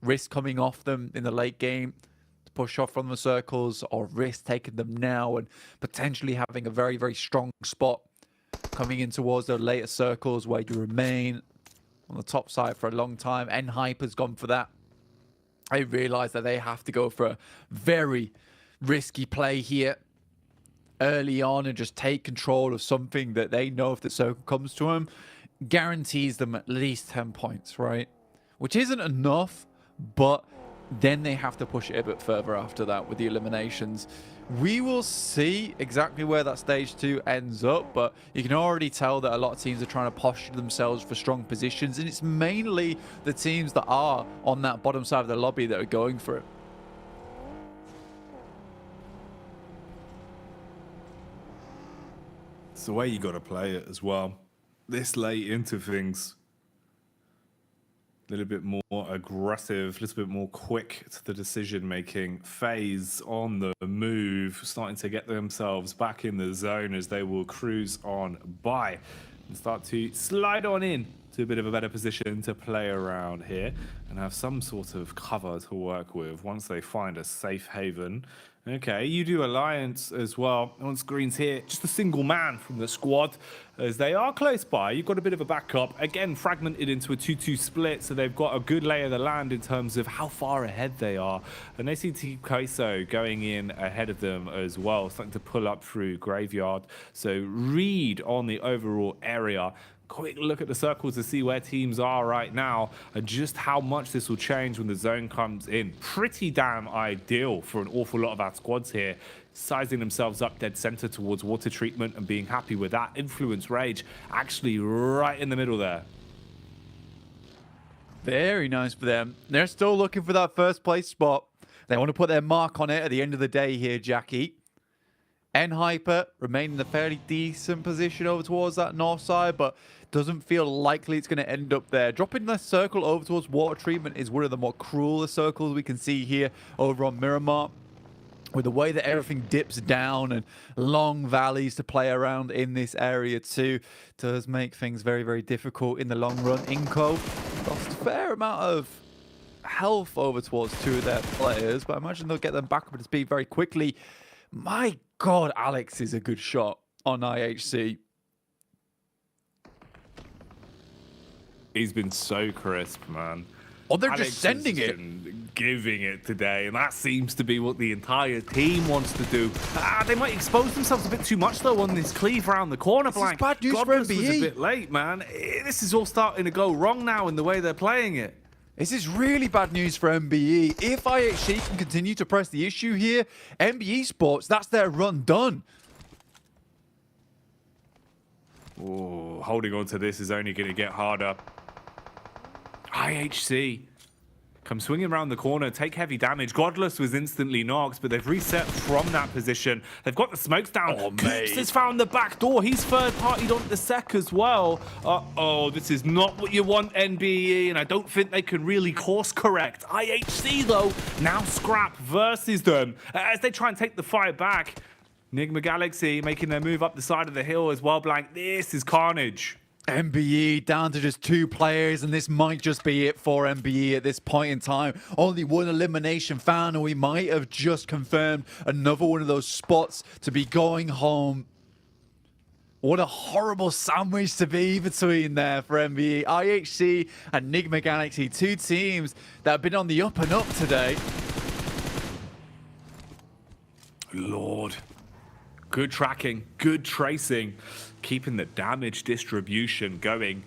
S: risk coming off them in the late game, push off from the circles, or risk taking them now and potentially having a very, very strong spot coming in towards the later circles where you remain on the top side for a long time. N-Hyper's gone for that. They realise that they have to go for a very risky play here early on and just take control of something that they know if the circle comes to them, guarantees them at least 10 points, right? Which isn't enough, but then they have to push it a bit further after that with the eliminations. We will see exactly where that stage 2 ends up, but you can already tell that a lot of teams are trying to posture themselves for strong positions, and it's mainly the teams that are on that bottom side of the lobby that are going for it.
R: It's the way you got to play it as well. This late into things. A little bit more aggressive, a little bit more quick to the decision-making. FaZe on the move, starting to get themselves back in the zone as they will cruise on by and start to slide on in to a bit of a better position to play around here and have some sort of cover to work with once they find a safe haven. Okay, you do Alliance as well. On screens here, just a single man from the squad as they are close by. You've got a bit of a backup. Again, fragmented into a 2-2 split, so they've got a good lay of the land in terms of how far ahead they are. And they see Team Queso going in ahead of them as well, starting to pull up through Graveyard. So read on the overall area. Quick look at the circles to see where teams are right now and just how much this will change when the zone comes in. Pretty damn ideal for an awful lot of our squads here, sizing themselves up dead center towards water treatment and being happy with that. Influence Rage actually right in the middle there.
S: Very nice for them. They're still looking for that first place spot. They want to put their mark on it at the end of the day here, Jackie. N-Hyper remain in a fairly decent position over towards that north side, but doesn't feel likely it's going to end up there. Dropping the circle over towards water treatment is one of the more crueler circles we can see here over on Miramar. With the way that everything dips down and long valleys to play around in this area too, does make things very, very difficult in the long run. Inco lost a fair amount of health over towards two of their players, but I imagine they'll get them back up to speed very quickly. My God, Alex is a good shot on IHC.
R: He's been so crisp, man.
S: Or they're
R: Alex
S: just sending
R: is
S: it.
R: Giving it today, and that seems to be what the entire team wants to do. They might expose themselves a bit too much, though, on this cleave around the corner, Blank.
S: Bad news for
R: Godless was
S: MBE.
R: a bit late, man. This is all starting to go wrong now in the way they're playing it.
S: This is really bad news for MBE. If IHC can continue to press the issue here, MBE Sports, that's their run done.
R: Oh, holding on to this is only going to get harder. IHC come swinging around the corner, take heavy damage. Godless was instantly knocked, but they've reset from that position. They've got the smokes down.
S: Oh,
R: Coops has found the back door. He's third-partied onto the sec as well. Uh-oh, this is not what you want, NBE, and I don't think they can really course correct. IHC, though, now Scrap versus them as they try and take the fight back. Enigma Galaxy making their move up the side of the hill as well, Blank. This is carnage.
S: MBE down to just 2 players, and this might just be it for MBE at this point in time. Only 1 elimination found, and we might have just confirmed another one of those spots to be going home. What a horrible sandwich to be between there for MBE. IHC and Enigma Galaxy, 2 teams that have been on the up and up today.
R: Lord. Good tracking, good tracing, keeping the damage distribution going.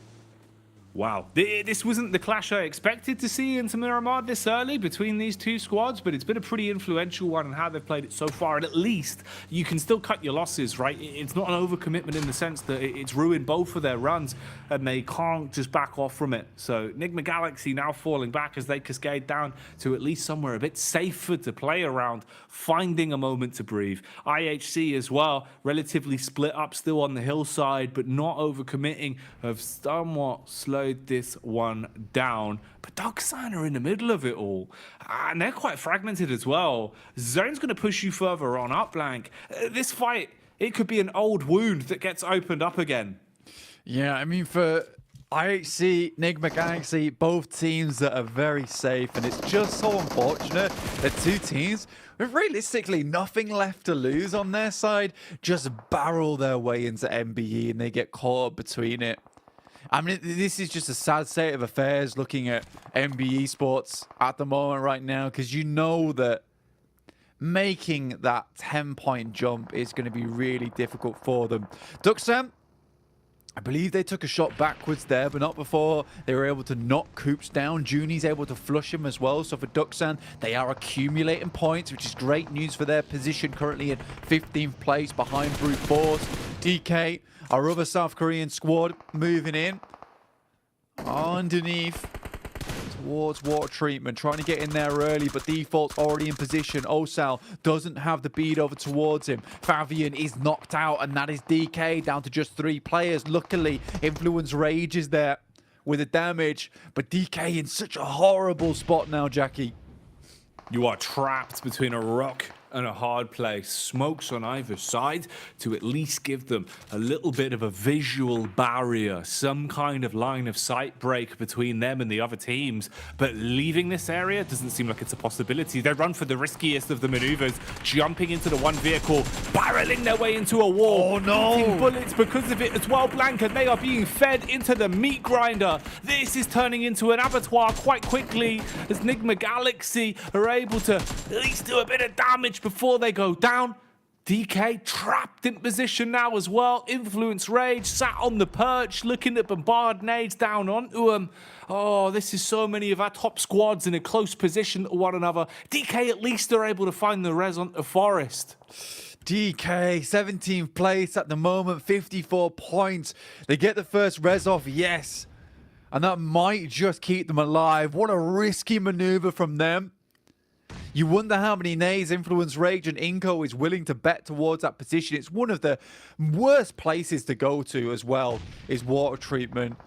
R: Wow, this wasn't the clash I expected to see into Miramar this early between these 2 squads, but it's been a pretty influential one in how they've played it so far, and at least you can still cut your losses, right? It's not an overcommitment in the sense that it's ruined both of their runs, and they can't just back off from it. So Enigma Galaxy now falling back as they cascade down to at least somewhere a bit safer to play around, finding a moment to breathe. IHC as well, relatively split up still on the hillside, but not overcommitting, have somewhat slowed this one down. But Dogside are in the middle of it all, and they're quite fragmented as well. Zone's going to push you further on up, Blank. This fight, it could be an old wound that gets opened up again.
S: Yeah, I mean, for IHC, Enigma Galaxy, both teams that are very safe, and it's just so unfortunate that 2 teams with realistically nothing left to lose on their side just barrel their way into MBE, and they get caught up between it. I mean, this is just a sad state of affairs looking at MBE Sports at the moment right now, because you know that making that 10-point jump is going to be really difficult for them. Duxam, I believe they took a shot backwards there, but not before they were able to knock Coops down. Junie's able to flush him as well. So for Duxan, they are accumulating points, which is great news for their position currently in 15th place behind Brute Force. DK, our other South Korean squad, moving in underneath towards water treatment, trying to get in there early, but Default's already in position. Osal doesn't have the bead over towards him. Fabian is knocked out, and that is DK down to just 3 players. Luckily, Influence Rage is there with the damage, but DK in such a horrible spot now, Jackie.
R: You are trapped between a rock and a hard place. Smokes on either side to at least give them a little bit of a visual barrier, some kind of line of sight break between them and the other teams. But leaving this area doesn't seem like it's a possibility. They run for the riskiest of the maneuvers, jumping into the one vehicle, barreling their way into a wall.
S: Oh no!
R: Eating bullets because of it as well, Blank, and they are being fed into the meat grinder. This is turning into an abattoir quite quickly as Enigma Galaxy are able to at least do a bit of damage before they go down. DK trapped in position now as well. Influence Rage sat on the perch looking at bombard nades down onto him. Oh, this is so many of our top squads in a close position to one another. DK at least are able to find the res onto Forest.
S: DK, 17th place at the moment, 54 points. They get the first res off, yes. And that might just keep them alive. What a risky maneuver from them. You wonder how many nades Influence Rage and Inko is willing to bet towards that position. It's one of the worst places to go to as well, is water treatment.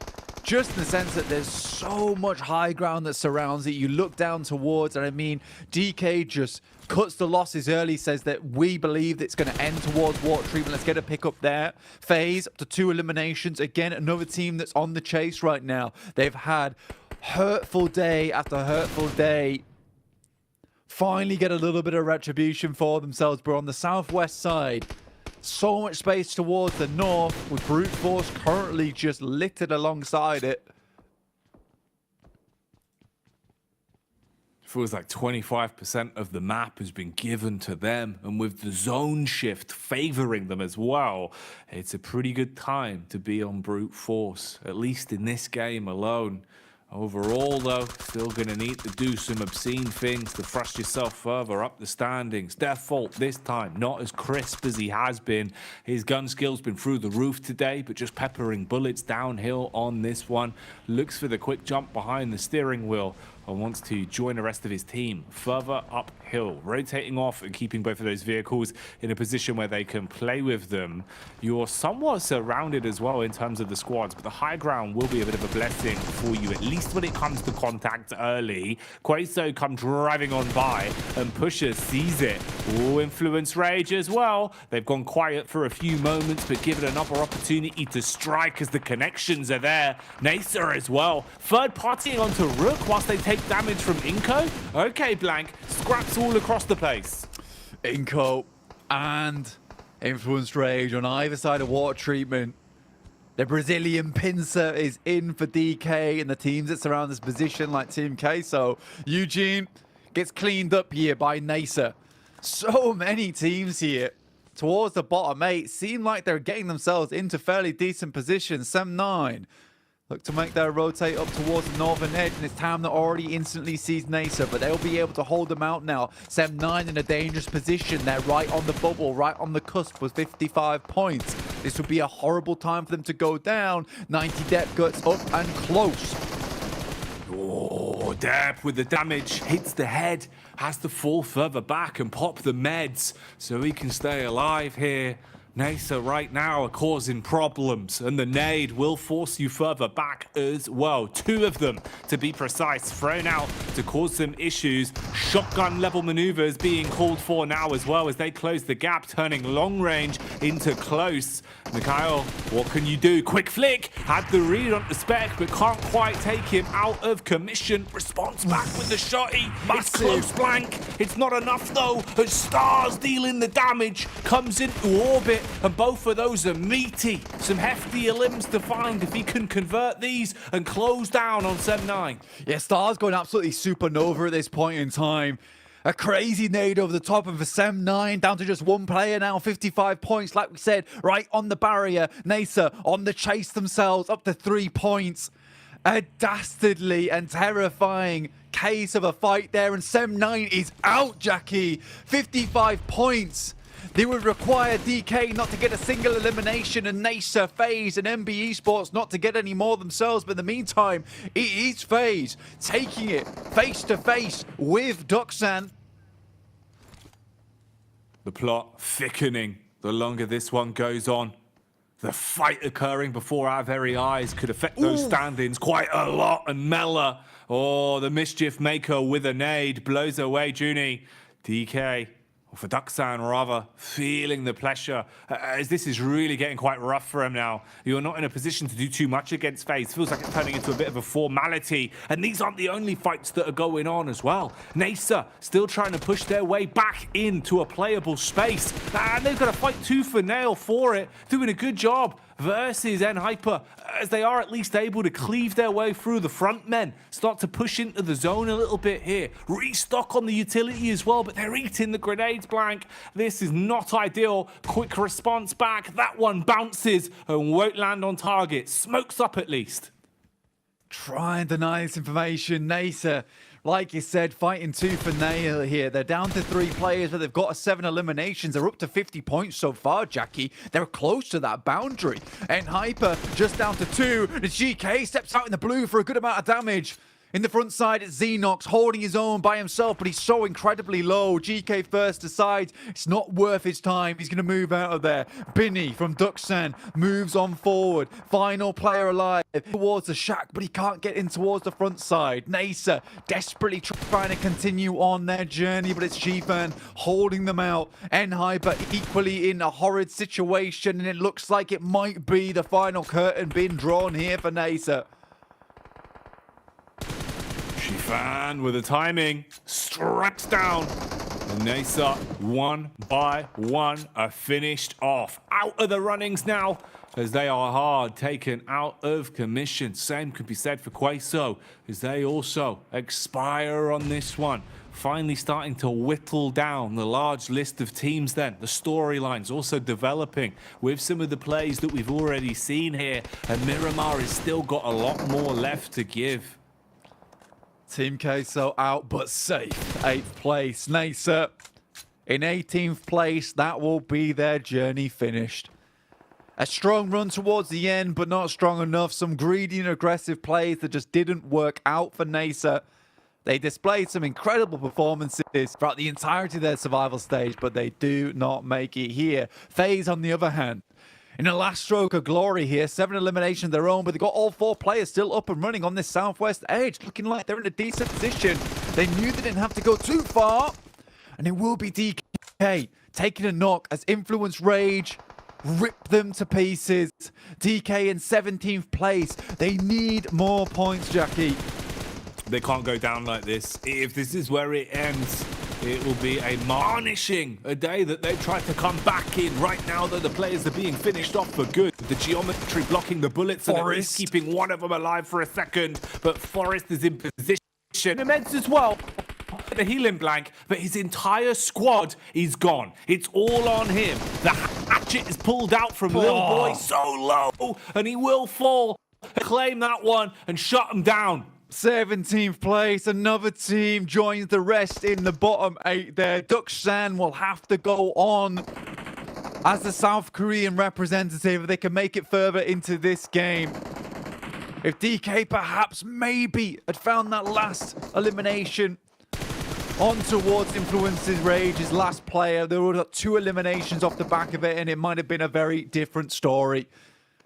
S: Just in the sense that there's so much high ground that surrounds it. You look down towards, and I mean, DK just cuts the losses early, says that we believe that it's going to end towards water treatment. Let's get a pick up there. FaZe up to 2 eliminations. Again, another team that's on the chase right now. They've had hurtful day after hurtful day. Finally get a little bit of retribution for themselves, but on the southwest side, so much space towards the north, with Brute Force currently just littered alongside it.
R: feels like 25% of the map has been given to them, and with the zone shift favoring them as well, it's a pretty good time to be on brute force, at least in this game alone. Overall, though, still going to need to do some obscene things to thrust yourself further up the standings. Default this time, not as crisp as he has been. His gun skill's been through the roof today, but just peppering bullets downhill on this one. Looks for the quick jump behind the steering wheel and wants to join the rest of his team further uphill, rotating off and keeping both of those vehicles in a position where they can play with them. You're somewhat surrounded as well in terms of the squads, but the high ground will be a bit of a blessing for you, at least when it comes to contact early. Queso come driving on by, and Pusher sees it. Ooh, Influence Rage as well. They've gone quiet for a few moments, but given another opportunity to strike as the connections are there. Nacer as well. Third partying onto Rook whilst they take damage from Inko. Okay, Blank. Scraps all across the place.
S: Inko and Influence Rage on either side of water treatment. The Brazilian pincer is in for DK and the teams that surround this position like Team K. So Eugene gets cleaned up here by Nacer. So many teams here towards the bottom 8 seem like they're getting themselves into fairly decent positions. Sem9 look to make their rotate up towards the northern edge, and it's Tam that already instantly sees Nacer, but they'll be able to hold them out now. Sem9 in a dangerous position. They're right on the bubble, right on the cusp with 55 points. This would be a horrible time for them to go down. 90 depth guts up and close.
R: Oh, Depp with the damage, hits the head, has to fall further back and pop the meds so he can stay alive here. Nacer right now are causing problems, and the nade will force you further back as well. 2 of them, to be precise, thrown out to cause some issues. Shotgun level maneuvers being called for now as well as they close the gap, turning long range into close. Mikhail, what can you do? Quick flick, had the read on the spec, but can't quite take him out of commission. Response back with the shotty. It's close, Blank. It's not enough though, as Stars dealing the damage, comes into orbit. And both of those are meaty. Some heftier limbs to find if he can convert these and close down on Sem9.
S: Yeah, Stars going absolutely supernova at this point in time. A crazy nade over the top of a Sem9, down to just 1 player now, 55 points, like we said, right on the barrier. Nacer on the chase themselves, up to 3 points. A dastardly and terrifying case of a fight there, and Sem9 is out, Jackie. 55 points. They would require DK not to get a single elimination, and Nacer, FaZe, and MB Esports not to get any more themselves. But in the meantime, it is FaZe taking it face to face with Duxan.
R: The plot thickening the longer this one goes on. The fight occurring before our very eyes could affect those stand-ins quite a lot. And Mella, oh, the mischief maker with a nade, blows away Junie. DK, or for Duxan rather, feeling the pressure as this is really getting quite rough for him now. You're not in a position to do too much against FaZe. Feels like it's turning into a bit of a formality. And these aren't the only fights that are going on as well. Nacer still trying to push their way back into a playable space. And they've got to fight tooth and nail for it. Doing a good job versus N-Hyper, as they are at least able to cleave their way through the front men, start to push into the zone a little bit here, restock on the utility as well, but they're eating the grenades, Blank. This is not ideal. Quick response back, that one bounces and won't land on target. Smokes up at least.
S: Try and deny this information. Nacer, like you said, fighting tooth and nail here. They're down to 3 players, but they've got 7 eliminations. They're up to 50 points so far, Jackie. They're close to that boundary. N-Hyper just down to 2. The GK steps out in the blue for a good amount of damage. In the front side, it's Xenox holding his own by himself, but he's so incredibly low. GK first decides it's not worth his time. He's going to move out of there. Binny from Duxan moves on forward. Final player alive towards the shack, but he can't get in towards the front side. Nacer desperately trying to continue on their journey, but it's G-Fan holding them out. N-Hyper equally in a horrid situation, and it looks like it might be the final curtain being drawn here for Nacer.
R: Fan with the timing, straps down. And Nasa, one by one, are finished off. Out of the runnings now, as they are hard taken out of commission. Same could be said for Queso, as they also expire on this one. Finally starting to whittle down the large list of teams then. The storylines also developing with some of the plays that we've already seen here. And Miramar has still got a lot more left to give.
S: Team Queso out but safe. 8th place. Nasa in 18th place. That will be their journey finished. A strong run towards the end, but not strong enough. Some greedy and aggressive plays that just didn't work out for Nasa. They displayed some incredible performances throughout the entirety of their survival stage, but they do not make it here. FaZe, on the other hand, in a last stroke of glory here, 7 eliminations of their own, but they've got all 4 players still up and running on this southwest edge, looking like they're in a decent position. They knew they didn't have to go too far, and it will be DK taking a knock as Influence Rage rip them to pieces. DK in 17th place. They need more points, Jackie.
R: They can't go down like this. If this is where it ends, it will be a marnishing a day that they tried to come back in. Right now, though, the players are being finished off for good. The geometry blocking the bullets and at least keeping one of them alive for a second. But Forest is in position. Immense as well. The healing blank, but his entire squad is gone. It's all on him. The hatchet is pulled out from Lil Boy so low, and he will fall. Claim that one and shut him down.
S: 17th place, another team joins the rest in the bottom 8 there. Dukshan will have to go on as the South Korean representative if they can make it further into this game. If DK perhaps maybe had found that last elimination on towards Influence's Rage, his last player, there were 2 eliminations off the back of it and it might have been a very different story.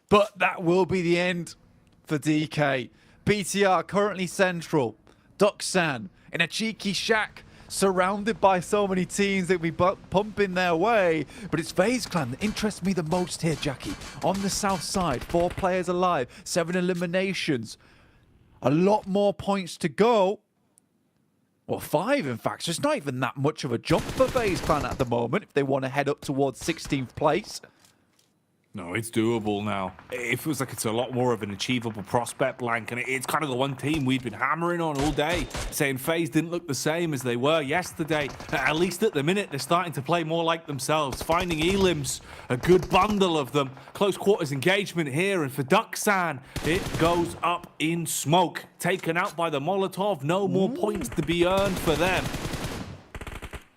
S: But that will be the end for DK. BTR currently central. Dukshan in a cheeky shack, surrounded by so many teams that we pump in their way. But it's FaZe Clan that interests me the most here, Jackie. On the south side, 4 players alive, 7 eliminations. A lot more points to go. Well, 5 in fact, so it's not even that much of a jump for FaZe Clan at the moment if they want to head up towards 16th place.
R: No, it's doable now. It feels like it's a lot more of an achievable prospect, Blank, and it's kind of the one team we've been hammering on all day, saying FaZe didn't look the same as they were yesterday. At least at the minute, they're starting to play more like themselves, finding elims, a good bundle of them. Close quarters engagement here, and for Dukshan, it goes up in smoke. Taken out by the Molotov, no more points to be earned for them.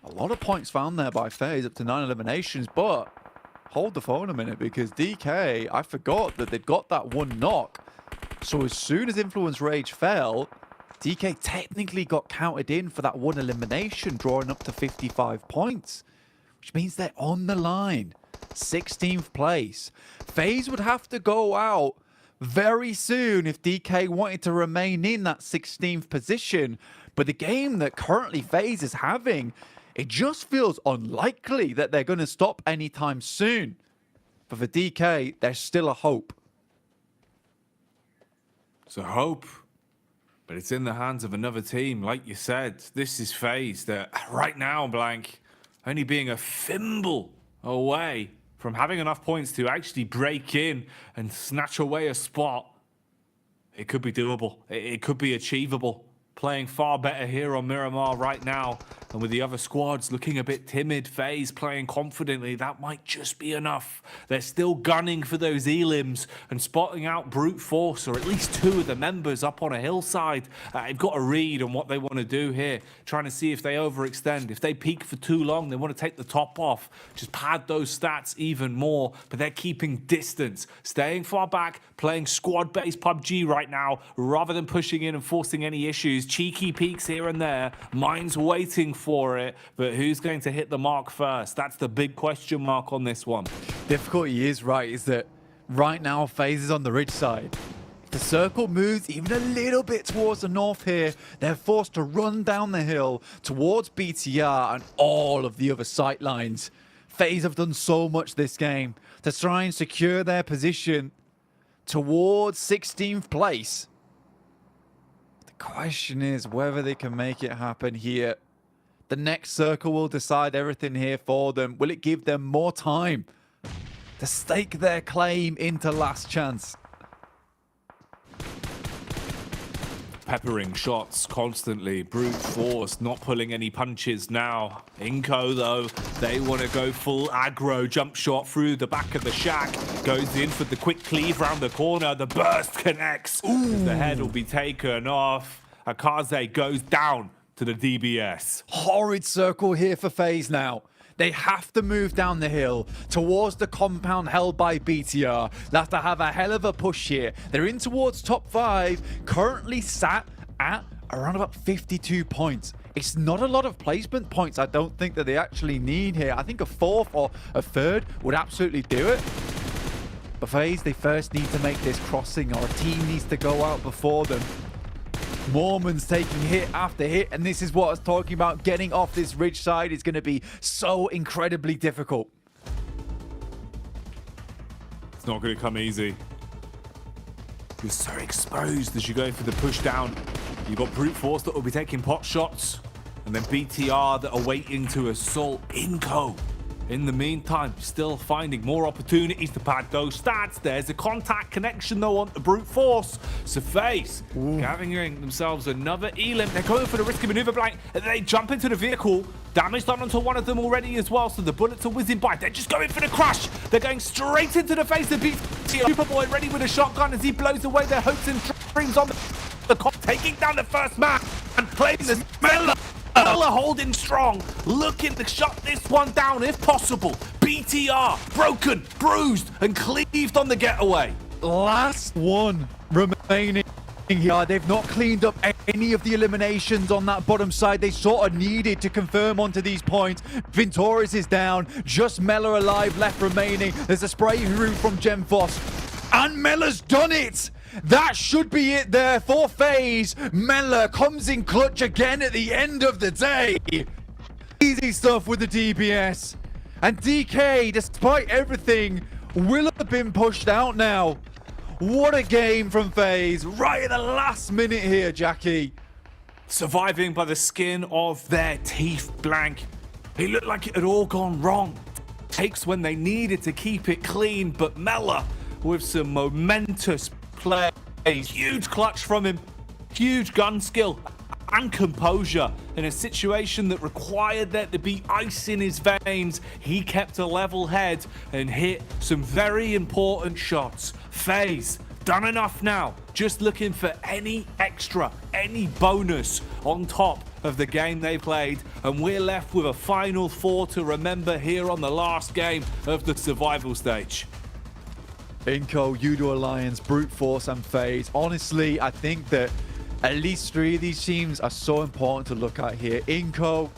S: A lot of points found there by FaZe, up to 9 eliminations, but hold the phone a minute, because DK, I forgot that they'd got that 1 knock. So as soon as Influence Rage fell, DK technically got counted in for that 1 elimination, drawing up to 55 points, which means they're on the line. 16th place. FaZe would have to go out very soon if DK wanted to remain in that 16th position. But the game that currently FaZe is having, it just feels unlikely that they're going to stop anytime soon. But for DK, there's still a hope.
R: It's a hope, but it's in the hands of another team. Like you said, this is FaZe that right now, Blank, only being a thimble away from having enough points to actually break in and snatch away a spot. It could be doable. It could be achievable. Playing far better here on Miramar right now. And with the other squads looking a bit timid, FaZe playing confidently, that might just be enough. They're still gunning for those elims and spotting out brute force, or at least 2 of the members up on a hillside. They've got a read on what they want to do here, trying to see if they overextend. If they peak for too long, they want to take the top off, just pad those stats even more. But they're keeping distance, staying far back, playing squad-based PUBG right now, rather than pushing in and forcing any issues. Cheeky peeks here and there, Mind's waiting for it, but who's going to hit the mark first? That's the big question mark on this one.
S: Difficulty is that right now FaZe is on the ridge side. If the circle moves even a little bit towards the north here, they're forced to run down the hill towards BTR and all of the other sight lines. FaZe have done so much this game to try and secure their position towards 16th place. The question is whether they can make it happen here. The next circle will decide everything here for them. Will it give them more time to stake their claim into last chance?
R: Peppering shots constantly, brute force, not pulling any punches now. Inco though, they want to go full aggro, jump shot through the back of the shack, goes in for the quick cleave round the corner, the burst connects. The head will be taken off. Akaze goes down to the DBS.
S: Horrid circle here for FaZe now. They have to move down the hill towards the compound held by BTR. They have to have a hell of a push here. They're in towards top 5, currently sat at around about 52 points. It's not a lot of placement points I don't think that they actually need here. I think a 4th or a 3rd would absolutely do it. But FaZe, they first need to make this crossing, or a team needs to go out before them. Mormon's taking hit after hit, and this is what I was talking about. Getting off this ridge side is going to be so incredibly difficult.
R: It's not going to come easy. You're so exposed as you go for the push down. You've got brute force that will be taking pot shots, and then BTR that are waiting to assault Inco. In the meantime, still finding more opportunities to pad those stats. There's a contact connection though on the brute force. So FaZe gathering themselves another elim. They're going for the risky maneuver blank. They jump into the vehicle. Damage done onto one of them already as well. So the bullets are whizzing by. They're just going for the crush. They're going straight into the face of BTR. Superboy ready with a shotgun as he blows away their hopes and dreams on the cop, taking down the first man and playing the Miller holding strong, looking to shut this one down if possible. BTR broken, bruised, and cleaved on the getaway.
S: Last one remaining here. They've not cleaned up any of the eliminations on that bottom side. They sort of needed to confirm onto these points. Vintoris is down, just Mela alive left remaining. There's a spray through from Gemfos, and Mela's done it. That should be it there for FaZe. Mela comes in clutch again at the end of the day. Easy stuff with the DBS. And DK, despite everything, will have been pushed out now. What a game from FaZe. Right at the last minute here, Jackie.
R: Surviving by the skin of their teeth blank. It looked like it had all gone wrong. Takes when they needed to keep it clean, but Mela with some momentous play. Huge clutch from him, huge gun skill and composure in a situation that required there to be ice in his veins. He kept a level head and hit some very important shots. FaZe done enough now, just looking for any extra, any bonus on top of the game they played, and we're left with a final 4 to remember here on the last game of the survival stage.
S: Inco, Judo Alliance, Brute Force, and FaZe. Honestly, I think that at least 3 of these teams are so important to look at here. Inco,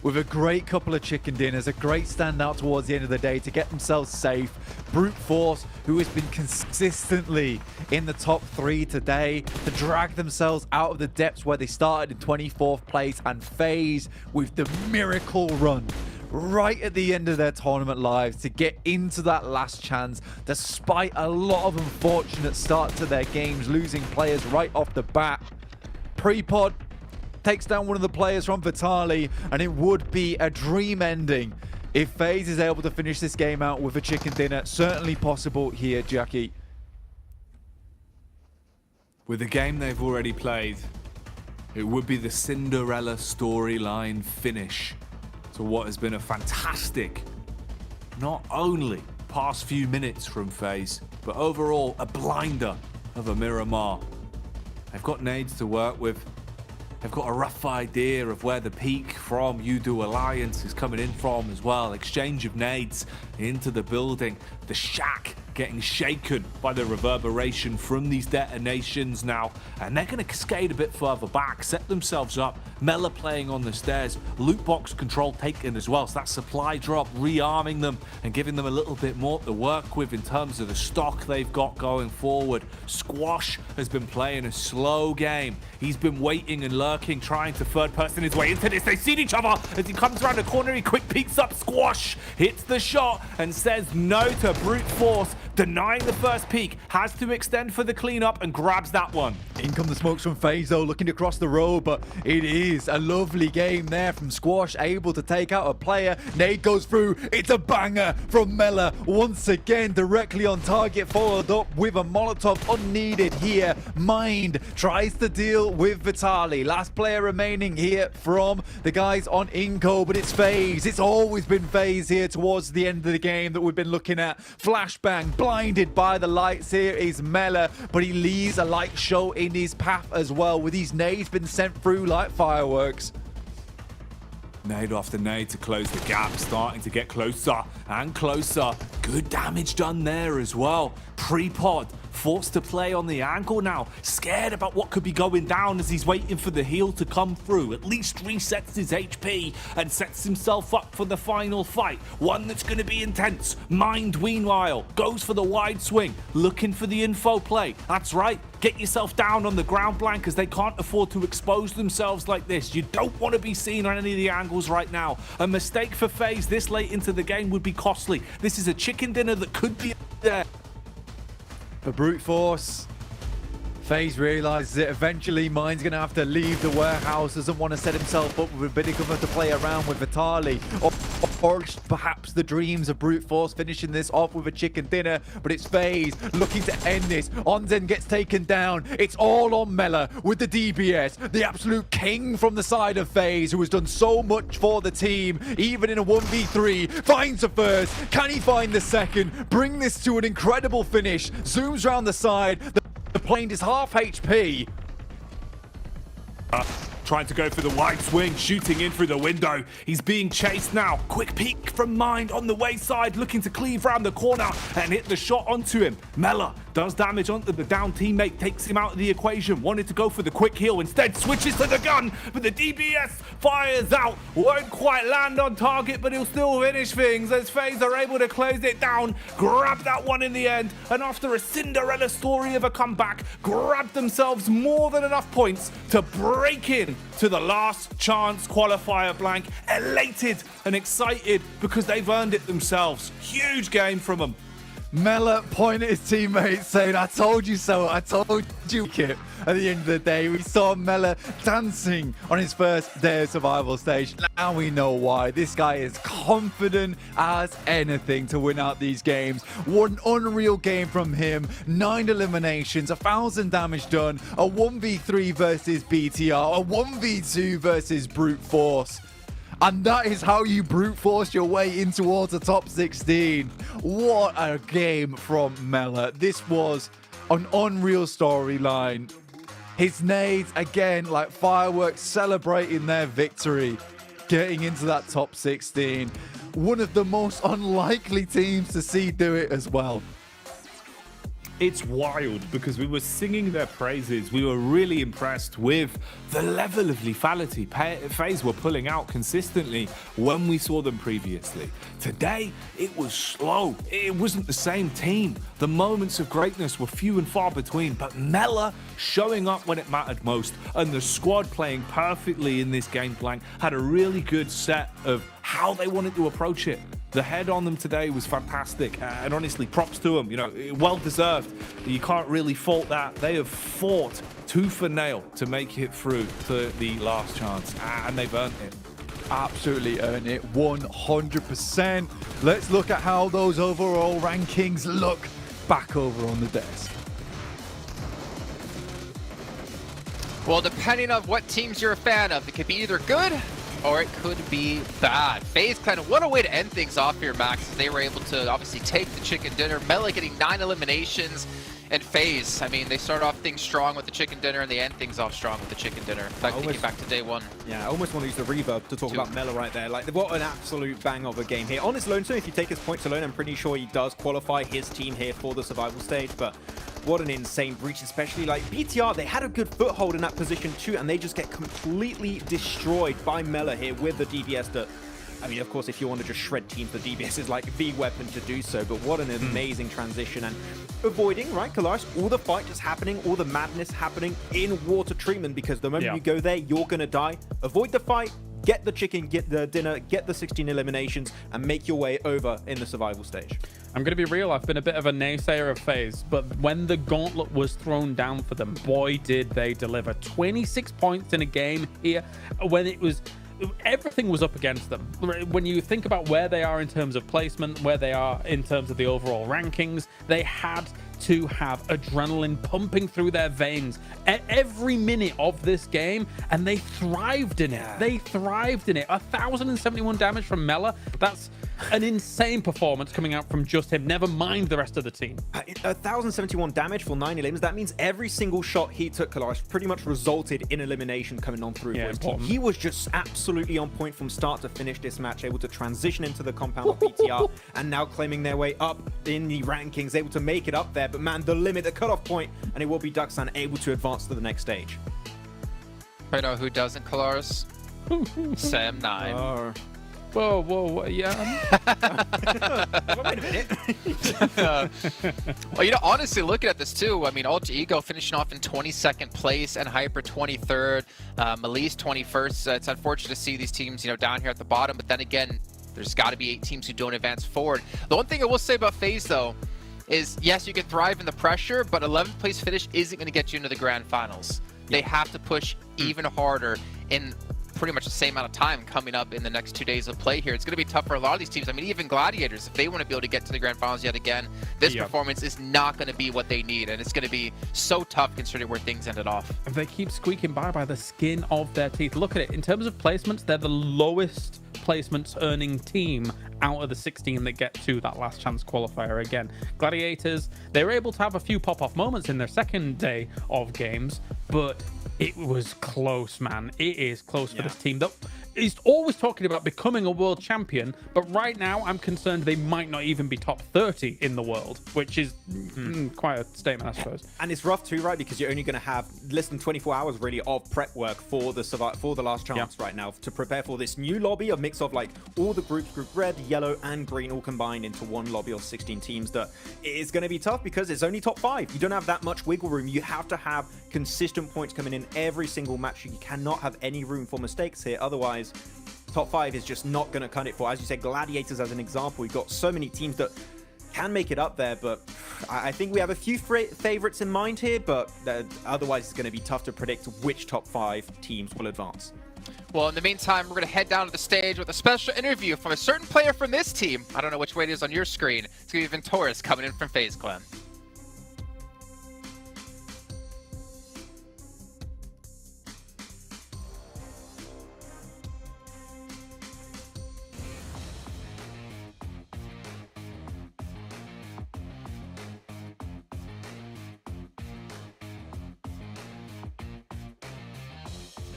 S: with a great couple of chicken dinners, a great standout towards the end of the day to get themselves safe. Brute Force, who has been consistently in the top 3 today, to drag themselves out of the depths where they started in 24th place. And FaZe with the miracle run right at the end of their tournament lives to get into that last chance, despite a lot of unfortunate starts to their games, losing players right off the bat. Prepod takes down one of the players from Vitali, and it would be a dream ending if FaZe is able to finish this game out with a chicken dinner. Certainly possible here, Jackie.
R: With the game they've already played, it would be the Cinderella storyline finish to what has been a fantastic, not only past few minutes from FaZe, but overall a blinder of a Miramar. They've got nades to work with. They've got a rough idea of where the peak from Judo Alliance is coming in from as well. Exchange of nades into the building. The shack getting shaken by the reverberation from these detonations now. And they're going to cascade a bit further back, set themselves up. Mela playing on the stairs. Loot box control taken as well. So that supply drop rearming them and giving them a little bit more to work with in terms of the stock they've got going forward. Squash has been playing a slow game. He's been waiting and lurking, trying to third person his way into this. They see each other as he comes around the corner. He quick peeks up. Squash hits the shot and says no to Brute Force. denying the first peek, has to extend for the cleanup and grabs that one.
S: In come the smokes from FaZe though, looking to cross the road, but it is a lovely game there from Squash, able to take out a player. Nade goes through, it's a banger from Mela, once again directly on target, followed up with a Molotov unneeded here. Mind tries to deal with Vitali, last player remaining here from the guys on Inco, but it's FaZe. It's always been FaZe here towards the end of the game that we've been looking at. Flashbang, blinded by the lights. Here is Mela, but he leaves a light show in his path as well, with these nades been sent through like fireworks.
R: Nade after nade to close the gap, starting to get closer and closer. Good damage done there as well. Pre-pod, forced to play on the angle now. Scared about what could be going down as he's waiting for the heal to come through. At least resets his HP and sets himself up for the final fight. One that's going to be intense. Mind, meanwhile, goes for the wide swing, looking for the info play. That's right. Get yourself down on the ground blank, as they can't afford to expose themselves like this. You don't want to be seen on any of the angles right now. A mistake for FaZe this late into the game would be costly. This is a chicken dinner that could be there.
S: For Brute Force, FaZe realizes it. Eventually, Mind's going to have to leave the warehouse. Doesn't want to set himself up with a bit of cover to play around with Vitali. Or perhaps the dreams of Brute Force finishing this off with a chicken dinner. But it's FaZe looking to end this. Onzen gets taken down. It's all on Mela with the DBS. The absolute king from the side of FaZe, who has done so much for the team. Even in a 1v3. Finds the first. Can he find the second? Bring this to an incredible finish. Zooms around the side. The plane is half HP.
R: Trying to go for the wide swing, shooting in through the window. He's being chased now. Quick peek from Mind on the wayside, looking to cleave round the corner and hit the shot onto him. Mela does damage onto the down teammate, takes him out of the equation. Wanted to go for the quick heal, instead switches to the gun, but the DBS fires out. Won't quite land on target, but he'll still finish things as FaZe are able to close it down, grab that one in the end, and after a Cinderella story of a comeback, grab themselves more than enough points to break in to the last chance qualifier blank. Elated and excited because they've earned it themselves. Huge game from them.
S: Mela pointed at his teammates saying, "I told you so, I told you, Kip." At the end of the day, we saw Mela dancing on his first day of survival stage. Now we know why. This guy is confident as anything to win out these games. What an unreal game from him. 9 eliminations, 1,000 damage done, a 1v3 versus BTR, a 1v2 versus Brute Force. And that is how you brute force your way in towards the top 16. What a game from Mela. This was an unreal storyline. His nades, again, like fireworks, celebrating their victory, getting into that top 16. One of the most unlikely teams to see do it as well.
R: It's wild because we were singing their praises. We were really impressed with the level of lethality FaZe were pulling out consistently when we saw them previously. Today, it was slow. It wasn't the same team. The moments of greatness were few and far between, but Mela showing up when it mattered most, and the squad playing perfectly in this game blank had a really good set of how they wanted to approach it. The head on them today was fantastic, and honestly, props to them. You know, well deserved. You can't really fault that. They have fought tooth and nail to make it through to the last chance, and they've earned it.
S: Absolutely earned it, 100%. Let's look at how those overall rankings look back over on the desk.
U: Well, depending on what teams you're a fan of, it could be either good or it could be bad. FaZe kind of, what a way to end things off here, Max. They were able to obviously take the chicken dinner. Mela getting 9 eliminations, and FaZe, I mean, they start off things strong with the chicken dinner and they end things off strong with the chicken dinner. In fact, thinking back to day one.
T: Yeah, I almost want to use the reverb to talk about Mela right there. Like, what an absolute bang of a game here. On his lonesome, if you take his points alone, I'm pretty sure he does qualify his team here for the survival stage, but what an insane breach, especially like BTR. They had a good foothold in that position too, and they just get completely destroyed by Mela here with the DBS that, I mean, of course, if you want to just shred teams, the DBS is like the weapon to do so, but what an amazing transition. And avoiding, right, Kalaris, all the fight just happening, all the madness happening in water treatment, because the moment you go there, you're going to die. Avoid the fight, get the chicken, get the dinner, get the 16 eliminations, and make your way over in the survival stage.
P: I'm going to be real, I've been a bit of a naysayer of FaZe, but when the gauntlet was thrown down for them, boy, did they deliver. 26 points in a game here when everything was up against them. When you think about where they are in terms of placement, where they are in terms of the overall rankings, they had to have adrenaline pumping through their veins every minute of this game, and they thrived in it. They thrived in it. 1,071 damage from Mela. That's an insane performance coming out from just him, never mind the rest of the team.
T: 1,071 damage for 9 elims. That means every single shot he took, Kalash, pretty much resulted in elimination coming on through for his team. He was just absolutely on point from start to finish this match, able to transition into the compound of BTR and now claiming their way up in the rankings, able to make it up there. But man, the limit, the cutoff point, and it will be Ducksan able to advance to the next stage.
U: I know who doesn't, Kalaris? Sam9.
P: Whoa, yeah.
T: Wait a minute.
U: Well, honestly, looking at this too, I mean, Alter Ego finishing off in 22nd place and Hyper 23rd, Melise 21st. It's unfortunate to see these teams, down here at the bottom, but then again, there's got to be 8 teams who don't advance forward. The one thing I will say about FaZe, though, is yes, you can thrive in the pressure, but 11th place finish isn't going to get you into the Grand Finals. They have to push even harder in pretty much the same amount of time coming up in the next 2 days of play here. It's going to be tough for a lot of these teams. I mean, even Gladiators, if they want to be able to get to the Grand Finals yet again, this performance is not going to be what they need, and it's going to be so tough considering where things ended off.
P: They keep squeaking by the skin of their teeth. Look at it. In terms of placements, they're the lowest placements earning team out of the 16 that get to that last chance qualifier again. Gladiators, they were able to have a few pop-off moments in their second day of games, but it was close, man. It is close for this team that is always talking about becoming a world champion, but right now I'm concerned they might not even be top 30 in the world, which is quite a statement, I suppose.
T: And it's rough too, right? Because you're only going to have less than 24 hours really of prep work for the last chance right now to prepare for this new lobby, a mix of like all the groups, group red, yellow, and green, all combined into one lobby of 16 teams. That is going to be tough because it's only top 5. You don't have that much wiggle room. You have to have consistent points coming in every single match. You cannot have any room for mistakes here. Otherwise, top 5 is just not going to cut it for, as you said, Gladiators as an example. We've got so many teams that can make it up there, but I think we have a few favorites in mind here, but otherwise it's going to be tough to predict which top 5 teams will advance.
U: Well, in the meantime, we're going to head down to the stage with a special interview from a certain player from this team. I don't know which way it is on your screen. It's going to be Ventoris coming in from FaZe Clan.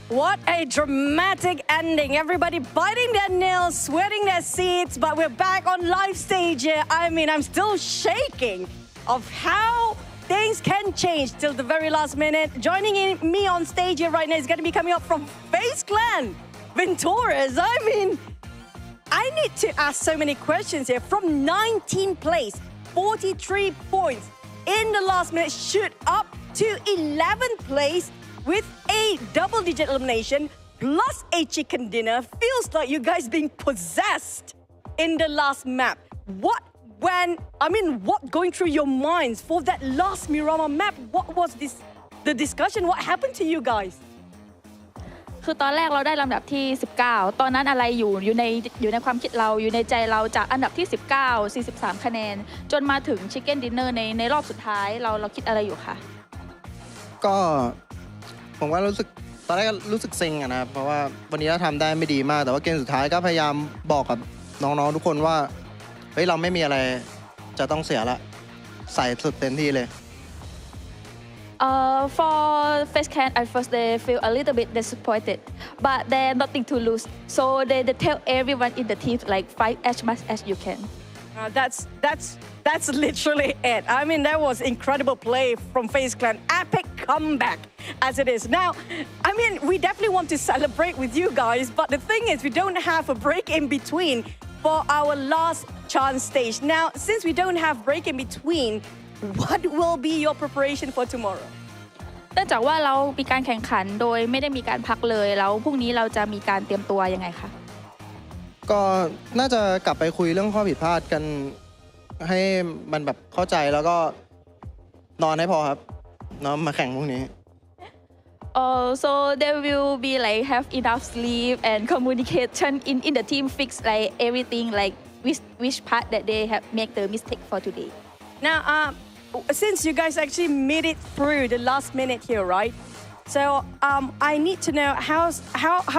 N: What a dramatic ending. Everybody biting their nails, sweating their seats, but we're back on live stage here. I mean, I'm still shaking of how things can change till the very last minute. Joining me on stage here right now is going to be coming up from FaZe Clan, Ventoris. I mean, I need to ask so many questions here. From 19th place, 43 points in the last minute, shoot up to 11th place with a double-digit elimination plus a chicken dinner. Feels like you guys being possessed in the last map. What going through your minds for that last Miramar map? What was the discussion? What happened to you guys?
E: คือตอนแรกเราได้ลำดับที่ 19 ตอนนั้นอะไรอยู่ในความคิดเราอยู่ในใจเราจากอันดับที่ 19 43 คะแนนจนมาถึง Chicken Dinner ในรอบสุดท้ายเราคิดอะไรอยู่คะ
V: ก็ผมว่าตอนแรกรู้สึกเซ็งอะนะเพราะว่าวันนี้เราทำได้ไม่ดีมากแต่ว่าเกมสุดท้ายก็พยายามบอกกับน้องๆทุกคนว่าเฮ้ยเราไม่มีอะไรจะต้องเสียละใส่สุดเต็มที่เลย
E: For FaZe Clan at first they feel a little bit disappointed but there's nothing to lose so they tell everyone in the team like fight as much as you can.
N: That's literally it. I mean, that was incredible play from FaZe Clan. Epic comeback as it is. Now, I mean, we definitely want to celebrate with you guys, but the thing is we don't have a break in between for our last chance stage. Now, since we don't have break in between, what will be your preparation for tomorrow?
E: เนื่องจากว่าเรามีการแข่งขันโดยไม่ได้มีการพักเลยแล้วพรุ่งนี้เราจะมีการเตรียมตัวยังไงคะ
V: ก็น่าจะกลับไปคุยเรื่องข้อผิดพลาดกันให้มันแบบเข้าใจแล้วก็นอนให้พอครับเนาะมาแข่งพรุ่งนี้
E: so they will be like have enough sleep and communication in the team fix like everything like which part that they have make the mistake for today.
N: Now, since you guys actually made it through the last minute here, right? So I need to know how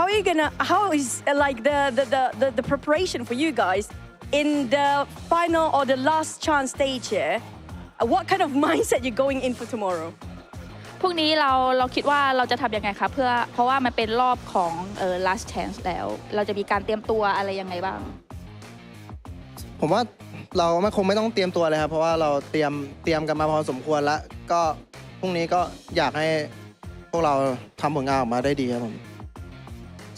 N: are you gonna how is like the preparation for you guys in the final or the last chance stage here? What kind of mindset you're going in for tomorrow?
E: พรุ่งนี้เราคิดว่าเราจะทำยังไงคะเพราะว่ามันเป็นรอบของlast chance แล้วเราจะมีการเตรียมตัวอะไรยังไงบ้าง
V: ผมว่าเราคงไม่ต้องเตรียมตัวเลยครับเพราะว่าเราเตรียมกันมาพอสมควรแล้วก็พรุ่งนี้ก็อยากให้พวกเราทำผลงานออกมาได้ดีครับผม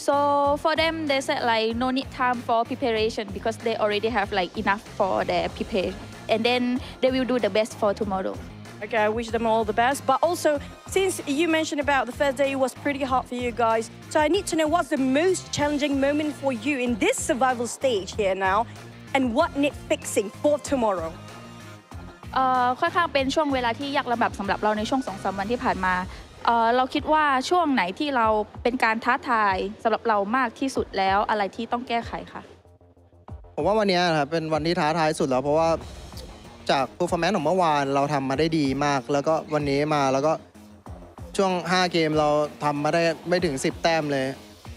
E: So for them they said like no need time for preparation because they already have like enough for their prepare and then they will do the best for tomorrow.
N: Okay, I wish them all the best. But also, since you mentioned about the first day, it was pretty hard for you guys. So I need to know what's the most challenging moment for you in this survival stage here now, and what need fixing for tomorrow.
E: ค่อนข้างเป็นช่วงเวลาที่ยากลำบากสำหรับเราในช่วง 2-3 วันที่ผ่านมาเราคิดว่าช่วงไหนที่เราเป็นการท้าทายสำหรับเรามากที่สุดแล้วอะไรที่ต้องแก้ไขคะ
V: ผมว่าวันนี้ครับเป็นวันที่ท้าทายสุดแล้วเพราะว่าจาก performance ของเมื่อวานเราทำมาได้ดีมากแล้วก็วันนี้มาแล้วก็ช่วง5เกมเราทำมาได้ไม่ถึง10แต้มเลย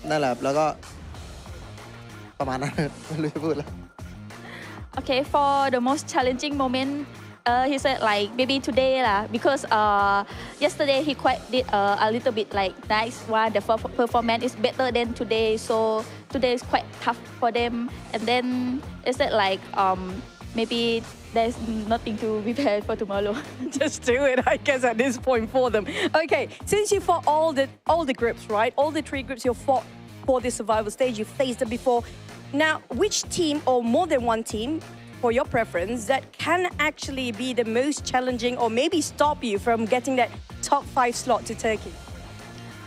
V: นั่นแหละแล้วก็ประมาณนั้นไม่รู้จะพูดแล้ว
E: Okay, for the most challenging moment he said like maybe today lah because yesterday he quite did a little bit like nice one the performance is better than today so today is quite tough for them and then he said like maybe there's nothing to prepare for tomorrow.
N: Just do it, I guess, at this point for them. Okay, since you fought all the groups, right? All the 3 groups you fought for this survival stage, you faced them before. Now, which team or more than one team, for your preference, that can actually be the most challenging or maybe stop you from getting that top 5 slot to Turkey?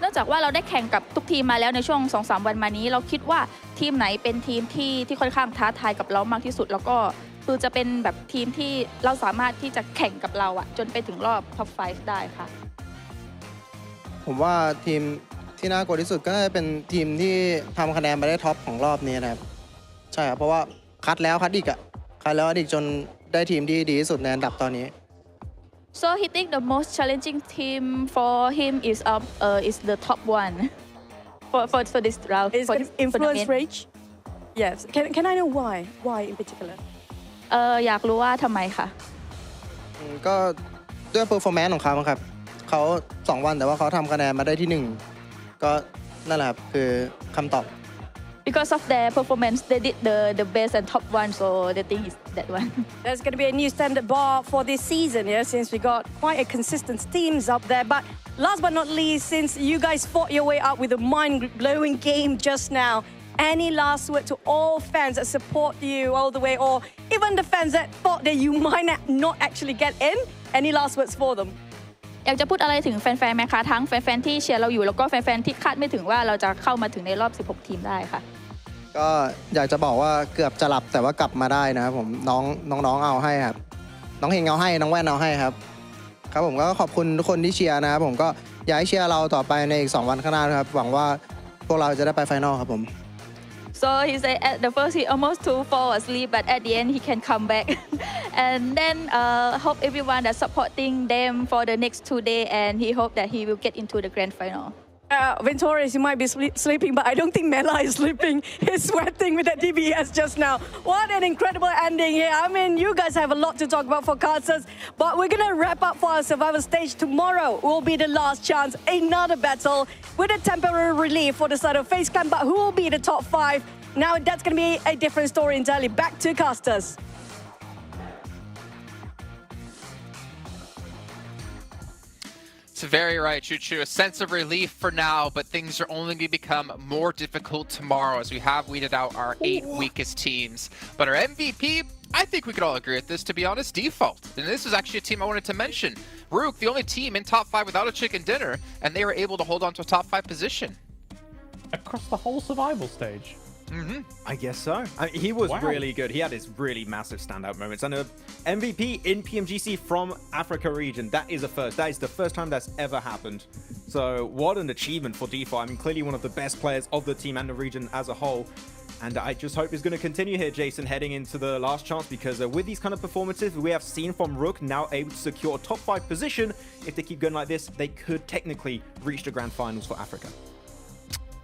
E: เนื่องจากว่าเราได้แข่งกับทุกทีมมาแล้วในช่วง 2-3 วันมานี้เราคิดว่าทีมไหนเป็นทีมที่ค่อนข้างท้าทายกับเรามากที่สุดแล้วก็คือจะเป็นแบบทีมที่เราสามารถที่จะแข่งกับเราอะจนไปถึงรอบ top 5 ได้ค่ะ
V: ผมว่าทีมที่น่ากลัวที่สุดก็น่าจะเป็นทีมที่ทำคะแนนมาได้ท็อปของรอบนี้นะครับใช่ครับเพราะว่าคัดแล้วคัดอีกจนได้ทีมที่ดีที่สุดในอันดับตอนนี้
E: So he think the most challenging team for him is the top one for this round.
N: Is influence rage? Yes. Can I know why? Why in particular?
E: อยากรู้ว่าทำไมคะ
V: ก็ด้วย performance ของเขาครับเขา2วันแต่ว่าเขาทำคะแนนมาได้ที่1ก็นั่นแหละครับคือคำตอบ
E: Because of their performance, they did the best and top one, so the thing is that one.
N: There's going to be a new standard bar for this season, yeah, since we got quite a consistent teams up there. But last but not least, since you guys fought your way up with a mind-blowing game just now, any last word to all fans that support you all the way, or even the fans that thought that you might not actually get in? Any last words for them?
E: อยากจะพูดอะไรถึงแฟนๆไหมคะทั้งแฟนๆที่เชียร์เราอยู่แล้วก็แฟนๆที่คาดไม่ถึงว่าเราจะเข้ามาถึงในรอบ16ทีมได้ค่ะ
V: ก็อยากจะบอกว่าเกือบจะหลับแต่ว่ากลับมาได้นะครับผมน้องเอาให้ครับน้องเฮงเอาให้น้องแว่นเอาให้ครับครับผมก็ขอบคุณทุกคนที่เชียร์นะครับผมก็อยากให้เชียร์เราต่อไปในอีก2วันข้างหน้าครับหวังว่าพวกเราจะได้ไปไฟนอลครับผม
E: So he said at the first he almost to fall asleep, but at the end he can come back. And then hope everyone that supporting them for the next 2 days, and he hope that he will get into the grand final.
N: Ventorius, you might be sleeping, but I don't think Mela is sleeping. He's sweating with that DBS just now. What an incredible ending here. I mean, you guys have a lot to talk about for Kansas, but we're going to wrap up for our survival stage. Tomorrow will be the last chance, another battle with a temporary relief for the side of FaZe Clan, but who will be the top 5? Now that's going to be a different story entirely. Back to Casters.
U: It's very right, Choo-Choo. A sense of relief for now, but things are only going to become more difficult tomorrow as we have weeded out our 8 weakest teams. But our MVP, I think we could all agree with this, to be honest. Default. And this is actually a team I wanted to mention. Rook, the only team in top 5 without a chicken dinner, and they were able to hold on to a top 5 position.
P: Across the whole survival stage?
T: I guess so. He was really good. He had his really massive standout moments. And a MVP in PMGC from Africa region, that is a first. That is the first time that's ever happened. So what an achievement for Default. I mean, clearly one of the best players of the team and the region as a whole. And I just hope it's going to continue here, Jason, heading into the last chance, because with these kind of performances we have seen from Rook, now able to secure a top 5 position. If they keep going like this, they could technically reach the Grand Finals for Africa.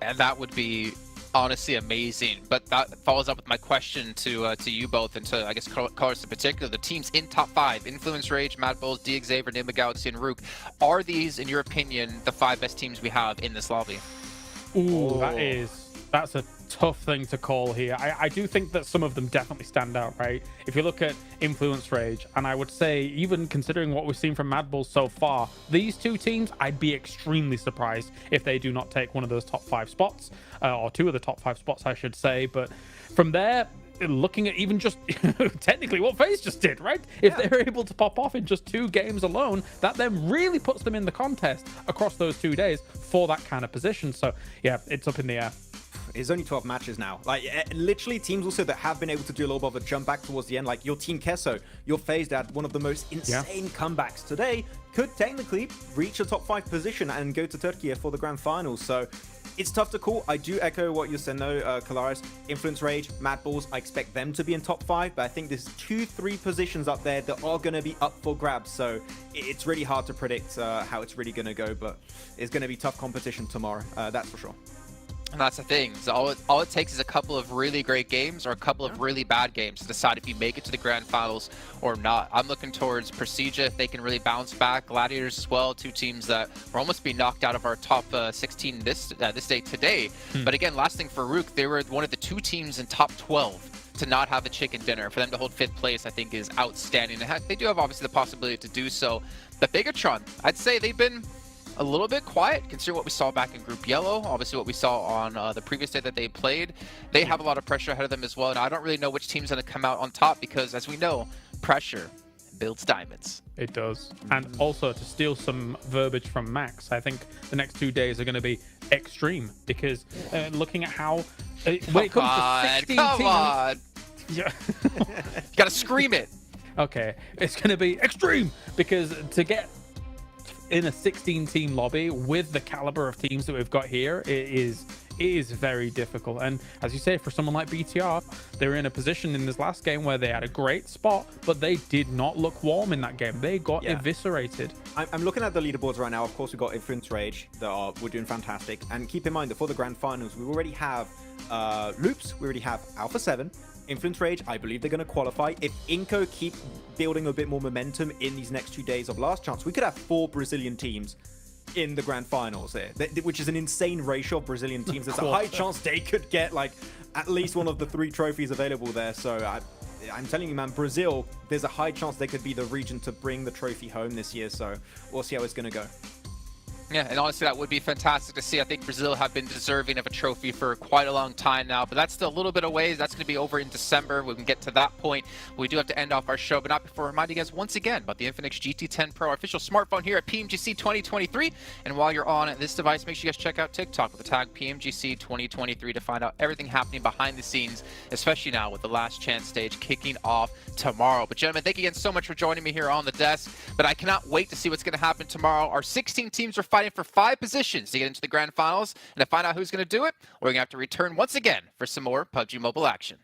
U: And that would be honestly amazing. But that follows up with my question to you both, and to, I guess, Colors in particular. The teams in top 5, Influence Rage, Mad Bulls, DXaver, Nima Galaxy, and Rook. Are these, in your opinion, the 5 best teams we have in this lobby?
P: Ooh, that's a tough thing to call here. I do think that some of them definitely stand out, right? If you look at Influence Rage, and I would say, even considering what we've seen from Mad Bulls so far, these 2 teams, I'd be extremely surprised if they do not take one of those top 5 spots, or 2 of the top 5 spots, I should say. But from there, looking at even just technically what FaZe just did, right? If they're able to pop off in just 2 games alone, that then really puts them in the contest across those 2 days for that kind of position. So yeah, it's up in the air.
T: It's only 12 matches now. Like, literally, teams also that have been able to do a little bit of a jump back towards the end, like your team Kesso, your FaZe that one of the most insane comebacks today, could technically reach a top 5 position and go to Turkey for the Grand Finals. So it's tough to call. I do echo what you said, Kalaris. Influence Rage, Mad Bulls, I expect them to be in top 5, but I think there's 2-3 positions up there that are going to be up for grabs. So it's really hard to predict how it's really going to go, but it's going to be tough competition tomorrow. That's for sure.
U: And that's the thing. So all it takes is a couple of really great games or a couple of really bad games to decide if you make it to the Grand Finals or not. I'm looking towards Prestige if they can really bounce back. Gladiators as well, 2 teams that were almost being knocked out of our top 16 this day today. But again, last thing for Rook, they were one of the 2 teams in top 12 to not have a chicken dinner. For them to hold 5th place, I think, is outstanding. And they do have obviously the possibility to do so. But Bigatron, I'd say they've been a little bit quiet, considering what we saw back in Group Yellow, obviously what we saw on the previous day that they played. They have a lot of pressure ahead of them as well, and I don't really know which team's going to come out on top, because as we know, pressure builds diamonds.
P: It does. And also, to steal some verbiage from Max, I think the next 2 days are going to be extreme, because looking at how when it comes to 16
U: come on.
P: Yeah.
U: You gotta scream it.
P: Okay, it's going to be extreme, because to get in a 16-team lobby with the caliber of teams that we've got here, it is very difficult. And as you say, for someone like BTR, they were in a position in this last game where they had a great spot, but they did not look warm in that game. They got eviscerated.
T: I'm looking at the leaderboards right now. Of course, we've got Influence Rage we're doing fantastic. And keep in mind that for the Grand Finals, we already have Loops, we already have Alpha 7, Influence Rage, I believe they're going to qualify. If Inco keep building a bit more momentum in these next 2 days of last chance, we could have 4 Brazilian teams in the Grand Finals there, which is an insane ratio of Brazilian teams. There's a high chance they could get like at least one of the 3 trophies available there. So I'm telling you, man, Brazil, there's a high chance they could be the region to bring the trophy home this year. So we'll see how it's going to go.
U: Yeah, and honestly, that would be fantastic to see. I think Brazil have been deserving of a trophy for quite a long time now, but that's still a little bit of ways. That's going to be over in December. We can get to that point. We do have to end off our show, but not before reminding you guys once again about the Infinix GT10 Pro, our official smartphone here at PMGC 2023. And while you're on this device, make sure you guys check out TikTok with the tag PMGC 2023 to find out everything happening behind the scenes, especially now with the last chance stage kicking off tomorrow. But gentlemen, thank you again so much for joining me here on the desk, but I cannot wait to see what's going to happen tomorrow. Our 16 teams are fighting for 5 positions to get into the Grand Finals, and to find out who's going to do it, we're going to have to return once again for some more PUBG Mobile action.